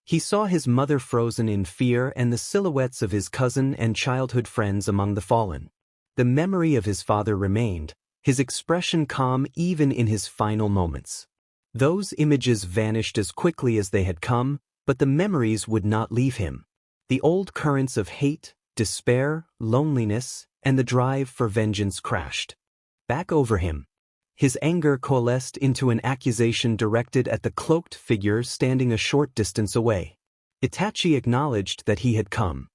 He saw his mother frozen in fear and the silhouettes of his cousin and childhood friends among the fallen. The memory of his father remained, his expression calm even in his final moments. Those images vanished as quickly as they had come, but the memories would not leave him. The old currents of hate, despair, loneliness, and the drive for vengeance crashed back over him. His anger coalesced into an accusation directed at the cloaked figure standing a short distance away. Itachi acknowledged that he had come.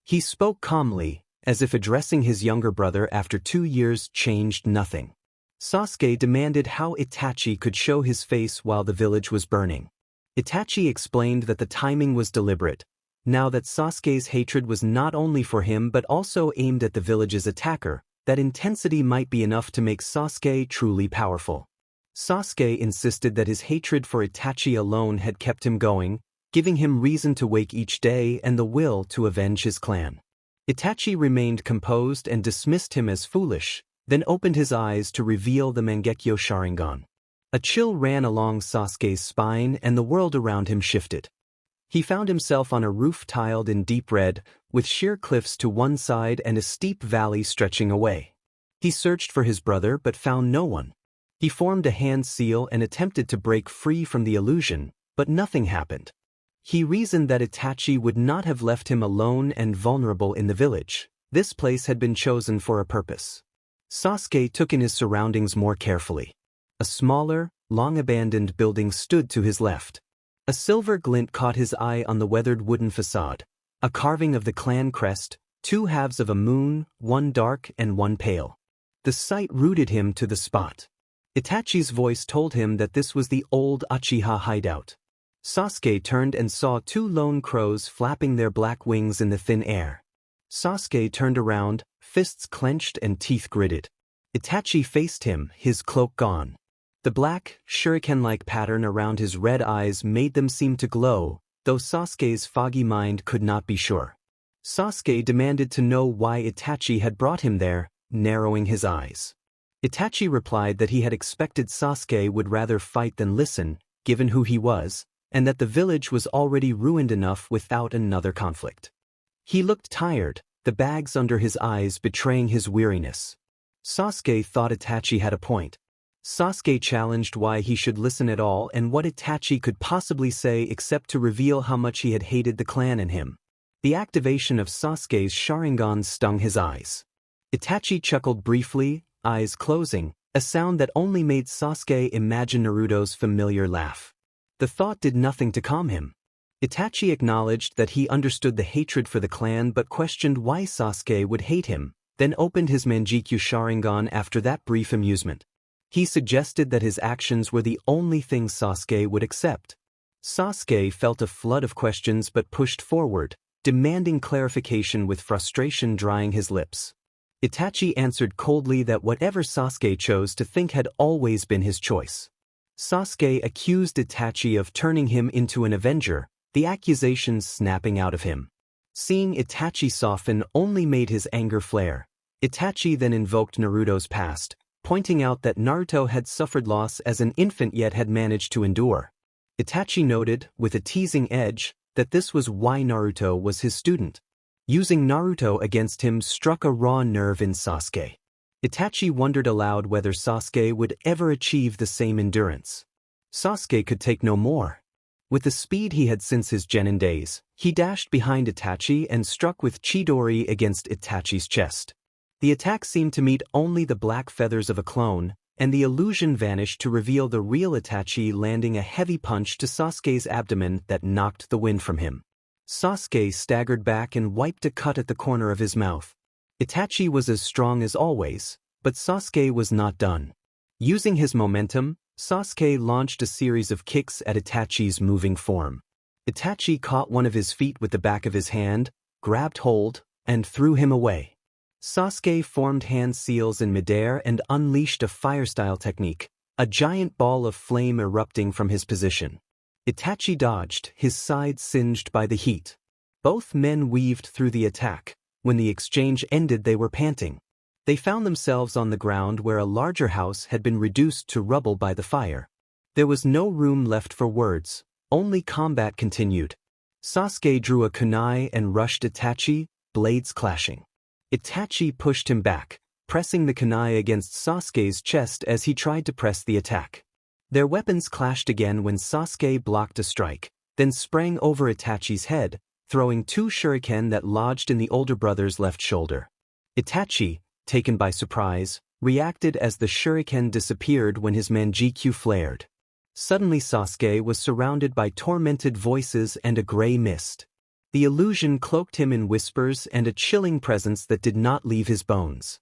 He spoke calmly, as if addressing his younger brother after 2 years changed nothing. Sasuke demanded how Itachi could show his face while the village was burning. Itachi explained that the timing was deliberate, now that Sasuke's hatred was not only for him but also aimed at the village's attacker, that intensity might be enough to make Sasuke truly powerful. Sasuke insisted that his hatred for Itachi alone had kept him going, giving him reason to wake each day and the will to avenge his clan. Itachi remained composed and dismissed him as foolish, then opened his eyes to reveal the Mangekyo Sharingan. A chill ran along Sasuke's spine and the world around him shifted. He found himself on a roof tiled in deep red, with sheer cliffs to one side and a steep valley stretching away. He searched for his brother but found no one. He formed a hand seal and attempted to break free from the illusion, but nothing happened. He reasoned that Itachi would not have left him alone and vulnerable in the village. This place had been chosen for a purpose. Sasuke took in his surroundings more carefully. A smaller, long-abandoned building stood to his left. A silver glint caught his eye on the weathered wooden facade, a carving of the clan crest, two halves of a moon, one dark and one pale. The sight rooted him to the spot. Itachi's voice told him that this was the old Uchiha hideout. Sasuke turned and saw two lone crows flapping their black wings in the thin air. Sasuke turned around, fists clenched and teeth gritted. Itachi faced him, his cloak gone. The black, shuriken-like pattern around his red eyes made them seem to glow, though Sasuke's foggy mind could not be sure. Sasuke demanded to know why Itachi had brought him there, narrowing his eyes. Itachi replied that he had expected Sasuke would rather fight than listen, given who he was, and that the village was already ruined enough without another conflict. He looked tired, the bags under his eyes betraying his weariness. Sasuke thought Itachi had a point. Sasuke challenged why he should listen at all and what Itachi could possibly say except to reveal how much he had hated the clan and him. The activation of Sasuke's Sharingan stung his eyes. Itachi chuckled briefly, eyes closing, a sound that only made Sasuke imagine Naruto's familiar laugh. The thought did nothing to calm him. Itachi acknowledged that he understood the hatred for the clan but questioned why Sasuke would hate him, then opened his Mangekyo Sharingan after that brief amusement. He suggested that his actions were the only thing Sasuke would accept. Sasuke felt a flood of questions but pushed forward, demanding clarification with frustration drying his lips. Itachi answered coldly that whatever Sasuke chose to think had always been his choice. Sasuke accused Itachi of turning him into an avenger, the accusations snapping out of him. Seeing Itachi soften only made his anger flare. Itachi then invoked Naruto's past, pointing out that Naruto had suffered loss as an infant yet had managed to endure. Itachi noted, with a teasing edge, that this was why Naruto was his student. Using Naruto against him struck a raw nerve in Sasuke. Itachi wondered aloud whether Sasuke would ever achieve the same endurance. Sasuke could take no more. With the speed he had since his genin days, he dashed behind Itachi and struck with Chidori against Itachi's chest. The attack seemed to meet only the black feathers of a clone, and the illusion vanished to reveal the real Itachi landing a heavy punch to Sasuke's abdomen that knocked the wind from him. Sasuke staggered back and wiped a cut at the corner of his mouth. Itachi was as strong as always, but Sasuke was not done. Using his momentum, Sasuke launched a series of kicks at Itachi's moving form. Itachi caught one of his feet with the back of his hand, grabbed hold, and threw him away. Sasuke formed hand seals in midair and unleashed a fire-style technique, a giant ball of flame erupting from his position. Itachi dodged, his side singed by the heat. Both men weaved through the attack. When the exchange ended, they were panting. They found themselves on the ground where a larger house had been reduced to rubble by the fire. There was no room left for words, only combat continued. Sasuke drew a kunai and rushed Itachi, blades clashing. Itachi pushed him back, pressing the kunai against Sasuke's chest as he tried to press the attack. Their weapons clashed again when Sasuke blocked a strike, then sprang over Itachi's head, throwing two shuriken that lodged in the older brother's left shoulder. Itachi, taken by surprise, reacted as the shuriken disappeared when his Mangekyo flared. Suddenly Sasuke was surrounded by tormented voices and a gray mist. The illusion cloaked him in whispers and a chilling presence that did not leave his bones.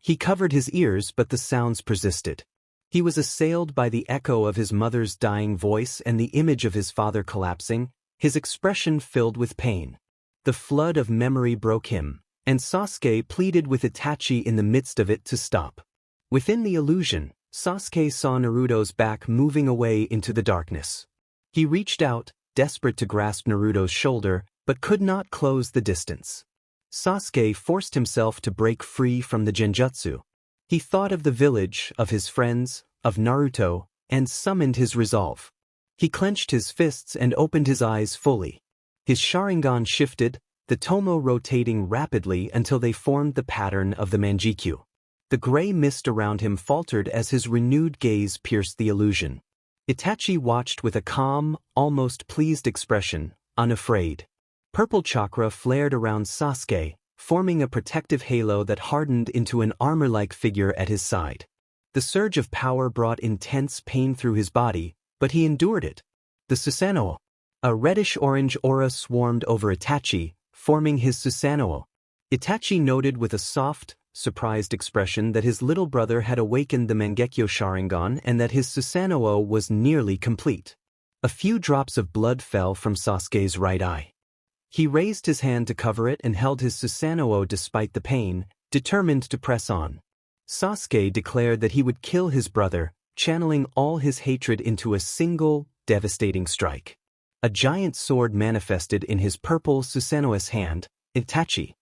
He covered his ears but the sounds persisted. He was assailed by the echo of his mother's dying voice and the image of his father collapsing, his expression filled with pain. The flood of memory broke him, and Sasuke pleaded with Itachi in the midst of it to stop. Within the illusion, Sasuke saw Naruto's back moving away into the darkness. He reached out, desperate to grasp Naruto's shoulder, but could not close the distance. Sasuke forced himself to break free from the genjutsu. He thought of the village, of his friends, of Naruto, and summoned his resolve. He clenched his fists and opened his eyes fully. His Sharingan shifted, the tomo rotating rapidly until they formed the pattern of the Manjikyu. The gray mist around him faltered as his renewed gaze pierced the illusion. Itachi watched with a calm, almost pleased expression, unafraid. Purple chakra flared around Sasuke, forming a protective halo that hardened into an armor-like figure at his side. The surge of power brought intense pain through his body, but he endured it. The Susanoo. A reddish-orange aura swarmed over Itachi, forming his Susanoo. Itachi noted with a soft, surprised expression that his little brother had awakened the Mangekyo Sharingan and that his Susanoo was nearly complete. A few drops of blood fell from Sasuke's right eye. He raised his hand to cover it and held his Susanoo despite the pain, determined to press on. Sasuke declared that he would kill his brother, channeling all his hatred into a single, devastating strike. A giant sword manifested in his purple Susanoo's hand. Itachi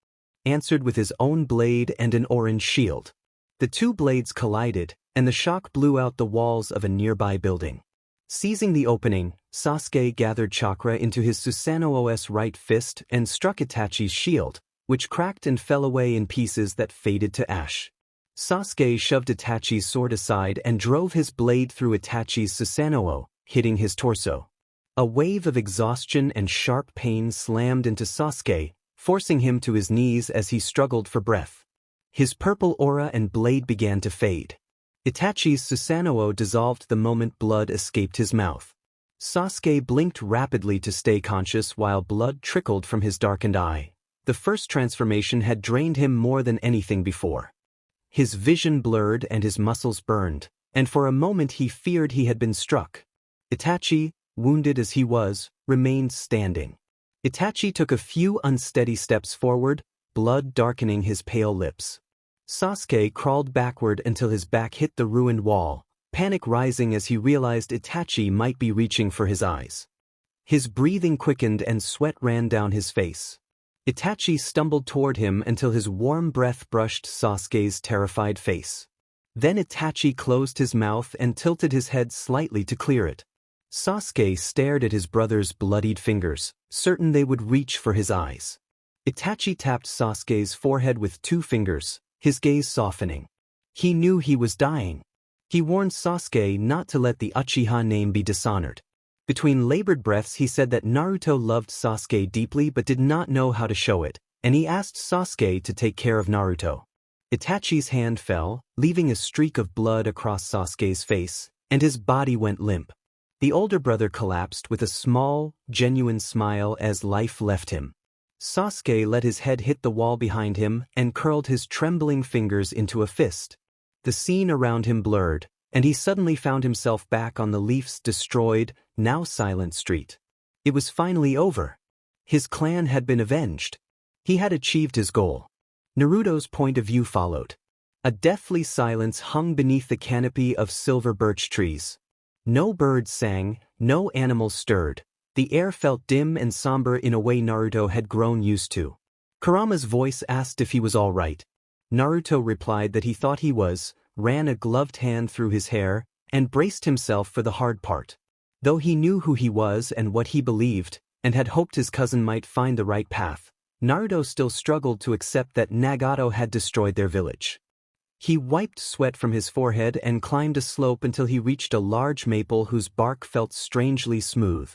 answered with his own blade and an orange shield. The two blades collided, and the shock blew out the walls of a nearby building. Seizing the opening, Sasuke gathered chakra into his Susanoo's right fist and struck Itachi's shield, which cracked and fell away in pieces that faded to ash. Sasuke shoved Itachi's sword aside and drove his blade through Itachi's Susanoo, hitting his torso. A wave of exhaustion and sharp pain slammed into Sasuke, forcing him to his knees as he struggled for breath. His purple aura and blade began to fade. Itachi's Susanoo dissolved the moment blood escaped his mouth. Sasuke blinked rapidly to stay conscious while blood trickled from his darkened eye. The first transformation had drained him more than anything before. His vision blurred and his muscles burned, and for a moment he feared he had been struck. Itachi, wounded as he was, remained standing. Itachi took a few unsteady steps forward, blood darkening his pale lips. Sasuke crawled backward until his back hit the ruined wall, panic rising as he realized Itachi might be reaching for his eyes. His breathing quickened and sweat ran down his face. Itachi stumbled toward him until his warm breath brushed Sasuke's terrified face. Then Itachi closed his mouth and tilted his head slightly to clear it. Sasuke stared at his brother's bloodied fingers, certain they would reach for his eyes. Itachi tapped Sasuke's forehead with 2 fingers, his gaze softening. He knew he was dying. He warned Sasuke not to let the Uchiha name be dishonored. Between labored breaths he said that Naruto loved Sasuke deeply but did not know how to show it, and he asked Sasuke to take care of Naruto. Itachi's hand fell, leaving a streak of blood across Sasuke's face, and his body went limp. The older brother collapsed with a small, genuine smile as life left him. Sasuke let his head hit the wall behind him and curled his trembling fingers into a fist. The scene around him blurred, and he suddenly found himself back on the Leaf's destroyed, now silent street. It was finally over. His clan had been avenged. He had achieved his goal. Naruto's point of view followed. A deathly silence hung beneath the canopy of silver birch trees. No birds sang, no animals stirred. The air felt dim and somber in a way Naruto had grown used to. Kurama's voice asked if he was all right. Naruto replied that he thought he was, ran a gloved hand through his hair, and braced himself for the hard part. Though he knew who he was and what he believed, and had hoped his cousin might find the right path, Naruto still struggled to accept that Nagato had destroyed their village. He wiped sweat from his forehead and climbed a slope until he reached a large maple whose bark felt strangely smooth.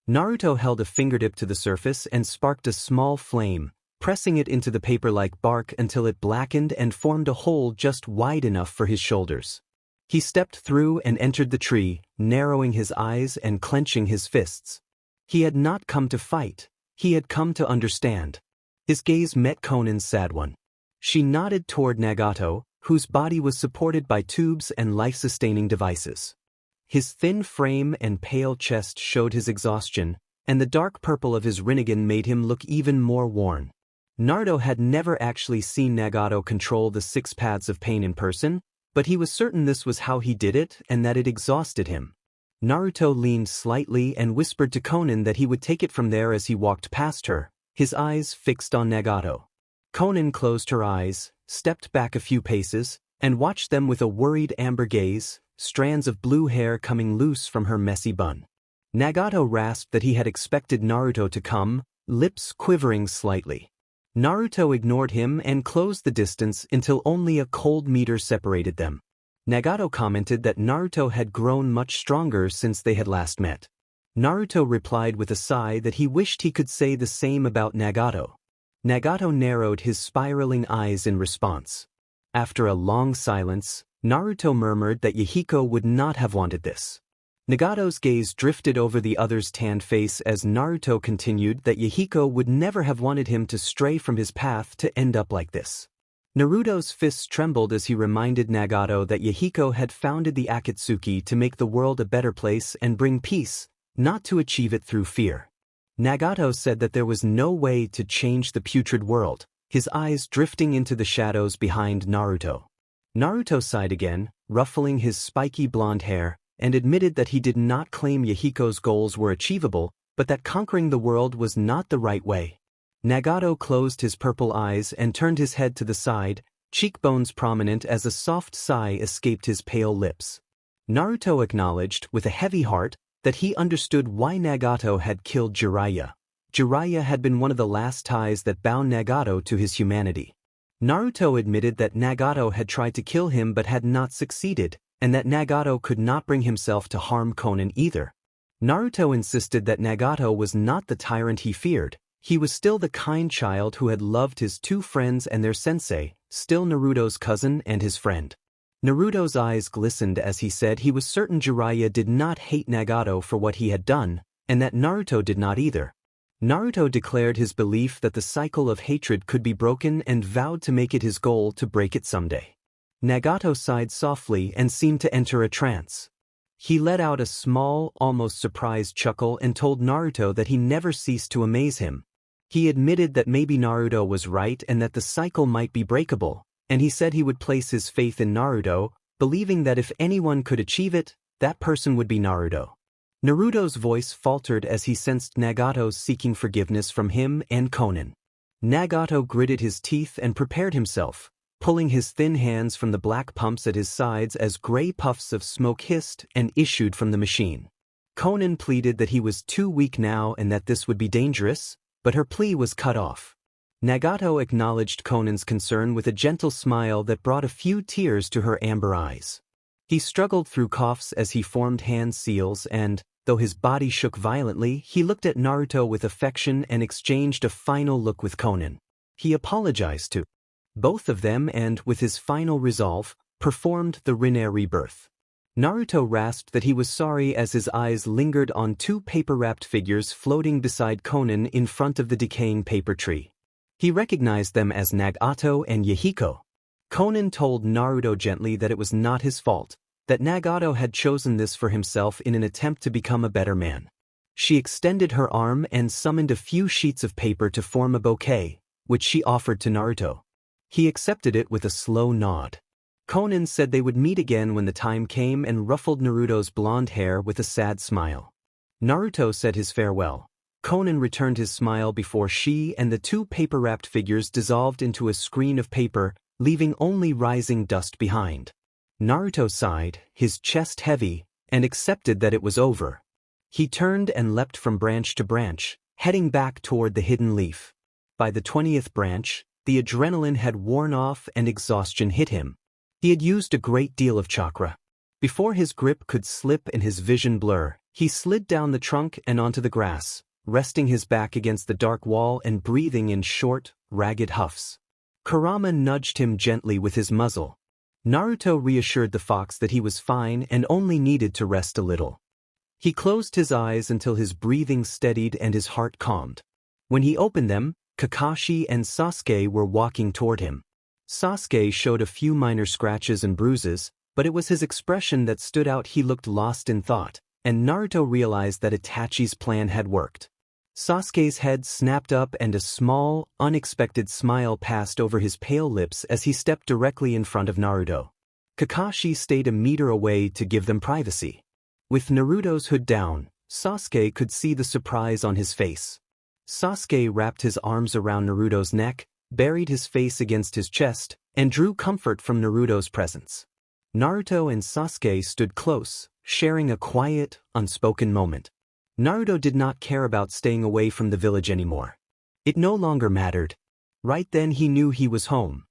Naruto held a fingertip to the surface and sparked a small flame, pressing it into the paper-like bark until it blackened and formed a hole just wide enough for his shoulders. He stepped through and entered the tree, narrowing his eyes and clenching his fists. He had not come to fight. He had come to understand. His gaze met Konan's sad one. She nodded toward Nagato, whose body was supported by tubes and life-sustaining devices. His thin frame and pale chest showed his exhaustion, and the dark purple of his Rinnegan made him look even more worn. Naruto had never actually seen Nagato control the 6 paths of pain in person, but he was certain this was how he did it and that it exhausted him. Naruto leaned slightly and whispered to Konan that he would take it from there as he walked past her, his eyes fixed on Nagato. Konan closed her eyes, stepped back a few paces, and watched them with a worried amber gaze, strands of blue hair coming loose from her messy bun. Nagato rasped that he had expected Naruto to come, lips quivering slightly. Naruto ignored him and closed the distance until only a cold meter separated them. Nagato commented that Naruto had grown much stronger since they had last met. Naruto replied with a sigh that he wished he could say the same about Nagato. Nagato narrowed his spiraling eyes in response. After a long silence, Naruto murmured that Yahiko would not have wanted this. Nagato's gaze drifted over the other's tanned face as Naruto continued that Yahiko would never have wanted him to stray from his path to end up like this. Naruto's fists trembled as he reminded Nagato that Yahiko had founded the Akatsuki to make the world a better place and bring peace, not to achieve it through fear. Nagato said that there was no way to change the putrid world, his eyes drifting into the shadows behind Naruto. Naruto sighed again, ruffling his spiky blonde hair, and admitted that he did not claim Yahiko's goals were achievable, but that conquering the world was not the right way. Nagato closed his purple eyes and turned his head to the side, cheekbones prominent as a soft sigh escaped his pale lips. Naruto acknowledged, with a heavy heart, that he understood why Nagato had killed Jiraiya. Jiraiya had been one of the last ties that bound Nagato to his humanity. Naruto admitted that Nagato had tried to kill him but had not succeeded, and that Nagato could not bring himself to harm Konan either. Naruto insisted that Nagato was not the tyrant he feared. He was still the kind child who had loved his two friends and their sensei, still Naruto's cousin and his friend. Naruto's eyes glistened as he said he was certain Jiraiya did not hate Nagato for what he had done, and that Naruto did not either. Naruto declared his belief that the cycle of hatred could be broken and vowed to make it his goal to break it someday. Nagato sighed softly and seemed to enter a trance. He let out a small, almost surprised chuckle and told Naruto that he never ceased to amaze him. He admitted that maybe Naruto was right and that the cycle might be breakable, and he said he would place his faith in Naruto, believing that if anyone could achieve it, that person would be Naruto. Naruto's voice faltered as he sensed Nagato seeking forgiveness from him and Konan. Nagato gritted his teeth and prepared himself, pulling his thin hands from the black pumps at his sides as gray puffs of smoke hissed and issued from the machine. Konan pleaded that he was too weak now and that this would be dangerous, but her plea was cut off. Nagato acknowledged Konan's concern with a gentle smile that brought a few tears to her amber eyes. He struggled through coughs as he formed hand seals and, though his body shook violently, he looked at Naruto with affection and exchanged a final look with Konan. He apologized to both of them and, with his final resolve, performed the Rinne rebirth. Naruto rasped that he was sorry as his eyes lingered on two paper-wrapped figures floating beside Konan in front of the decaying paper tree. He recognized them as Nagato and Yahiko. Konan told Naruto gently that it was not his fault, that Nagato had chosen this for himself in an attempt to become a better man. She extended her arm and summoned a few sheets of paper to form a bouquet, which she offered to Naruto. He accepted it with a slow nod. Konan said they would meet again when the time came and ruffled Naruto's blonde hair with a sad smile. Naruto said his farewell. Konan returned his smile before she and the two paper-wrapped figures dissolved into a screen of paper, leaving only rising dust behind. Naruto sighed, his chest heavy, and accepted that it was over. He turned and leapt from branch to branch, heading back toward the hidden leaf. By the 20th branch, the adrenaline had worn off and exhaustion hit him. He had used a great deal of chakra. Before his grip could slip and his vision blur, he slid down the trunk and onto the grass, resting his back against the dark wall and breathing in short, ragged huffs. Kurama nudged him gently with his muzzle. Naruto reassured the fox that he was fine and only needed to rest a little. He closed his eyes until his breathing steadied and his heart calmed. When he opened them, Kakashi and Sasuke were walking toward him. Sasuke showed a few minor scratches and bruises, but it was his expression that stood out. He looked lost in thought, and Naruto realized that Itachi's plan had worked. Sasuke's head snapped up and a small, unexpected smile passed over his pale lips as he stepped directly in front of Naruto. Kakashi stayed a meter away to give them privacy. With Naruto's hood down, Sasuke could see the surprise on his face. Sasuke wrapped his arms around Naruto's neck, buried his face against his chest, and drew comfort from Naruto's presence. Naruto and Sasuke stood close, sharing a quiet, unspoken moment. Naruto did not care about staying away from the village anymore. It no longer mattered. Right then he knew he was home.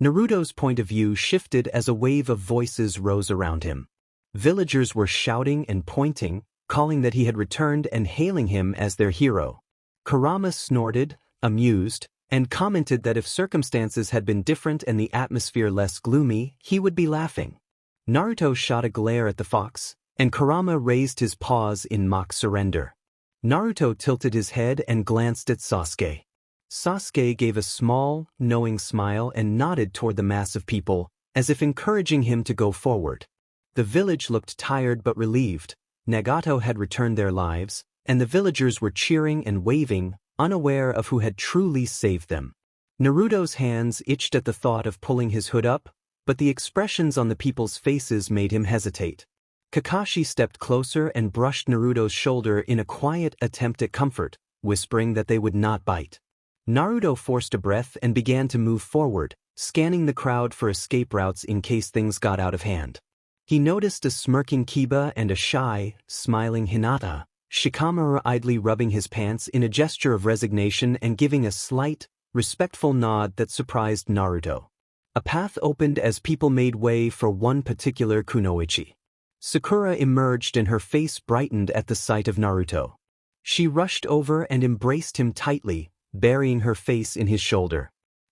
Naruto's point of view shifted as a wave of voices rose around him. Villagers were shouting and pointing, calling that he had returned and hailing him as their hero. Kurama snorted, amused, and commented that if circumstances had been different and the atmosphere less gloomy, he would be laughing. Naruto shot a glare at the fox, and Kurama raised his paws in mock surrender. Naruto tilted his head and glanced at Sasuke. Sasuke gave a small, knowing smile and nodded toward the mass of people, as if encouraging him to go forward. The village looked tired but relieved. Nagato had returned their lives, and the villagers were cheering and waving, unaware of who had truly saved them. Naruto's hands itched at the thought of pulling his hood up, but the expressions on the people's faces made him hesitate. Kakashi stepped closer and brushed Naruto's shoulder in a quiet attempt at comfort, whispering that they would not bite. Naruto forced a breath and began to move forward, scanning the crowd for escape routes in case things got out of hand. He noticed a smirking Kiba and a shy, smiling Hinata, Shikamaru idly rubbing his pants in a gesture of resignation and giving a slight, respectful nod that surprised Naruto. A path opened as people made way for one particular kunoichi. Sakura emerged and her face brightened at the sight of Naruto. She rushed over and embraced him tightly, burying her face in his shoulder.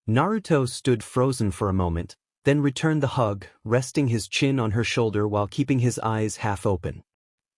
Naruto stood frozen for a moment, then returned the hug, resting his chin on her shoulder while keeping his eyes half open.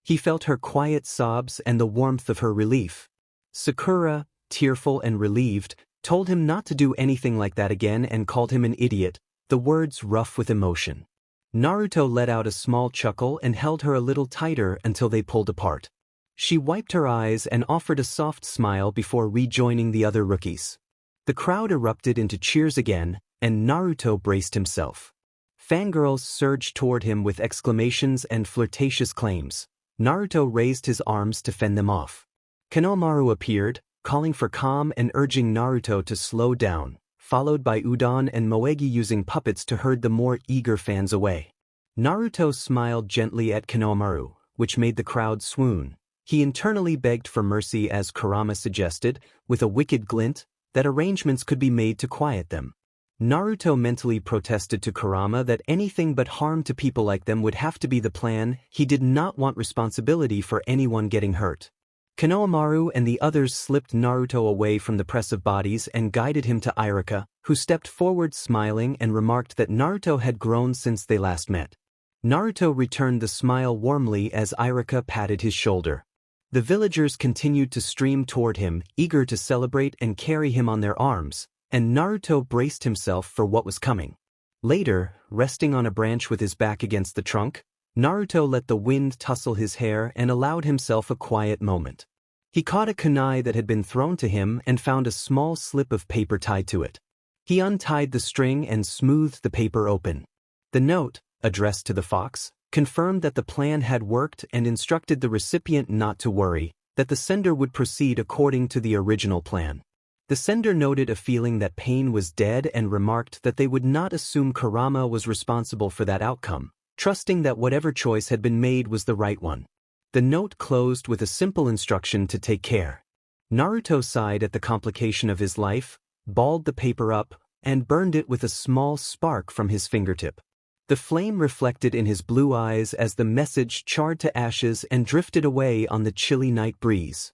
He felt her quiet sobs and the warmth of her relief. Sakura, tearful and relieved, told him not to do anything like that again and called him an idiot, the words rough with emotion. Naruto let out a small chuckle and held her a little tighter until they pulled apart. She wiped her eyes and offered a soft smile before rejoining the other rookies. The crowd erupted into cheers again, and Naruto braced himself. Fangirls surged toward him with exclamations and flirtatious claims. Naruto raised his arms to fend them off. Konohamaru appeared, calling for calm and urging Naruto to slow down, followed by Udon and Moegi using puppets to herd the more eager fans away. Naruto smiled gently at Konohamaru, which made the crowd swoon. He internally begged for mercy as Kurama suggested, with a wicked glint, that arrangements could be made to quiet them. Naruto mentally protested to Kurama that anything but harm to people like them would have to be the plan. He did not want responsibility for anyone getting hurt. Konohamaru and the others slipped Naruto away from the press of bodies and guided him to Irika, who stepped forward smiling and remarked that Naruto had grown since they last met. Naruto returned the smile warmly as Irika patted his shoulder. The villagers continued to stream toward him, eager to celebrate and carry him on their arms, and Naruto braced himself for what was coming. Later, resting on a branch with his back against the trunk, Naruto let the wind tussle his hair and allowed himself a quiet moment. He caught a kunai that had been thrown to him and found a small slip of paper tied to it. He untied the string and smoothed the paper open. The note, addressed to the fox, confirmed that the plan had worked and instructed the recipient not to worry, that the sender would proceed according to the original plan. The sender noted a feeling that pain was dead and remarked that they would not assume Kurama was responsible for that outcome, trusting that whatever choice had been made was the right one. The note closed with a simple instruction to take care. Naruto sighed at the complication of his life, balled the paper up, and burned it with a small spark from his fingertip. The flame reflected in his blue eyes as the message charred to ashes and drifted away on the chilly night breeze.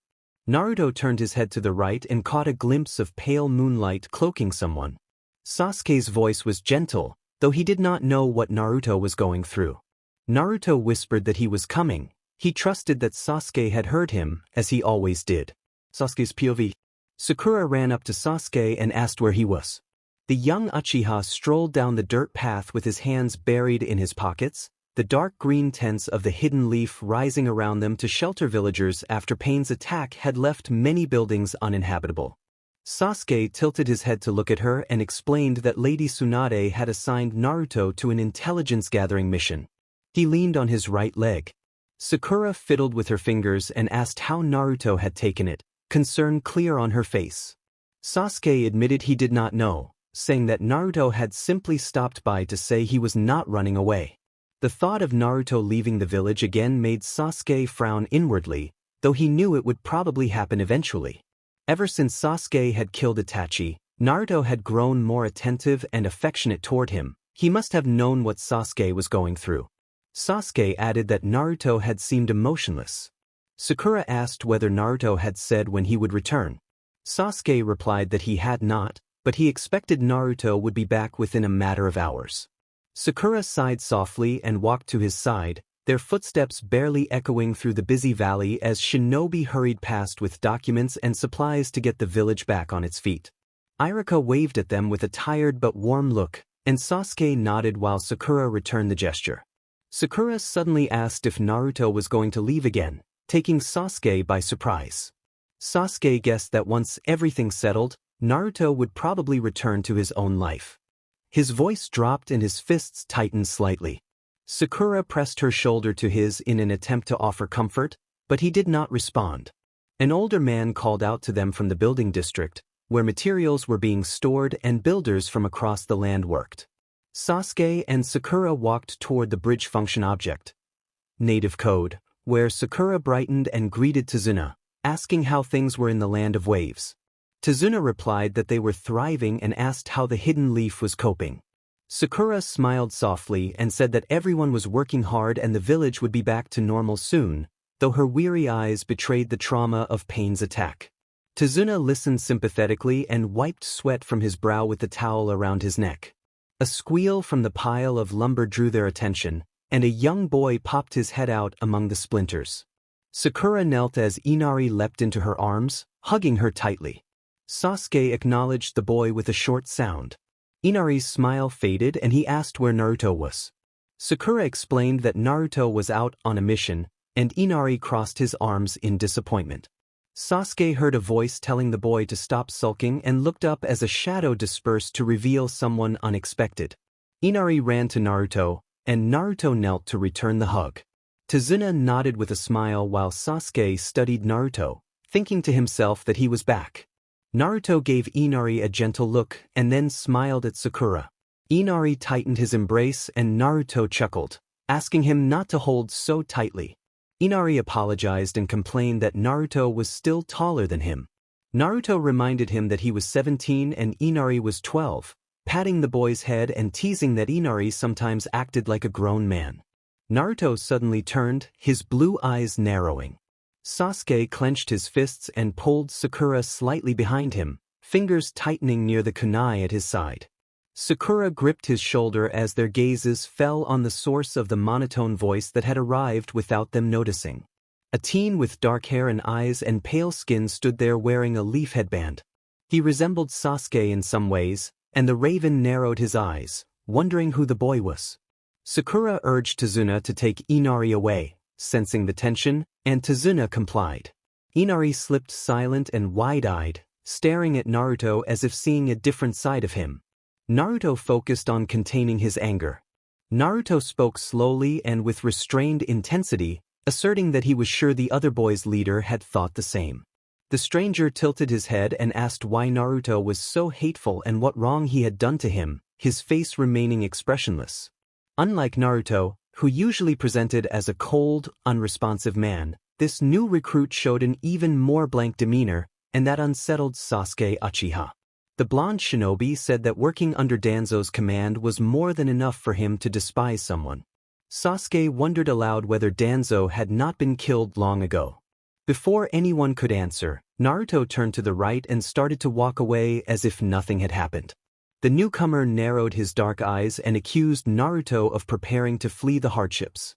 Naruto turned his head to the right and caught a glimpse of pale moonlight cloaking someone. Sasuke's voice was gentle, though he did not know what Naruto was going through. Naruto whispered that he was coming. He trusted that Sasuke had heard him, as he always did. Sasuke's POV. Sakura ran up to Sasuke and asked where he was. The young Uchiha strolled down the dirt path with his hands buried in his pockets, the dark green tents of the hidden leaf rising around them to shelter villagers after Pain's attack had left many buildings uninhabitable. Sasuke tilted his head to look at her and explained that Lady Tsunade had assigned Naruto to an intelligence-gathering mission. He leaned on his right leg. Sakura fiddled with her fingers and asked how Naruto had taken it, concern clear on her face. Sasuke admitted he did not know, saying that Naruto had simply stopped by to say he was not running away. The thought of Naruto leaving the village again made Sasuke frown inwardly, though he knew it would probably happen eventually. Ever since Sasuke had killed Itachi, Naruto had grown more attentive and affectionate toward him. He must have known what Sasuke was going through. Sasuke added that Naruto had seemed emotionless. Sakura asked whether Naruto had said when he would return. Sasuke replied that he had not, but he expected Naruto would be back within a matter of hours. Sakura sighed softly and walked to his side, their footsteps barely echoing through the busy valley as shinobi hurried past with documents and supplies to get the village back on its feet. Iruka waved at them with a tired but warm look, and Sasuke nodded while Sakura returned the gesture. Sakura suddenly asked if Naruto was going to leave again, taking Sasuke by surprise. Sasuke guessed that once everything settled, Naruto would probably return to his own life. His voice dropped and his fists tightened slightly. Sakura pressed her shoulder to his in an attempt to offer comfort, but he did not respond. An older man called out to them from the building district, where materials were being stored and builders from across the land worked. Sasuke and Sakura walked toward the bridge function object. Native code, where Sakura brightened and greeted Tazuna, asking how things were in the land of waves. Tazuna replied that they were thriving and asked how the hidden leaf was coping. Sakura smiled softly and said that everyone was working hard and the village would be back to normal soon, though her weary eyes betrayed the trauma of Pain's attack. Tazuna listened sympathetically and wiped sweat from his brow with the towel around his neck. A squeal from the pile of lumber drew their attention, and a young boy popped his head out among the splinters. Sakura knelt as Inari leapt into her arms, hugging her tightly. Sasuke acknowledged the boy with a short sound. Inari's smile faded and he asked where Naruto was. Sakura explained that Naruto was out on a mission, and Inari crossed his arms in disappointment. Sasuke heard a voice telling the boy to stop sulking and looked up as a shadow dispersed to reveal someone unexpected. Inari ran to Naruto, and Naruto knelt to return the hug. Tazuna nodded with a smile while Sasuke studied Naruto, thinking to himself that he was back. Naruto gave Inari a gentle look and then smiled at Sakura. Inari tightened his embrace and Naruto chuckled, asking him not to hold so tightly. Inari apologized and complained that Naruto was still taller than him. Naruto reminded him that he was 17 and Inari was 12, patting the boy's head and teasing that Inari sometimes acted like a grown man. Naruto suddenly turned, his blue eyes narrowing. Sasuke clenched his fists and pulled Sakura slightly behind him, fingers tightening near the kunai at his side. Sakura gripped his shoulder as their gazes fell on the source of the monotone voice that had arrived without them noticing. A teen with dark hair and eyes and pale skin stood there wearing a leaf headband. He resembled Sasuke in some ways, and the raven narrowed his eyes, wondering who the boy was. Sakura urged Tazuna to take Inari away, sensing the tension, and Tazuna complied. Inari slipped silent and wide-eyed, staring at Naruto as if seeing a different side of him. Naruto focused on containing his anger. Naruto spoke slowly and with restrained intensity, asserting that he was sure the other boy's leader had thought the same. The stranger tilted his head and asked why Naruto was so hateful and what wrong he had done to him, his face remaining expressionless. Unlike Naruto, who usually presented as a cold, unresponsive man, this new recruit showed an even more blank demeanor, and that unsettled Sasuke Uchiha. The blonde shinobi said that working under Danzo's command was more than enough for him to despise someone. Sasuke wondered aloud whether Danzo had not been killed long ago. Before anyone could answer, Naruto turned to the right and started to walk away as if nothing had happened. The newcomer narrowed his dark eyes and accused Naruto of preparing to flee the hardships.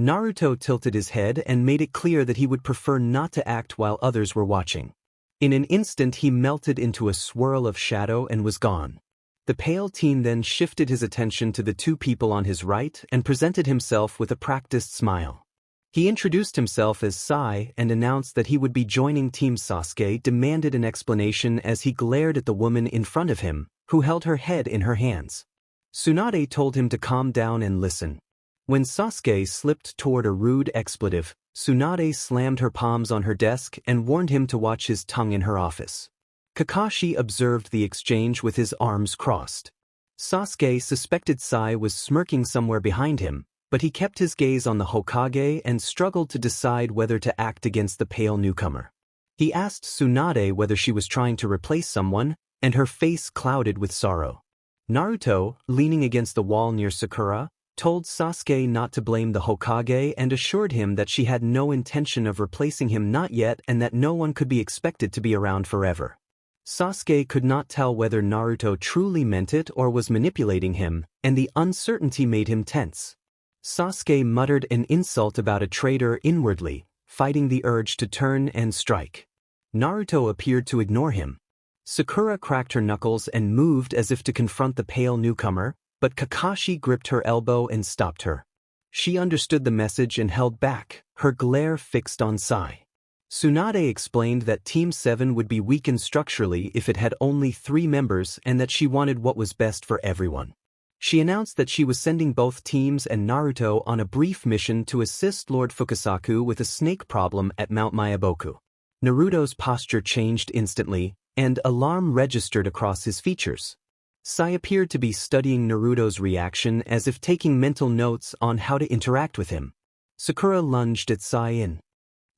Naruto tilted his head and made it clear that he would prefer not to act while others were watching. In an instant he melted into a swirl of shadow and was gone. The pale teen then shifted his attention to the two people on his right and presented himself with a practiced smile. He introduced himself as Sai and announced that he would be joining Team Sasuke, demanded an explanation as he glared at the woman in front of him, who held her head in her hands. Tsunade told him to calm down and listen. When Sasuke slipped toward a rude expletive, Tsunade slammed her palms on her desk and warned him to watch his tongue in her office. Kakashi observed the exchange with his arms crossed. Sasuke suspected Sai was smirking somewhere behind him, but he kept his gaze on the Hokage and struggled to decide whether to act against the pale newcomer. He asked Tsunade whether she was trying to replace someone, and her face clouded with sorrow. Naruto, leaning against the wall near Sakura, told Sasuke not to blame the Hokage and assured him that she had no intention of replacing him not yet and that no one could be expected to be around forever. Sasuke could not tell whether Naruto truly meant it or was manipulating him, and the uncertainty made him tense. Sasuke muttered an insult about a traitor inwardly, fighting the urge to turn and strike. Naruto appeared to ignore him. Sakura cracked her knuckles and moved as if to confront the pale newcomer, but Kakashi gripped her elbow and stopped her. She understood the message and held back, her glare fixed on Sai. Tsunade explained that Team 7 would be weakened structurally if it had only 3 members and that she wanted what was best for everyone. She announced that she was sending both teams and Naruto on a brief mission to assist Lord Fukasaku with a snake problem at Mount Myaboku. Naruto's posture changed instantly, and alarm registered across his features. Sai appeared to be studying Naruto's reaction as if taking mental notes on how to interact with him. Sakura lunged at Sai in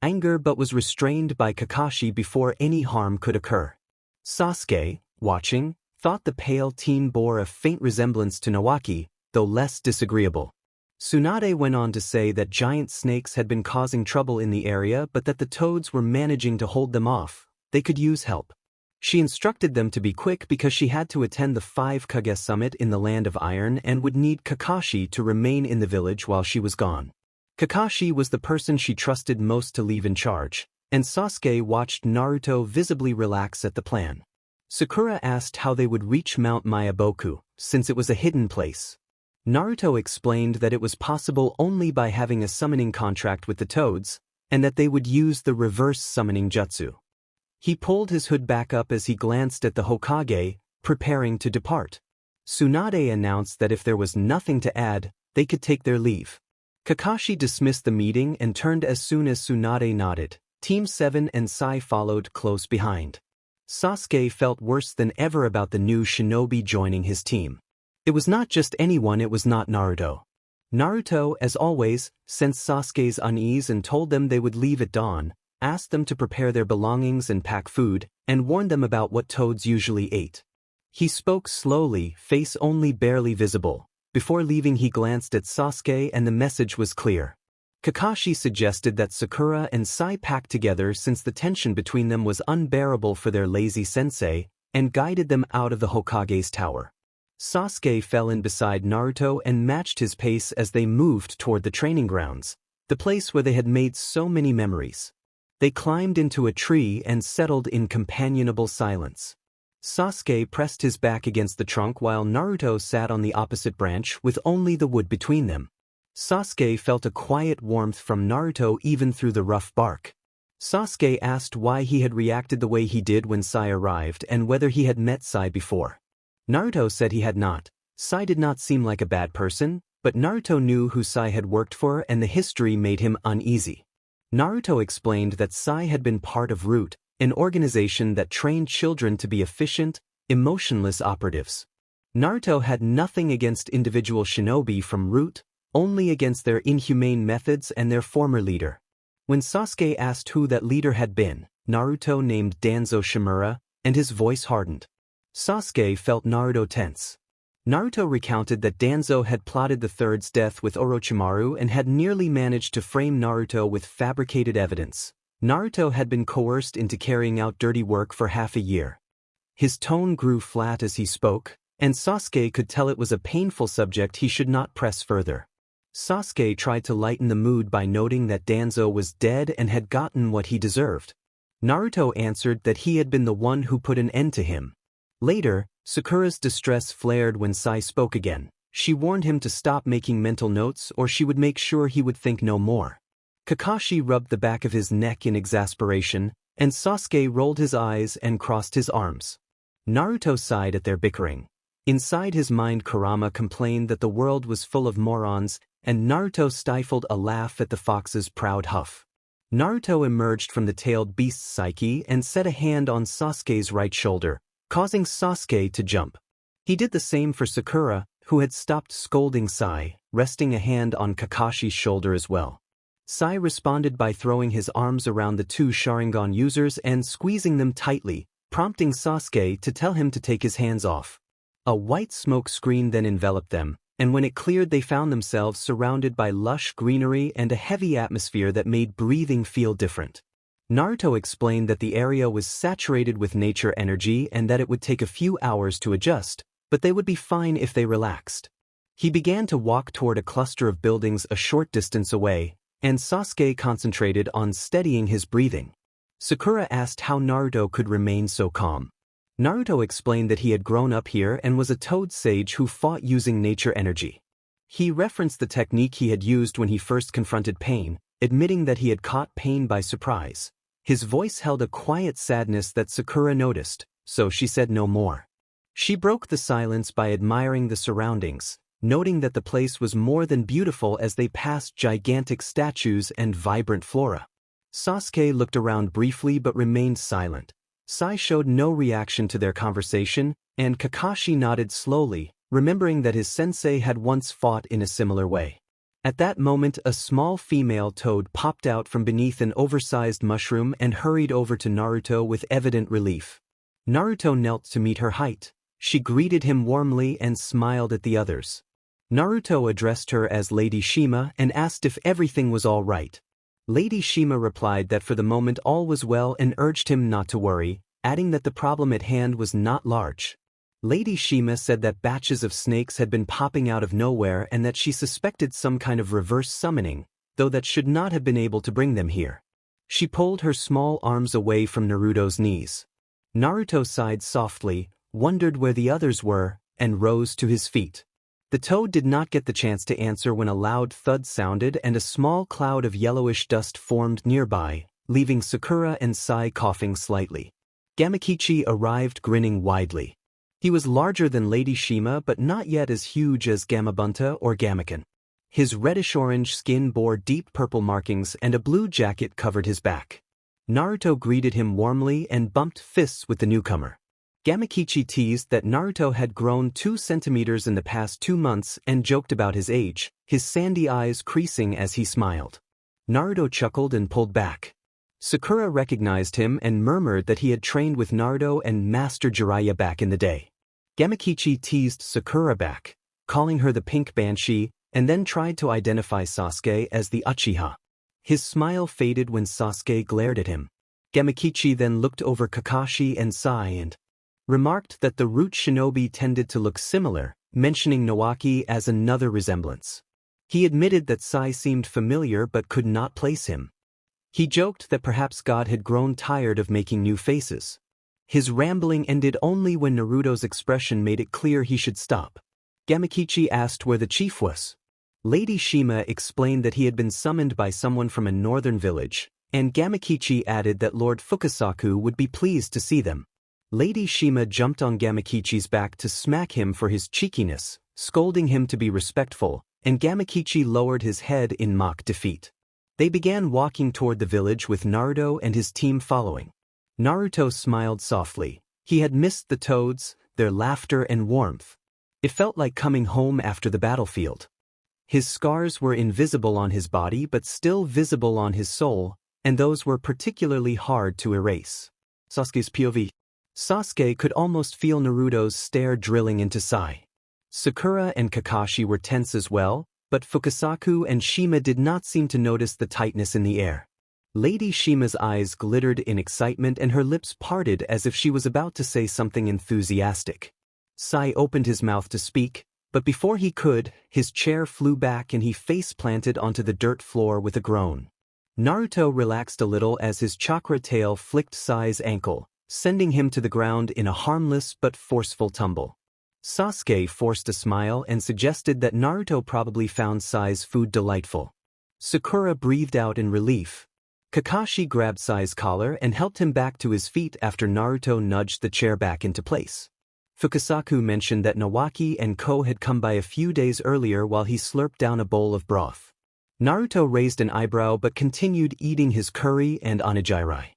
anger but was restrained by Kakashi before any harm could occur. Sasuke, watching, thought the pale teen bore a faint resemblance to Nawaki, though less disagreeable. Tsunade went on to say that giant snakes had been causing trouble in the area but that the toads were managing to hold them off. They could use help. She instructed them to be quick because she had to attend the 5 Kage summit in the Land of Iron and would need Kakashi to remain in the village while she was gone. Kakashi was the person she trusted most to leave in charge, and Sasuke watched Naruto visibly relax at the plan. Sakura asked how they would reach Mount Myaboku, since it was a hidden place. Naruto explained that it was possible only by having a summoning contract with the toads, and that they would use the reverse summoning jutsu. He pulled his hood back up as he glanced at the Hokage, preparing to depart. Tsunade announced that if there was nothing to add, they could take their leave. Kakashi dismissed the meeting and turned as soon as Tsunade nodded. Team 7 and Sai followed close behind. Sasuke felt worse than ever about the new shinobi joining his team. It was not just anyone, it was not Naruto. Naruto, as always, sensed Sasuke's unease and told them they would leave at dawn, asked them to prepare their belongings and pack food, and warned them about what toads usually ate. He spoke slowly, face only barely visible. Before leaving he glanced at Sasuke and the message was clear. Kakashi suggested that Sakura and Sai pack together since the tension between them was unbearable for their lazy sensei, and guided them out of the Hokage's tower. Sasuke fell in beside Naruto and matched his pace as they moved toward the training grounds, the place where they had made so many memories. They climbed into a tree and settled in companionable silence. Sasuke pressed his back against the trunk while Naruto sat on the opposite branch with only the wood between them. Sasuke felt a quiet warmth from Naruto even through the rough bark. Sasuke asked why he had reacted the way he did when Sai arrived and whether he had met Sai before. Naruto said he had not. Sai did not seem like a bad person, but Naruto knew who Sai had worked for and the history made him uneasy. Naruto explained that Sai had been part of Root, an organization that trained children to be efficient, emotionless operatives. Naruto had nothing against individual shinobi from Root, only against their inhumane methods and their former leader. When Sasuke asked who that leader had been, Naruto named Danzo Shimura, and his voice hardened. Sasuke felt Naruto tense. Naruto recounted that Danzo had plotted the third's death with Orochimaru and had nearly managed to frame Naruto with fabricated evidence. Naruto had been coerced into carrying out dirty work for half a year. His tone grew flat as he spoke, and Sasuke could tell it was a painful subject he should not press further. Sasuke tried to lighten the mood by noting that Danzo was dead and had gotten what he deserved. Naruto answered that he had been the one who put an end to him. Later, Sakura's distress flared when Sai spoke again. She warned him to stop making mental notes or she would make sure he would think no more. Kakashi rubbed the back of his neck in exasperation, and Sasuke rolled his eyes and crossed his arms. Naruto sighed at their bickering. Inside his mind Kurama complained that the world was full of morons, and Naruto stifled a laugh at the fox's proud huff. Naruto emerged from the tailed beast's psyche and set a hand on Sasuke's right shoulder, causing Sasuke to jump. He did the same for Sakura, who had stopped scolding Sai, resting a hand on Kakashi's shoulder as well. Sai responded by throwing his arms around the two Sharingan users and squeezing them tightly, prompting Sasuke to tell him to take his hands off. A white smoke screen then enveloped them, and when it cleared they found themselves surrounded by lush greenery and a heavy atmosphere that made breathing feel different. Naruto explained that the area was saturated with nature energy and that it would take a few hours to adjust, but they would be fine if they relaxed. He began to walk toward a cluster of buildings a short distance away, and Sasuke concentrated on steadying his breathing. Sakura asked how Naruto could remain so calm. Naruto explained that he had grown up here and was a toad sage who fought using nature energy. He referenced the technique he had used when he first confronted pain, admitting that he had caught pain by surprise. His voice held a quiet sadness that Sakura noticed, so she said no more. She broke the silence by admiring the surroundings, noting that the place was more than beautiful as they passed gigantic statues and vibrant flora. Sasuke looked around briefly but remained silent. Sai showed no reaction to their conversation, and Kakashi nodded slowly, remembering that his sensei had once fought in a similar way. At that moment, a small female toad popped out from beneath an oversized mushroom and hurried over to Naruto with evident relief. Naruto knelt to meet her height. She greeted him warmly and smiled at the others. Naruto addressed her as Lady Shima and asked if everything was all right. Lady Shima replied that for the moment all was well and urged him not to worry, adding that the problem at hand was not large. Lady Shima said that batches of snakes had been popping out of nowhere and that she suspected some kind of reverse summoning, though that should not have been able to bring them here. She pulled her small arms away from Naruto's knees. Naruto sighed softly, wondered where the others were, and rose to his feet. The toad did not get the chance to answer when a loud thud sounded and a small cloud of yellowish dust formed nearby, leaving Sakura and Sai coughing slightly. Gamakichi arrived grinning widely. He was larger than Lady Shima but not yet as huge as Gamabunta or Gamaken. His reddish-orange skin bore deep purple markings and a blue jacket covered his back. Naruto greeted him warmly and bumped fists with the newcomer. Gamakichi teased that Naruto had grown 2 centimeters in the past 2 months and joked about his age, his sandy eyes creasing as he smiled. Naruto chuckled and pulled back. Sakura recognized him and murmured that he had trained with Naruto and Master Jiraiya back in the day. Gamakichi teased Sakura back, calling her the Pink Banshee, and then tried to identify Sasuke as the Uchiha. His smile faded when Sasuke glared at him. Gamakichi then looked over Kakashi and Sai and remarked that the root shinobi tended to look similar, mentioning Nawaki as another resemblance. He admitted that Sai seemed familiar but could not place him. He joked that perhaps God had grown tired of making new faces. His rambling ended only when Naruto's expression made it clear he should stop. Gamakichi asked where the chief was. Lady Shima explained that he had been summoned by someone from a northern village, and Gamakichi added that Lord Fukasaku would be pleased to see them. Lady Shima jumped on Gamakichi's back to smack him for his cheekiness, scolding him to be respectful, and Gamakichi lowered his head in mock defeat. They began walking toward the village with Naruto and his team following. Naruto smiled softly. He had missed the toads, their laughter and warmth. It felt like coming home after the battlefield. His scars were invisible on his body but still visible on his soul, and those were particularly hard to erase. Sasuke's POV. Sasuke could almost feel Naruto's stare drilling into Sai. Sakura and Kakashi were tense as well, but Fukasaku and Shima did not seem to notice the tightness in the air. Lady Shima's eyes glittered in excitement and her lips parted as if she was about to say something enthusiastic. Sai opened his mouth to speak, but before he could, his chair flew back and he face-planted onto the dirt floor with a groan. Naruto relaxed a little as his chakra tail flicked Sai's ankle, sending him to the ground in a harmless but forceful tumble. Sasuke forced a smile and suggested that Naruto probably found Sai's food delightful. Sakura breathed out in relief. Kakashi grabbed Sai's collar and helped him back to his feet after Naruto nudged the chair back into place. Fukasaku mentioned that Nawaki and Ko had come by a few days earlier while he slurped down a bowl of broth. Naruto raised an eyebrow but continued eating his curry and onigiri.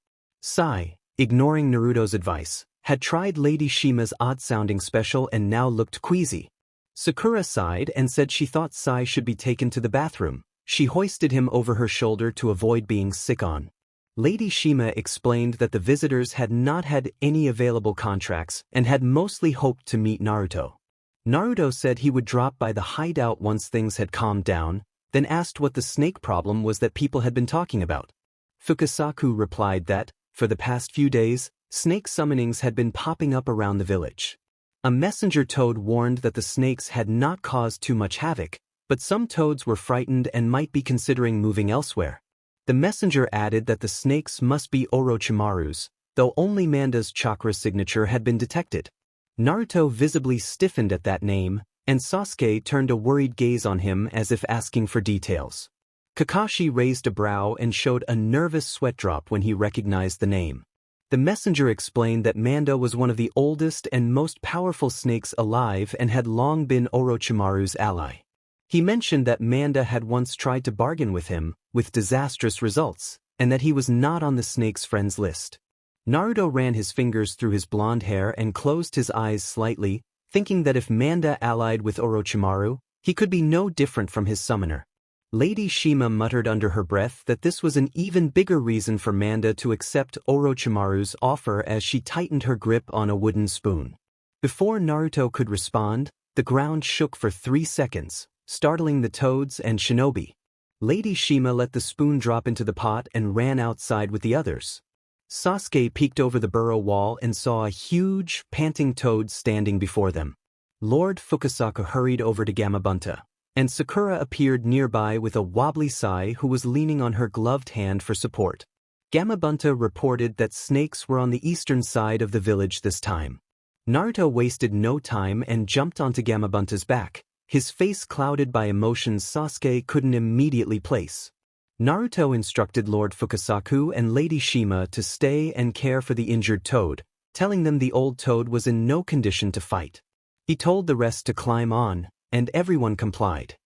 Sai, ignoring Naruto's advice, had tried Lady Shima's odd-sounding special and now looked queasy. Sakura sighed and said she thought Sai should be taken to the bathroom. She hoisted him over her shoulder to avoid being sick on. Lady Shima explained that the visitors had not had any available contracts and had mostly hoped to meet Naruto. Naruto said he would drop by the hideout once things had calmed down, then asked what the snake problem was that people had been talking about. Fukasaku replied that, for the past few days, snake summonings had been popping up around the village. A messenger toad warned that the snakes had not caused too much havoc, but some toads were frightened and might be considering moving elsewhere. The messenger added that the snakes must be Orochimaru's, though only Manda's chakra signature had been detected. Naruto visibly stiffened at that name, and Sasuke turned a worried gaze on him as if asking for details. Kakashi raised a brow and showed a nervous sweat drop when he recognized the name. The messenger explained that Manda was one of the oldest and most powerful snakes alive and had long been Orochimaru's ally. He mentioned that Manda had once tried to bargain with him, with disastrous results, and that he was not on the snake's friends list. Naruto ran his fingers through his blonde hair and closed his eyes slightly, thinking that if Manda allied with Orochimaru, he could be no different from his summoner. Lady Shima muttered under her breath that this was an even bigger reason for Manda to accept Orochimaru's offer as she tightened her grip on a wooden spoon. Before Naruto could respond, the ground shook for 3 seconds, startling the toads and shinobi. Lady Shima let the spoon drop into the pot and ran outside with the others. Sasuke peeked over the burrow wall and saw a huge, panting toad standing before them. Lord Fukasaku hurried over to Gamabunta, and Sakura appeared nearby with a wobbly Sai who was leaning on her gloved hand for support. Gamabunta reported that snakes were on the eastern side of the village this time. Naruto wasted no time and jumped onto Gamabunta's back, his face clouded by emotions Sasuke couldn't immediately place. Naruto instructed Lord Fukasaku and Lady Shima to stay and care for the injured toad, telling them the old toad was in no condition to fight. He told the rest to climb on, and everyone complied.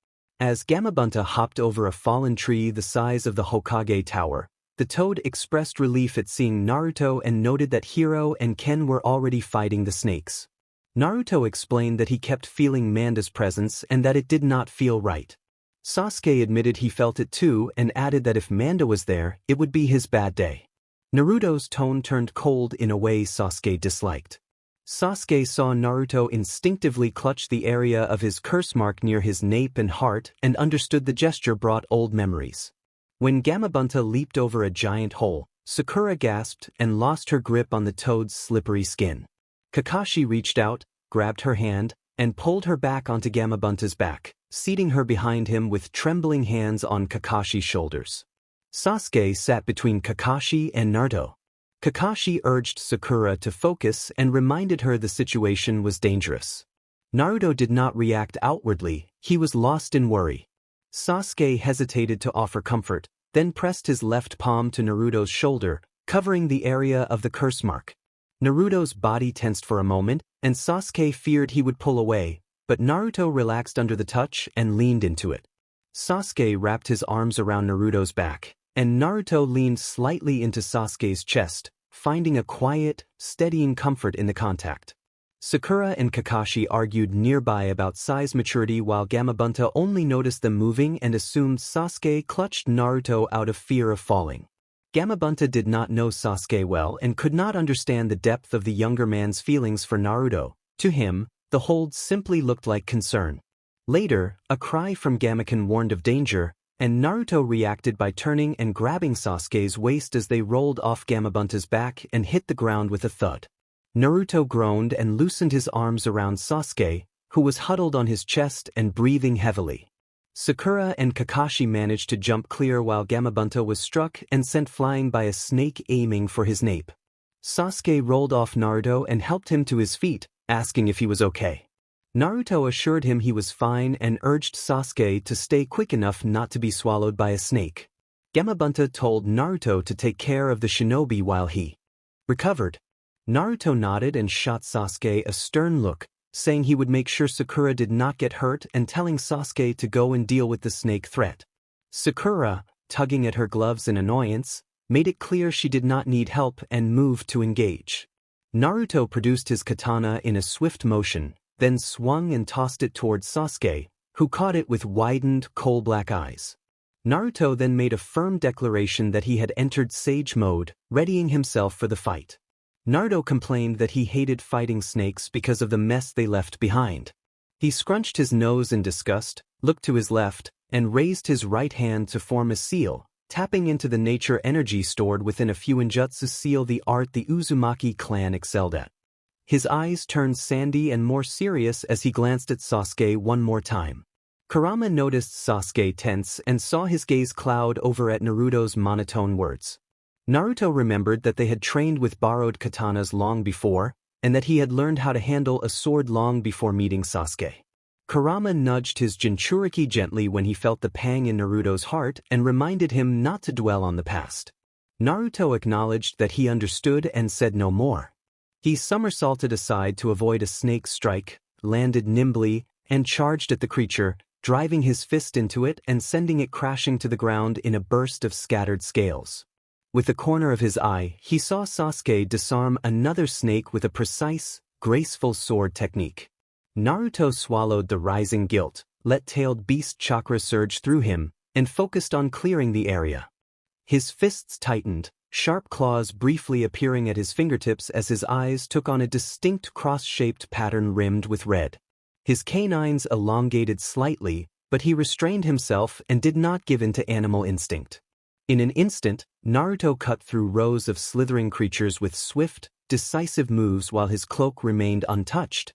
As Gamabunta hopped over a fallen tree the size of the Hokage Tower, the toad expressed relief at seeing Naruto and noted that Hiro and Ken were already fighting the snakes. Naruto explained that he kept feeling Manda's presence and that it did not feel right. Sasuke admitted he felt it too and added that if Manda was there, it would be his bad day. Naruto's tone turned cold in a way Sasuke disliked. Sasuke saw Naruto instinctively clutch the area of his curse mark near his nape and heart and understood the gesture brought old memories. When Gamabunta leaped over a giant hole, Sakura gasped and lost her grip on the toad's slippery skin. Kakashi reached out, grabbed her hand, and pulled her back onto Gamabunta's back, seating her behind him with trembling hands on Kakashi's shoulders. Sasuke sat between Kakashi and Naruto. Kakashi urged Sakura to focus and reminded her the situation was dangerous. Naruto did not react outwardly, he was lost in worry. Sasuke hesitated to offer comfort, then pressed his left palm to Naruto's shoulder, covering the area of the curse mark. Naruto's body tensed for a moment, and Sasuke feared he would pull away, but Naruto relaxed under the touch and leaned into it. Sasuke wrapped his arms around Naruto's back, and Naruto leaned slightly into Sasuke's chest, finding a quiet, steadying comfort in the contact. Sakura and Kakashi argued nearby about size maturity while Gamabunta only noticed them moving and assumed Sasuke clutched Naruto out of fear of falling. Gamabunta did not know Sasuke well and could not understand the depth of the younger man's feelings for Naruto. To him, the hold simply looked like concern. Later, a cry from Gamaken warned of danger, and Naruto reacted by turning and grabbing Sasuke's waist as they rolled off Gamabunta's back and hit the ground with a thud. Naruto groaned and loosened his arms around Sasuke, who was huddled on his chest and breathing heavily. Sakura and Kakashi managed to jump clear while Gamabunta was struck and sent flying by a snake aiming for his nape. Sasuke rolled off Naruto and helped him to his feet, asking if he was okay. Naruto assured him he was fine and urged Sasuke to stay quick enough not to be swallowed by a snake. Gamabunta told Naruto to take care of the shinobi while he recovered. Naruto nodded and shot Sasuke a stern look, saying he would make sure Sakura did not get hurt and telling Sasuke to go and deal with the snake threat. Sakura, tugging at her gloves in annoyance, made it clear she did not need help and moved to engage. Naruto produced his katana in a swift motion, then swung and tossed it towards Sasuke, who caught it with widened, coal-black eyes. Naruto then made a firm declaration that he had entered Sage mode, readying himself for the fight. Naruto complained that he hated fighting snakes because of the mess they left behind. He scrunched his nose in disgust, looked to his left, and raised his right hand to form a seal, tapping into the nature energy stored within a Fuinjutsu seal, the art the Uzumaki clan excelled at. His eyes turned sandy and more serious as he glanced at Sasuke one more time. Kurama noticed Sasuke tense and saw his gaze cloud over at Naruto's monotone words. Naruto remembered that they had trained with borrowed katanas long before, and that he had learned how to handle a sword long before meeting Sasuke. Kurama nudged his Jinchuriki gently when he felt the pang in Naruto's heart and reminded him not to dwell on the past. Naruto acknowledged that he understood and said no more. He somersaulted aside to avoid a snake strike, landed nimbly, and charged at the creature, driving his fist into it and sending it crashing to the ground in a burst of scattered scales. With the corner of his eye, he saw Sasuke disarm another snake with a precise, graceful sword technique. Naruto swallowed the rising guilt, let tailed beast chakra surge through him, and focused on clearing the area. His fists tightened, sharp claws briefly appearing at his fingertips as his eyes took on a distinct cross-shaped pattern rimmed with red. His canines elongated slightly, but he restrained himself and did not give in to animal instinct. In an instant, Naruto cut through rows of slithering creatures with swift, decisive moves while his cloak remained untouched.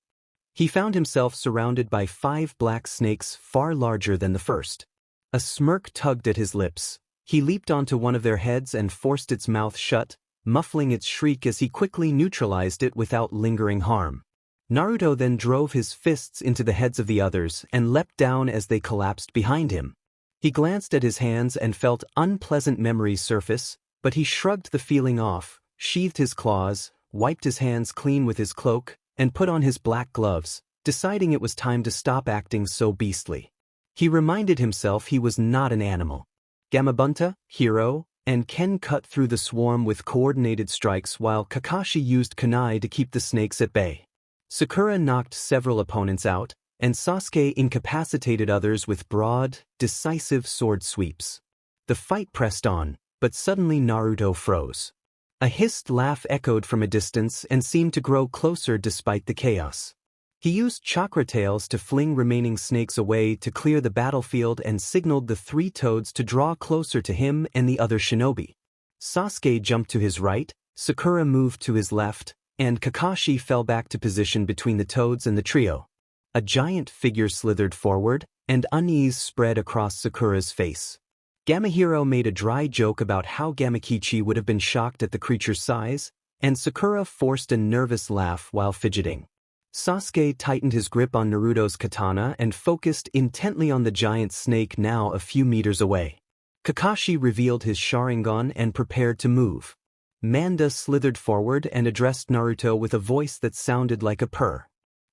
He found himself surrounded by 5 black snakes far larger than the first. A smirk tugged at his lips. He leaped onto one of their heads and forced its mouth shut, muffling its shriek as he quickly neutralized it without lingering harm. Naruto then drove his fists into the heads of the others and leapt down as they collapsed behind him. He glanced at his hands and felt unpleasant memories surface, but he shrugged the feeling off, sheathed his claws, wiped his hands clean with his cloak, and put on his black gloves, deciding it was time to stop acting so beastly. He reminded himself he was not an animal. Gamabunta, Hiro, and Ken cut through the swarm with coordinated strikes while Kakashi used kunai to keep the snakes at bay. Sakura knocked several opponents out, and Sasuke incapacitated others with broad, decisive sword sweeps. The fight pressed on, but suddenly Naruto froze. A hissed laugh echoed from a distance and seemed to grow closer despite the chaos. He used chakra tails to fling remaining snakes away to clear the battlefield and signaled the 3 toads to draw closer to him and the other shinobi. Sasuke jumped to his right, Sakura moved to his left, and Kakashi fell back to position between the toads and the trio. A giant figure slithered forward, and unease spread across Sakura's face. Gamahiro made a dry joke about how Gamakichi would have been shocked at the creature's size, and Sakura forced a nervous laugh while fidgeting. Sasuke tightened his grip on Naruto's katana and focused intently on the giant snake now a few meters away. Kakashi revealed his Sharingan and prepared to move. Manda slithered forward and addressed Naruto with a voice that sounded like a purr.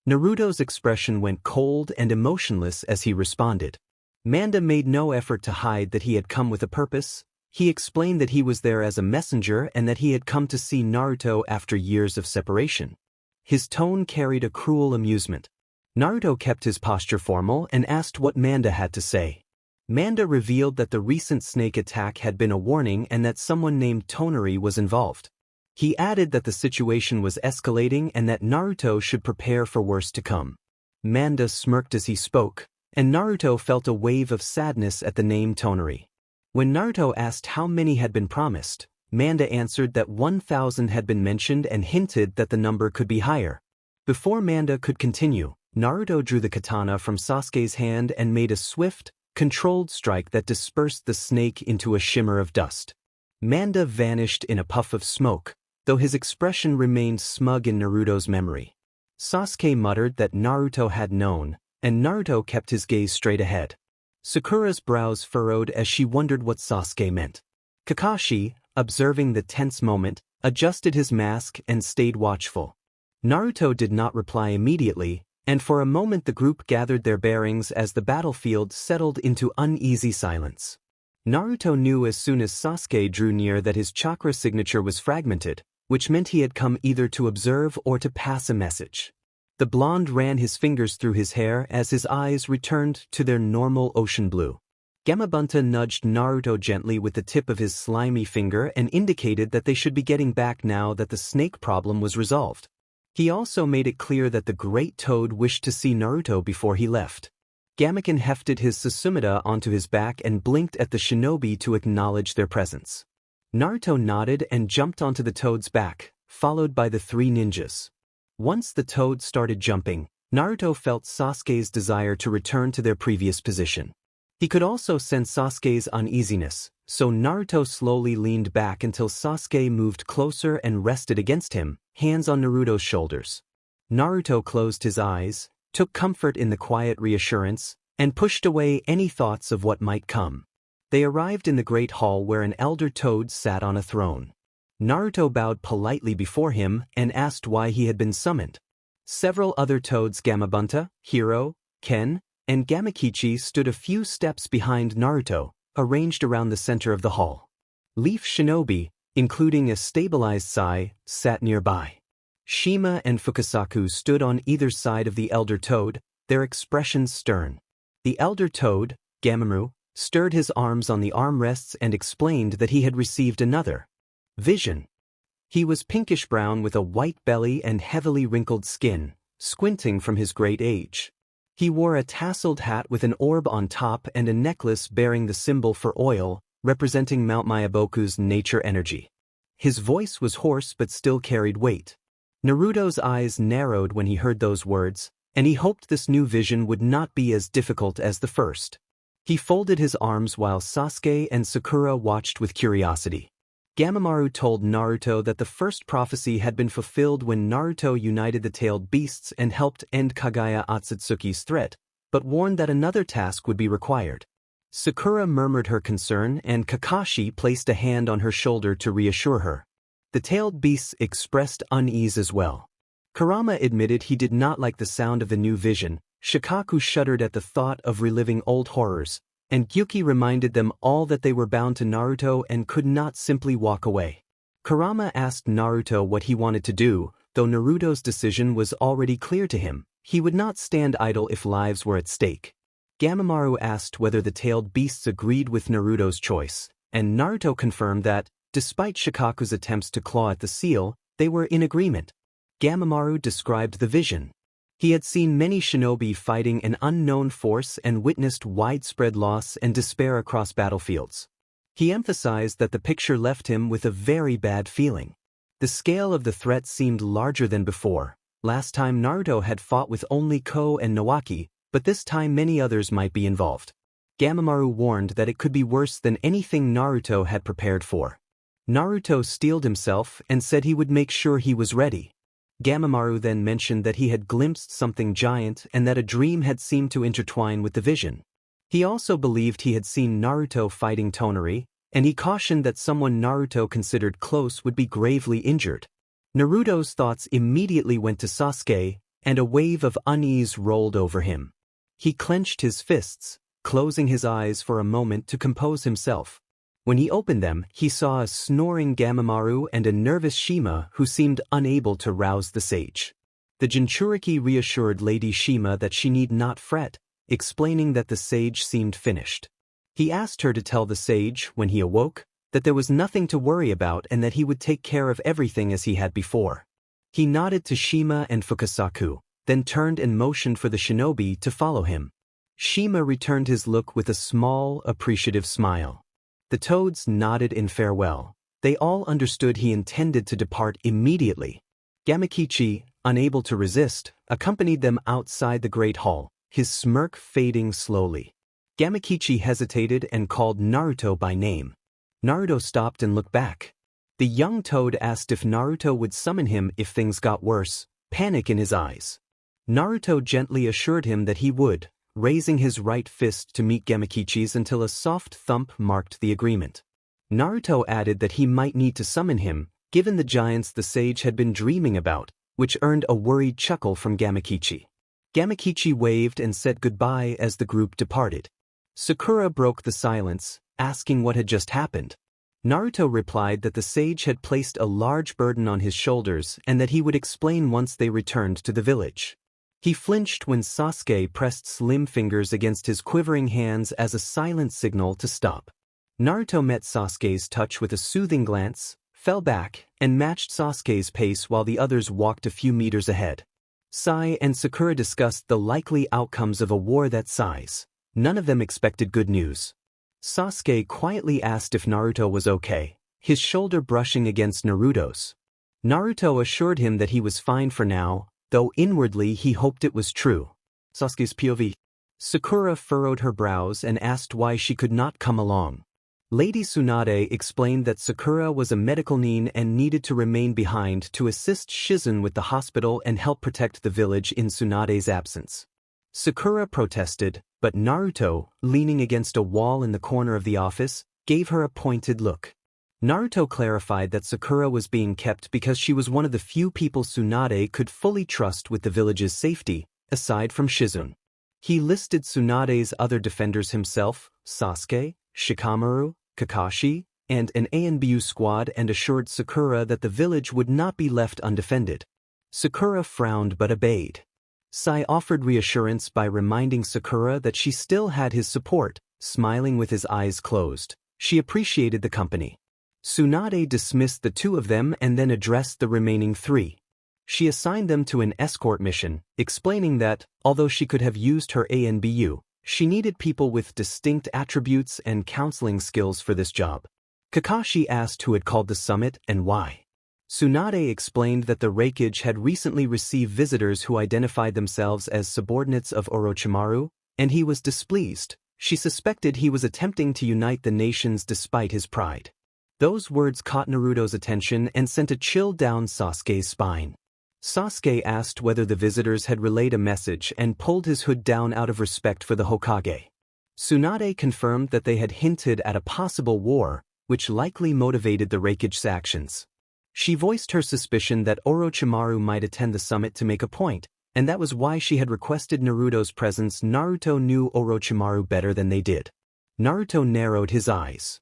Naruto's expression went cold and emotionless as he responded. Manda made no effort to hide that he had come with a purpose. He explained that he was there as a messenger and that he had come to see Naruto after years of separation. His tone carried a cruel amusement. Naruto kept his posture formal and asked what Manda had to say. Manda revealed that the recent snake attack had been a warning and that someone named Tonari was involved. He added that the situation was escalating and that Naruto should prepare for worse to come. Manda smirked as he spoke, and Naruto felt a wave of sadness at the name Tonari. When Naruto asked how many had been promised, Manda answered that 1,000 had been mentioned and hinted that the number could be higher. Before Manda could continue, Naruto drew the katana from Sasuke's hand and made a swift, controlled strike that dispersed the snake into a shimmer of dust. Manda vanished in a puff of smoke, though his expression remained smug in Naruto's memory. Sasuke muttered that Naruto had known, and Naruto kept his gaze straight ahead. Sakura's brows furrowed as she wondered what Sasuke meant. Kakashi, observing the tense moment, adjusted his mask and stayed watchful. Naruto did not reply immediately, and for a moment the group gathered their bearings as the battlefield settled into uneasy silence. Naruto knew as soon as Sasuke drew near that his chakra signature was fragmented, which meant he had come either to observe or to pass a message. The blonde ran his fingers through his hair as his eyes returned to their normal ocean blue. Gamabunta nudged Naruto gently with the tip of his slimy finger and indicated that they should be getting back now that the snake problem was resolved. He also made it clear that the Great Toad wished to see Naruto before he left. Gamaken hefted his Susumida onto his back and blinked at the shinobi to acknowledge their presence. Naruto nodded and jumped onto the toad's back, followed by the three ninjas. Once the toad started jumping, Naruto felt Sasuke's desire to return to their previous position. He could also sense Sasuke's uneasiness, so Naruto slowly leaned back until Sasuke moved closer and rested against him, hands on Naruto's shoulders. Naruto closed his eyes, took comfort in the quiet reassurance, and pushed away any thoughts of what might come. They arrived in the great hall where an elder toad sat on a throne. Naruto bowed politely before him and asked why he had been summoned. Several other toads, Gamabunta, Hiro, Ken, and Gamakichi, stood a few steps behind Naruto, arranged around the center of the hall. Leaf shinobi, including a stabilized Sai, sat nearby. Shima and Fukasaku stood on either side of the elder toad, their expressions stern. The elder toad, Gamaru, stirred his arms on the armrests and explained that he had received another vision. He was pinkish-brown with a white belly and heavily wrinkled skin, squinting from his great age. He wore a tasseled hat with an orb on top and a necklace bearing the symbol for oil, representing Mount Myaboku's nature energy. His voice was hoarse but still carried weight. Naruto's eyes narrowed when he heard those words, and he hoped this new vision would not be as difficult as the first. He folded his arms while Sasuke and Sakura watched with curiosity. Gamamaru told Naruto that the first prophecy had been fulfilled when Naruto united the tailed beasts and helped end Kagaya Otsutsuki's threat, but warned that another task would be required. Sakura murmured her concern and Kakashi placed a hand on her shoulder to reassure her. The tailed beasts expressed unease as well. Kurama admitted he did not like the sound of the new vision, Shikaku shuddered at the thought of reliving old horrors, and Gyuki reminded them all that they were bound to Naruto and could not simply walk away. Kurama asked Naruto what he wanted to do, though Naruto's decision was already clear to him. He would not stand idle if lives were at stake. Gamamaru asked whether the tailed beasts agreed with Naruto's choice, and Naruto confirmed that, despite Shikaku's attempts to claw at the seal, they were in agreement. Gamamaru described the vision. He had seen many shinobi fighting an unknown force and witnessed widespread loss and despair across battlefields. He emphasized that the picture left him with a very bad feeling. The scale of the threat seemed larger than before. Last time Naruto had fought with only Ko and Nawaki, but this time many others might be involved. Gamamaru warned that it could be worse than anything Naruto had prepared for. Naruto steeled himself and said he would make sure he was ready. Gamamaru then mentioned that he had glimpsed something giant and that a dream had seemed to intertwine with the vision. He also believed he had seen Naruto fighting Tonari, and he cautioned that someone Naruto considered close would be gravely injured. Naruto's thoughts immediately went to Sasuke, and a wave of unease rolled over him. He clenched his fists, closing his eyes for a moment to compose himself. When he opened them, he saw a snoring Gamamaru and a nervous Shima who seemed unable to rouse the sage. The Jinchuriki reassured Lady Shima that she need not fret, explaining that the sage seemed finished. He asked her to tell the sage, when he awoke, that there was nothing to worry about and that he would take care of everything as he had before. He nodded to Shima and Fukasaku, then turned and motioned for the shinobi to follow him. Shima returned his look with a small, appreciative smile. The toads nodded in farewell. They all understood he intended to depart immediately. Gamakichi, unable to resist, accompanied them outside the great hall, his smirk fading slowly. Gamakichi hesitated and called Naruto by name. Naruto stopped and looked back. The young toad asked if Naruto would summon him if things got worse, panic in his eyes. Naruto gently assured him that he would, raising his right fist to meet Gamakichi's until a soft thump marked the agreement. Naruto added that he might need to summon him, given the giants the sage had been dreaming about, which earned a worried chuckle from Gamakichi. Gamakichi waved and said goodbye as the group departed. Sakura broke the silence, asking what had just happened. Naruto replied that the sage had placed a large burden on his shoulders and that he would explain once they returned to the village. He flinched when Sasuke pressed slim fingers against his quivering hands as a silent signal to stop. Naruto met Sasuke's touch with a soothing glance, fell back, and matched Sasuke's pace while the others walked a few meters ahead. Sai and Sakura discussed the likely outcomes of a war that size. None of them expected good news. Sasuke quietly asked if Naruto was okay, his shoulder brushing against Naruto's. Naruto assured him that he was fine for now, though inwardly he hoped it was true. Sasuke's POV. Sakura furrowed her brows and asked why she could not come along. Lady Tsunade explained that Sakura was a medical nin and needed to remain behind to assist Shizune with the hospital and help protect the village in Tsunade's absence. Sakura protested, but Naruto, leaning against a wall in the corner of the office, gave her a pointed look. Naruto clarified that Sakura was being kept because she was one of the few people Tsunade could fully trust with the village's safety, aside from Shizune. He listed Tsunade's other defenders himself, Sasuke, Shikamaru, Kakashi, and an ANBU squad, and assured Sakura that the village would not be left undefended. Sakura frowned but obeyed. Sai offered reassurance by reminding Sakura that she still had his support, smiling with his eyes closed. She appreciated the company. Tsunade dismissed the two of them and then addressed the remaining three. She assigned them to an escort mission, explaining that, although she could have used her ANBU, she needed people with distinct attributes and counseling skills for this job. Kakashi asked who had called the summit and why. Tsunade explained that the Reikage had recently received visitors who identified themselves as subordinates of Orochimaru, and he was displeased. She suspected he was attempting to unite the nations despite his pride. Those words caught Naruto's attention and sent a chill down Sasuke's spine. Sasuke asked whether the visitors had relayed a message and pulled his hood down out of respect for the Hokage. Tsunade confirmed that they had hinted at a possible war, which likely motivated the Reikage's actions. She voiced her suspicion that Orochimaru might attend the summit to make a point, and that was why she had requested Naruto's presence. Naruto knew Orochimaru better than they did. Naruto narrowed his eyes.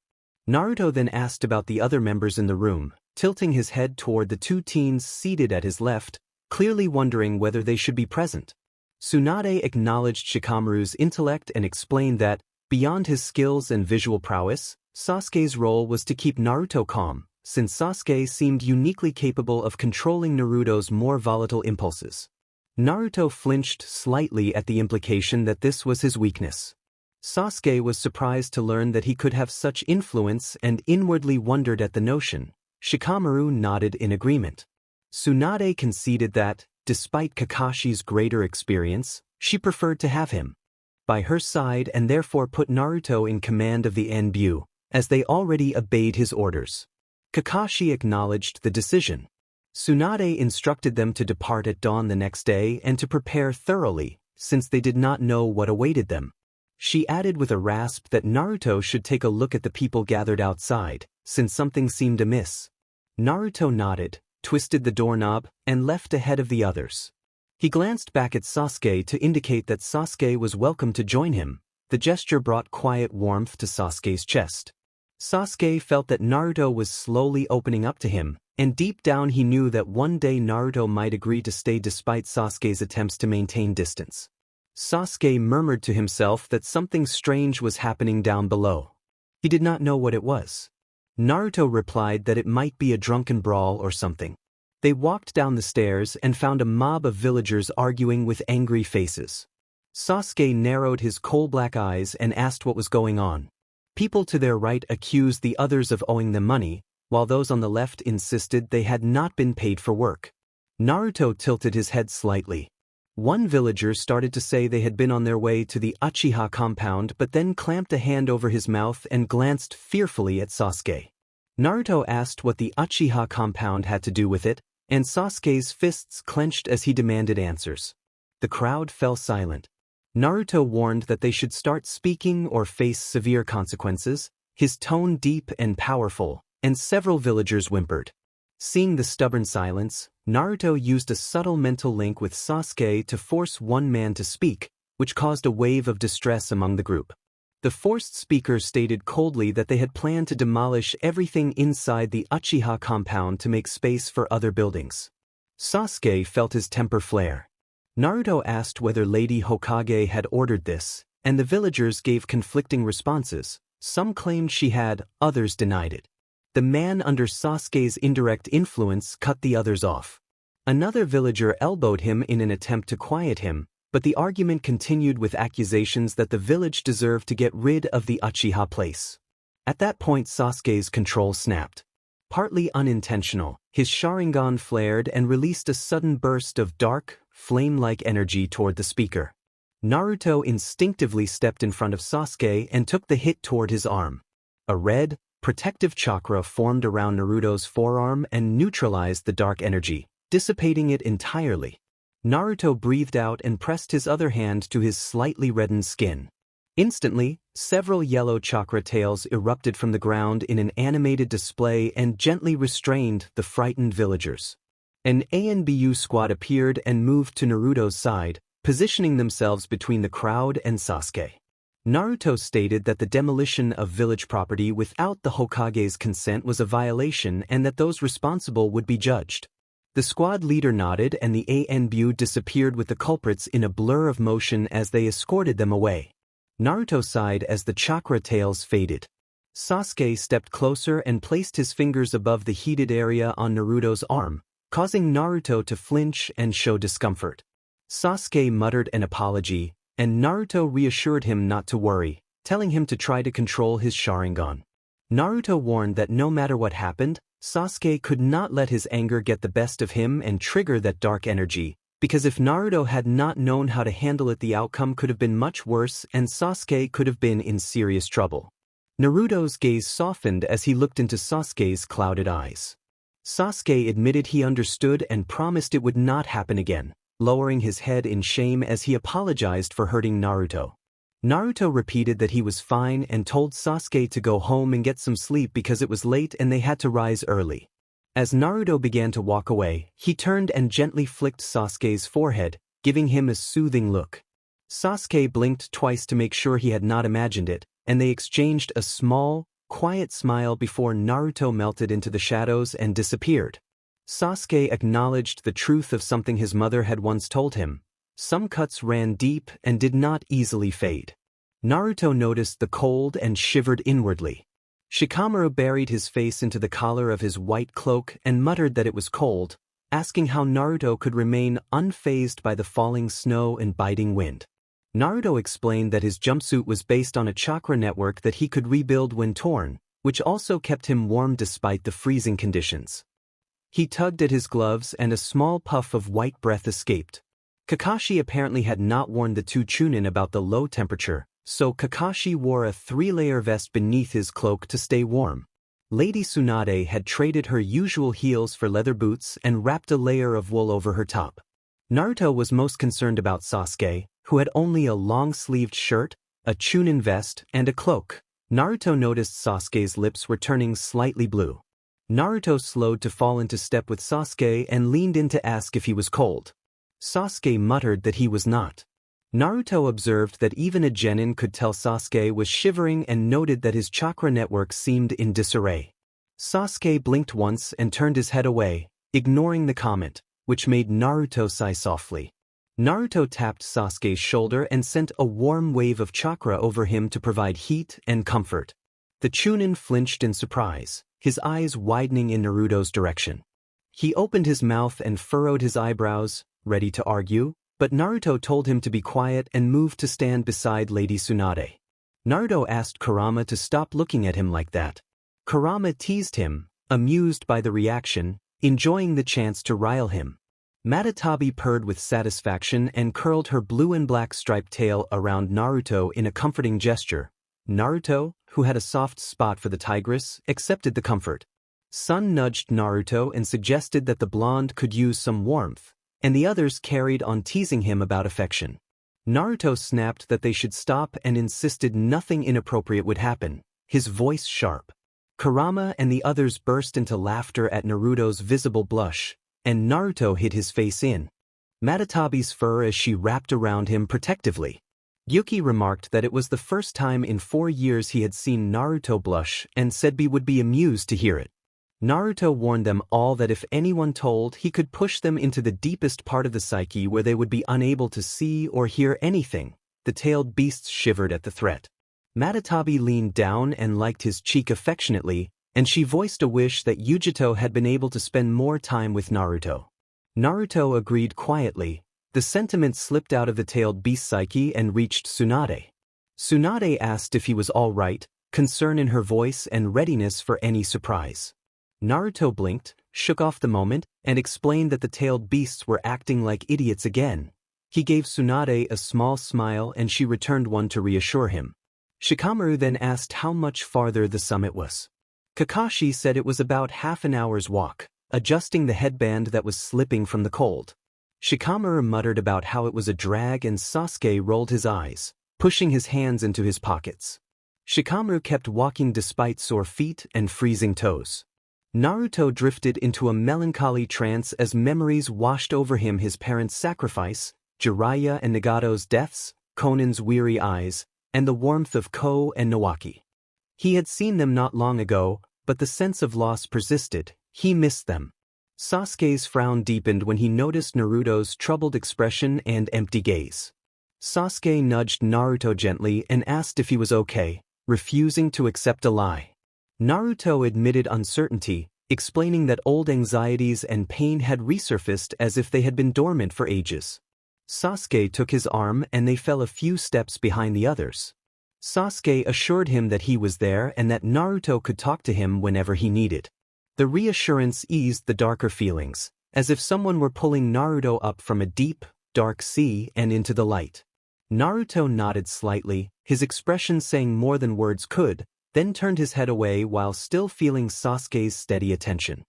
Naruto then asked about the other members in the room, tilting his head toward the two teens seated at his left, clearly wondering whether they should be present. Tsunade acknowledged Shikamaru's intellect and explained that, beyond his skills and visual prowess, Sasuke's role was to keep Naruto calm, since Sasuke seemed uniquely capable of controlling Naruto's more volatile impulses. Naruto flinched slightly at the implication that this was his weakness. Sasuke was surprised to learn that he could have such influence and inwardly wondered at the notion. Shikamaru nodded in agreement. Tsunade conceded that, despite Kakashi's greater experience, she preferred to have him by her side and therefore put Naruto in command of the Anbu, as they already obeyed his orders. Kakashi acknowledged the decision. Tsunade instructed them to depart at dawn the next day and to prepare thoroughly, since they did not know what awaited them. She added with a rasp that Naruto should take a look at the people gathered outside, since something seemed amiss. Naruto nodded, twisted the doorknob, and left ahead of the others. He glanced back at Sasuke to indicate that Sasuke was welcome to join him. The gesture brought quiet warmth to Sasuke's chest. Sasuke felt that Naruto was slowly opening up to him, and deep down he knew that one day Naruto might agree to stay despite Sasuke's attempts to maintain distance. Sasuke murmured to himself that something strange was happening down below. He did not know what it was. Naruto replied that it might be a drunken brawl or something. They walked down the stairs and found a mob of villagers arguing with angry faces. Sasuke narrowed his coal-black eyes and asked what was going on. People to their right accused the others of owing them money, while those on the left insisted they had not been paid for work. Naruto tilted his head slightly. One villager started to say they had been on their way to the Uchiha compound but then clamped a hand over his mouth and glanced fearfully at Sasuke. Naruto asked what the Uchiha compound had to do with it, and Sasuke's fists clenched as he demanded answers. The crowd fell silent. Naruto warned that they should start speaking or face severe consequences, his tone deep and powerful, and several villagers whimpered. Seeing the stubborn silence, Naruto used a subtle mental link with Sasuke to force one man to speak, which caused a wave of distress among the group. The forced speaker stated coldly that they had planned to demolish everything inside the Uchiha compound to make space for other buildings. Sasuke felt his temper flare. Naruto asked whether Lady Hokage had ordered this, and the villagers gave conflicting responses. Some claimed she had, others denied it. The man under Sasuke's indirect influence cut the others off. Another villager elbowed him in an attempt to quiet him, but the argument continued with accusations that the village deserved to get rid of the Uchiha place. At that point Sasuke's control snapped. Partly unintentional, his Sharingan flared and released a sudden burst of dark, flame-like energy toward the speaker. Naruto instinctively stepped in front of Sasuke and took the hit toward his arm. A red, protective chakra formed around Naruto's forearm and neutralized the dark energy, dissipating it entirely. Naruto breathed out and pressed his other hand to his slightly reddened skin. Instantly, several yellow chakra tails erupted from the ground in an animated display and gently restrained the frightened villagers. An ANBU squad appeared and moved to Naruto's side, positioning themselves between the crowd and Sasuke. Naruto stated that the demolition of village property without the Hokage's consent was a violation and that those responsible would be judged. The squad leader nodded and the ANBU disappeared with the culprits in a blur of motion as they escorted them away. Naruto sighed as the chakra tails faded. Sasuke stepped closer and placed his fingers above the heated area on Naruto's arm, causing Naruto to flinch and show discomfort. Sasuke muttered an apology, and Naruto reassured him not to worry, telling him to try to control his Sharingan. Naruto warned that no matter what happened, Sasuke could not let his anger get the best of him and trigger that dark energy, because if Naruto had not known how to handle it, the outcome could have been much worse and Sasuke could have been in serious trouble. Naruto's gaze softened as he looked into Sasuke's clouded eyes. Sasuke admitted he understood and promised it would not happen again, lowering his head in shame as he apologized for hurting Naruto. Naruto repeated that he was fine and told Sasuke to go home and get some sleep because it was late and they had to rise early. As Naruto began to walk away, he turned and gently flicked Sasuke's forehead, giving him a soothing look. Sasuke blinked twice to make sure he had not imagined it, and they exchanged a small, quiet smile before Naruto melted into the shadows and disappeared. Sasuke acknowledged the truth of something his mother had once told him. Some cuts ran deep and did not easily fade. Naruto noticed the cold and shivered inwardly. Shikamaru buried his face into the collar of his white cloak and muttered that it was cold, asking how Naruto could remain unfazed by the falling snow and biting wind. Naruto explained that his jumpsuit was based on a chakra network that he could rebuild when torn, which also kept him warm despite the freezing conditions. He tugged at his gloves and a small puff of white breath escaped. Kakashi apparently had not warned the two Chunin about the low temperature, so Kakashi wore a 3-layer vest beneath his cloak to stay warm. Lady Tsunade had traded her usual heels for leather boots and wrapped a layer of wool over her top. Naruto was most concerned about Sasuke, who had only a long-sleeved shirt, a Chunin vest, and a cloak. Naruto noticed Sasuke's lips were turning slightly blue. Naruto slowed to fall into step with Sasuke and leaned in to ask if he was cold. Sasuke muttered that he was not. Naruto observed that even a genin could tell Sasuke was shivering and noted that his chakra network seemed in disarray. Sasuke blinked once and turned his head away, ignoring the comment, which made Naruto sigh softly. Naruto tapped Sasuke's shoulder and sent a warm wave of chakra over him to provide heat and comfort. The Chunin flinched in surprise, his eyes widening in Naruto's direction. He opened his mouth and furrowed his eyebrows, ready to argue, but Naruto told him to be quiet and moved to stand beside Lady Tsunade. Naruto asked Kurama to stop looking at him like that. Kurama teased him, amused by the reaction, enjoying the chance to rile him. Matatabi purred with satisfaction and curled her blue and black striped tail around Naruto in a comforting gesture. Naruto, who had a soft spot for the tigress, accepted the comfort. Sun nudged Naruto and suggested that the blonde could use some warmth, and the others carried on teasing him about affection. Naruto snapped that they should stop and insisted nothing inappropriate would happen, his voice sharp. Kurama and the others burst into laughter at Naruto's visible blush, and Naruto hid his face in Matatabi's fur as she wrapped around him protectively. Yuki remarked that it was the first time in 4 years he had seen Naruto blush and said he would be amused to hear it. Naruto warned them all that if anyone told, he could push them into the deepest part of the psyche where they would be unable to see or hear anything. The tailed beasts shivered at the threat. Matatabi leaned down and liked his cheek affectionately, and she voiced a wish that Yujito had been able to spend more time with Naruto. Naruto agreed quietly. The sentiment slipped out of the tailed beast psyche and reached Tsunade. Tsunade asked if he was all right, concern in her voice and readiness for any surprise. Naruto blinked, shook off the moment, and explained that the tailed beasts were acting like idiots again. He gave Tsunade a small smile and she returned one to reassure him. Shikamaru then asked how much farther the summit was. Kakashi said it was about half an hour's walk, adjusting the headband that was slipping from the cold. Shikamaru muttered about how it was a drag and Sasuke rolled his eyes, pushing his hands into his pockets. Shikamaru kept walking despite sore feet and freezing toes. Naruto drifted into a melancholy trance as memories washed over him: his parents' sacrifice, Jiraiya and Nagato's deaths, Konan's weary eyes, and the warmth of Ko and Nawaki. He had seen them not long ago, but the sense of loss persisted. He missed them. Sasuke's frown deepened when he noticed Naruto's troubled expression and empty gaze. Sasuke nudged Naruto gently and asked if he was okay, refusing to accept a lie. Naruto admitted uncertainty, explaining that old anxieties and pain had resurfaced as if they had been dormant for ages. Sasuke took his arm and they fell a few steps behind the others. Sasuke assured him that he was there and that Naruto could talk to him whenever he needed. The reassurance eased the darker feelings, as if someone were pulling Naruto up from a deep, dark sea and into the light. Naruto nodded slightly, his expression saying more than words could, then turned his head away while still feeling Sasuke's steady attention.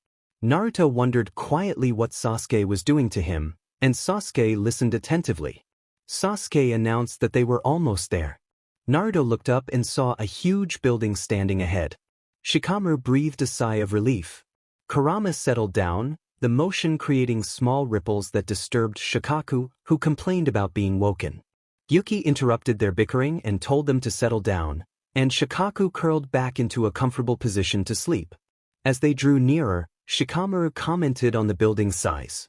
Naruto wondered quietly what Sasuke was doing to him, and Sasuke listened attentively. Sasuke announced that they were almost there. Naruto looked up and saw a huge building standing ahead. Shikamaru breathed a sigh of relief. Kurama settled down, the motion creating small ripples that disturbed Shikaku, who complained about being woken. Yuki interrupted their bickering and told them to settle down, and Shikaku curled back into a comfortable position to sleep. As they drew nearer, Shikamaru commented on the building's size.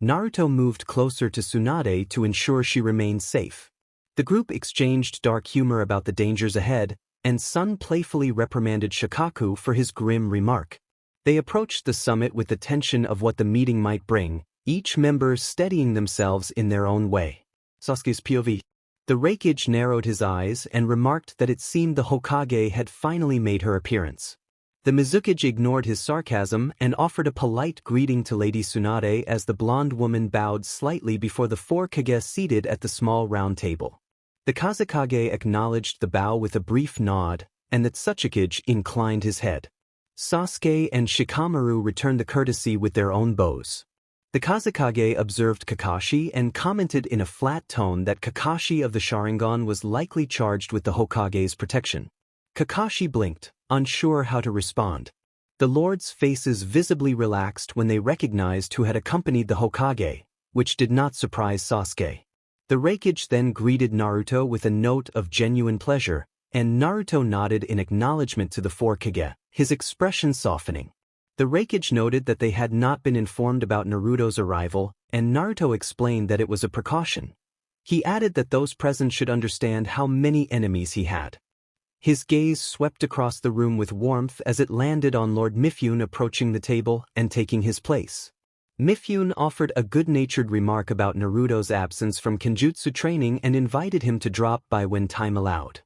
Naruto moved closer to Tsunade to ensure she remained safe. The group exchanged dark humor about the dangers ahead, and Sun playfully reprimanded Shikaku for his grim remark. They approached the summit with the tension of what the meeting might bring, each member steadying themselves in their own way. Sasuke's POV. The Raikage narrowed his eyes and remarked that it seemed the Hokage had finally made her appearance. The Mizukage ignored his sarcasm and offered a polite greeting to Lady Tsunade as the blonde woman bowed slightly before the 4 Kage seated at the small round table. The Kazekage acknowledged the bow with a brief nod, and the Tsuchikage inclined his head. Sasuke and Shikamaru returned the courtesy with their own bows. The Kazekage observed Kakashi and commented in a flat tone that Kakashi of the Sharingan was likely charged with the Hokage's protection. Kakashi blinked, unsure how to respond. The lords' faces visibly relaxed when they recognized who had accompanied the Hokage, which did not surprise Sasuke. The Raikage then greeted Naruto with a note of genuine pleasure, and Naruto nodded in acknowledgement to the 4 Kage, his expression softening. The Raikage noted that they had not been informed about Naruto's arrival, and Naruto explained that it was a precaution. He added that those present should understand how many enemies he had. His gaze swept across the room with warmth as it landed on Lord Mifune approaching the table and taking his place. Mifune offered a good-natured remark about Naruto's absence from Kenjutsu training and invited him to drop by when time allowed.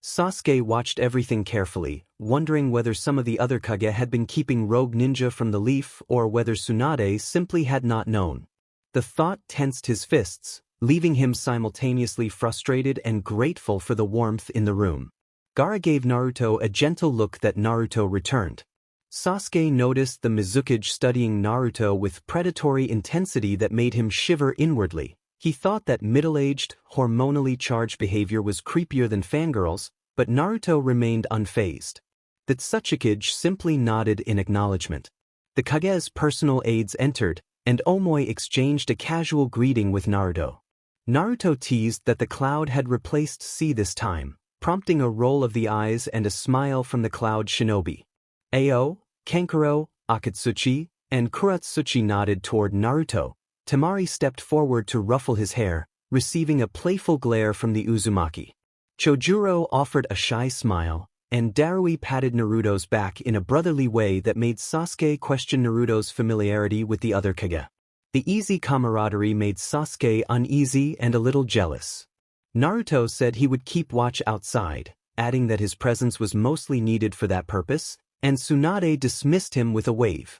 Sasuke watched everything carefully, wondering whether some of the other Kage had been keeping Rogue Ninja from the leaf or whether Tsunade simply had not known. The thought tensed his fists, leaving him simultaneously frustrated and grateful for the warmth in the room. Gaara gave Naruto a gentle look that Naruto returned. Sasuke noticed the Mizukage studying Naruto with predatory intensity that made him shiver inwardly. He thought that middle-aged, hormonally charged behavior was creepier than fangirls, but Naruto remained unfazed. The Tsuchikage simply nodded in acknowledgement. The Kage's personal aides entered, and Omoi exchanged a casual greeting with Naruto. Naruto teased that the cloud had replaced C this time, prompting a roll of the eyes and a smile from the cloud shinobi. Ao, Kankuro, Akatsuchi, and Kuratsuchi nodded toward Naruto. Temari stepped forward to ruffle his hair, receiving a playful glare from the Uzumaki. Chojuro offered a shy smile, and Darui patted Naruto's back in a brotherly way that made Sasuke question Naruto's familiarity with the other Kage. The easy camaraderie made Sasuke uneasy and a little jealous. Naruto said he would keep watch outside, adding that his presence was mostly needed for that purpose, and Tsunade dismissed him with a wave.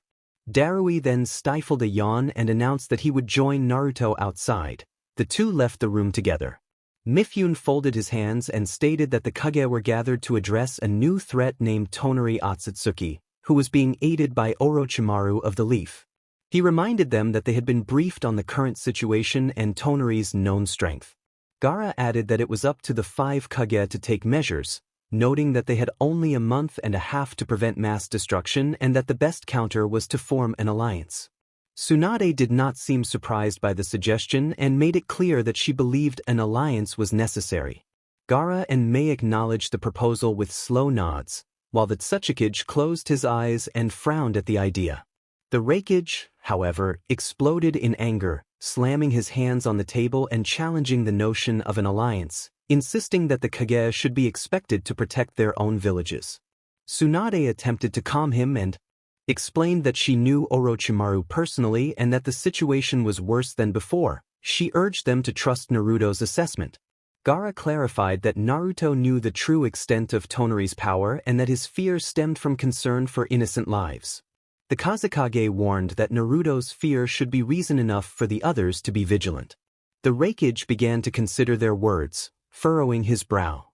Darui then stifled a yawn and announced that he would join Naruto outside. The two left the room together. Mifune folded his hands and stated that the Kage were gathered to address a new threat named Tonari Otsutsuki, who was being aided by Orochimaru of the Leaf. He reminded them that they had been briefed on the current situation and Tonari's known strength. Gaara added that it was up to the 5 Kage to take measures, noting that they had only a month and a half to prevent mass destruction and that the best counter was to form an alliance. Tsunade did not seem surprised by the suggestion and made it clear that she believed an alliance was necessary. Gaara and Mei acknowledged the proposal with slow nods, while the Tsuchikage closed his eyes and frowned at the idea. The Raikage, however, exploded in anger, slamming his hands on the table and challenging the notion of an alliance, insisting that the Kage should be expected to protect their own villages. Tsunade attempted to calm him and explained that she knew Orochimaru personally and that the situation was worse than before. She urged them to trust Naruto's assessment. Gaara clarified that Naruto knew the true extent of Tonari's power and that his fear stemmed from concern for innocent lives. The Kazekage warned that Naruto's fear should be reason enough for the others to be vigilant. The Raikage began to consider their words, furrowing his brow.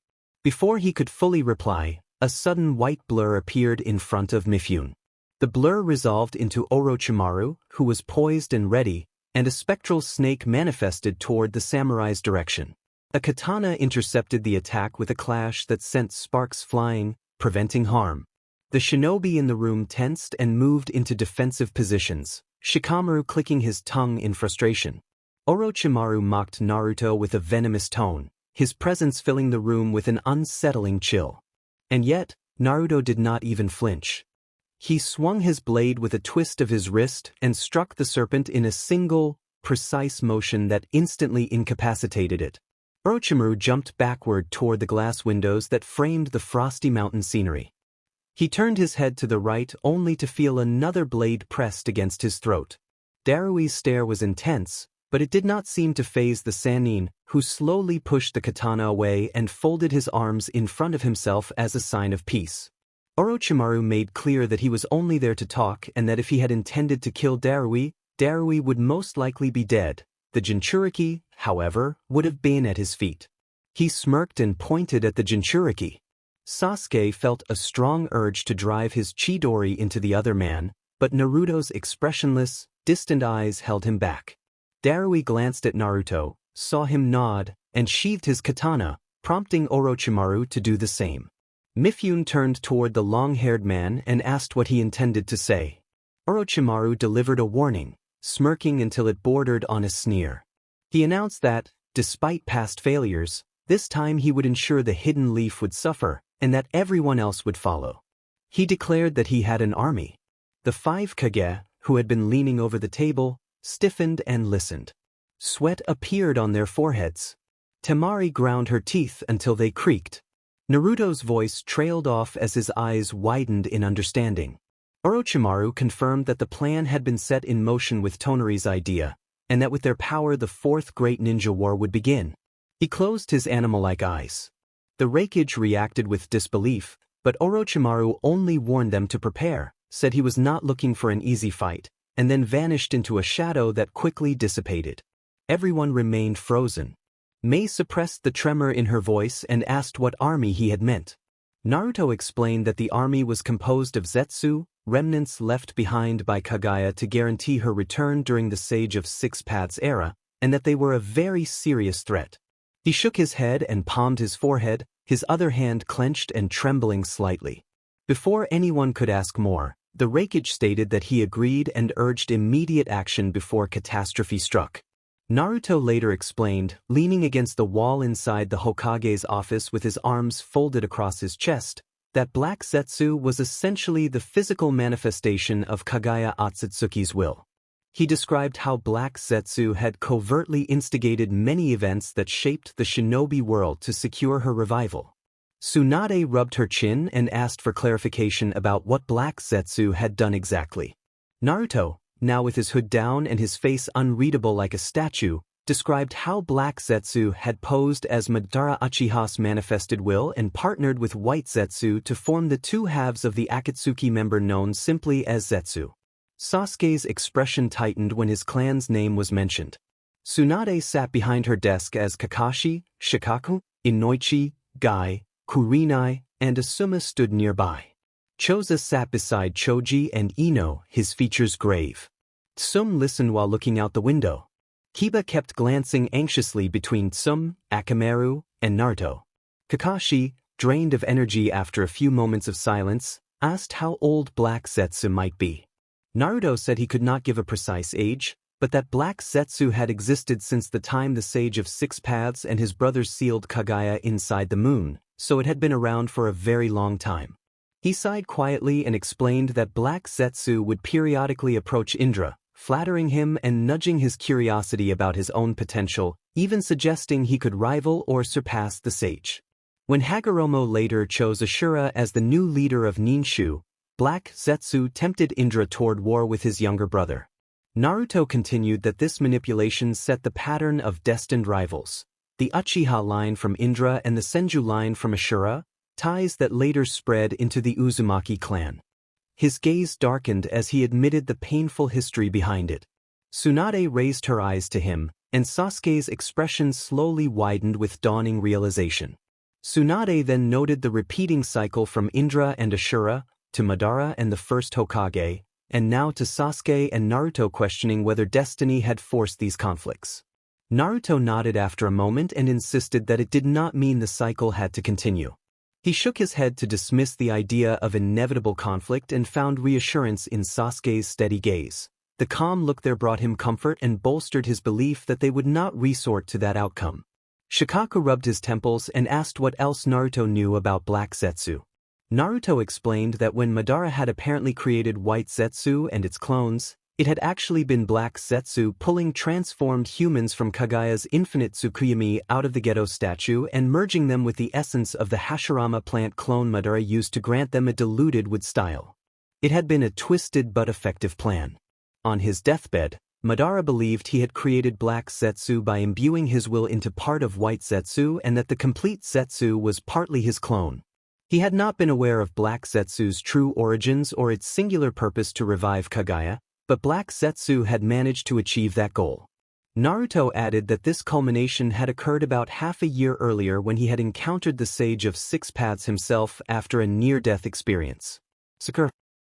Before he could fully reply, a sudden white blur appeared in front of Mifune. The blur resolved into Orochimaru, who was poised and ready, and a spectral snake manifested toward the samurai's direction. A katana intercepted the attack with a clash that sent sparks flying, preventing harm. The shinobi in the room tensed and moved into defensive positions, Shikamaru clicking his tongue in frustration. Orochimaru mocked Naruto with a venomous tone, his presence filling the room with an unsettling chill. And yet, Naruto did not even flinch. He swung his blade with a twist of his wrist and struck the serpent in a single, precise motion that instantly incapacitated it. Orochimaru jumped backward toward the glass windows that framed the frosty mountain scenery. He turned his head to the right only to feel another blade pressed against his throat. Darui's stare was intense, but it did not seem to faze the Sannin, who slowly pushed the katana away and folded his arms in front of himself as a sign of peace. Orochimaru made clear that he was only there to talk and that if he had intended to kill Darui, Darui would most likely be dead. The Jinchuriki, however, would have been at his feet. He smirked and pointed at the Jinchuriki. Sasuke felt a strong urge to drive his Chidori into the other man, but Naruto's expressionless, distant eyes held him back. Darui glanced at Naruto, saw him nod, and sheathed his katana, prompting Orochimaru to do the same. Mifune turned toward the long-haired man and asked what he intended to say. Orochimaru delivered a warning, smirking until it bordered on a sneer. He announced that, despite past failures, this time he would ensure the hidden leaf would suffer, and that everyone else would follow. He declared that he had an army. The 5 Kage, who had been leaning over the table, stiffened and listened. Sweat appeared on their foreheads. Temari ground her teeth until they creaked. Naruto's voice trailed off as his eyes widened in understanding. Orochimaru confirmed that the plan had been set in motion with Tonari's idea, and that with their power the 4th Great Ninja War would begin. He closed his animal-like eyes. The Raikage reacted with disbelief, but Orochimaru only warned them to prepare, said he was not looking for an easy fight, and then vanished into a shadow that quickly dissipated. Everyone remained frozen. Mei suppressed the tremor in her voice and asked what army he had meant. Naruto explained that the army was composed of Zetsu, remnants left behind by Kagaya to guarantee her return during the Sage of Six Paths era, and that they were a very serious threat. He shook his head and palmed his forehead, his other hand clenched and trembling slightly. Before anyone could ask more, the Raikage stated that he agreed and urged immediate action before catastrophe struck. Naruto later explained, leaning against the wall inside the Hokage's office with his arms folded across his chest, that Black Zetsu was essentially the physical manifestation of Kaguya Otsutsuki's will. He described how Black Zetsu had covertly instigated many events that shaped the shinobi world to secure her revival. Tsunade rubbed her chin and asked for clarification about what Black Zetsu had done exactly. Naruto, now with his hood down and his face unreadable like a statue, described how Black Zetsu had posed as Madara Uchiha's manifested will and partnered with White Zetsu to form the two halves of the Akatsuki member known simply as Zetsu. Sasuke's expression tightened when his clan's name was mentioned. Tsunade sat behind her desk as Kakashi, Shikaku, Inoichi, Gai, Kurenai, and Asuma stood nearby. Choza sat beside Choji and Ino, his features grave. Tsum listened while looking out the window. Kiba kept glancing anxiously between Tsum, Akamaru, and Naruto. Kakashi, drained of energy after a few moments of silence, asked how old Black Zetsu might be. Naruto said he could not give a precise age, but that Black Zetsu had existed since the time the Sage of Six Paths and his brothers sealed Kaguya inside the moon, so it had been around for a very long time. He sighed quietly and explained that Black Zetsu would periodically approach Indra, flattering him and nudging his curiosity about his own potential, even suggesting he could rival or surpass the sage. When Hagoromo later chose Ashura as the new leader of Ninshu, Black Zetsu tempted Indra toward war with his younger brother. Naruto continued that this manipulation set the pattern of destined rivals. The Uchiha line from Indra and the Senju line from Ashura, ties that later spread into the Uzumaki clan. His gaze darkened as he admitted the painful history behind it. Tsunade raised her eyes to him, and Sasuke's expression slowly widened with dawning realization. Tsunade then noted the repeating cycle from Indra and Ashura, to Madara and the first Hokage, and now to Sasuke and Naruto, questioning whether destiny had forced these conflicts. Naruto nodded after a moment and insisted that it did not mean the cycle had to continue. He shook his head to dismiss the idea of inevitable conflict and found reassurance in Sasuke's steady gaze. The calm look there brought him comfort and bolstered his belief that they would not resort to that outcome. Shikaku rubbed his temples and asked what else Naruto knew about Black Zetsu. Naruto explained that when Madara had apparently created White Zetsu and its clones, it had actually been Black Zetsu pulling transformed humans from Kaguya's infinite Tsukuyomi out of the Geto statue and merging them with the essence of the Hashirama plant clone Madara used to grant them a diluted wood style. It had been a twisted but effective plan. On his deathbed, Madara believed he had created Black Zetsu by imbuing his will into part of White Zetsu and that the complete Zetsu was partly his clone. He had not been aware of Black Zetsu's true origins or its singular purpose to revive Kaguya, but Black Zetsu had managed to achieve that goal. Naruto added that this culmination had occurred about half a year earlier when he had encountered the Sage of Six Paths himself after a near-death experience. Sakura.